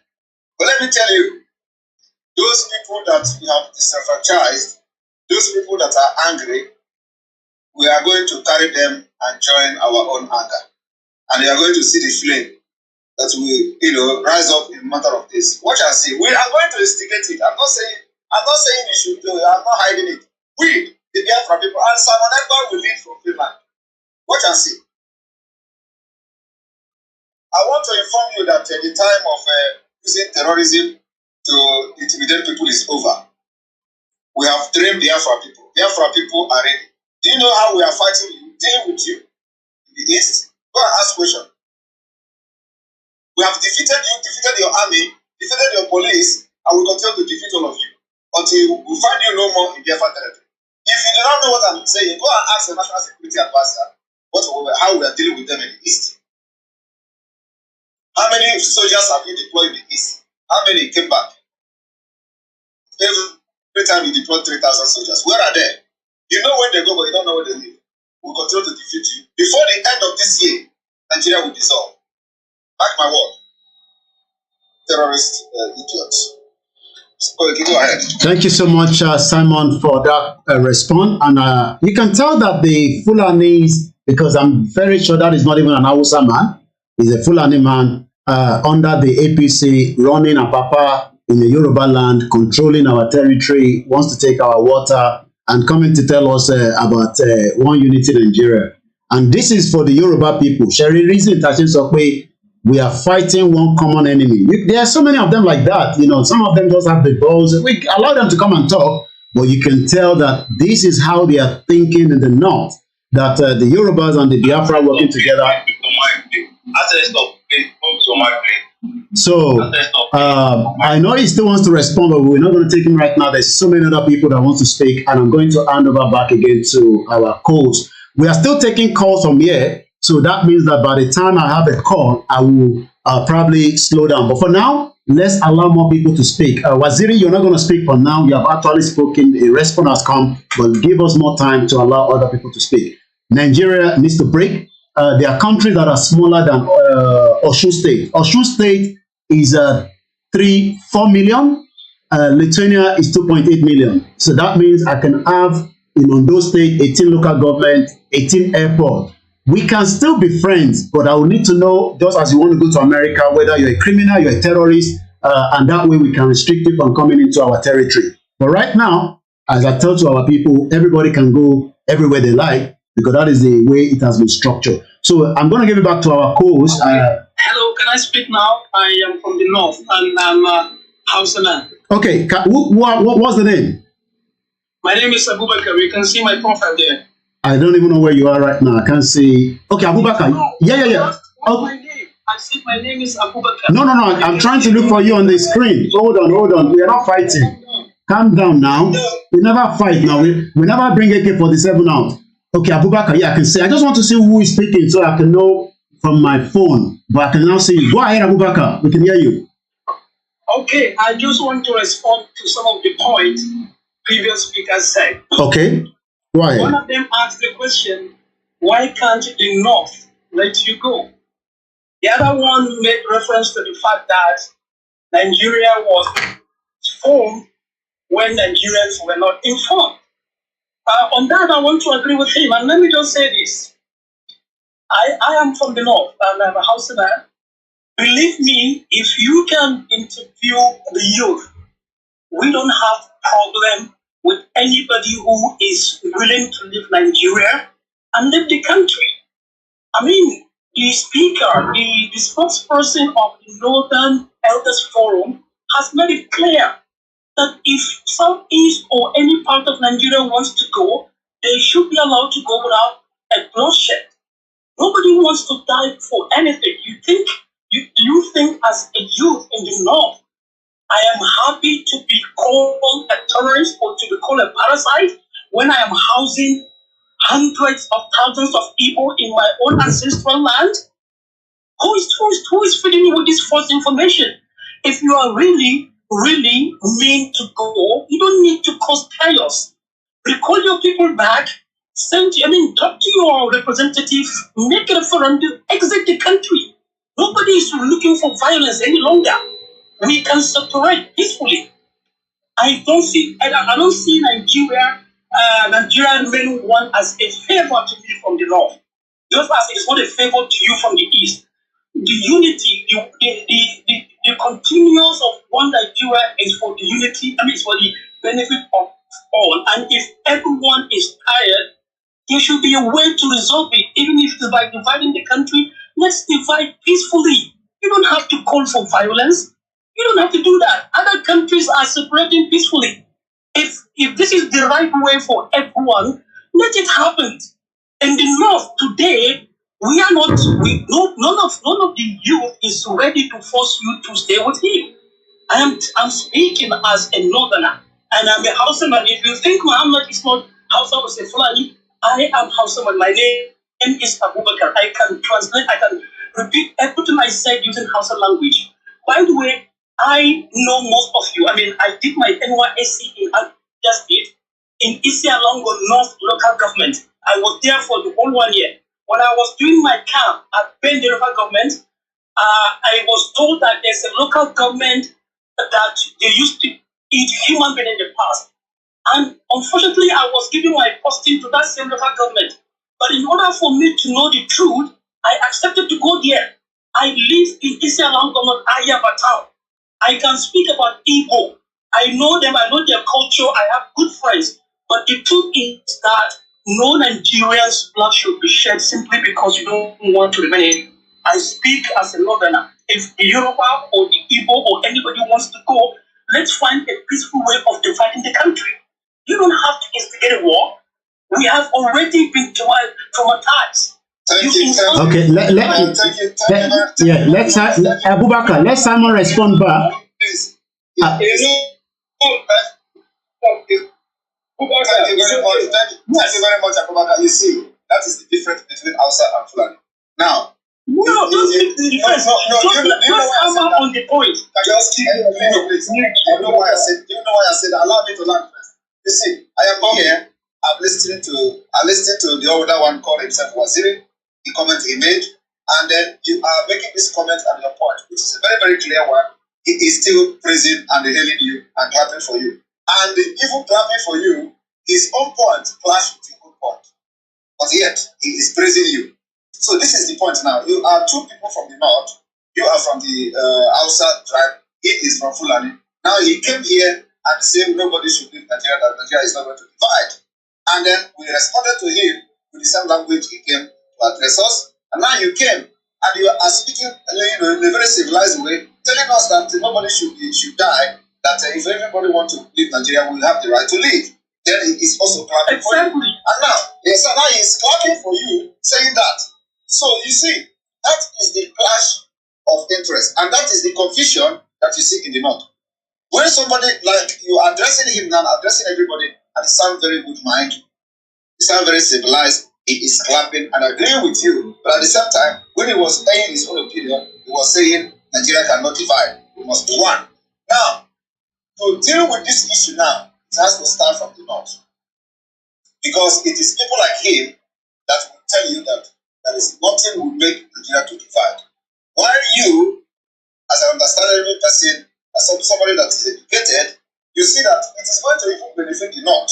But let me tell you, those people that we have disenfranchised, those people that are angry, we are going to carry them and join our own anger. And you are going to see the flame that will, rise up in a matter of this. Watch and see. We are going to instigate it. I'm not saying you should do it. I'm not hiding it. We, the Biafra people, and Simon Ekpa will lead from Finland. Watch and see. I want to inform you that the time of using terrorism to intimidate people is over. We have trained Biafra people. Biafra people are ready. Do you know how we are fighting you, dealing with you in the East? Go and ask questions. We have defeated you, defeated your army, defeated your police, and we continue to defeat all of you until we find you no more in Biafra territory. If you do not know what I'm saying, go and ask the National Security Advisor how we are dealing with them in the East. How many soldiers have you deployed in the East? How many came back? Every time you deploy 3,000 soldiers, where are they? You know when they go, but you don't know where they live. We'll continue to defeat you. Before the end of this year, Nigeria will dissolve. Mark my word. Terrorist idiots. Okay, go ahead. Thank you so much, Simon, for that response. And you can tell that the Fulanis, because I'm very sure that is not even an Hausa man, he's a Fulani man under the APC, running a papa in the Yoruba land, controlling our territory, wants to take our water, and coming to tell us about one unity Nigeria. And this is for the Yoruba people. Sherry reason we are fighting one common enemy. There are so many of them like that. Some of them just have the balls. We allow them to come and talk, but you can tell that this is how they are thinking in the north. That the Yorubas and the Biafra working together. So I know he still wants to respond, but we're not going to take him right now. There's so many other people that want to speak, and I'm going to hand over back again to our calls. We are still taking calls from here, so that means that by the time I have a call, I will probably slow down. But for now, let's allow more people to speak. Waziri, you're not going to speak for now. You have actually spoken. A response has come, but give us more time to allow other people to speak. Nigeria needs to break. There are countries that are smaller than Osun State. Osun State is 4 million. Lithuania is 2.8 million. So that means I can have in Ondo State 18 local government, 18 airport. We can still be friends, but I will need to know, just as you want to go to America, whether you're a criminal, you're a terrorist, and that way we can restrict you from coming into our territory. But right now, as I tell to our people, everybody can go everywhere they like, because that is the way it has been structured. So I'm going to give it back to our co-host. Hello, can I speak now? I am from the north, and I'm a Hausa man. Okay, what's the name? My name is Abubakar. You can see my profile there. I don't even know where you are right now. I can't see. Okay, Abubakar. Yeah. Oh. My name. I said my name is Abubakar. No. I'm trying to look for you on the screen. Hold on. We are not fighting. Calm down now. We never fight now. We never bring AK-47 out. Okay, Abubakar, yeah, I can see. I just want to see who is speaking so I can know from my phone. But I can now see you. Go ahead, Abubakar. We can hear you. Okay, I just want to respond to some of the points previous speakers said. Okay, go ahead. One of them asked the question, why can't the North let you go? The other one made reference to the fact that Nigeria was formed when Nigerians were not informed. On that, I want to agree with him. And let me just say this. I am from the North, and I'm a Hausa man. Believe me, if you can interview the youth we don't have problem with anybody who is willing to leave Nigeria and leave the country. I mean, the speaker, the spokesperson of the Northern Elders Forum has made it clear that if Southeast or any part of Nigeria wants to go, they should be allowed to go without a bloodshed. Nobody wants to die for anything. You think as a youth in the North, I am happy to be called a terrorist or to be called a parasite when I am housing hundreds of thousands of people in my own ancestral land? Who is feeding you with this false information? If you are really mean to go, you don't need to cause chaos. Recall your people back, talk to your representative, make a referendum, exit the country. Nobody is looking for violence any longer. We can separate peacefully. I don't see Nigerian men want as a favor to me from the north. Just as it's not a favor to you from the east. The unity, the continuous of one Nigeria is for the unity, it's for the benefit of all. And if everyone is tired, there should be a way to resolve it, even if it's by dividing the country. Let's divide peacefully. You don't have to call for violence. You don't have to do that. Other countries are separating peacefully. If this is the right way for everyone, let it happen. In the north today, none of the youth is ready to force you to stay with him. I'm speaking as a northerner, and I'm a Hausaman. If you think Muhammad is not Hausa or Fulani, I am Hausaman. My name is Abubakar. I can translate, I can repeat everything I said using Hausa language. By the way, I know most of you. I did my NYSC in Abia State in Isialongo North local government. I was there for the whole 1 year. When I was doing my camp at Bende local government, I was told that there's a local government that they used to eat human being in the past. And unfortunately, I was giving my posting to that same local government. But in order for me to know the truth, I accepted to go there. I live in Isialongo, Ayaba town. I can speak about Igbo. I know them, I know their culture, I have good friends. But the truth is that no Nigerian's blood should be shed simply because you don't want to remain. I speak as a northerner. If the Yoruba or the Igbo or anybody wants to go, let's find a peaceful way of dividing the country. You don't have to instigate a war. We have already been traumatized. Okay, let's Abubakar, let Simon respond back. Thank you very much, Abubakar. You see, that is the difference between Hausa and Fulani. Now, don't speak the difference. Just on the point. Just keep please. You know why I said that? Allow me to learn first. You see, I am here. I'm listening to the other one called himself Waziri. The comment he made, and then you are making this comment at your point, which is a very, very clear one. He is still praising and hailing you and clapping for you. And even clapping for you, his own point clashes with your own point. But yet, he is praising you. So this is the point now. You are two people from the north. You are from the Hausa tribe. He is from Fulani. Now he came here and said nobody should leave Nigeria, that Nigeria is not going to divide. And then we responded to him with the same language he came to address us. And now you came and you are speaking in a very civilized way, telling us that nobody should die, that if everybody wants to leave Nigeria, we have the right to leave. Then he is also clapping for you. And now he is clapping for you, saying that. So you see, that is the clash of interest, and that is the confusion that you see in the north. When somebody like you are addressing him now, addressing everybody, and it sounds very good mind, it sounds very civilized, he is clapping and agreeing with you. But at the same time, when he was saying his own opinion, he was saying Nigeria cannot divide, we must be one. Now, to deal with this issue now, it has to start from the north. Because it is people like him that will tell you that there is nothing will make Nigeria to divide. While you, as an understandable person, as somebody that is educated, you see that it is going to even benefit the north.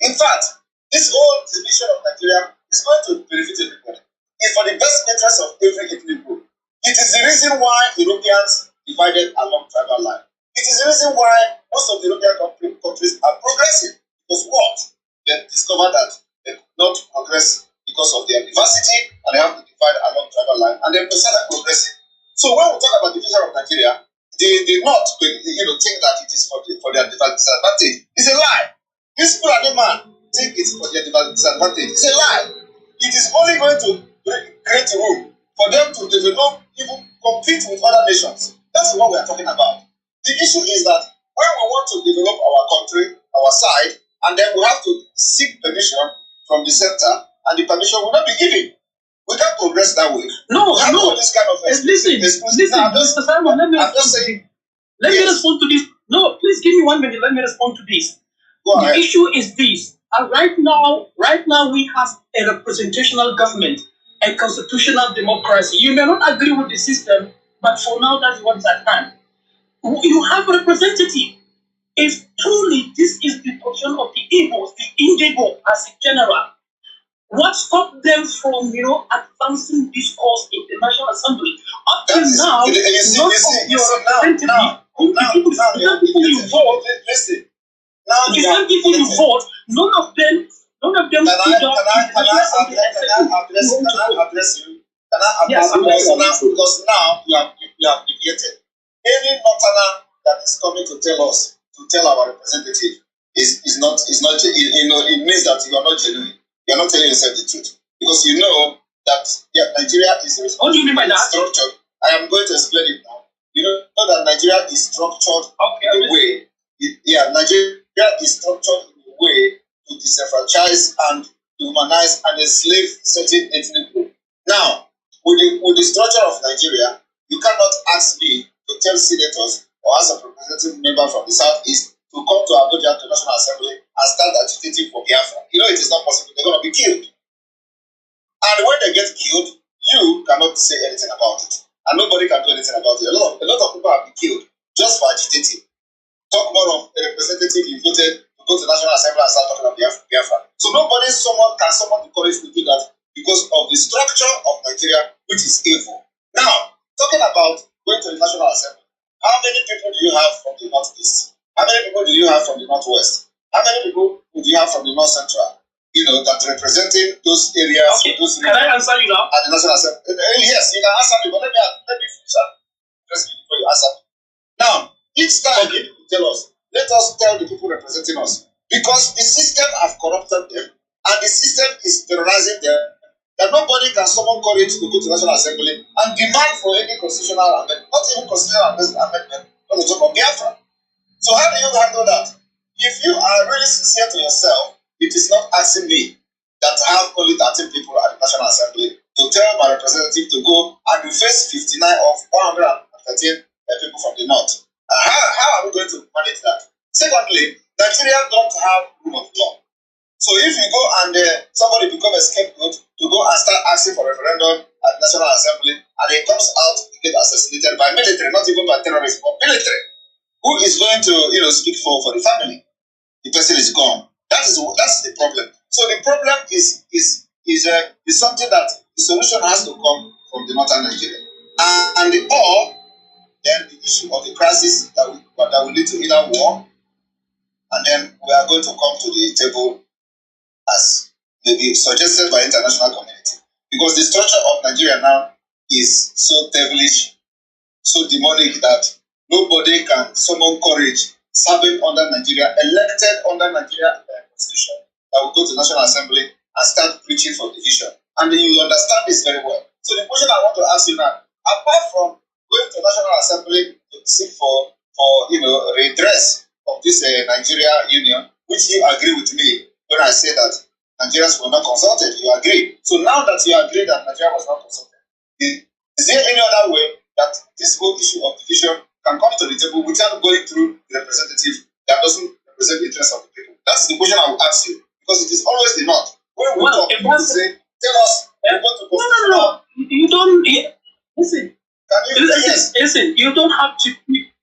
In fact, this whole division of Nigeria is going to benefit everybody. It's for the best interest of every ethnic group. It is the reason why Europeans divided along tribal line. It is the reason why most of the European countries are progressing. Because what? They discovered that they could not progress because of their diversity, and they have to divide along tribal line, and then they started progressing. So when we talk about the future of Nigeria, they not think that it is for their disadvantage. It's a lie. These people are the man think it's for their disadvantage. It's a lie. It is only going to create room for them to develop, even compete with other nations. That's what we are talking about. The issue is that when we want to develop our country, our side, and then we have to seek permission from the center, and the permission will not be given. We can't progress that way. No. This kind of listen, Mr. Simon, let me respond to this. No, please give me 1 minute. Let me respond to this. The issue is this. Right now, we have a representational government, a constitutional democracy. You may not agree with the system, but for now, that's what's at hand. You have a representative. If truly this is the position of the Igbos, the Indigo as a general, what stopped them from, advancing discourse in the National Assembly? Up till now, none of your representatives, the people you vote, none of them stood up in the National Assembly and said, Can I address you? Because now you have deviated. Any northerner that is coming to tell our representative is not it means that you are not genuine. You are not telling yourself the truth, because you know that Nigeria is structured. I am going to explain it now. You know that Nigeria is structured in a way. Nigeria is structured in a way to disenfranchise and humanize and enslave certain ethnic group. Now, with the structure of Nigeria, you cannot ask me to tell senators or as a representative member from the Southeast to come to Abuja to National Assembly and start agitating for Biafra. It is not possible. They're going to be killed. And when they get killed, you cannot say anything about it. And nobody can do anything about it. A lot of people have been killed just for agitating. Talk more of a representative you voted to go to National Assembly and start talking about Biafra. So nobody can summon the courage to do that because of the structure of Nigeria, which is evil. Now, talking about going to the National Assembly, how many people do you have from the Northeast? How many people do you have from the Northwest? How many people do you have from the North Central? That representing those areas. Okay. Can I answer you now? At the National Assembly. Yes, you can answer me, but let me finish addressing you before you answer me. Now, each time you tell us, let us tell the people representing us, because the system have corrupted them, and the system is terrorizing them, that nobody can summon courage to go to National Assembly and demand for any constitutional amendment, not even constitutional amendment, not to talk of Biafra. So how do you handle that? If you are really sincere to yourself, it is not asking me that I have only 13 people at the National Assembly to tell my representative to go and face 59 of 113 people from the North. How are we going to manage that? Secondly, Nigeria don't have rule of law. So if you go and somebody become a scapegoat to go and start asking for referendum at the National Assembly, and it comes out, you get assassinated by military, not even by terrorists, but military. Who is going to speak for the family? The person is gone. That's the problem. So the problem is something that the solution has to come from the northern Nigeria, and then the issue of the crisis that will lead to either war, and then we are going to come to the table as maybe suggested by international community, because the structure of Nigeria now is so devilish, so demonic that nobody can summon courage serving under Nigeria, elected under Nigeria constitution, that will go to National Assembly and start preaching for division. And you understand this very well. So the question I want to ask you now, apart from going to National Assembly to seek for redress of this Nigeria Union, which you agree with me when I say that Nigerians were not consulted, you agree. So now that you agree that Nigeria was not consulted, is there any other way that this whole issue of division can come to the table without going through the representative that doesn't represent the interests of the people? That's the question I will ask you, because it is always the North. When we talk, people say, tell us, we want to go to the North. You don't listen. Yes. Listen, you don't have to keep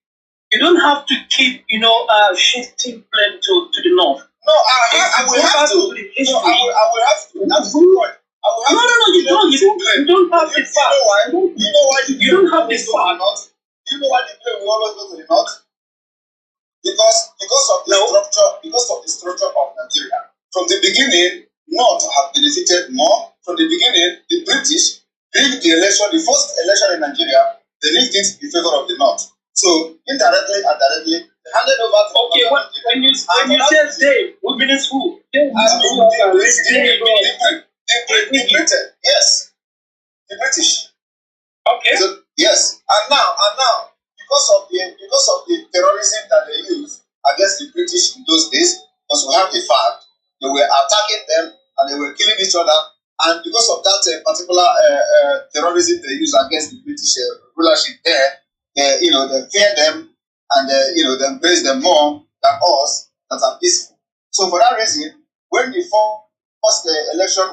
shifting blame to the North. No, I will have to. No, I will have to. That's the point. No, you don't. You don't have the fact. You know why? You don't have the fact. You know why the blame will always go to the North? because of the structure of Nigeria. From the beginning, North have benefited more. From the beginning, the British rigged the election, the first election in Nigeria, they rigged it in favor of the North. So indirectly and directly, they handed over to when you say they, what means who? The Britain, yes, the British. Okay. So, yes, and now, because of the terrorism that they used against the British in those days, because we have the fact they were attacking them and they were killing each other, and because of that particular terrorism they used against the British rulership there, they fear them and they embrace them more than us that are peaceful. So for that reason, when the first election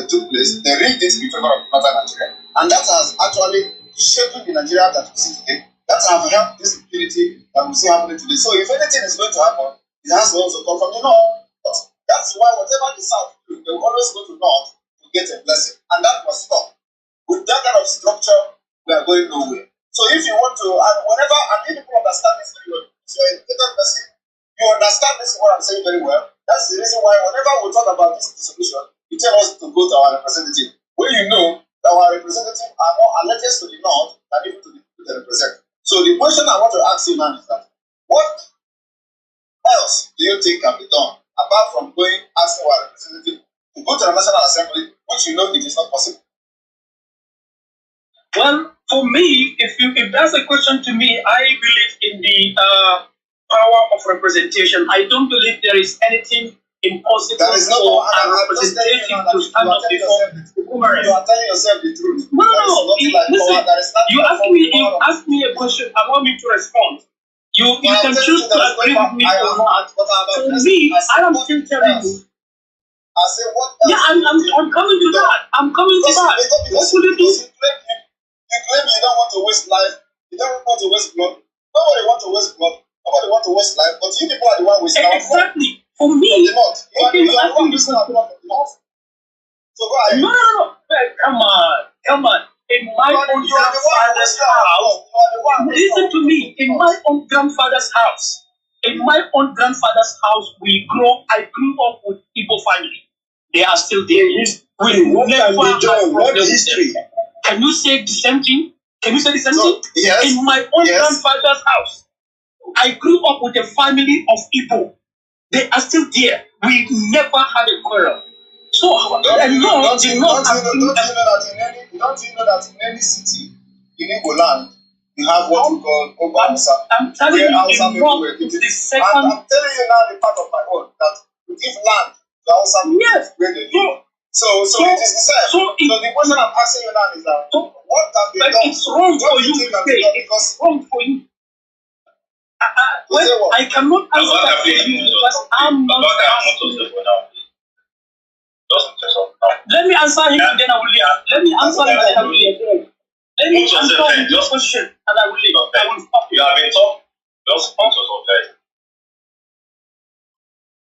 took place, they rigged it in favor of Northern Nigeria, and that has actually shaped the Nigeria that we see today. That has helped this impunity that we see happening today. So if anything is going to happen, it has to also come from the North. That's why whatever the South do, they will always go to North to get a blessing, and that must stop. With that kind of structure, we are going nowhere. So if you want to, and whenever, and if people understand this very well, so a educated person, you understand this is what I'm saying very well. That's the reason why whenever we talk about this solution, you tell us to go to our representative. When you know that our representatives are more allergic to the North than even to the people they represent. So the question I want to ask you now is that, what else do you think can be done apart from going asking our representative to go to the National Assembly, which you know it is not possible? Well, for me, if that's a question to me, I believe in the power of representation. I don't believe there is anything impossible for a representative to stand up before the Congress. You are telling yourself the truth. No. Listen, you ask me a question. I want me to respond. You can choose to agree with me or not. For me, I am still telling you. I say what? Yeah, I'm coming to that. I'm coming to that. What will you do? You claim you don't want to waste life. You don't want to waste blood. Nobody wants to waste blood. Nobody wants to waste life. But you people are the one wasting our blood. Exactly. For me, you are the one wasting our blood. So go ahead. No. Come on. In my own grandfather's house, listen to me. In my own grandfather's house, I grew up with Igbo family. They are still there. What history? Can you say the same thing? Yes. In my own grandfather's house, I grew up with a family of Igbo. They are still there. We never had a quarrel. So, don't you know that in any city in Igbo land, you have what we call Obansa. I'm telling you, the second. And I'm telling you now the part of my own that we give land to Hausa where they live. So it is the same. So the question I'm asking you now is that what can be done? It's wrong for you to say. It's wrong for you. I cannot answer that for you because I'm not. Let me answer him and then I will leave. Let me answer him and then I will leave. Let me answer your question and I will leave. I will stop you. You have been talking. Just put yourself there.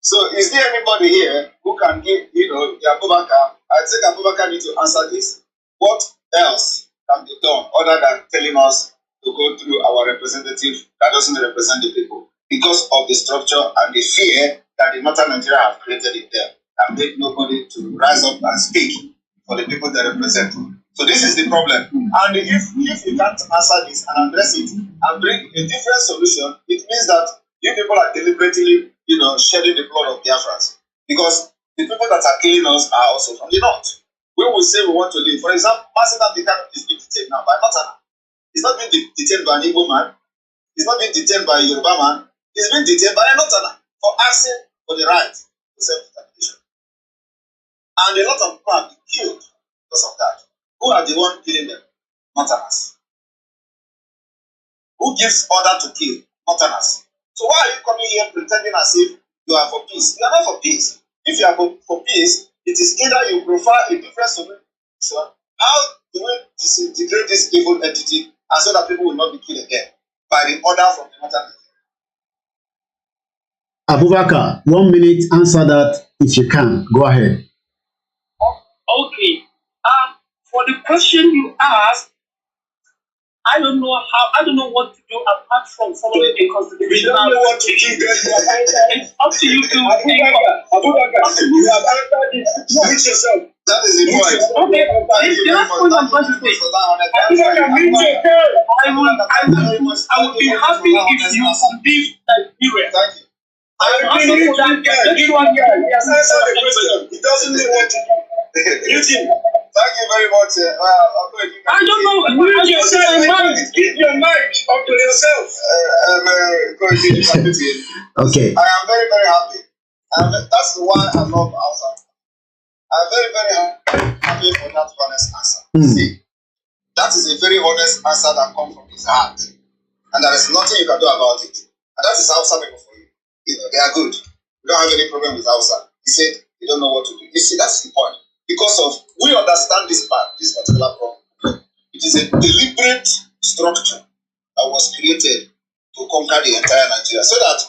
So is there anybody here who can give, Abubakar? I think Abubakar needs to answer this. What else can be done other than telling us to go through our representative that doesn't represent the people because of the structure and the fear that the Northern Nigeria have created in there and make nobody to rise up and speak for the people they represent. So this is the problem. And if you can't answer this and address it and bring a different solution, it means that you people are deliberately, shedding the blood of Biafrans. Because the people that are killing us are also from the north. When we say we want to leave, for example, Masina Dikano is being detained now by Northern. He's not being detained by an Igbo man. He's not being detained by a Yoruba man. He's being detained by a Northerner for asking for the right to self-determination. And a lot of people have been killed because of that. Who are the ones killing them? Northerners. Who gives order to kill? Northerners. So why are you coming here pretending as if you are for peace? You are not for peace. If you are for peace, it is either you prefer a different solution. How do we disintegrate this evil entity and so that people will not be killed again by the order from the Northern? Abubakar, 1 minute, answer that if you can. Go ahead. Okay. For the question you asked, I don't know what to do apart from following the constitution. We don't know what to do. It's up to you to think of. You have answered it. Mute yourself. That is the point. Okay, the last point I'm going to say. I would be happy if you could leave Nigeria. Thank you. I believe this one guy. He has answered the question. He doesn't know what to do. Eugene, thank you very much. I don't know. Mute yourself. Keep your mic up to yourself. Okay. I am very, very happy. And that's why I love Alpha. I'm very, very happy for that honest answer. See, that is a very honest answer that comes from his heart. And there is nothing you can do about it. And that is Hausa people for you. You know, they are good. We don't have any problem with Hausa. He said, you don't know what to do. You see, that's the point. Because of, we understand this part, this particular problem. It is a deliberate structure that was created to conquer the entire Nigeria so that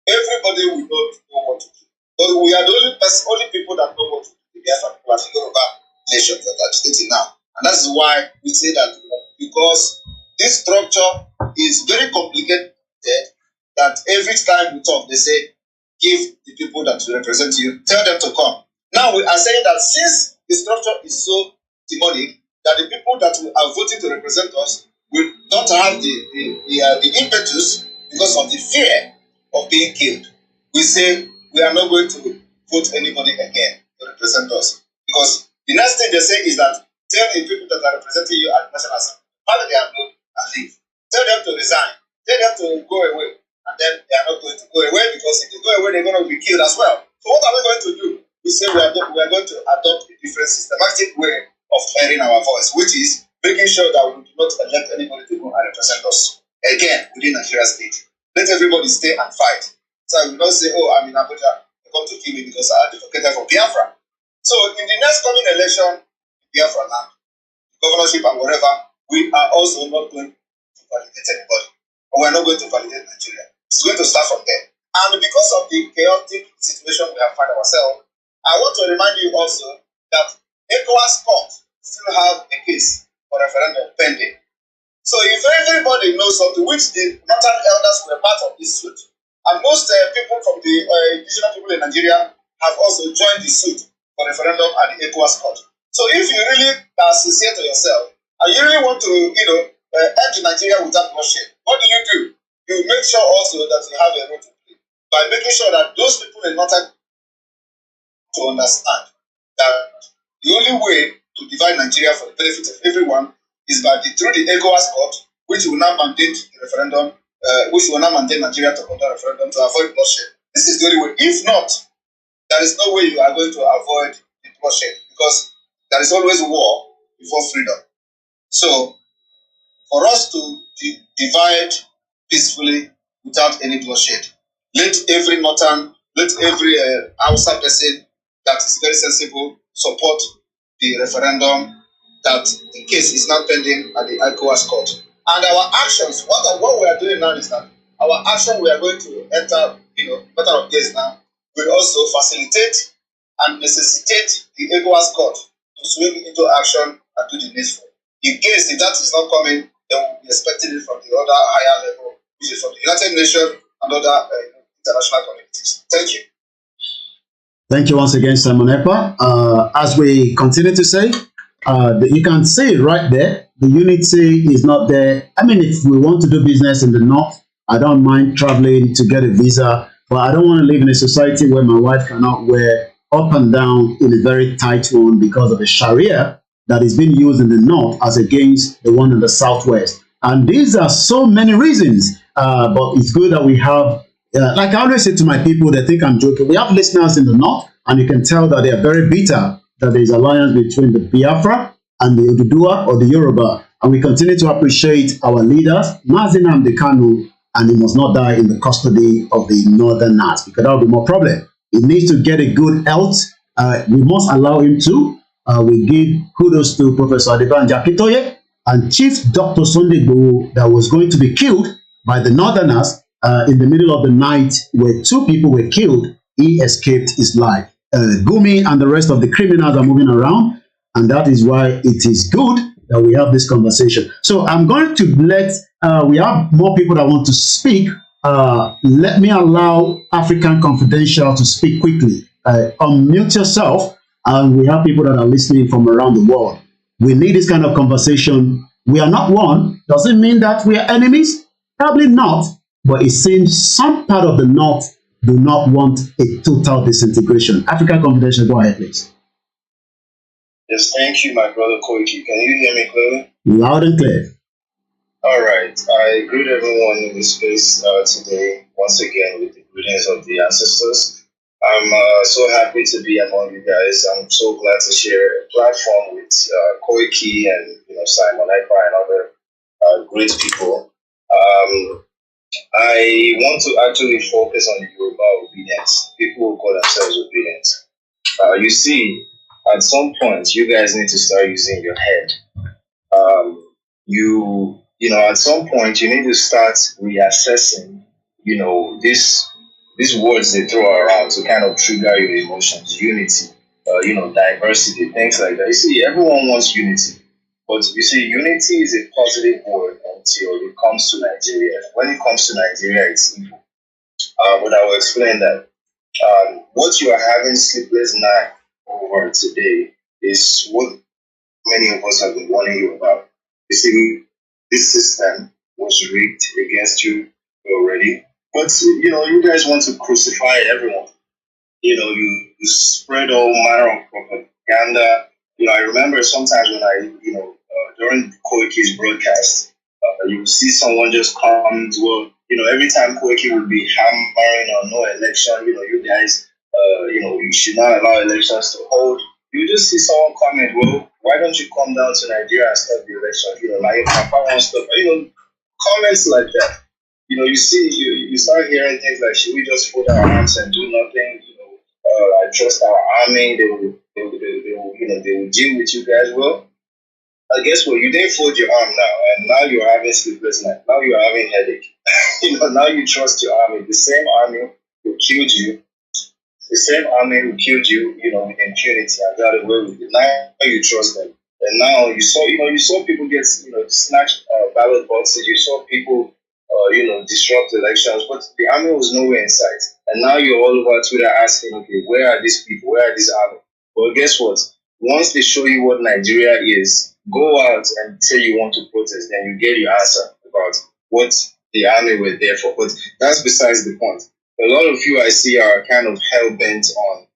everybody will not know what to do. But we are the only people that know what to do. The Biafra people are the Yoruba nations that are stating now. And that's why we say that, because this structure is very complicated, that every time we talk, they say, give the people that will represent you, tell them to come. Now we are saying that since the structure is so demonic, that the people that are voting to represent us will don't have the impetus because of the fear of being killed. We say we are not going to vote anybody again to represent us. Because the next thing they say is that tell the people that are representing you at the National Assembly, how they are known and leave. Tell them to resign. Tell them to go away. And then they are not going to go away because if they go away, they're going to be killed as well. So what are we going to do? We say we are going to adopt a different systematic way of hearing our voice, which is making sure that we do not elect anybody to go and represent us again within Nigeria state. Let everybody stay and fight. So we don't say, oh, I'm in Abuja, they come to kill me because I advocated for Biafra. So in the next coming election, Biafra land, governorship and whatever, we are also not going to validate anybody. Or we're not going to validate Nigeria. It's going to start from there. And because of the chaotic situation we have found ourselves, I want to remind you also that ECOWAS court still have a case for referendum pending. So if everybody knows something, which the northern elders were part of this suit, and most people from the indigenous people in Nigeria have also joined the suit for referendum at the ECOWAS court. So if you really are sincere to yourself, and you really want to, end Nigeria without bloodshed, what do? You make sure also that you have a role to play by making sure that those people in northern to understand that the only way to divide Nigeria for the benefit of everyone is through the ECOWAS court, which will now mandate the referendum, which will now mandate Nigeria to conduct a referendum to avoid bloodshed. This is the only way. If not, there is no way you are going to avoid the bloodshed because there is always war before freedom. So, for us to divide peacefully without any bloodshed, let every Hausa person that is very sensible support the referendum that the case is now pending at the ECOWAS court. And our actions, what we are doing now is that our action we are going to enter, matter of days now, will also facilitate and necessitate the ECOWAS court to swing into action and do the needful. In case if that is not coming, then we'll be expecting it from the other higher level, which is from the United Nations and other international communities. Thank you. Thank you once again, Simon Ekpa. As we continue to say, you can say it right there, the unity is not there. I mean, if we want to do business in the north, I don't mind traveling to get a visa, but I don't want to live in a society where my wife cannot wear up and down in a very tight one because of the Sharia that is being used in the north as against the one in the southwest. And these are so many reasons, but it's good that we have, like I always say to my people, they think I'm joking, we have listeners in the north, and you can tell that they are very bitter that there is alliance between the Biafra and the Oduduwa or the Yoruba. And we continue to appreciate our leaders, Mazi Nnamdi Kanu, and he must not die in the custody of the northerners, because that will be more problem. He needs to get a good health. We must allow him to. We give kudos to Professor Adebanja Akintoye and Chief Dr. Sunday Igboho that was going to be killed by the northerners in the middle of the night where 2 people were killed. He escaped his life. Gumi and the rest of the criminals are moving around, and that is why it is good that we have this conversation. So I'm going to let, we have more people that want to speak. Let me allow African Confidential to speak quickly. Unmute yourself, and we have people that are listening from around the world. We need this kind of conversation. We are not one. Does it mean that we are enemies? Probably not. But it seems some part of the North do not want a total disintegration. African Confidential, go ahead, please. Yes, thank you, my brother Koiki. Can you hear me clearly? Loud and clear. All right. I greet everyone in this space today, once again, with the greetings of the ancestors. I'm so happy to be among you guys. I'm so glad to share a platform with Koiki and Simon Ekpa and other great people. I want to actually focus on the Yoruba obedience. People who call themselves obedient. You see, at some point, you guys need to start using your head. At some point, you need to start reassessing, these words they throw around to kind of trigger your emotions, unity, diversity, things like that. You see, everyone wants unity. But you see, unity is a positive word until it comes to Nigeria. When it comes to Nigeria, it's evil. But I will explain that. What you are having sleepless night over today is what many of us have been warning you about. You see, this system was rigged against you already. But, you guys want to crucify everyone. You spread all manner of propaganda. I remember sometimes when during Koiki's broadcast, you would see someone just comment, every time Koiki would be hammering on no election, you guys, you should not allow elections to hold. You just see someone comment, well, why don't you come down to Nigeria and stop the election? Like, Papa wants to, comments like that. You see, you start hearing things like, should we just fold our hands and do nothing? I trust our army, they will deal with you guys. Well, guess what? You didn't fold your arm now, and now you're having sleepless night. Now you're having headache. Now you trust your army. The same army who killed you, with impunity and got away with it. Now you trust them. And now you saw people get, snatched ballot boxes. You saw people, disrupt elections, but the army was nowhere in sight. And now you're all over Twitter asking, okay, where are these people? Where are these army? Well, guess what? Once they show you what Nigeria is, go out and say you want to protest, then you get your answer about what the army were there for. But that's besides the point. A lot of you I see are kind of hell-bent on,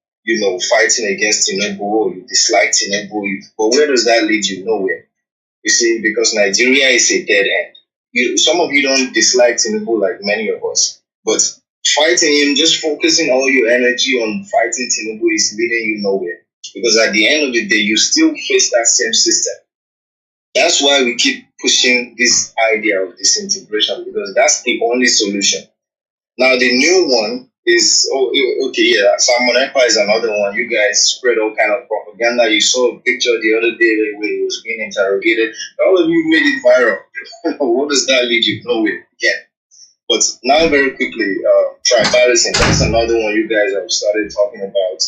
fighting against Tinubu, or you dislike Tinubu. But where does that lead you? Nowhere. You see, because Nigeria is a dead end. Some of you don't dislike Tinubu like many of us, but fighting him, just focusing all your energy on fighting Tinubu is leading you nowhere. Because at the end of the day, you still face that same system. That's why we keep pushing this idea of disintegration, because that's the only solution. Now, the new one is, Simon Ekpa is another one. You guys spread all kind of propaganda. You saw a picture the other day where he was being interrogated. All of you made it viral. What does that lead you? Nowhere. Again. But now, very quickly, tribalism. That's another one you guys have started talking about.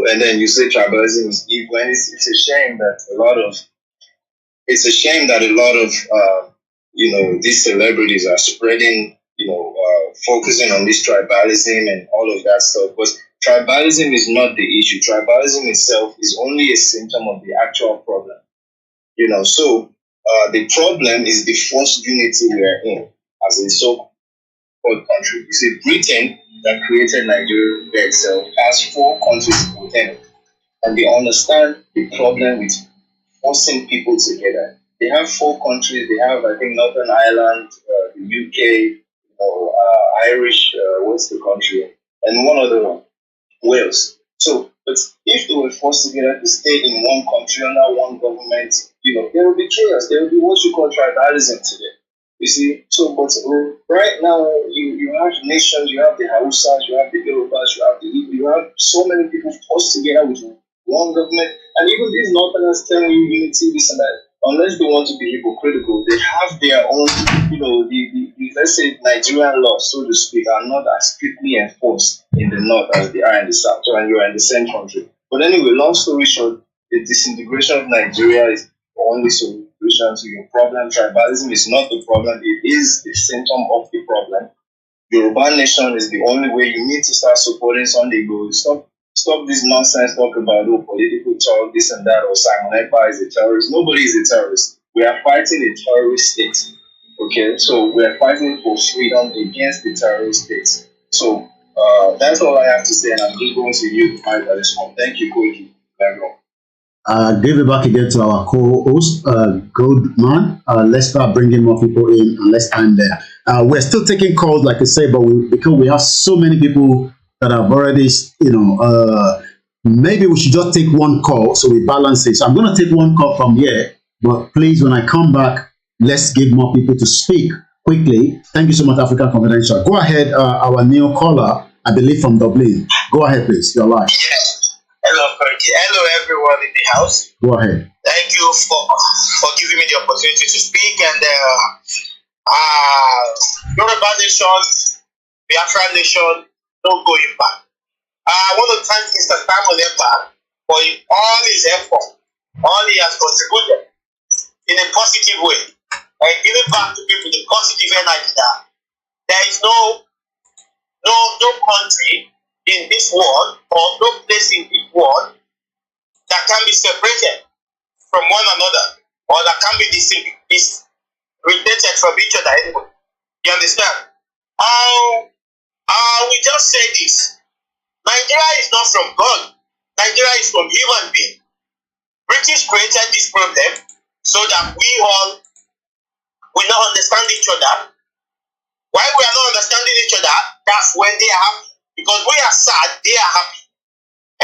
And then you say tribalism is evil, and it's a shame that a lot of these celebrities are spreading, focusing on this tribalism and all of that stuff. But tribalism is not the issue. Tribalism itself is only a symptom of the actual problem. So the problem is the forced unity we are in as a so-called country. You see, Britain, that created Nigeria itself, has 4 countries within it. And they understand the problem with forcing people together. They have 4 countries. They have, I think, Northern Ireland, the UK, Irish, what's the country? And one other one, Wales. So, but if they were forced together to stay in one country under one government, there will be chaos. There will be what you call tribalism today. You see, so but right now you have nations, you have the Hausas, you have the Yorubas, you have the Igbo, you have so many people forced together with one government, and even these Northerners telling you unity, this and that. Unless they want to be hypocritical, they have their own, the let's say Nigerian laws, so to speak, are not as strictly enforced in the north as they are in the south, so and you are in the same country. But anyway, long story short, the disintegration of Nigeria is the only solution to your problem. Tribalism is not the problem, it is the symptom of the problem. Yoruba nation is the only way. You need to start supporting Sunday Igboho. Stop this nonsense talk about political talk, this and that, or Simon Ekpa is a terrorist. Nobody is a terrorist. We are fighting a terrorist state. Okay, so we are fighting for freedom against the terrorist state. So that's all I have to say, and I'm just going to yield my response. Thank you, Koiki. Give it back again to our co-host, Goldman. Let's start bringing more people in and let's end there. We're still taking calls, like I say, but because we have so many people that have already, maybe we should just take one call so we balance it. So I'm going to take one call from here, but please, when I come back, let's give more people to speak quickly. Thank you so much, African Confidential. Go ahead, our new caller, I believe from Dublin. Go ahead, please. You're live. Yes. Hello, Perky. Hello, everyone in the house. Go ahead. Thank you for giving me the opportunity to speak. And Yoruba nation, Biafra nation, no going back. I want to thank Mr. Simon Ekpa for all his effort, all he has contributed in a positive way, and giving back to people the positive energy that there is no country in this world or no place in this world that can be separated from one another or that can be disrelated from each other anyway. You understand? We just say this. Nigeria is not from God. Nigeria is from human being. British created this problem so that we all will not understand each other. Why we are not understanding each other, that's when they are happy. Because we are sad, they are happy.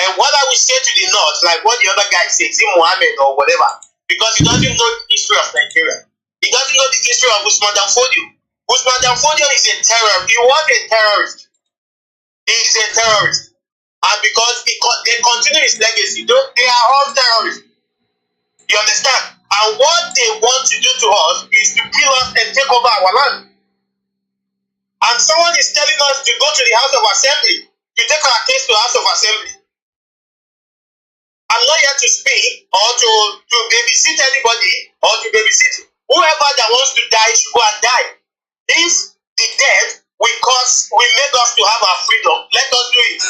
And what I will say to the North, like what the other guy says, Mohammed or whatever, because he doesn't know the history of Nigeria. He doesn't know the history of Usman Dan Fodio. Usman Dan Fodio is a terrorist. He was a terrorist. He is a terrorist. And because they continue his legacy, they are all terrorists. You understand? And what they want to do to us is to kill us and take over our land. And someone is telling us to go to the House of Assembly to take our case to the House of Assembly. I'm not here to speak or to babysit anybody or to babysit whoever that wants to die should go and die. If the death will make us to have our freedom, let us do it.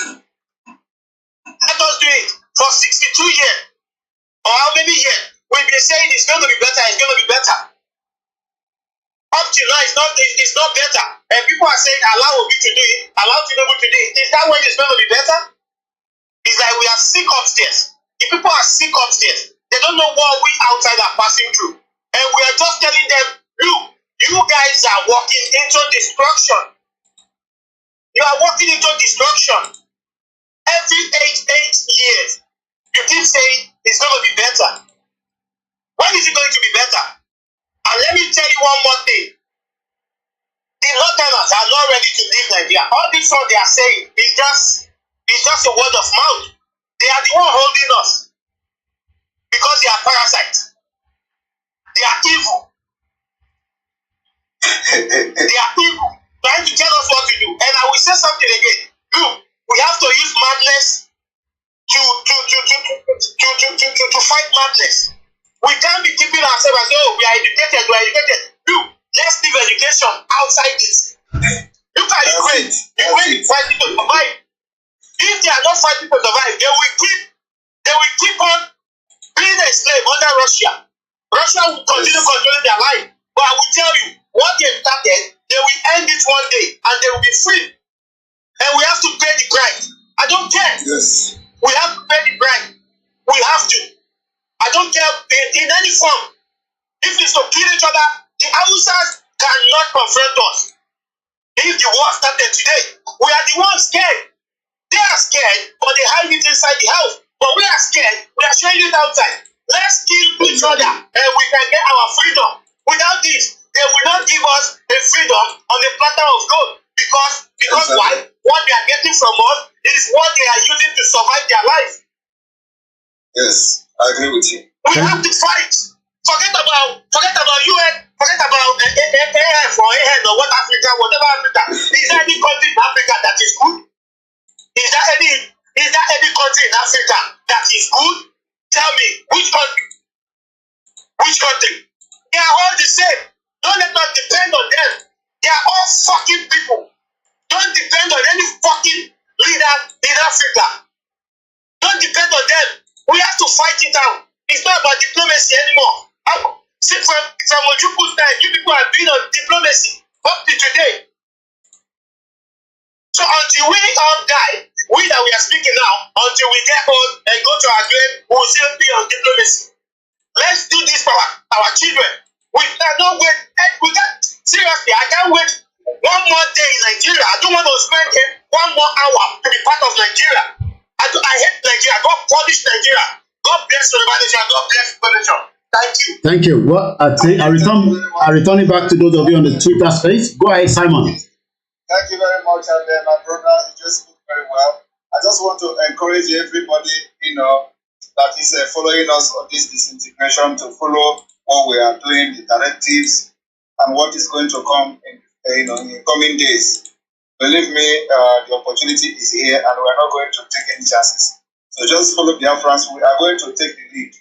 Let us do it. For 62 years or how many years we've been saying it's going to be better, it's going to be better. Up till now, it's not better. And people are saying, allow Obi to do it, allow Tinubu to do it. Is that when it's going to be better? It's like we are sick upstairs. The people are sick upstairs. They don't know what we outside are passing through. And we are just telling them, look, you guys are walking into destruction. You are walking into destruction. Every 8 years, you keep saying it's going to be better. When is it going to be better? And let me tell you one more thing. The Northerners are not ready to leave Nigeria. All this one they are saying is just a word of mouth. They are the one holding us. Because they are parasites. They are evil. They are evil. Trying to tell us what to do. And I will say something again. Look, we have to use madness to fight madness. We can't be keeping ourselves as though we are educated. Look, let's leave education outside this. Look at Ukraine. Ukraine is fighting to survive. If they are not fighting to survive, they will keep on being a slave under Russia. Russia will continue controlling their life. But I will tell you, what they started, they will end it one day and they will be free. And we have to pay the price. I don't care. Yes. We have to pay the price. We have to. I don't care in any form. If it's to kill each other, the Hausas cannot confront us. If the war started today, we are the ones scared. They are scared, but they hide it inside the house. But we are scared, we are showing it outside. Let's kill each other and we can get our freedom. Without this, they will not give us a freedom on the platter of gold. Because why? What they are getting from us is what they are using to survive their life. Yes, I agree with you. We have to fight. Forget about UN, forget about AF or AN or what Africa, whatever Africa. Is there any country in Africa that is good? Is there any country in Africa that is good? Tell me, which country? Which country? They are all the same. Don't let us depend on them. They are all fucking people. Don't depend on any fucking leader in Africa. Don't depend on them. We have to fight it out. It's not about diplomacy anymore. See, from Ojukwu time, you people have been on diplomacy up to today. So until we all die, we that we are speaking now, until we get old and go to our grave, we will still be on diplomacy. Let's do this for our children. We cannot wait. Seriously, I can't wait one more day in Nigeria. I don't want to spend one more hour to be part of Nigeria. I hate Nigeria. God punish Nigeria. God bless Yoruba nation. God bless Yoruba nation. Thank you. Thank you. Well, I return it back to those of you on the Twitter space. Go ahead, Simon. Thank you very much, and my brother, you just spoke very well. I just want to encourage everybody, that is following us on this disintegration to follow what we are doing, the directives, and what is going to come in coming days. Believe me, the opportunity is here, and we are not going to take any chances. So just follow Biafrans. We are going to take the lead,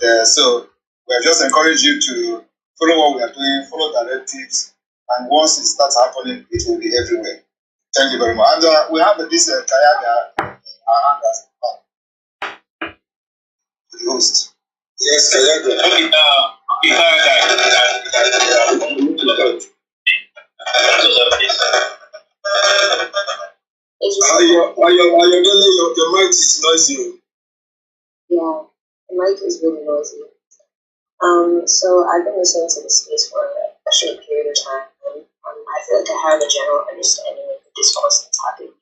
and so we are just encourage you to follow what we are doing, follow directives. And once it starts happening, it will be everywhere. Thank you very much. And we have this Kayaga the host. Yes, Kayaga. Your mic is noisy. Yeah, the mic is really noisy. So I've been listening to this space for a short period of time, and I feel like I have a general understanding of the discourse that's happening.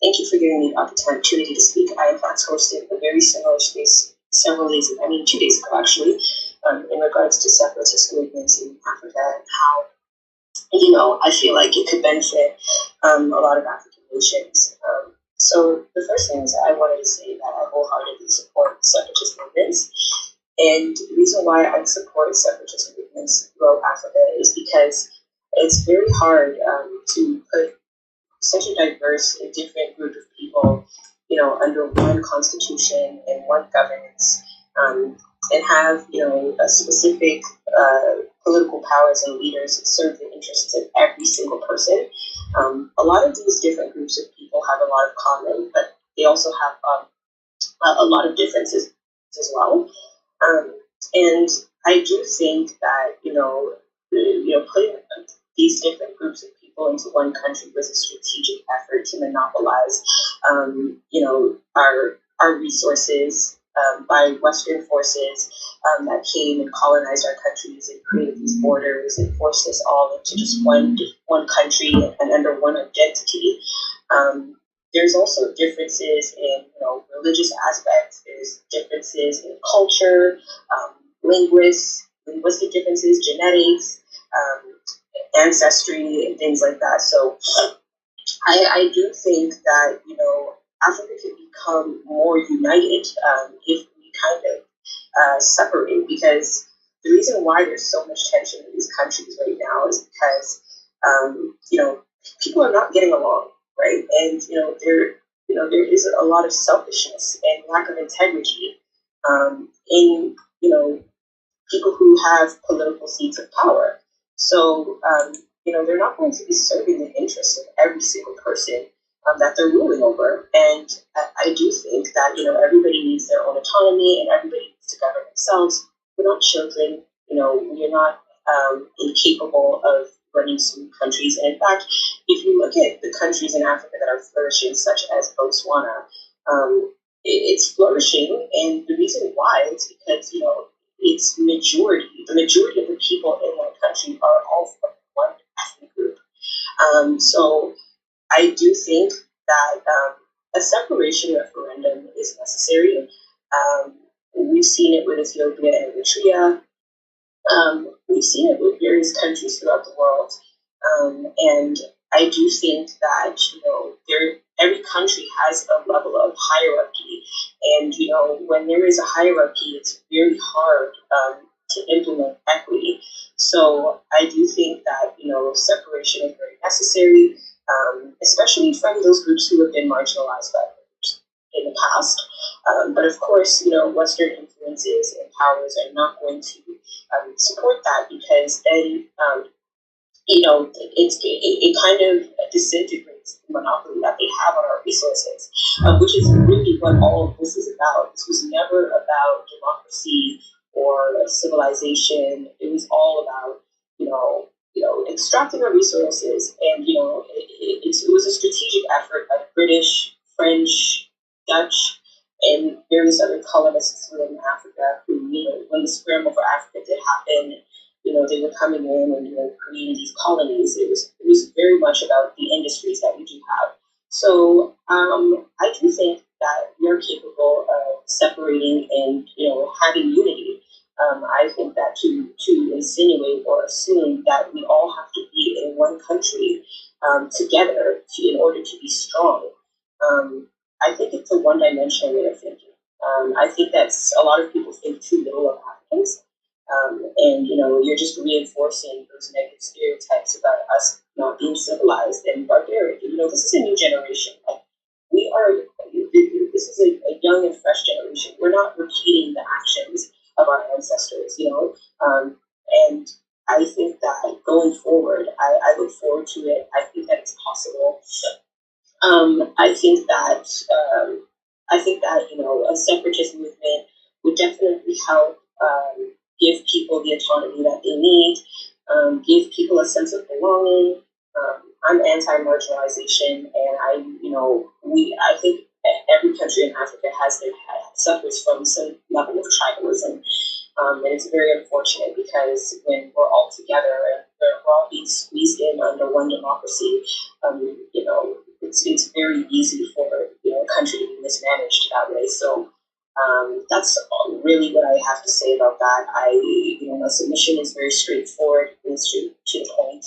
Thank you for giving me the opportunity to speak. I in fact hosted a very similar space 2 days ago actually, in regards to separatist movements in Africa and how, I feel like it could benefit a lot of African nations. So the first thing is I wanted to say that I wholeheartedly support separatist movements. And the reason why I support separatist movements throughout Africa is because it's very hard to put such a diverse and different group of people, under one constitution and one governance, and have, a specific political powers and leaders serve the interests of every single person. A lot of these different groups of people have a lot of common, but they also have a lot of differences as well. And I do think that, putting these different groups of people into one country was a strategic effort to monopolize, our resources by Western forces that came and colonized our countries and created these borders and forced us all into just one country and under one identity. There's also differences in, religious aspects. There's differences in culture, linguistic differences, genetics, ancestry, and things like that. So I do think that, Africa could become more united if we kind of separate, because the reason why there's so much tension in these countries right now is because, people are not getting along. Right, and there is a lot of selfishness and lack of integrity in people who have political seats of power. So they're not going to be serving the interests of every single person that they're ruling over. And I do think that everybody needs their own autonomy and everybody needs to govern themselves. We're not children. We're not incapable of running some countries. And in fact, if you look at the countries in Africa that are flourishing, such as Botswana, it's flourishing. And the reason why is because, it's the majority of the people in that country are all from one ethnic group. So I do think that a separation referendum is necessary. We've seen it with Ethiopia and Eritrea. We've seen it with various countries throughout the world, and I do think that every country has a level of hierarchy, and when there is a hierarchy, it's very hard to implement equity. So I do think that separation is very necessary, especially from those groups who have been marginalized by others in the past. But of course, you know, Western influences and powers are not going to support that, because then you know, it kind of disintegrates the monopoly that they have on our resources, which is really what all of this is about. This was never about democracy or civilization. It was all about, extracting our resources, and it was a strategic effort by the British, French, Dutch, and various other colonists within Africa who, when the scramble for Africa did happen, they were coming in and creating these colonies. It was very much about the industries that we do have. So I do think that we're capable of separating and having unity. I think that to insinuate or assume that we all have to be in one country together in order to be strong, I think it's a one-dimensional way of thinking. I think that's a lot of people think too little of Africans. And you're just reinforcing those negative stereotypes about us not being civilized and barbaric. This is a new generation. Like, this is a young and fresh generation. We're not repeating the actions of our ancestors, and I think that going forward, I look forward to it. I think that it's possible. I think that a separatist movement would definitely help give people the autonomy that they need, give people a sense of belonging. I'm anti-marginalization, and I think every country in Africa suffers from some level of tribalism, and it's very unfortunate because when we're all together and we're all being squeezed in under one democracy, it's very easy for a country to be mismanaged that way. So that's really what I have to say about that. My submission is very straightforward and straight to the point.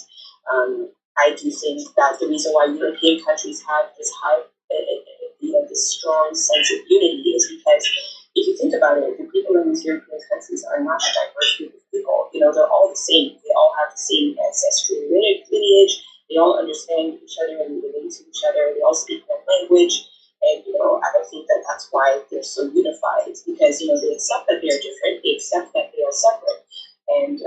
I do think that the reason why European countries have this this strong sense of unity is because if you think about it, the people in these European countries are not a diverse group of people. They're all the same. They all have the same ancestral lineage. They all understand each other and relate to each other. They all speak one language. And, I think that that's why they're so unified. It's because, they accept that they are different. They accept that they are separate. And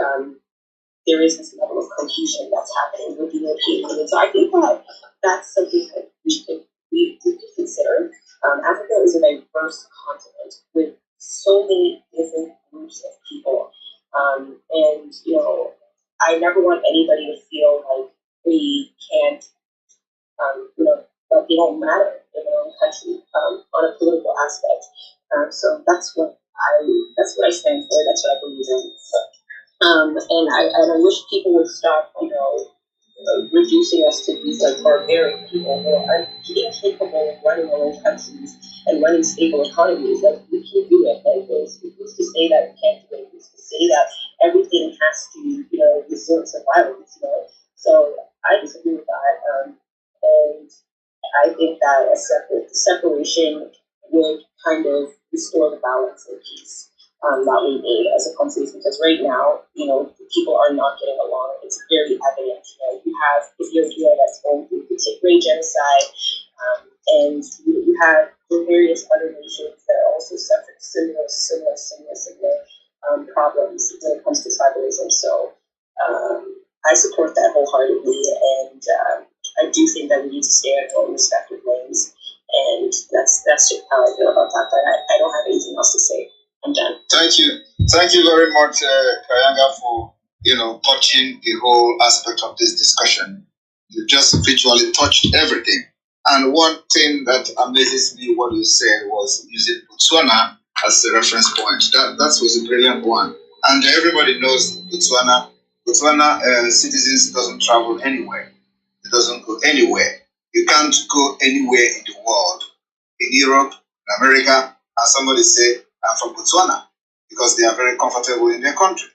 there is this level of cohesion that's happening with the European Union. So I think that that's something that we could consider. Africa is a diverse continent with so many different groups of people. And, I never want anybody to feel like we can't, that they don't matter in their own country on a political aspect. So that's what I stand for. That's what I believe in. And I wish people would stop, reducing us to these barbaric people who are incapable of running their own countries and running stable economies. Like, we can do it. Like, who's to say that we can't do it? Who's to say that everything has to, resort to violence? So I disagree with that. And I think that a separation would kind of restore the balance and peace that we need as a country, because right now, people are not getting along. It's very evident. You have Ethiopia that's going through the great genocide, and you have the various other nations that also suffer similar problems when it comes to tribalism. So I support that wholeheartedly, and I do think that we need to stay in our own respective lanes, and that's just how I feel about that. But I don't have anything else to say. I'm done. Thank you very much, Kayanga, for touching the whole aspect of this discussion. You just virtually touched everything. And one thing that amazes me, what you said, was using Botswana as a reference point. That was a brilliant one. And everybody knows Botswana citizens doesn't travel anywhere. It doesn't go anywhere. You can't go anywhere in the world, in Europe, in America, and somebody say, I'm from Botswana, because they are very comfortable in their country.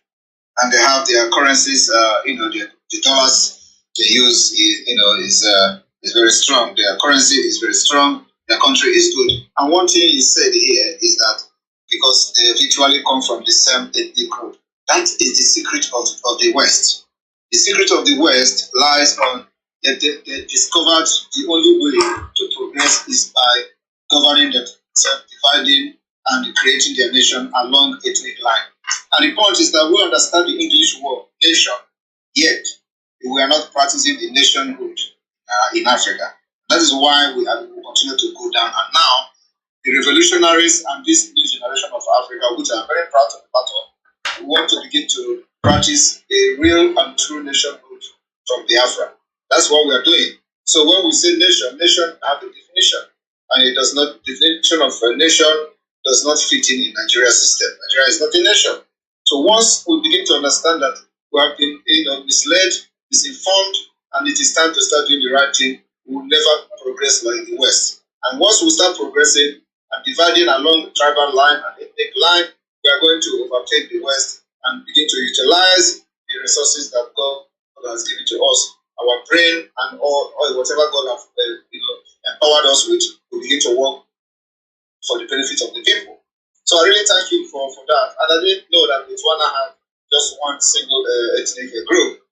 And they have their currencies, the dollars they use, is very strong. Their currency is very strong. Their country is good. And one thing you said here is that because they virtually come from the same ethnic group, that is the secret of the West. The secret of the West lies on they discovered the only way to progress is by governing self-dividing and creating their nation along ethnic line. And the point is that we understand the English word nation, yet we are not practicing the nationhood in Africa. That is why we continue to go down. And now, the revolutionaries and this new generation of Africa, which I'm very proud to be part of, we want to begin to practice a real and true nationhood from Biafra. That's what we are doing. So when we say nation, nation have a definition. And it does not, the definition of a nation does not fit in Nigeria's system. Nigeria is not a nation. So once we begin to understand that we have been misled, misinformed, and it is time to start doing the right thing, we will never progress like the West. And once we start progressing and dividing along the tribal line and ethnic line, we are going to overtake the West and begin to utilize the resources that God has given to us, our brain and all whatever God has empowered us with, we begin to work for the benefit of the people. So I really thank you for that. And I didn't know that Botswana had just one single ethnic group,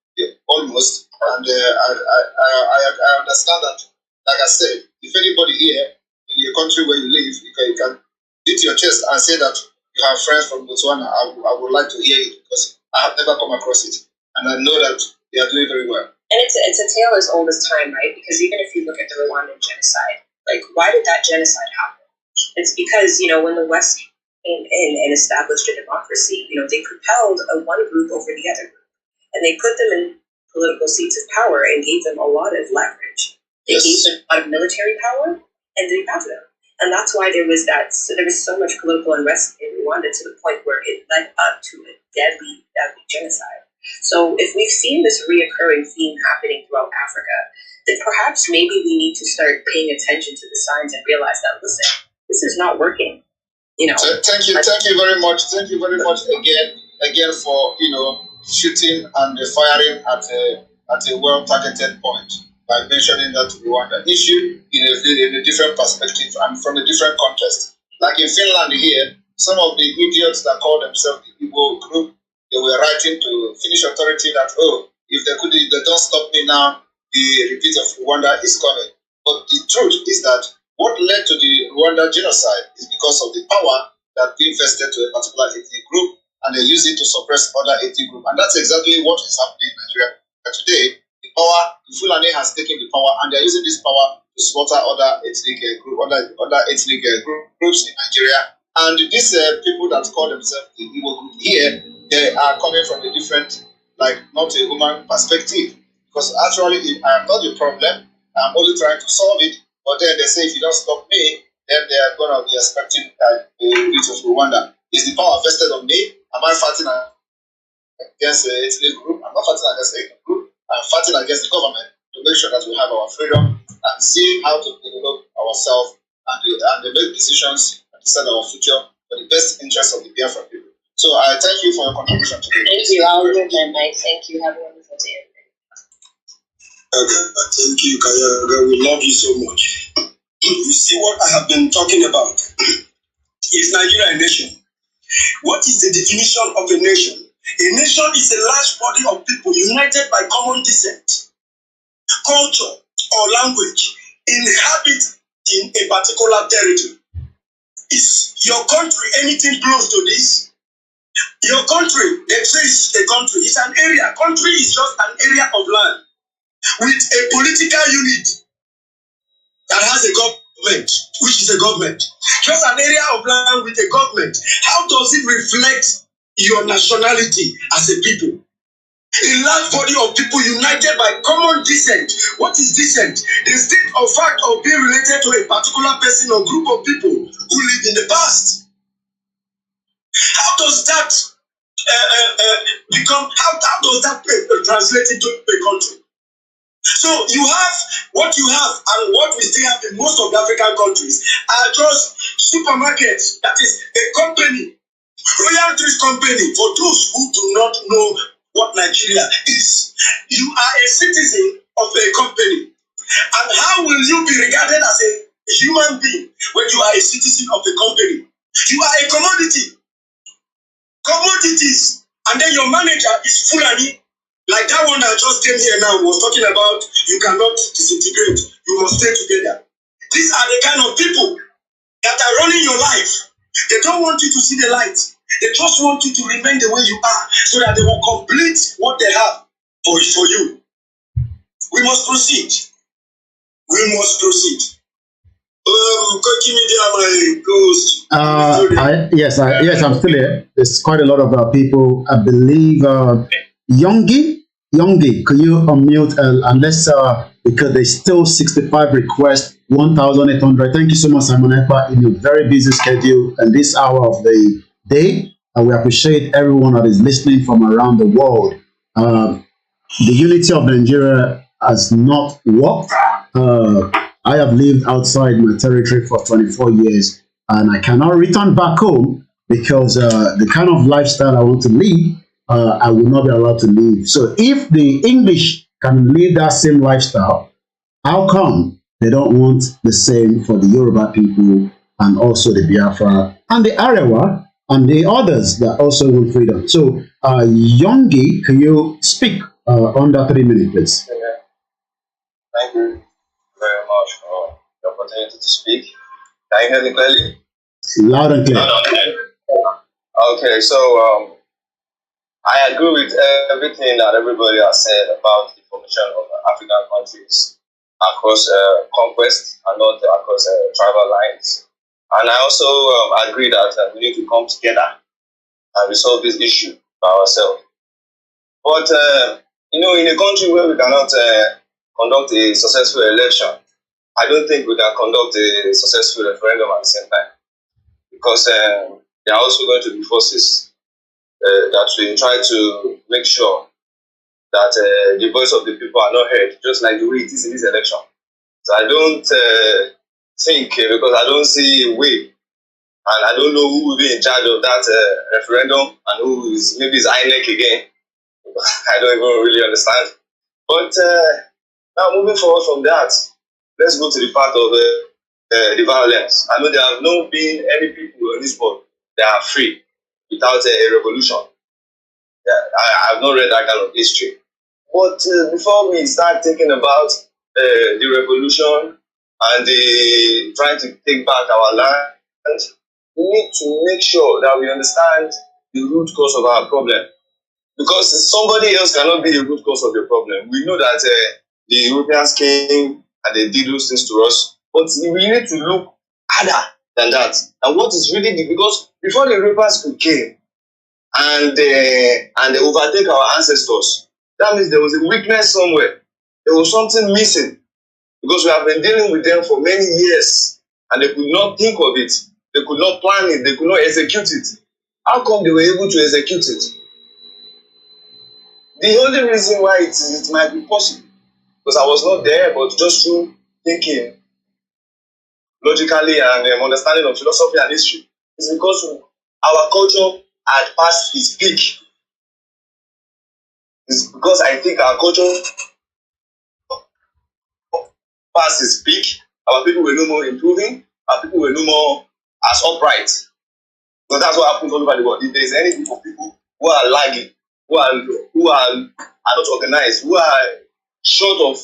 almost. And I understand that, like I said, if anybody here in your country where you live, you can beat your chest and say that you have friends from Botswana, I would like to hear it because I have never come across it. And I know that they are doing very well. And it's a tale as old as time, right? Because even if you look at the Rwandan genocide, like, why did that genocide happen? It's because, when the West came in and established a democracy, they propelled one group over the other group. And they put them in political seats of power and gave them a lot of leverage. They gave them a lot of military power, and they have them. And that's why there was so much political unrest in Rwanda to the point where it led up to a deadly genocide. So if we've seen this reoccurring theme happening throughout Africa, then perhaps maybe we need to start paying attention to the signs and realize that, listen, this is not working. Thank you very much. Thank you very much again for shooting and firing at a well-targeted point by mentioning that Rwanda issue in a different perspective and from a different context. Like in Finland here, some of the idiots that call themselves the IGBOHO group, they were writing to Finnish authority that, if they don't stop me now, the repeat of Rwanda is coming. But the truth is that what led to the Rwanda genocide is because of the power that they invested to a particular ethnic group, and they use it to suppress other ethnic groups. And that's exactly what is happening in Nigeria today. The Fulani has taken the power, and they're using this power to slaughter other ethnic groups in Nigeria. And these people that call themselves the Igbo group here, they are coming from a different, not a human perspective. Because actually, I am not the problem. I'm only trying to solve it. But then they say, if you don't stop me, then they are going to be expecting a bit of Rwanda. Is the power vested on me? Am I fighting against an ethnic group? I'm not fighting against an ethnic group. I'm fighting against the government to make sure that we have our freedom and see how to develop ourselves and make decisions and decide our future for the best interest of the Biafra people. So I thank you for your contribution today. Thank you. I'll give my mic. Thank you. Have a wonderful day. Thank you, Kayaga. We love you so much. You see what I have been talking about? Is Nigeria a nation? What is the definition of a nation? A nation is a large body of people united by common descent, culture, or language, inhabiting a particular territory. Is your country anything close to this? Your country, they say it's a country. It's an area. Country is just an area of land with a political unit that has a government, which is a government. Just an area of land with a government. How does it reflect your nationality as a people? A large body of people united by common descent. What is descent? The state or fact of being related to a particular person or group of people who lived in the past. How does that how does that translate into a country? So you have what you have, and what we still have in most of the African countries are just supermarkets. That is a company, Royal Trees Company. For those who do not know what Nigeria is, you are a citizen of a company. And how will you be regarded as a human being when you are a citizen of a company? You are a commodity. Commodities. And then your manager is Fulani. Like that one that just came here now was talking about you cannot disintegrate. You must stay together. These are the kind of people that are running your life. They don't want you to see the light. They just want you to remain the way you are so that they will complete what they have for you. We must proceed. We must proceed. KOKIMEDIA, my ghost. Yes, I'm still here. There's quite a lot of people. I believe Yongi, could you unmute and let's because there's still 65 requests, 1,800. Thank you so much, Simon Ekpa, in your very busy schedule and this hour of the day. And we appreciate everyone that is listening from around the world. The unity of Nigeria has not worked. I have lived outside my territory for 24 years and I cannot return back home because the kind of lifestyle I want to live, I will not be allowed to live. So if the English can live that same lifestyle, how come they don't want the same for the Yoruba people and also the Biafra and the Arewa and the others that also want freedom? So Yongi, can you speak under 3 minutes, please? Thank you very much for the opportunity to speak. Can you hear me clearly? Loud and clear. Okay, so I agree with everything that everybody has said about the formation of African countries across conquest and not across tribal lines. And I also agree that we need to come together and resolve this issue by ourselves. But, in a country where we cannot conduct a successful election, I don't think we can conduct a successful referendum at the same time. Because there are also going to be forces that will try to make sure that the voice of the people are not heard, just like the way it is in this election. So I don't think, because I don't see a way, and I don't know who will be in charge of that referendum, and who is, maybe it's INEC again. I don't even really understand. But now moving forward from that, let's go to the part of the violence. I know there have not been any people on this board that are free without a revolution. Yeah, I have not read that kind of history. But before we start thinking about the revolution and the trying to take back our land, we need to make sure that we understand the root cause of our problem. Because somebody else cannot be the root cause of the problem. We know that the Europeans came and they did those things to us, but we need to look harder than that. And what is really because before the Europeans could came and they overtake our ancestors, that means there was a weakness somewhere. There was something missing because we have been dealing with them for many years and they could not think of it. They could not plan it. They could not execute it. How come they were able to execute it? The only reason why it might be possible, because I was not there, but just through thinking logically and understanding of philosophy and history, is because our culture had passed its peak. It's because I think our culture passed its peak. Our people were no more improving. Our people were no more as upright. So that's what happens all over the world. If there is any group of people who are lagging, who are not organized, who are short of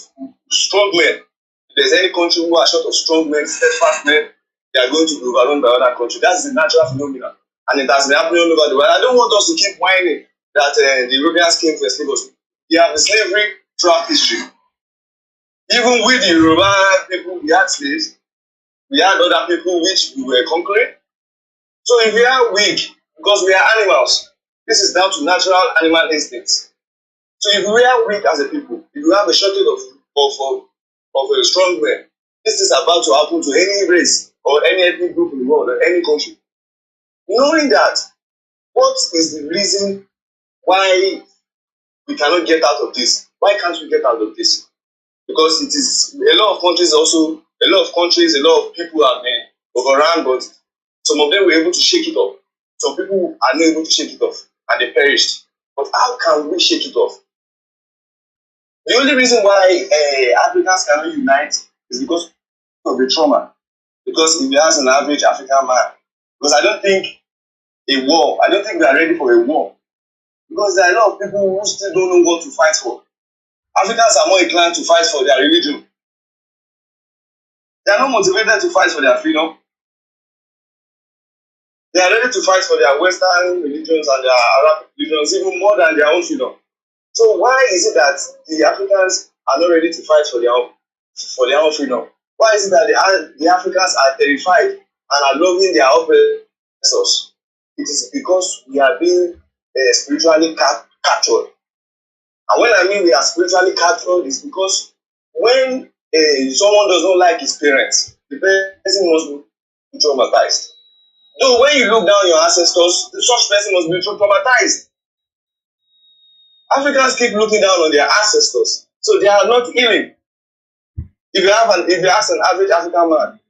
strong men, if there's any country who are short of strong men, steadfast men, they are going to be overrun by other countries. That's the natural phenomenon. And it has been happening all over the world. I don't want us to keep whining that the Europeans came to enslave us. They have slavery throughout history. Even with the Yoruba people, we had slaves. We had other people which we were conquering. So if we are weak, because we are animals, this is down to natural animal instincts. So if we are weak as a people, if we have a shortage of a strong men, this is about to happen to any race or any ethnic group in the world or any country. Knowing that, what is the reason why we cannot get out of this? Why can't we get out of this? Because it is a lot of countries, a lot of people have been overrun, but some of them were able to shake it off. Some people are not able to shake it off and they perished. But how can we shake it off? The only reason why Africans cannot unite is because of the trauma. Because if you ask an average African man, because I don't think we are ready for a war. Because there are a lot of people who still don't know what to fight for. Africans are more inclined to fight for their religion. They are not motivated to fight for their freedom. They are ready to fight for their Western religions and their Arab religions even more than their own freedom. So why is it that the Africans are not ready to fight for their own freedom? Why is it that the Africans are terrified and are loving their oppressors? It is because we are being spiritually captured. And when I mean we are spiritually captured, it's because when someone does not like his parents, the person must be traumatized. Though when you look down your ancestors, such person must be traumatized. Africans keep looking down on their ancestors, so they are not healing. If you ask an average African man,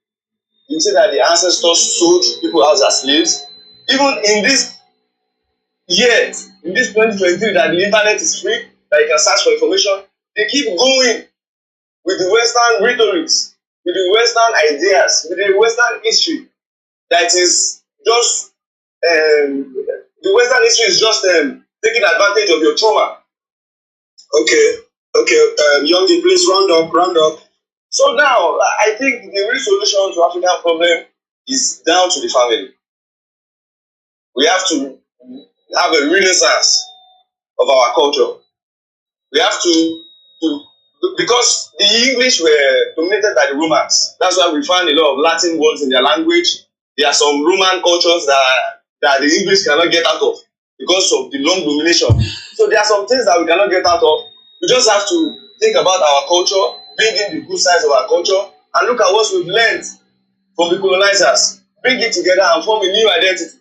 you say that the ancestors sold people out as slaves. Even in this year, in this 2023, that the internet is free, that you can search for information, they keep going with the Western rhetorics, with the Western ideas, with the Western history. That is just the Western history is just taking advantage of your trauma. Okay, Youngie, please round up. So now, I think the real solution to African problem is down to the family. We have to have a renaissance of our culture. We have to because the English were dominated by the Romans. That's why we find a lot of Latin words in their language. There are some Roman cultures that the English cannot get out of because of the long domination. So there are some things that we cannot get out of. We just have to think about our culture, bring in the good sides of our culture, and look at what we've learned from the colonizers. Bring it together and form a new identity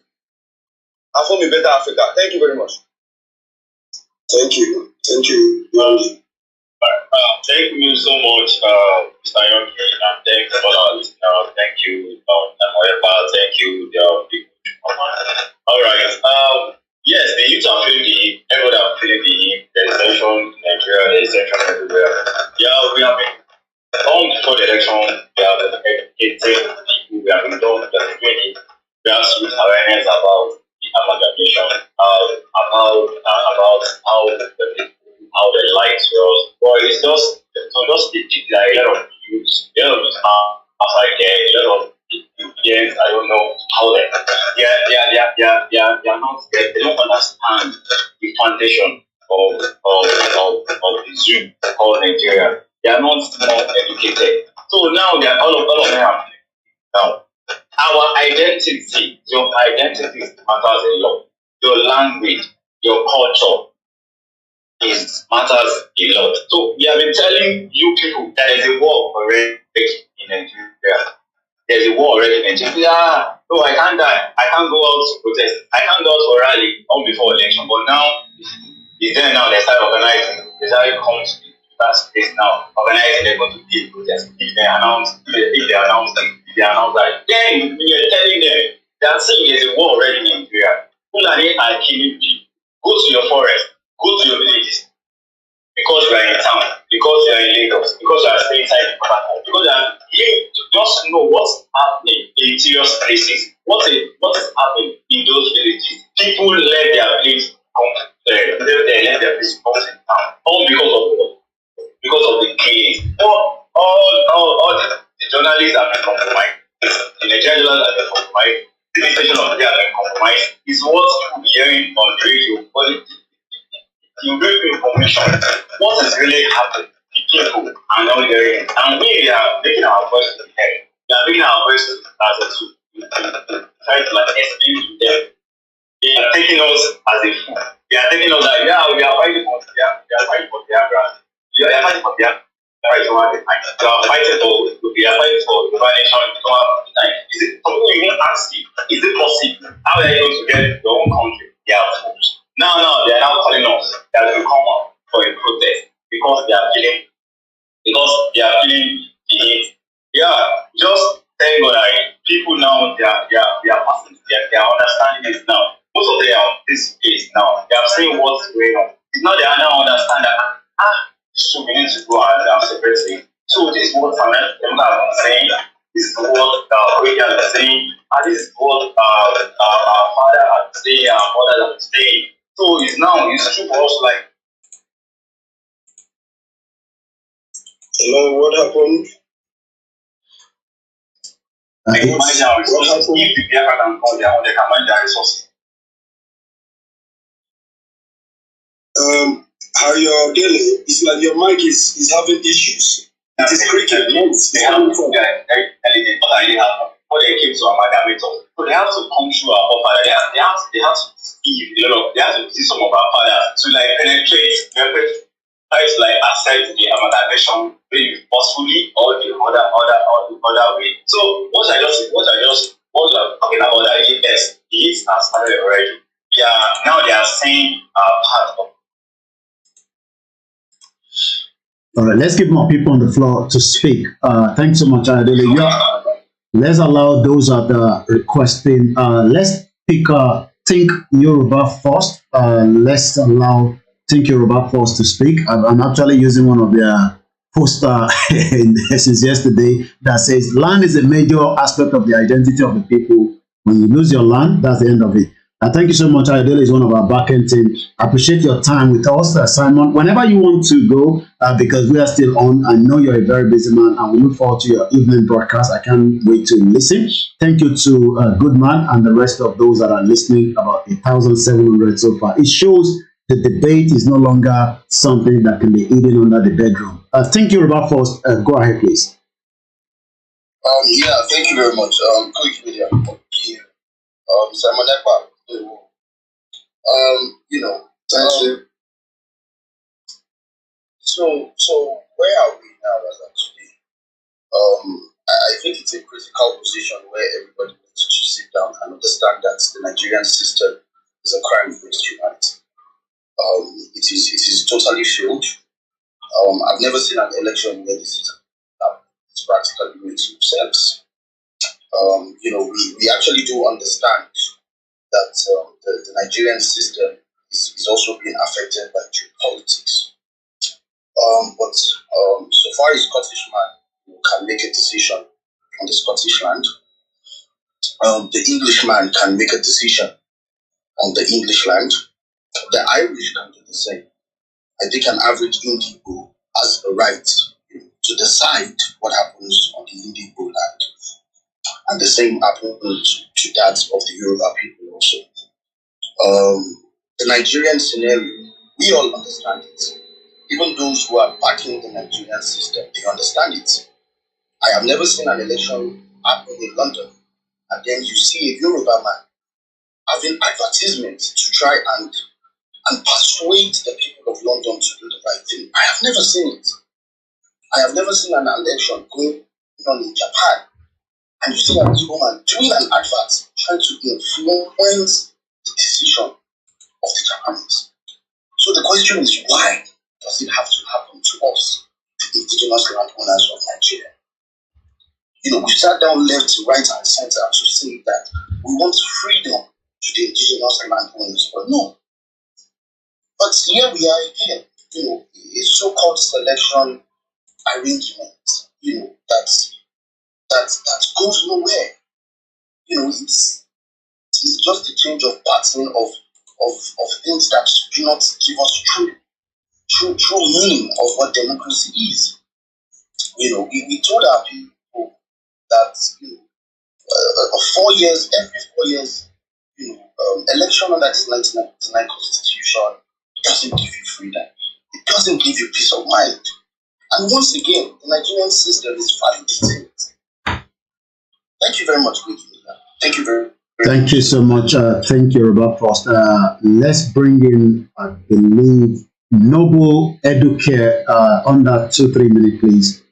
and form a better Africa. Thank you very much. Thank you. Thank you so much, Mr. Youngie, and thanks for our listeners. Thank you, thank you, the people. All right. Yes, the youth are feeling the heat. Everyone are feeling the heat. There is tension in Nigeria. There is tension everywhere. Yeah, we have been long before the election. We have been educating people. We have been done the training. We have sweet awareness about the amalgamation, about how the lights was. But it's just a lot of youth, outside there, a lot of yes, I don't know how they don't understand the foundation of the Zoom called Nigeria. They are not more educated. So now they are all of them are now. Our identity, your identity matters a lot. Your language, your culture matters a lot. So we have been telling you people that there is a war already in Nigeria. There's a war already in Nigeria. No, I can't die. I can't go out to protest. I can't go out for rally on before election. But now, it's there now. They start organizing. They start come to that space now. Organizing. They're going to be protest. If they announce that, then we are telling them they are saying there's a war already in Nigeria. Fulani are killing people. Go to your forest. Go to your villages. Because you are in town, because you are in Lagos, because you are staying inside the apartment, because you just know what's happening in serious places. What is happening in those villages? People left their place left their place in town, all because of the killings. All the journalists have been compromised. The Nigerian journalists have been compromised. The station of the have been compromised. It's what you'll be hearing on the radio. You bring information. What is really happening? The people are not hearing it. And we are making our voice to be heard. We are making our voice as a tool to try to explain to them. They are taking us as a fool. They are taking us like, yeah, we are fighting for Biafra. We are fighting for Biafra. We are fighting for Biafra. We are fighting for the nation. Is it something we even ask you? Is it possible? How are you going to get your own country? They are fools. Now they are now calling us that we come up for a protest because they are feeling the heat. Yeah, just thank God that people now they are passing, they are understanding it now. Most of them are on this case now. They are saying what's going on. It's not they are now understand that so we need to go and separate things. So this is what Samuel have been saying. This is what Koikimedia is saying, and this is what our father has been saying, our mother has been saying. So it's true for us, like, what happened? They can manage our resources. If the Biafra can call their own, they can manage their resources. How your daily? It's like your mic is having issues. It is creaking. They have to what they came to amalgamate us. So they have to come through our father. They have to see, they have to see some of our fathers to like penetrate, try to like accept the amalgamation very forcefully or the other way. So what I'm talking about that yes, the hits have started already. Now they are saying part of. All right, let's give more people on the floor to speak. Thanks so much, Adele. Let's allow those that are requesting. Let's pick Think Yoruba first. Let's allow Think Yoruba first to speak. I'm actually using one of their poster since yesterday that says land is a major aspect of the identity of the people. When you lose your land, that's the end of it. Thank you so much. Adele is one of our back-end team. I appreciate your time with us, Simon. Whenever you want to go, because we are still on, I know you're a very busy man, and we look forward to your evening broadcast. I can't wait to listen. Thank you to Goodman and the rest of those that are listening, about 1,700 so far. It shows the debate is no longer something that can be eaten under the bedroom. Thank you, Yoruba first. Go ahead, please. Yeah, thank you very much. Koikimedia. Simon Ekpa. Thank you. So where are we now as of today? I think it's a critical position where everybody needs to sit down and understand that the Nigerian system is a crime against humanity. It is totally failed. I've never seen an election where this is it's practically makes no sense. We actually do understand that the Nigerian system is also being affected by geopolitics. But so far as Scottish man can make a decision on the Scottish land, the Englishman can make a decision on the English land. The Irish can do the same. I think an average Indigo has a right to decide what happens on the Indigo land. And the same happens to that of the Yoruba people also. The Nigerian scenario, we all understand it. Even those who are backing the Nigerian system, they understand it. I have never seen an election happen in London, and then you see a Yoruba man having advertisements to try and persuade the people of London to do the right thing. I have never seen it. I have never seen an election going on in Japan, and you see an Igbo man doing an advert trying to influence the decision of the Japanese. So the question is, why does it have to happen to us, the indigenous landowners of Nigeria? We sat down left, right, and center to say that we want freedom to the indigenous landowners, but no. But here we are again, a so-called selection arrangement, that goes nowhere. It's just a change of pattern of things that do not give us true meaning of what democracy is. We told our people that 4 years, every 4 years, election under this 1999 constitution doesn't give you freedom. It doesn't give you peace of mind. And once again, the Nigerian system is validating it. Thank you very much, Wikimedia. Thank you very much. Thank you so much. Thank you, Robert Frost. Let's bring in, I believe, Noble Educare under 2-3 minutes, please.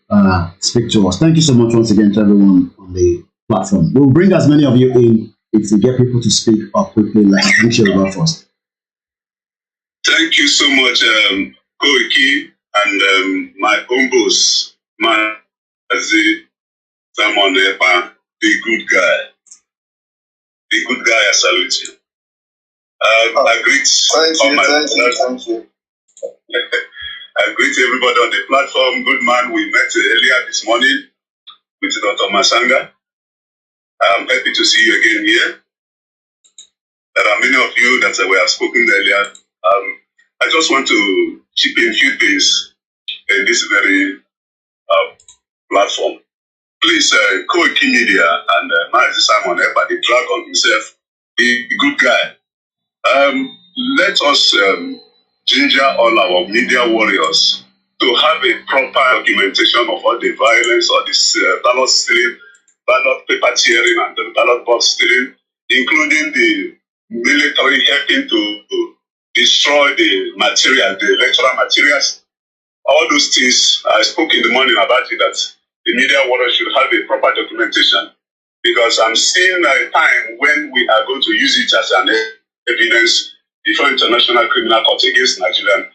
Speak to us. Thank you so much once again to everyone on the platform. We'll bring as many of you in if we get people to speak up quickly. Thank you, Robert Frost. Thank you so much, Koiki, and my own boss, Mazi Simon Ekpa, the good guy. The good guy, I salute you. I greet Thank you. I greet everybody on the platform. Good man, we met earlier this morning with Dr. Masanga. I'm happy to see you again here. There are many of you that we have spoken earlier. I just want to chip in a few things in this very platform. please, koikimedia and Mazi Simon Epa, the dragon himself, the good guy. Let us ginger all our media warriors to have a proper documentation of all the violence or this ballot stealing, ballot paper tearing, and the ballot box stealing, including the military helping to destroy the material, the electoral materials. All those things, I spoke in the morning about it, that the media warriors should have a proper documentation, because I'm seeing a time when we are going to use it as an evidence before International Criminal Court against Nigerian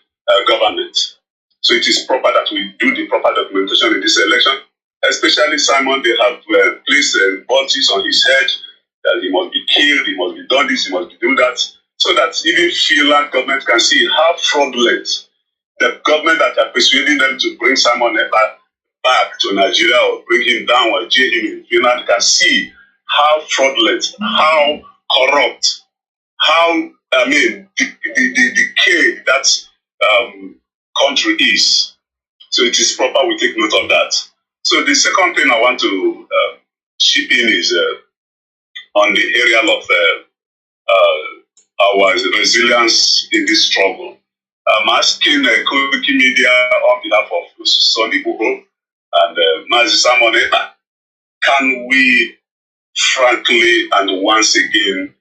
government. So it is proper that we do the proper documentation in this election. Especially Simon, they have placed bounties on his head that he must be killed, he must be done this, he must be do that, so that even Finland government can see how fraudulent the government that are persuading them to bring Simon back to Nigeria or bring him down or jail him in Finland can see how fraudulent, how corrupt, how, I mean, the decay that country is. So it is proper we take note of that. So the second thing I want to chip in is on the area of our resilience in this struggle. I'm asking koikimedia on behalf of Sonny IGBOHO and Mazi Simon Epa, can we frankly and once again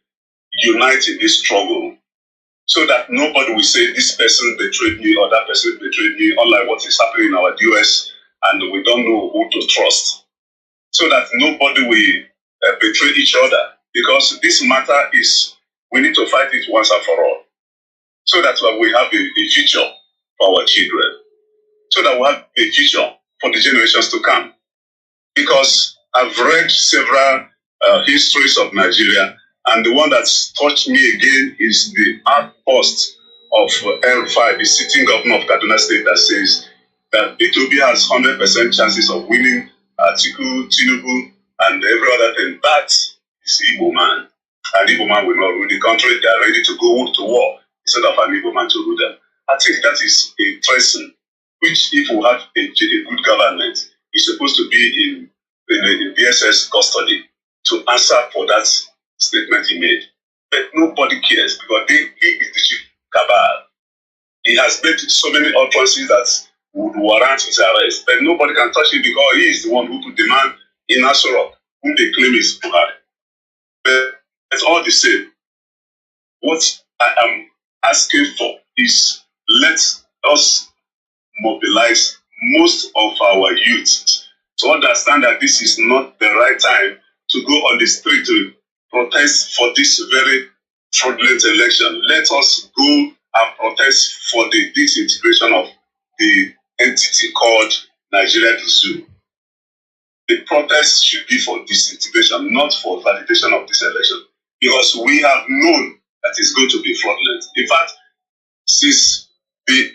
unite in this struggle so that nobody will say this person betrayed me or that person betrayed me, unlike what is happening in our US, and we don't know who to trust, so that nobody will betray each other, because this matter is, we need to fight it once and for all, so that we have a future for our children, so that we have a future for the generations to come. Because I've read several histories of Nigeria, and the one that's touched me again is the outpost of El-Rufai, the sitting governor of Kaduna State, that says that P2B has 100% chances of winning Atiku, Tinubu, and every other thing. That is Igbo man. An Igbo man will not rule the country. They are ready to go to war instead of an Igbo man to rule them. I think that is a treason, which if we have a good government, is supposed to be in DSS custody to answer for that statement he made. But nobody cares, because he is the chief cabal. He has made so many utterances that would warrant his arrest, but nobody can touch him because he is the one who put the man in Asorok, whom they claim is Buhari. But it's all the same. What I am asking for is, let us mobilize most of our youth to understand that this is not the right time to go on the street to protest for this very fraudulent election. Let us go and protest for the disintegration of the entity called Nigeria the Zoo. The protest should be for disintegration, not for validation of this election, because we have known that it's going to be fraudulent. In fact, since the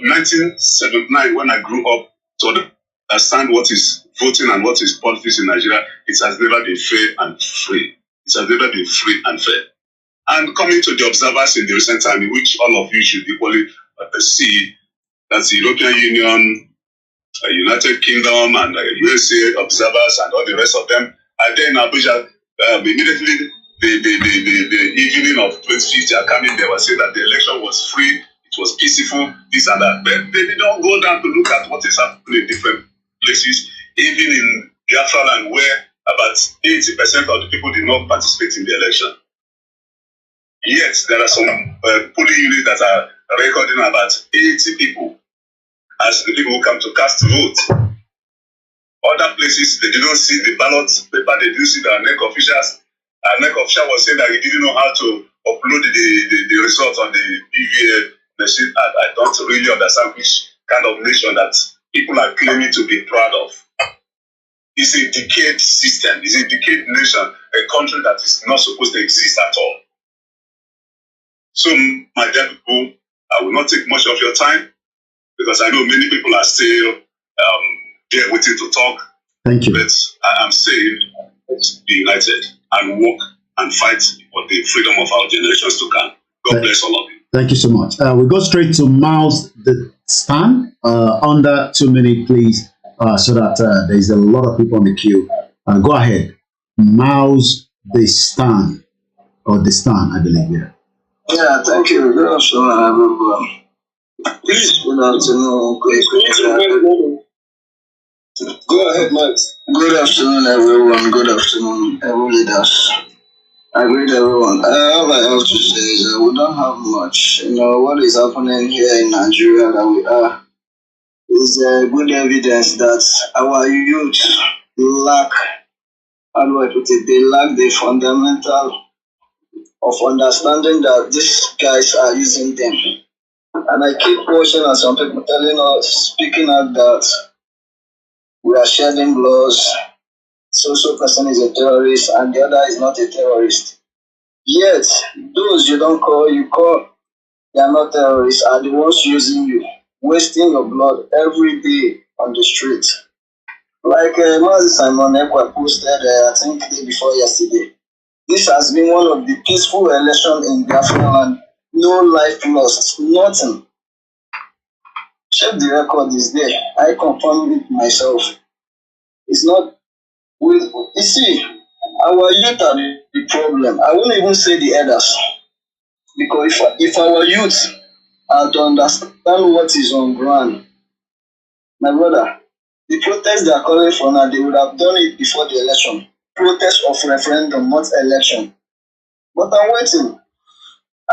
1979, when I grew up to understand what is voting and what is politics in Nigeria, it has never been fair and free. It has never been free and fair. And coming to the observers in the recent time, in which all of you should equally see, that the European Union, United Kingdom, and USA observers and all the rest of them are there in Abuja. Immediately, the evening of 2050 are coming, they were saying that the election was free, it was peaceful, this and that. But they did not go down to look at what is happening in different places, even in Biafra land, where about 80% of the people did not participate in the election. Yet, there are some polling units that are recording about 80 people as the people who come to cast vote. Other places, they didn't see the ballot paper, they didn't see the NEC officials. Our NEC official was saying that he didn't know how to upload the results on the BVA machine. I don't really understand which kind of nation that people are claiming to be proud of. It's a decayed system, it's a decayed nation, a country that is not supposed to exist at all. So, my dear people, I will not take much of your time, because I know many people are still there waiting to talk. Thank you. But I am saying, let's be united and work and fight for the freedom of our generations to come. God bless all of you. Thank you so much. We go straight to Miles the Span. Under 2 minutes, please. so that there's a lot of people on the queue. Go ahead. Mouse the stand or the stand, I believe. Yeah. Yeah, thank you. Good afternoon, everyone. Good afternoon. Go ahead, Matt. Good afternoon, everyone. Good afternoon, every leaders. I greet everyone. All I have to say is that we don't have much. What is happening here in Nigeria that we are is good evidence that our youth lack, how do I put it, they lack the fundamental of understanding that these guys are using them. And I keep watching and some people telling us, speaking out that we are shedding blood, so person is a terrorist and the other is not a terrorist. Yet, those you call, they are not terrorists, are the ones using you, wasting your blood every day on the street. Like Mazi Simon Ekwa posted, I think the day before yesterday. This has been one of the peaceful elections in Biafra land. No life lost, nothing. Check the record is there. I confirm it myself. It's not. You see, our youth are the problem. I won't even say the others. Because if our youth are to understand what is on ground, my brother, the protest they are calling for now, they would have done it before the election. Protest of referendum, not election. But I'm waiting.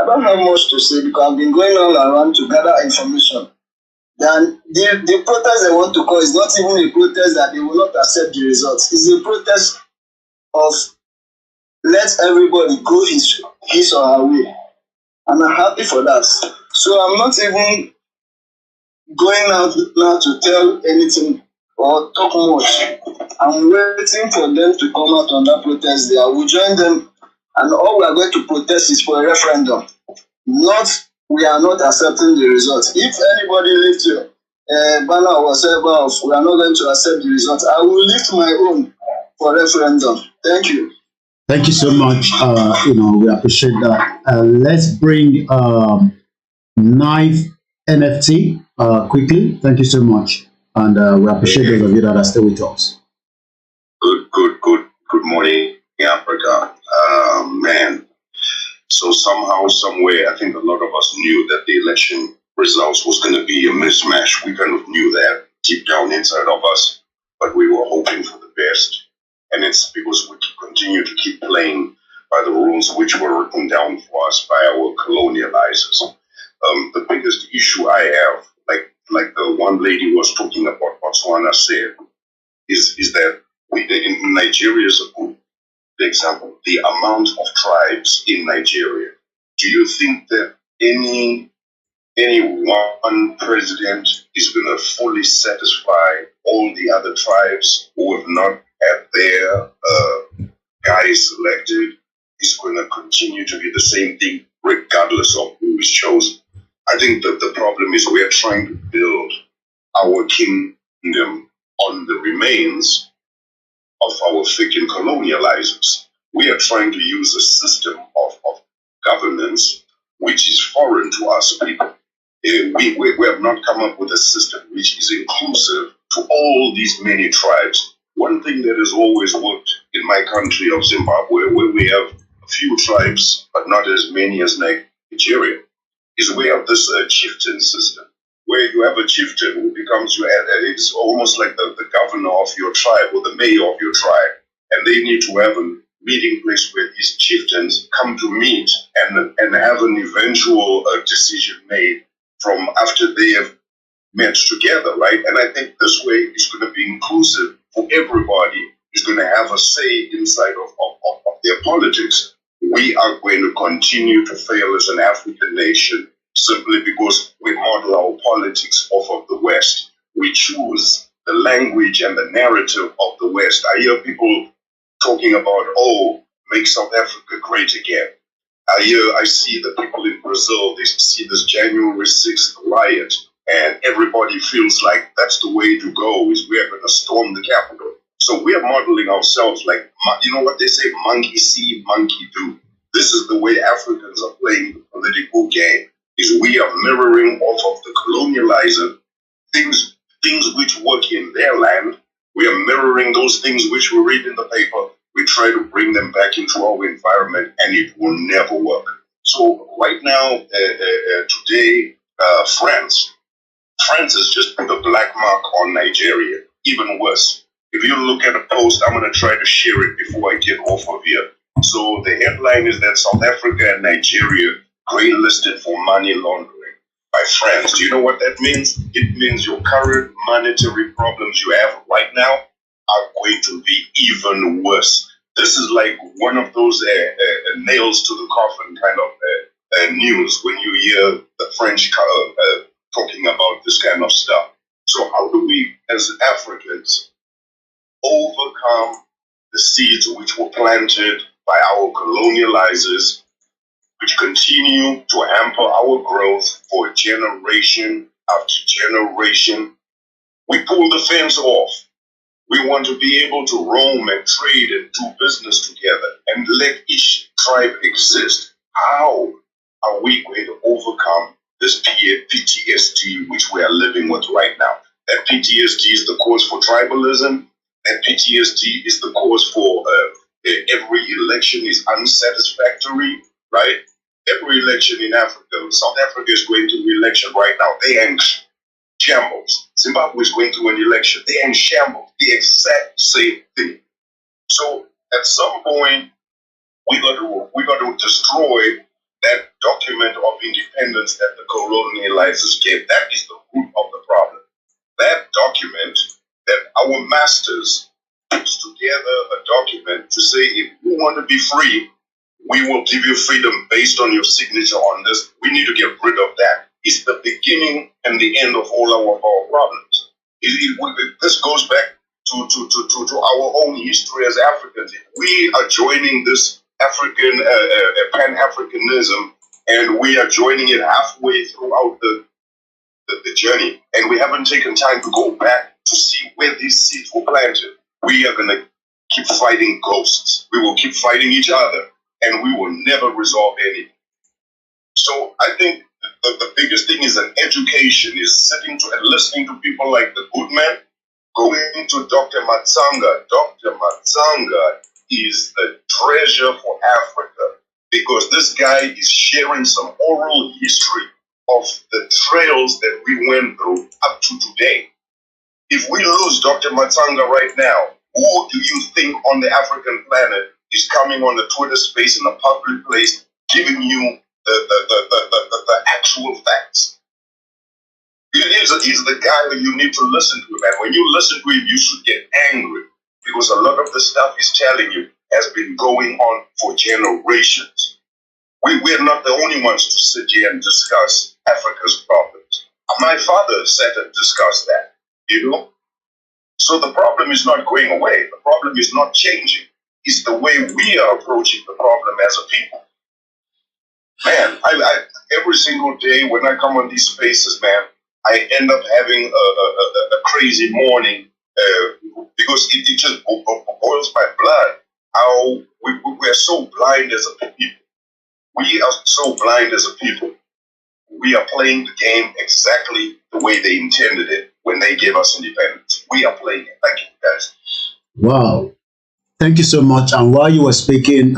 I don't have much to say because I've been going all around to gather information. Then the protest they want to call is not even a protest that they will not accept the results. It's a protest of let everybody go his or her way. And I'm happy for that. So I'm not even going out now to tell anything or talk much. I'm waiting for them to come out on that protest there. I will join them and all we are going to protest is for a referendum. We are not accepting the results. If anybody lifts your banner or whatever of we are not going to accept the results, I will lift my own for referendum. Thank you. Thank you so much. We appreciate that. Let's bring Knife NFT quickly. Thank you so much. And we appreciate those of you that are still with us. Good morning, Africa. Man. So somehow, somewhere, I think a lot of us knew that the election results was going to be a mismatch. We kind of knew that deep down inside of us, but we were hoping for the best. And it's because we continue to keep playing by the rules which were written down for us by our colonializers. The biggest issue I have, like the one lady was talking about, Botswana said, is that in Nigeria is a good example. The amount of tribes in Nigeria. Do you think that any one president is going to fully satisfy all the other tribes who have not had their guys selected? Is going to continue to be the same thing regardless of who is chosen? I think that the problem is we are trying to build our kingdom on the remains of our freaking colonializers. We are trying to use a system of governance which is foreign to us people. We have not come up with a system which is inclusive to all these many tribes. One thing that has always worked in my country of Zimbabwe, where we have a few tribes, but not as many as Nigeria, is we have this chieftain system, where you have a chieftain who becomes your head. It's almost like the governor of your tribe or the mayor of your tribe. And they need to have a meeting place where these chieftains come to meet and have an eventual decision made from after they have met together, right? And I think this way is going to be inclusive for everybody. Is going to have a say inside of their politics. We are going to continue to fail as an African nation simply because we model our politics off of the West. We choose the language and the narrative of the West. I hear people talking about, make South Africa great again. I see the people in Brazil, they see this January 6th riot, and everybody feels like that's the way to go, is we are going to storm the Capitol. So we are modeling ourselves like, you know what they say, monkey see, monkey do. This is the way Africans are playing the political game, is we are mirroring off of the colonializer things things which work in their land, we are mirroring those things which we read in the paper. We try to bring them back into our environment, and it will never work. So right now, today, France has just put a black mark on Nigeria. Even worse. If you look at a post, I'm going to try to share it before I get off of here. So the headline is that South Africa and Nigeria grey-listed for money laundering by France. Do you know what that means? It means your current monetary problems you have right now are going to be even worse. This is like one of those nails to the coffin kind of news when you hear the French talking about this kind of stuff. So how do we, as Africans, overcome the seeds which were planted by our colonializers, which continue to hamper our growth for generation after generation? We pull the fence off. We want to be able to roam and trade and do business together and let each tribe exist. How are we going to overcome this PTSD which we are living with right now? That PTSD is the cause for tribalism. That PTSD is the cause for every election is unsatisfactory, right? Every election in Africa, South Africa is going through an election right now. They ain't shambles. Zimbabwe is going through an election. They ain't shambles. The exact same thing. So at some point, we got to destroy that document of independence that the colonializers gave. That is the root of the problem. That document that our masters put together a document to say, if you want to be free, we will give you freedom based on your signature on this. We need to get rid of that. It's the beginning and the end of all our problems. This goes back to our own history as Africans. If we are joining this African Pan-Africanism, and we are joining it halfway throughout the journey, and we haven't taken time to go back to see where these seeds were planted, we are going to keep fighting ghosts. We will keep fighting each other, and we will never resolve anything. So I think the biggest thing is an education, is sitting to and listening to people like the good man, going to Dr. Matsanga. Dr. Matsanga is the treasure for Africa, because this guy is sharing some oral history of the trails that we went through up to today. If we lose Dr. Matsanga right now, who do you think on the African planet is coming on the Twitter space in a public place giving you the actual facts? He's the guy that you need to listen to, man. When you listen to him, you should get angry, because a lot of the stuff he's telling you has been going on for generations. We're not the only ones to sit here and discuss Africa's problems. My father sat and discussed that, you know? So the problem is not going away. The problem is not changing. It's the way we are approaching the problem as a people. Man, I every single day when I come on these spaces, man, I end up having a crazy morning because it just boils my blood. How we are so blind as a people. We are so blind as a people. We are playing the game exactly the way they intended it when they gave us independence. We are playing it. Thank you, guys. Wow. Thank you so much. And while you were speaking,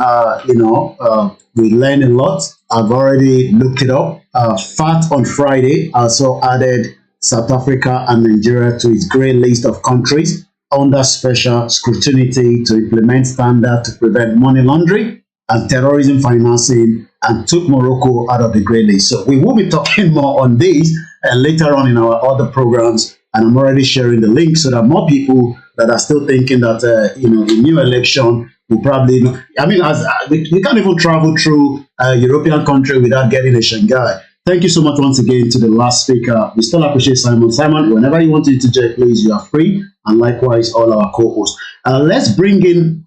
we learned a lot. I've already looked it up. FAT on Friday also added South Africa and Nigeria to its grey list of countries under special scrutiny to implement standards to prevent money laundering and terrorism financing, and took Morocco out of the grey list. So we will be talking more on this later on in our other programs, and I'm already sharing the link so that more people that are still thinking that the new election will probably, we can't even travel through a European country without getting a Shanghai. Thank you so much once again to the last speaker. We still appreciate Simon. Simon, whenever you want to interject, please, you are free, and likewise all our co-hosts. Let's bring in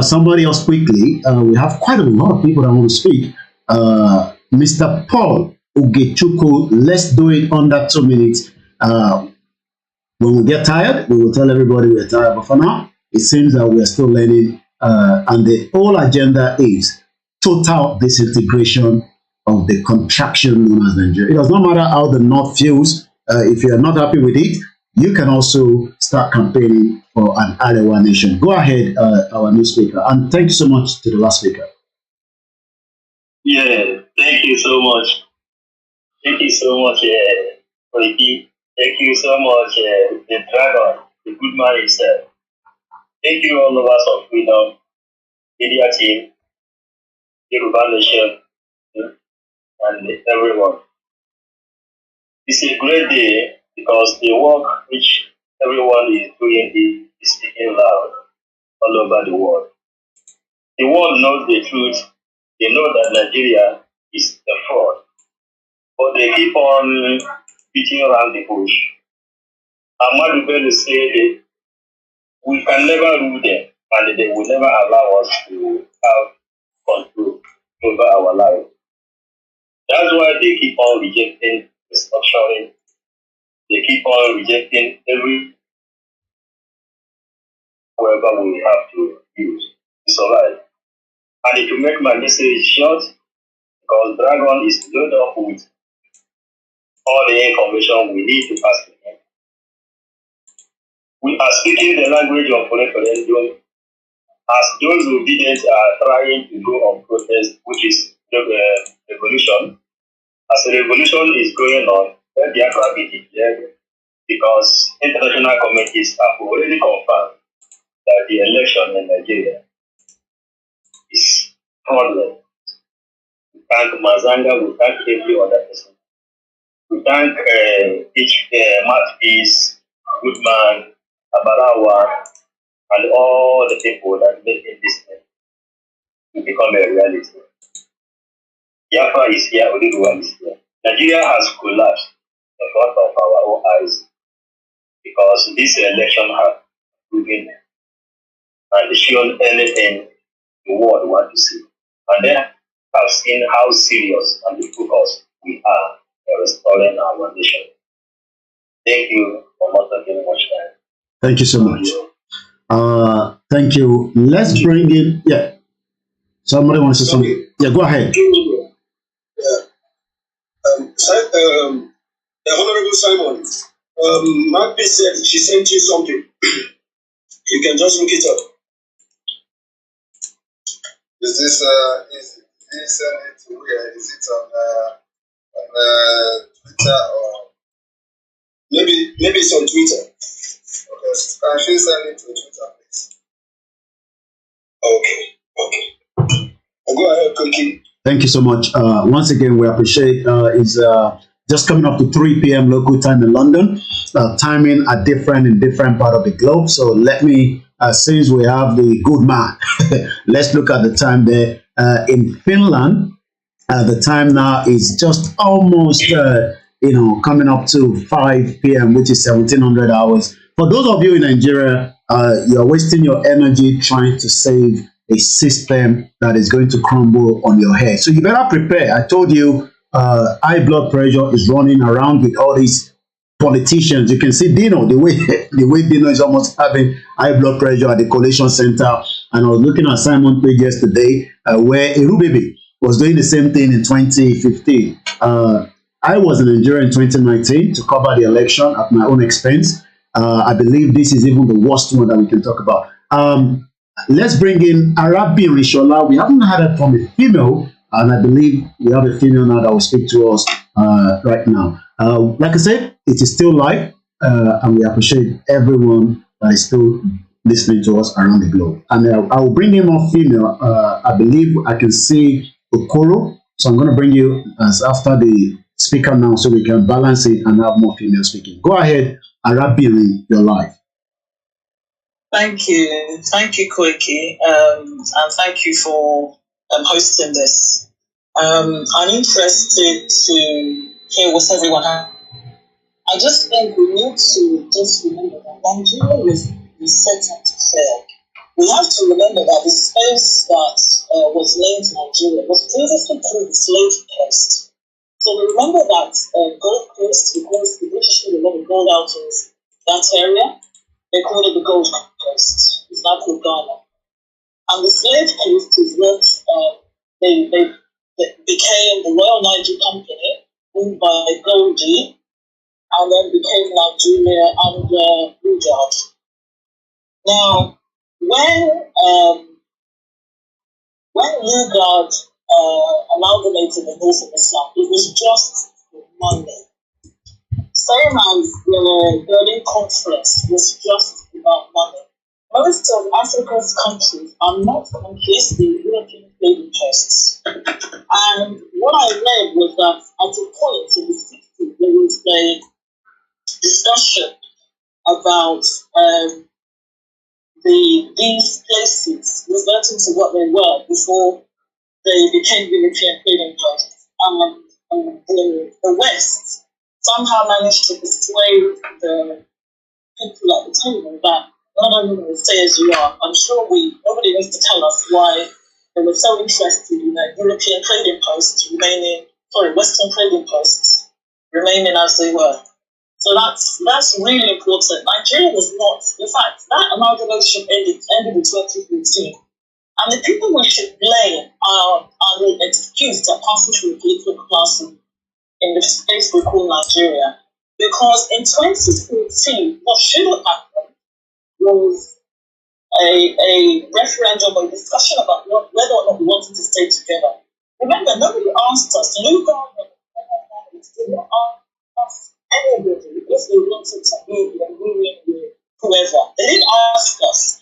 somebody else quickly. We have quite a lot of people that want to speak. Mr. Paul Ugechuku, let's do it under 2 minutes. When we get tired, we will tell everybody we're tired. But for now, it seems that we are still learning. And the whole agenda is total disintegration of the contraction known as Nigeria. It does not matter how the North feels. If you are not happy with it, you can also start campaigning for an Arewa nation. Go ahead, our new speaker, and thank you so much to the last speaker. Yeah, thank you so much. Thank you so much, Koiki. Thank you so much, the dragon, the good man himself. Thank you, all of us of Freedom, Media Team, Yoruba Nation, and everyone. It's a great day because the work which everyone is doing is speaking loud all over the world. The world knows the truth. They know that Nigeria is a fraud, but they keep on beating around the bush. Ahmadu Bello said we can never rule them and they will never allow us to have control over our life. That's why they keep on rejecting restructuring. They keep on rejecting every whatever we have to use to survive. And to make my message short, because Dragon is loaded up with all the information we need to pass to him. We are speaking the language of referendum as those obedient are trying to go on protest, which is revolution. As a revolution is going on, let Biafra be declared because international committees have already confirmed that the election in Nigeria is fraudulent. We thank Mazanga, we thank every other person. We thank each Mouthpiece, Goodman, Abarawa, and all the people that made this thing to become a reality. Biafra is here, Oduduwa is here. Nigeria has collapsed in front of our own eyes because this election has proven and shown anything the world want to see. And then have seen how serious and focused we are in restoring our nation. Thank you for not taking much time. Thank you so much. Thank you. Let's bring in, yeah. Somebody wants to say something. Yeah, go ahead. Honorable Simon, Magby said she sent you something. You can just look it up. Is this send it to where? Is it on Twitter or maybe it's on Twitter? Okay, can she send it to Twitter, please? Okay. Go ahead, Koiki. Thank you so much. Once again, we appreciate it's just coming up to 3 p.m. local time in London. Timing are different in different part of the globe. So let me, since we have the good man, let's look at the time there. In Finland, the time now is just almost, coming up to 5 p.m., which is 1700 hours. For those of you in Nigeria, you're wasting your energy trying to save a system that is going to crumble on your head. So you better prepare. I told you high blood pressure is running around with all these politicians. You can see Dino, the way Dino is almost having high blood pressure at the collation center. And I was looking at Simon page yesterday where Erubaby was doing the same thing in 2015. I was in Nigeria in 2019 to cover the election at my own expense. I believe this is even the worst one that we can talk about. Let's bring in Arabi Rishola. We haven't had it from a female, and I believe we have a female now that will speak to us right now. Like I said, it is still live, and we appreciate everyone that is still listening to us around the globe. And I will bring in more female. I believe I can see KOKORO, so I'm going to bring you as after the speaker now, so we can balance it and have more female speaking. Go ahead, Arabi, you're live. Thank you, Koiki, and thank you for hosting this. I'm interested to hear what everyone has. I just think we need to just remember that Nigeria was set up to fail. We have to remember that the space that was named Nigeria was previously called the Slave Coast. So we remember that Gold Coast, because the British put a lot of gold out of that area, they called it the Gold Coast. It's now called Ghana. And the Slave Coast is what they became the Royal Niger Company, owned by Goldie. and then became Nigeria under Lugard. Now, when Lugard amalgamated the North of Islam, it was just for money. Same as the Berlin Conference was just about money. Most of Africa's countries are not countries, the European trading posts. And what I read was that at a point in the 60s, there was a discussion about these places reverting to what they were before they became European trading posts. The West somehow managed to persuade the people at the table that not only will stay as you are, I'm sure nobody needs to tell us why they were so interested in European trading posts Western trading posts remaining as they were. So that's really important. Nigeria was not, in fact, that amalgamation ended in 2014. And the people we should blame are the excuse that passes through the political class in the space we call Nigeria. Because in 2014, what should have happened was a referendum or a discussion about whether or not we wanted to stay together. Remember, nobody asked us, Lugard did not ask anybody if they wanted to be in a union with whoever. They didn't ask us.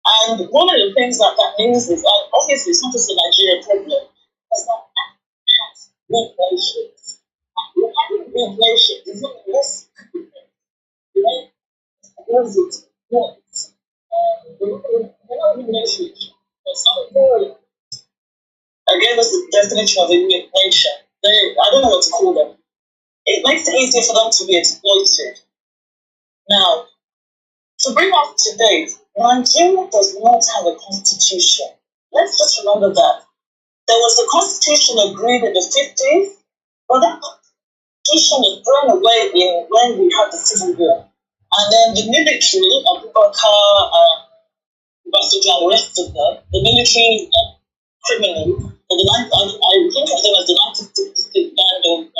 And one of the things that means is that obviously it's not just a Nigeria problem, it's that Africa has big nations. We're having big nations, it's not less opposite points. We're not even nations. I gave us the definition of a nation. I don't know what to call them. It makes it easier for them to be exploited. Now, to bring us to date, Nigeria does not have a constitution. Let's just remember that. There was a constitution agreed in the 50s, but that constitution was thrown away when we had the Civil War. And then the military, Abubakar, Obasanjo, and the rest of them, the military criminals, I think of them as the 1966 band of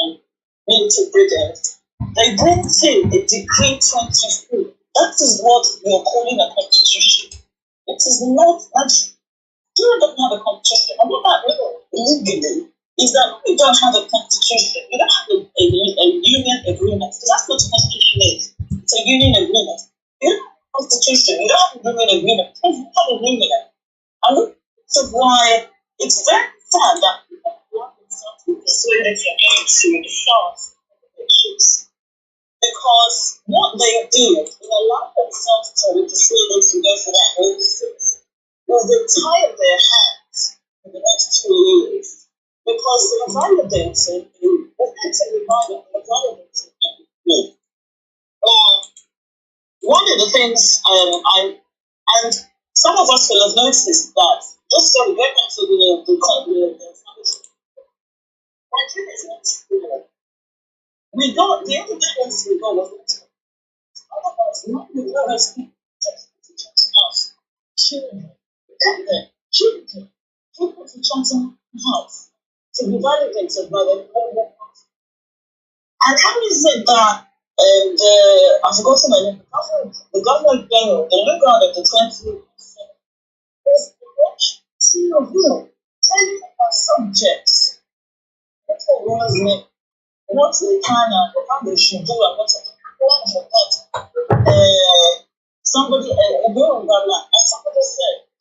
military brigands, they brought in a Decree 24. That is what we are calling a constitution. It is not, Nigeria doesn't have a constitution. And what that means legally is that when you don't have a constitution, you don't have a union agreement. Because that's what a constitution is. It's a union agreement. You don't have a constitution, you don't have a union agreement. Because you have a union. And that's why it's very sad that people have been persuaded to go to the France elections. Because what they did, in allowing themselves to be persuaded to go for that basis, was they tied their hands for the next 2 years. Because they validated, effectively validated everything. One of the things, and some of us will have noticed that, just so we get back to the establishment, Nigeria is not school. We got the independence we got was not. Otherwise, not the lowest people to us. Children, people to Chatham House to be validated by the whole. And how is it that I've forgotten my name, the governor general, the Lugard of the 20th is of you telling our subjects what they can and what they should do and what for that. Somebody said,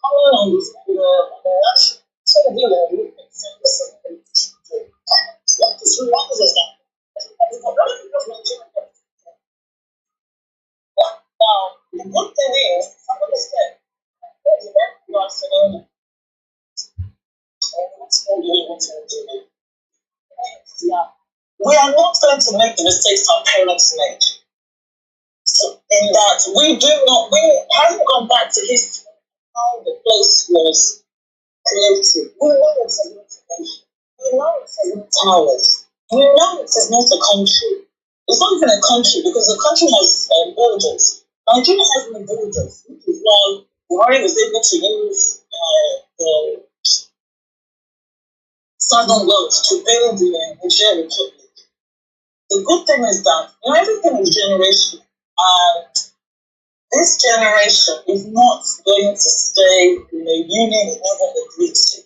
coming on this election, some of you will look at something. What is reminds us that now, the good thing is, somebody said, we are not going to make the mistakes our parents made. So, in that we haven't gone back to history, how the place was created. We know it is not a nation. We know it is not towers. We know it is not a country. It's not even a country because the country has borders. Nigeria has no borders, which is why Buhari was able to use the Southern World to build the Nigeria Republic. The good thing is that everything is generational, and this generation is not going to stay in a union it never agreed to.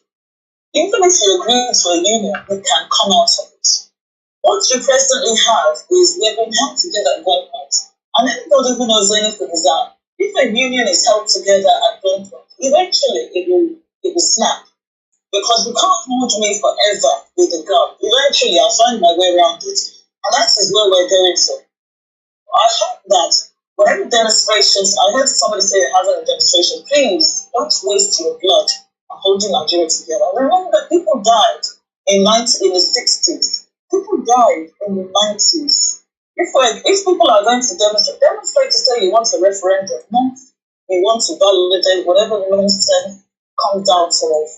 Even if you agree to a union, you can come out of it. What you presently have is we've been held together at gunpoint, and anybody who knows anything is that if a union is held together at gunpoint, eventually it will snap. Because you can't hold me forever with a gun. Eventually, I'll find my way around it. And that is where we're going to. I hope that whatever demonstrations, I heard somebody say they're having a demonstration, please don't waste your blood on holding Nigeria together. Remember that people died in the 60s. People died in the 90s. If people are going to demonstrate to say you want a referendum, not you want to validate whatever nonsense comes out of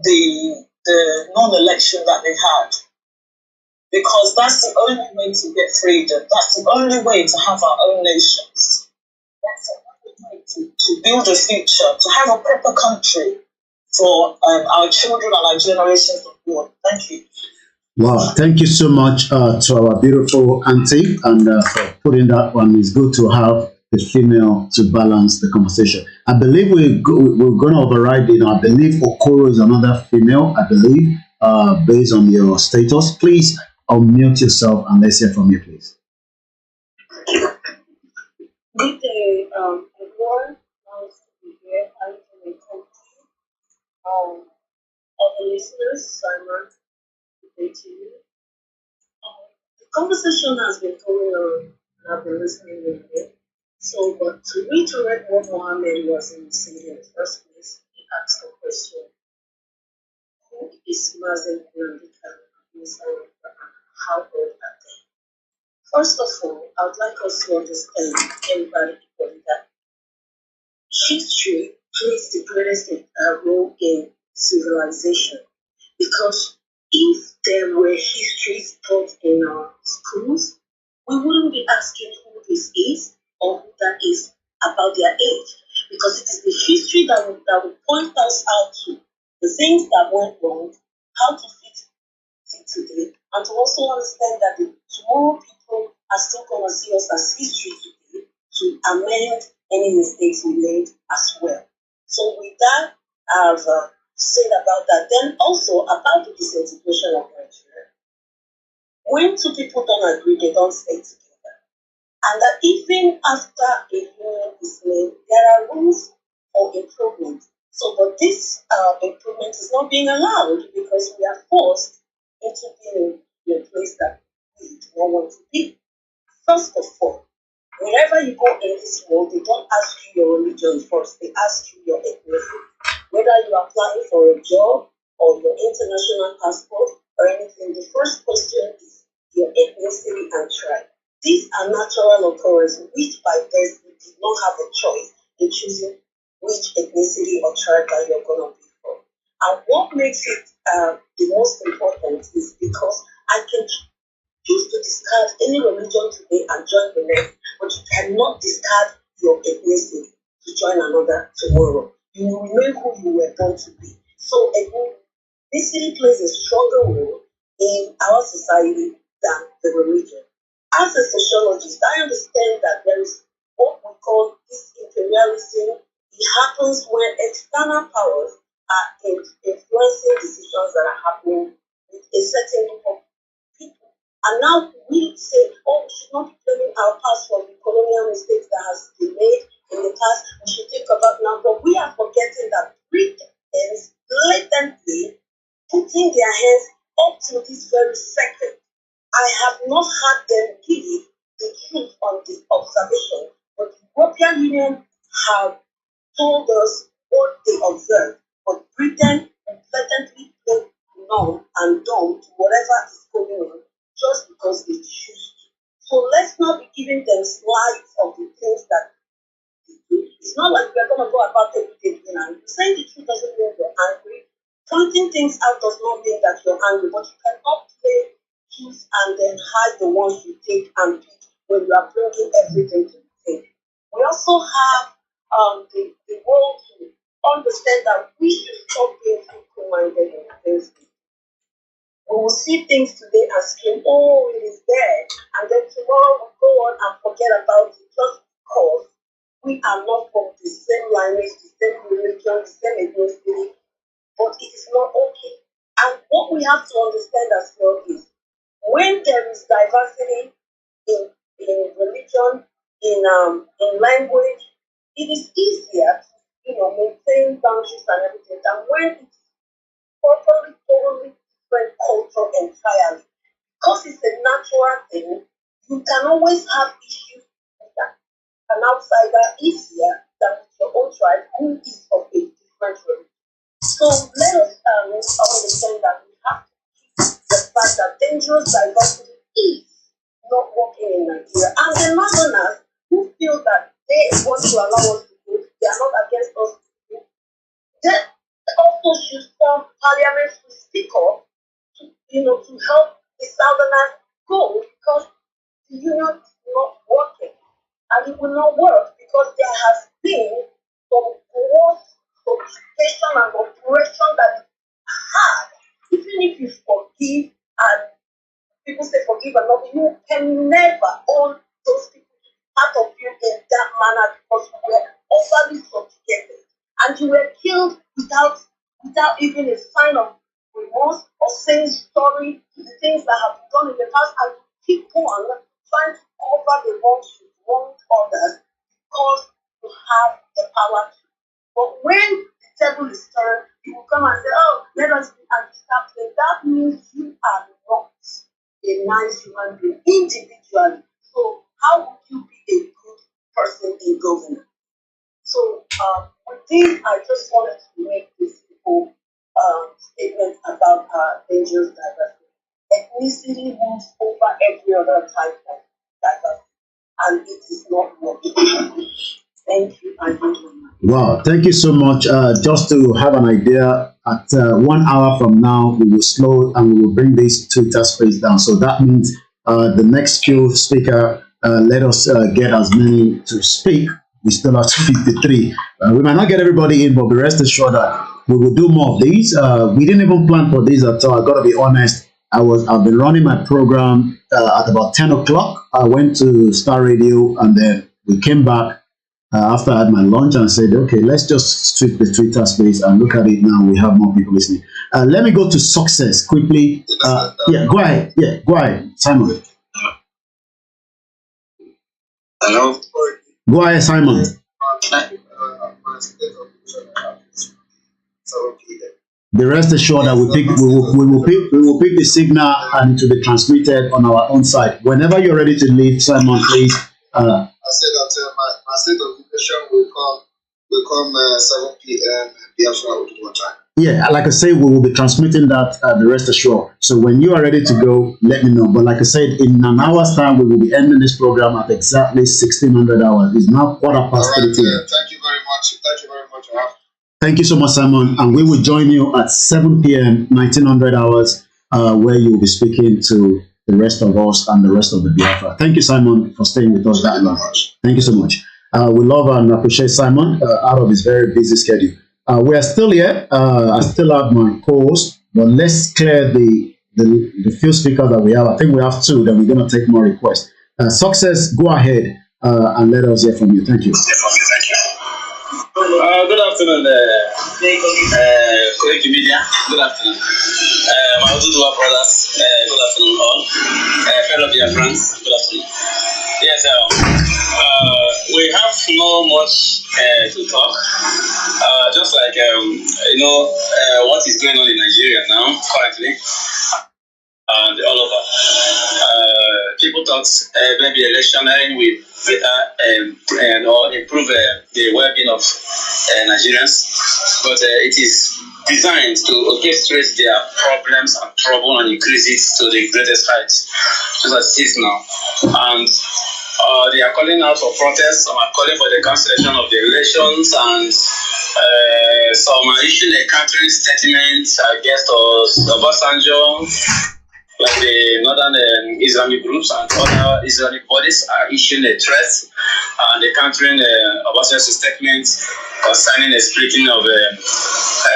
the non-election that they had, because that's the only way to get freedom. That's the only way to have our own nations. That's the only way to build a future, to have a proper country for our children and our generations of born. Thank you. Wow, thank you so much to our beautiful auntie, and for putting that one. It's good to have a female to balance the conversation. I believe we're going to override. I believe KOKORO is another female. I believe, based on your status. Please unmute yourself and let's hear from you, please. Good day, everyone. Nice to be here. I'm from a country. All the listeners, Simon, good day to you. The conversation has been going on, and I've been listening in here. So, but to reiterate what Mohammed was saying in the first place, he asked a question: who is Mazen Nandika and how old are they? First of all, I would like us to understand, everybody equally, that history plays the greatest role in civilization. Because if there were histories taught in our schools, we wouldn't be asking who this is or who that is about their age. Because it is the history that will point us out to the things that went wrong, how to fix it today, and to also understand that the tomorrow people are still going to see us as history today to amend any mistakes we made as well. So with that, I've said about that. Then also about the disintegration of Nigeria. When two people don't agree, they don't stay together. And that even after a union is made, there are rules for improvement. So, but this improvement is not being allowed because we are forced into being in a place that we do not want to be. First of all, wherever you go in this world, they don't ask you your religion first. They ask you your ethnicity. Whether you are applying for a job or your international passport or anything, the first question is your ethnicity and tribe. These are natural occurrences which by birth you did not have a choice in choosing which ethnicity or tribe that you're going to be from. And what makes it the most important is because I can choose to discard any religion today and join the next, but you cannot discard your ethnicity to join another tomorrow. You will remain who you were born to be. So ethnicity plays a stronger role in our society than the religion. As a sociologist, I understand that there is what we call this imperialism. It happens when external powers are influencing decisions that are happening with a certain group of people. And now we say, oh, we should not be blaming our past for the colonial mistakes that has been made in the past. We should think about now, but we are forgetting that Britain is blatantly putting their hands up to this very second. I have not had them give the truth on the observation, but the European Union have told us what they observed. But Britain blatantly played numb and dumb to whatever is going on just because they choose to. So let's not be giving them slides of the things that they do. It's not like we're going to go about every day being angry. Saying the truth doesn't mean you're angry. Pointing things out does not mean that you're angry, but you cannot play choose and then hide the ones you take and pick when you are bringing everything to the table. We also have the world to understand that we should stop being fickle-minded in things. We will see things today and scream, oh, it is dead. And then tomorrow we'll go on and forget about it just because we are not from the same lineage, the same religion, the same ethnicity, but it is not okay. And what we have to understand as well is when there is diversity in religion, in language, it is easier to maintain boundaries and everything than when it's totally different culture entirely. Because it's a natural thing, you can always have issues with that. An outsider easier than with your own tribe who is of a different religion. So let us understand that we have to keep the fact that dangerous diversity is not working in Nigeria. And the Northerners who feel that they want to allow us to go, they are not against us to go, they also should form parliament to speak up to help the Southerners go, because the union is not working. And it will not work because there has been some gross subjugation and oppression that is hard. Even if you forgive, and people say forgive and love, you can never own those people part of you in that manner because you were overly subjugated and you were killed without even a sign of remorse or saying sorry to the things that have been done in the past, and you keep on trying to cover the wrongs you wronged others because you have the power to. But when the table is turned, you will come and say, oh, let us be anti-capitalist. That means you are not a nice human being individually. So how would you be a good person in government? So with this, I just wanted to make this simple statement about dangerous diversity. Ethnicity moves over every other type of diversity, and it is not working. Thank you. Wow, thank you so much. Just to have an idea, at 1 hour from now, we will slow and we will bring this Twitter space down. So that means the next few speaker, let us get as many to speak. We still have 53. We might not get everybody in, but be rest assured that we will do more of these. We didn't even plan for these at all. I got to be honest. I've been running my program at about 10 o'clock. I went to Starr Radio and then we came back after I had my lunch and said, okay, let's just sweep the Twitter space and look at it now. We have more people listening. Let me go to success quickly. Yeah, go ahead. Yeah, go ahead, Simon. Hello. Go ahead, Simon. Be rest assured that we will pick the signal and it will be transmitted on our own site. Whenever you're ready to leave, Simon, please. I said that my state of education will come 7 p.m. Biafra with time. Yeah, like I say, we will be transmitting that the rest assured. So when you are ready to go, let me know. But like I said, in an hour's time, we will be ending this program at exactly 1600 hours. It's now 3:15. Thank you very much. Thank you very much. Thank you so much, Simon. And we will join you at 7 p.m. 1900 hours, where you will be speaking to the rest of us and the rest of the Biafra. Thank you, Simon, for staying with us that long. Thank you so much. We love and appreciate Simon out of his very busy schedule. We are still here. I still have my co-host, but let's clear the few speakers that we have. I think we have two, then we're going to take more requests. Success, go ahead and let us hear from you. Thank you. Good afternoon, koikimedia. Good afternoon. My Oduduwa brothers, good afternoon all. Fellow Biafrans, good afternoon. Yes, we have no much to talk. Just like, what is going on in Nigeria now, currently, and all over. People thought maybe electioneering will better or improve the well-being of Nigerians, but it is designed to orchestrate their problems and trouble and increase it to the greatest heights, just as it is now. And they are calling out for protests, some are calling for the cancellation of the elections, and some are issuing a country statement against Obasanjo. like the northern Islamic groups and other Islamic bodies are issuing a threat and they're countering Obasanjo's statements concerning a splitting of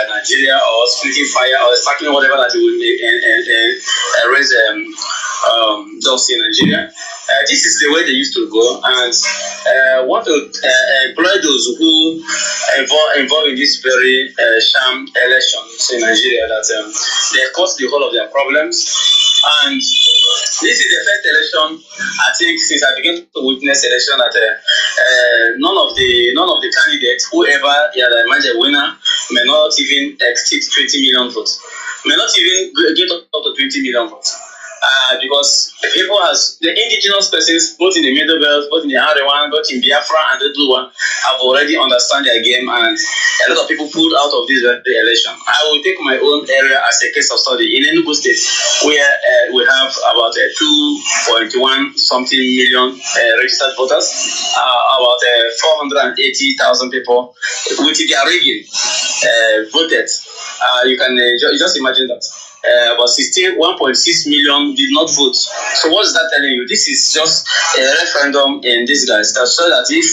Nigeria or splitting fire or starting whatever that will make and raise jobs in Nigeria. This is the way they used to go, and want to employ those who involved in this very sham elections in Nigeria that they caused the whole of their problems. And this is the first election I think since I began to witness election that none of the candidates, whoever emerged a winner, may not even exceed 20 million votes, may not even get up to 20 million votes. Because the people the indigenous persons, both in the Middle Belt, both in the Area, both in Biafra and the Blue One, have already understand their game, and a lot of people pulled out of this election. I will take my own area as a case of study. In Enugu State, where we have about 2.1 something million registered voters, about 480,000 people with their rigging voted. You can just imagine that. About 1.6 million did not vote. So what is that telling you? This is just a referendum in disguise. That's so that if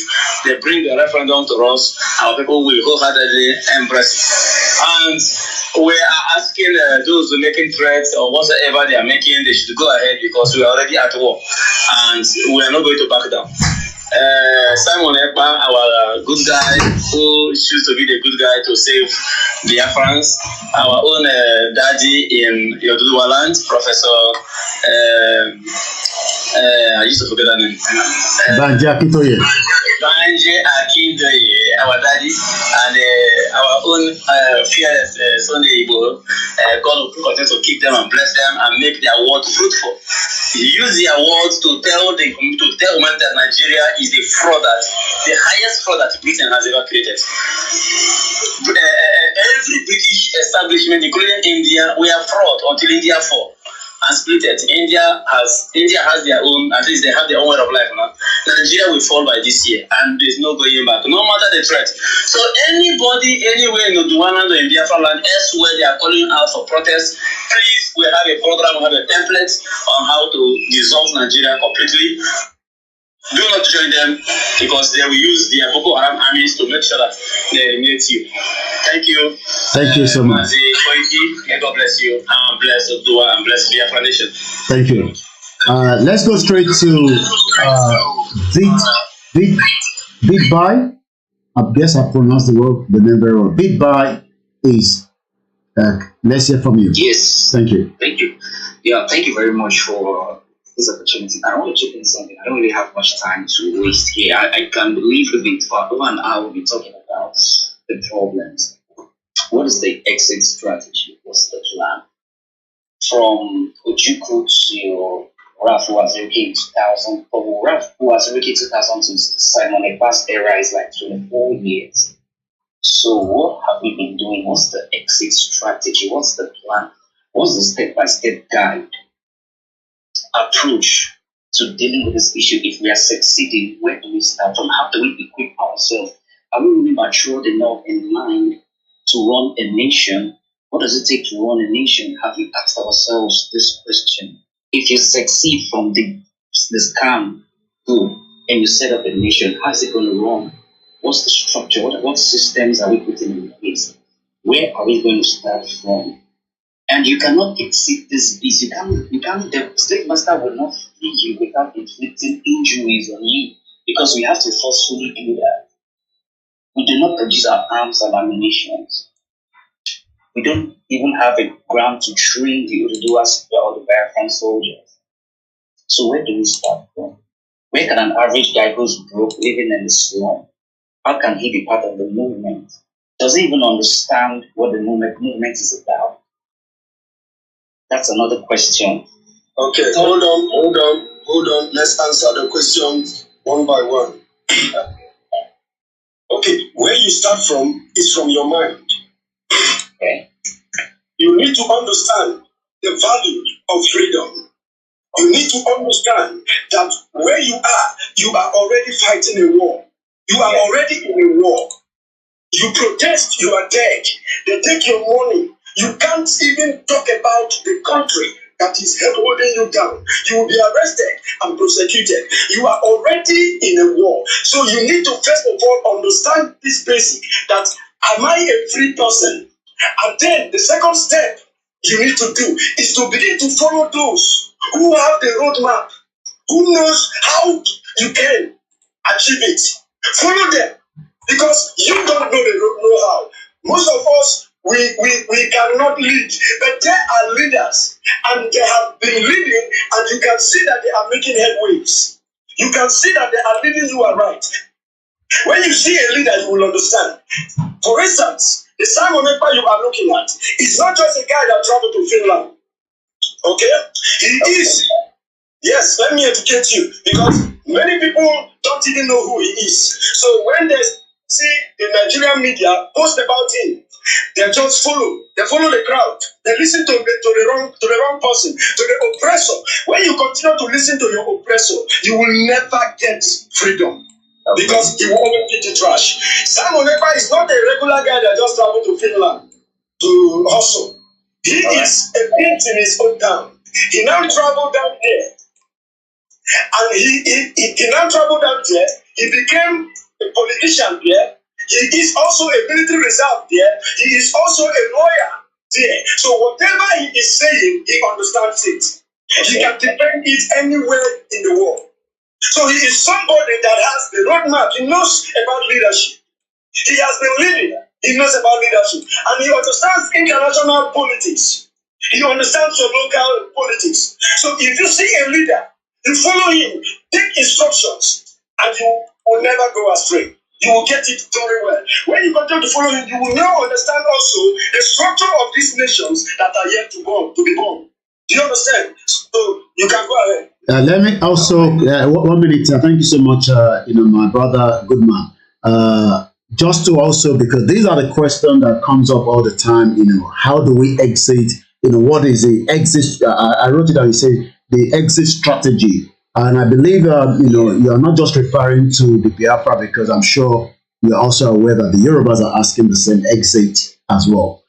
they bring the referendum to us, our people will wholeheartedly embrace it. And we are asking those who are making threats or whatever they are making, they should go ahead because we are already at war and we are not going to back down. Simon Ekpa, our good guy who choose to be the good guy to save Biafrans, our own daddy in Yoruba land, Professor I used to forget that name. Banje Akintoye. Banje Akintoye, our daddy, and our own fearless Sunday IGBOHO. God will continue to keep them and bless them and make their word fruitful. Use their words to tell women that Nigeria is the fraud the highest fraud that Britain has ever created. Every British establishment, including India, we are fraud until India fall and split it. India has their own, at least they have their own way of life now. Nigeria will fall by this year and there's no going back, no matter the threat. So anybody, anywhere in Oduwaland or in Biafra land, elsewhere they are calling out for protest, please, we have a program, we have a template on how to dissolve Nigeria completely. Do not join them because they will use their Boko Haram armies to make sure that they eliminate you. Thank you. Thank you so much. May God bless you and bless Odua and bless Biafra Nation. Thank you. Let's go straight to Bitbuy. I guess I pronounced the name very well. Bitbuy is. Let's hear from you. Yes. Thank you. Thank you. Yeah, thank you very much for this opportunity. I want to chip in something. I don't really have much time to waste here. I can leave a bit for over an hour. We'll be talking about the problems. What is the exit strategy? What's the plan? From Ojukwu to Ralph Wazuki in 2000, from Ralph Wazuki 2000 to Simon Ekpa's era is like 24 years. So what have we been doing? What's the exit strategy? What's the plan? What's the step-by-step guide approach to dealing with this issue? If we are succeeding, where do we start from? How do we equip ourselves? Are we really matured enough in mind to run a nation? What does it take to run a nation? Have we asked ourselves this question? If you succeed from the scam, good, and you set up a nation, how is it going to run? What's the structure? What systems are we putting in place? Where are we going to start from? And you cannot exceed this beast. The slave master will not free you without inflicting injuries on you, because we have to forcefully do that. We do not produce our arms and ammunition. We don't even have a ground to train the Ududuwas or the Biafran soldiers. So where do we start from? Where can an average guy who's broke living in the slum, how can he be part of the movement? Does he even understand what the movement is about? That's another question. Okay, hold on. Let's answer the questions one by one. Okay, where you start from is from your mind. Okay. You need to understand the value of freedom. You need to understand that where you are already fighting a war. You are already in a war. You protest, you are dead. They take your money. You can't even talk about the country that is holding you down. You will be arrested and prosecuted. You are already in a war. So you need to first of all understand this basic, that am I a free person? And then the second step you need to do is to begin to follow those who have the roadmap, who knows how you can achieve it. Follow them, because you don't know how. Most of us, we cannot lead, but there are leaders, and they have been leading, and you can see that they are making headways. You can see that they are leading you aright. When you see a leader, you will understand. For instance, the Simon Ekpa you are looking at is not just a guy that traveled to Finland. Okay? He is. Yes, let me educate you, because many people don't even know who he is. So when they see the Nigerian media post about him, they just follow. They follow the crowd. They listen to the wrong person, to the oppressor. When you continue to listen to your oppressor, you will never get freedom. Because he will always beat the trash. Simon Ekpa is not a regular guy that just traveled to Finland to hustle. He is a bit in his own town. He now traveled down there. And he now traveled down there. He became a politician there. He is also a military reserve there. He is also a lawyer there. So whatever he is saying, he understands it. He can defend it anywhere in the world. So he is somebody that has the roadmap. He knows about leadership. He has been leading. He knows about leadership. And he understands international politics. He understands your local politics. So if you see a leader, you follow him, take instructions, and you will never go astray. You will get it very well. When you continue to follow him, you will now understand also the structure of these nations that are yet to be born. Do you understand? So you can go ahead. Let me also 1 minute. Thank you so much, my brother, good man. Just to also, because these are the questions that comes up all the time. How do we exit? What is the exit? I wrote it down. You say the exit strategy, and I believe you are not just referring to the Biafra, because I'm sure you're also aware that the Yorubas are asking the same exit as well.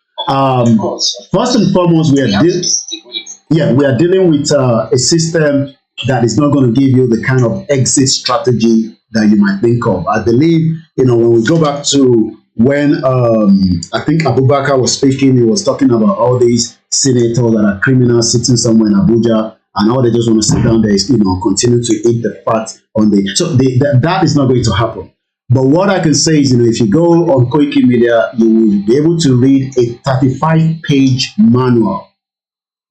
First and foremost, we are dealing with a system that is not going to give you the kind of exit strategy that you might think of. I believe, when we go back to when I think Abubakar was speaking, he was talking about all these senators that are criminals sitting somewhere in Abuja, and all they just want to sit down there is, continue to eat the fat on the. So that is not going to happen. But what I can say is, if you go on KOKIMedia, you will be able to read a 35-page manual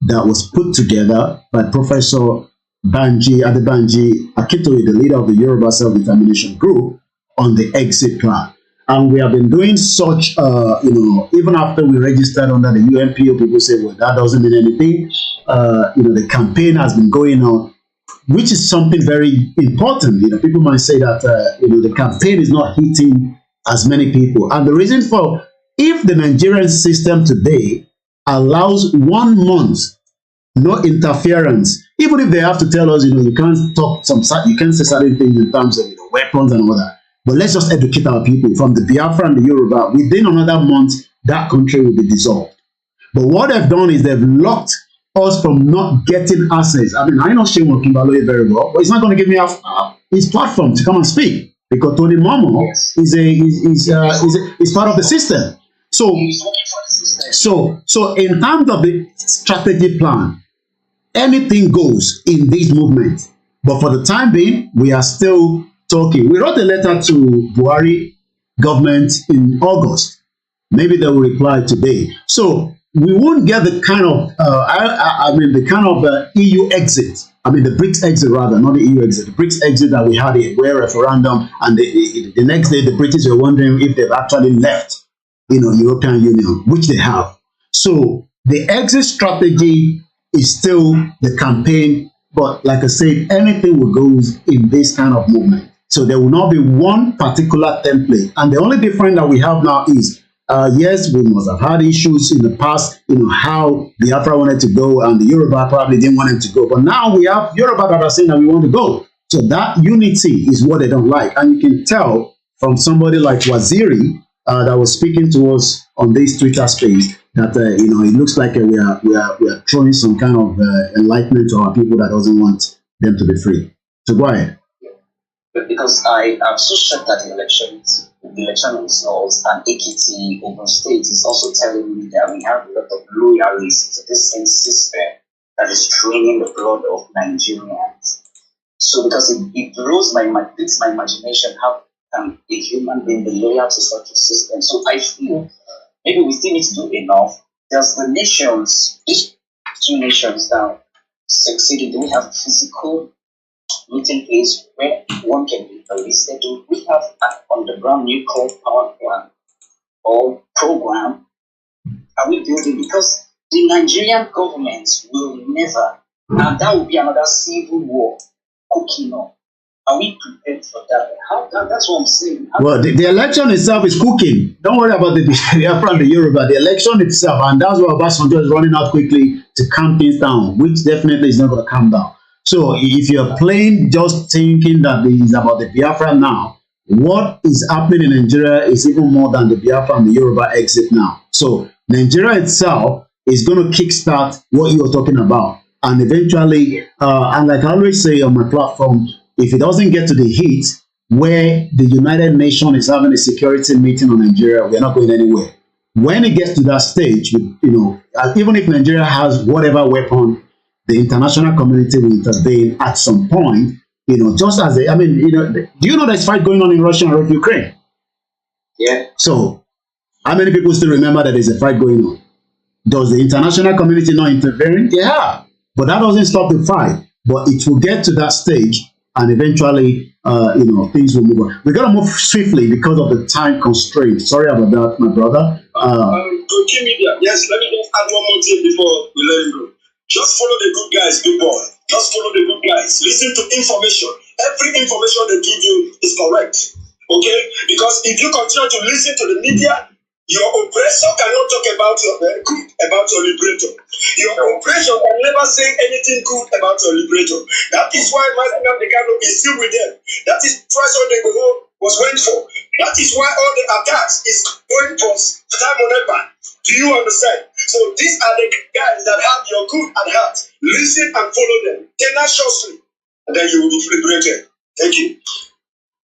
that was put together by Professor Adebanji Akintoye, the leader of the Yoruba Self-Determination Group, on the exit plan. And we have been doing such, even after we registered under the UNPO, people say, well, that doesn't mean anything. The campaign has been going on, which is something very important. People might say that, the campaign is not hitting as many people. And the reason for, if the Nigerian system today allows 1 month, no interference, even if they have to tell us, you can't you can't say certain things in terms of weapons and all that. But let's just educate our people from the Biafra and the Yoruba. Within another month, that country will be dissolved. But what they've done is they've locked us from not getting access. I mean, I know Shane Kimbaloye very well, but he's not going to give me his platform to come and speak, because Tony Momo is part of the system. So in terms of the strategy plan, anything goes in this movement. But for the time being, we are still talking. We wrote a letter to Buhari government in August. Maybe they will reply today. So we won't get the kind of, EU exit. The BRICS exit rather, not the EU exit. The BRICS exit that we had a referendum, and the next day the British were wondering if they've actually left, European Union, which they have. So the exit strategy is still the campaign, but like I said, anything will go in this kind of movement. So there will not be one particular template. And the only difference that we have now is, yes, we must have had issues in the past, how Biafra wanted to go and the Yoruba probably didn't want him to go. But now we have Yoruba that are saying that we want to go. So that unity is what they don't like. And you can tell from somebody like Waziri that was speaking to us on this Twitter space that it looks like we are throwing some kind of enlightenment to our people that doesn't want them to be free. So go ahead. But because I am so shocked that the election results and Ekiti Ogun State is also telling me that we have a lot of loyalists to this same system that is draining the blood of Nigerians. So because it fits my imagination how can a human being be loyal to such a system. So I feel maybe we still need to do enough. There's the nations, these two nations now succeeded. Do we have physical meeting place where one can be arrested? Do we have an underground nuclear power plant or program? Are we building? Because the Nigerian government will never, and that will be another civil war cooking up. Are we prepared for that? That's what I'm saying. Well, the election itself is cooking. Don't worry about the Biafra and the Yoruba. The election itself, and that's why Obasanjo is running out quickly to calm things down, which definitely is not going to calm down. So if you're playing just thinking that it is about the Biafra now, what is happening in Nigeria is even more than the Biafra and the Yoruba exit now. So Nigeria itself is going to kickstart what you were talking about. And eventually, and like I always say on my platform, if it doesn't get to the heat where the United Nations is having a security meeting on Nigeria, we're not going anywhere. When it gets to that stage, even if Nigeria has whatever weapon, the international community will intervene at some point, just as do you know there's fight going on in Russia and Ukraine? Yeah. So, how many people still remember that there's a fight going on? Does the international community not intervene? Yeah. But that doesn't stop the fight. But it will get to that stage, and eventually, things will move on. We got to move swiftly because of the time constraint. Sorry about that, my brother. Koikimedia, yes, let me just add one more thing before we let you go. Just follow the good guys, big boy. Just follow the good guys. Listen to information. Every information they give you is correct. Okay? Because if you continue to listen to the media, your oppressor cannot talk about your good about your liberator. Your oppressor can never say anything good about your liberator. That is why Mazinga Dekano is still with them. That is why Sunday Goho was went for. That is why all the attacks is going for time on Epa. Do you understand? So these are the guys that have your good at heart. Listen and follow them tenaciously, and then you will be liberated. Thank you.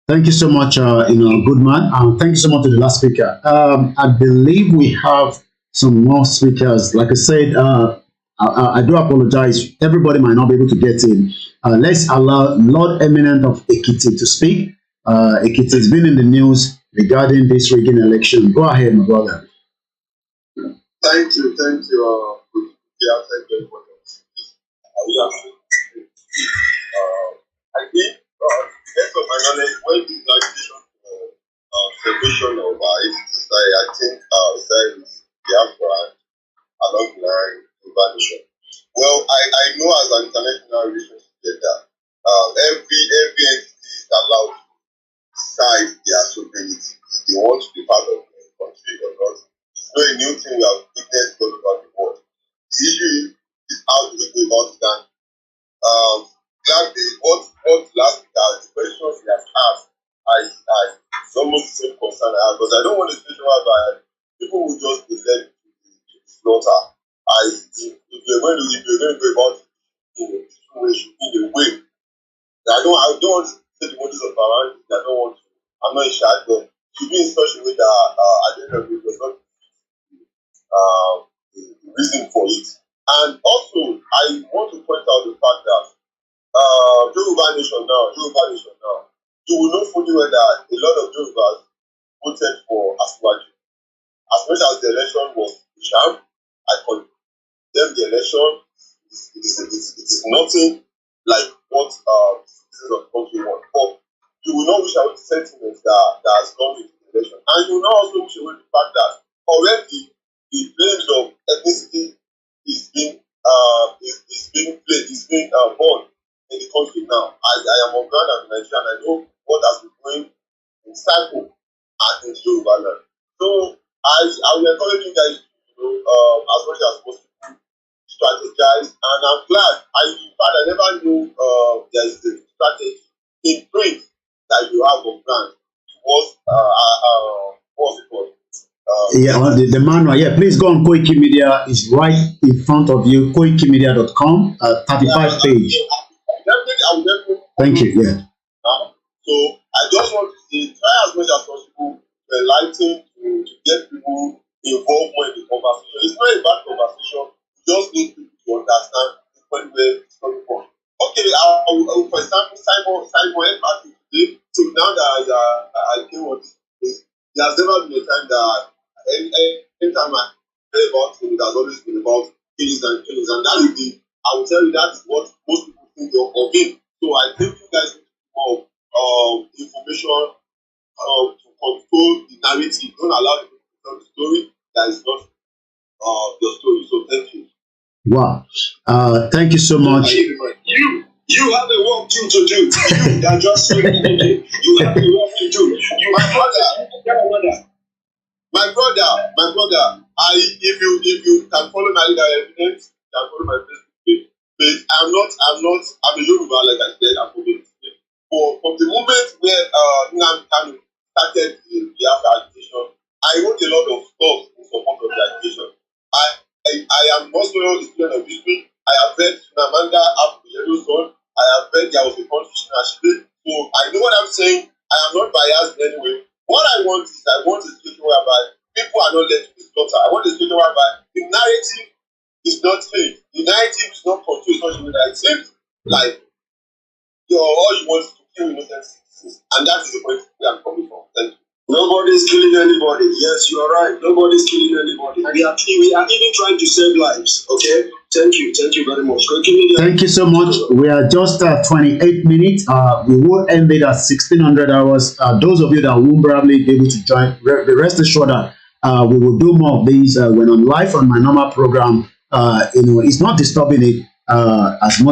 Thank you so much, good man. Thank you so much to the last speaker. I believe we have some more speakers. Like I said, I do apologize. Everybody might not be able to get in. Let's allow Lord Eminent of Ekiti to speak. Ekiti has been in the news regarding this rigging election. Go ahead, my brother. Thank you. Thank you. Yeah, thank you. I think, based on my knowledge, when this accusation for separation of Israel, I think Israel is Biafra along the line to vanishing. Well, I know as an international relations that every entity is allowed to decide their sovereignty. They want to be part of the country or not. It's not a new thing we have witnessed all over the world. The issue is how do we go about that? Gladly, what last week, the questions he has asked, it's almost the same concern I have, because I don't want a situation whereby people will just be led to slaughter. If you're going to go about it in a way, I don't want to say the modus operandi. I'm not in charge, but to be in such a way that at the end of it does not the reason for it. And also, I want to point out the fact that Yoruba nation now, you will know fully well that a lot of Yorubas voted for Asiwaju. As much as the election was a sham, I condemn the election. It is nothing like what citizens of the country want. But you will not wish away the sentiments that has gone into the election. And you will not also wish away the fact that already the flames of ethnicity is being born in the country now. I am on ground as a Nigerian, and I know what has been going in cycle and in Yoruba land. So I will encourage you guys to, as much as possible, strategize. And I'm glad. In fact, I never knew there is a strategy in print that you have on ground towards what's it called? Yeah, on the manual. Yeah, please go on KOKORO is right in front of you. KOKORO.com, 35 page. Thank you. Yeah. So I just want to say, try as much as possible to enlighten, to get people involved more in the conversation. It's not a bad conversation. You just need people to understand the point where it's coming from. Okay, for example, Simon Ekpati today, so now that I came on this place, there has never been a time that any time I heard about him, it has always been about killings, and that is I will tell you that is what most people think of him. So I think you guys need to more information to control the narrative. Don't allow people to tell the story that is not your story. So thank you. Wow. Thank you so much. You have a work to do. You that just said you have a work to do. You, my brother. If you can follow my leader evidence, you can follow my Facebook page. But I'm a Yoruba, like I said, I'm from from the moment where Nnamdi Kanu started the Biafra agitation, I wrote a lot of stuff in support of the agitation. I am also a student of history. I have read Namanda after the Yellow Sun. I have read there was a constitution actually. So I know what I'm saying. I am not biased in any way. What I want is a situation whereby people are not led to the slaughter. I want a situation whereby the narrative is not changed. The narrative is not controlled in such a way that it seems like all you want is to kill innocent citizens. And that is the point where I'm coming from. Thank you. Nobody's killing anybody. Yes, you are right. Nobody's killing anybody. We are even trying to save lives. Okay? Thank you very much. Thank you so much. We are just 28 minutes. We will end it at 1600 hours. Those of you that won't probably be able to join, rest assured that we will do more of these when I'm live on my normal program. It's not disturbing it as much.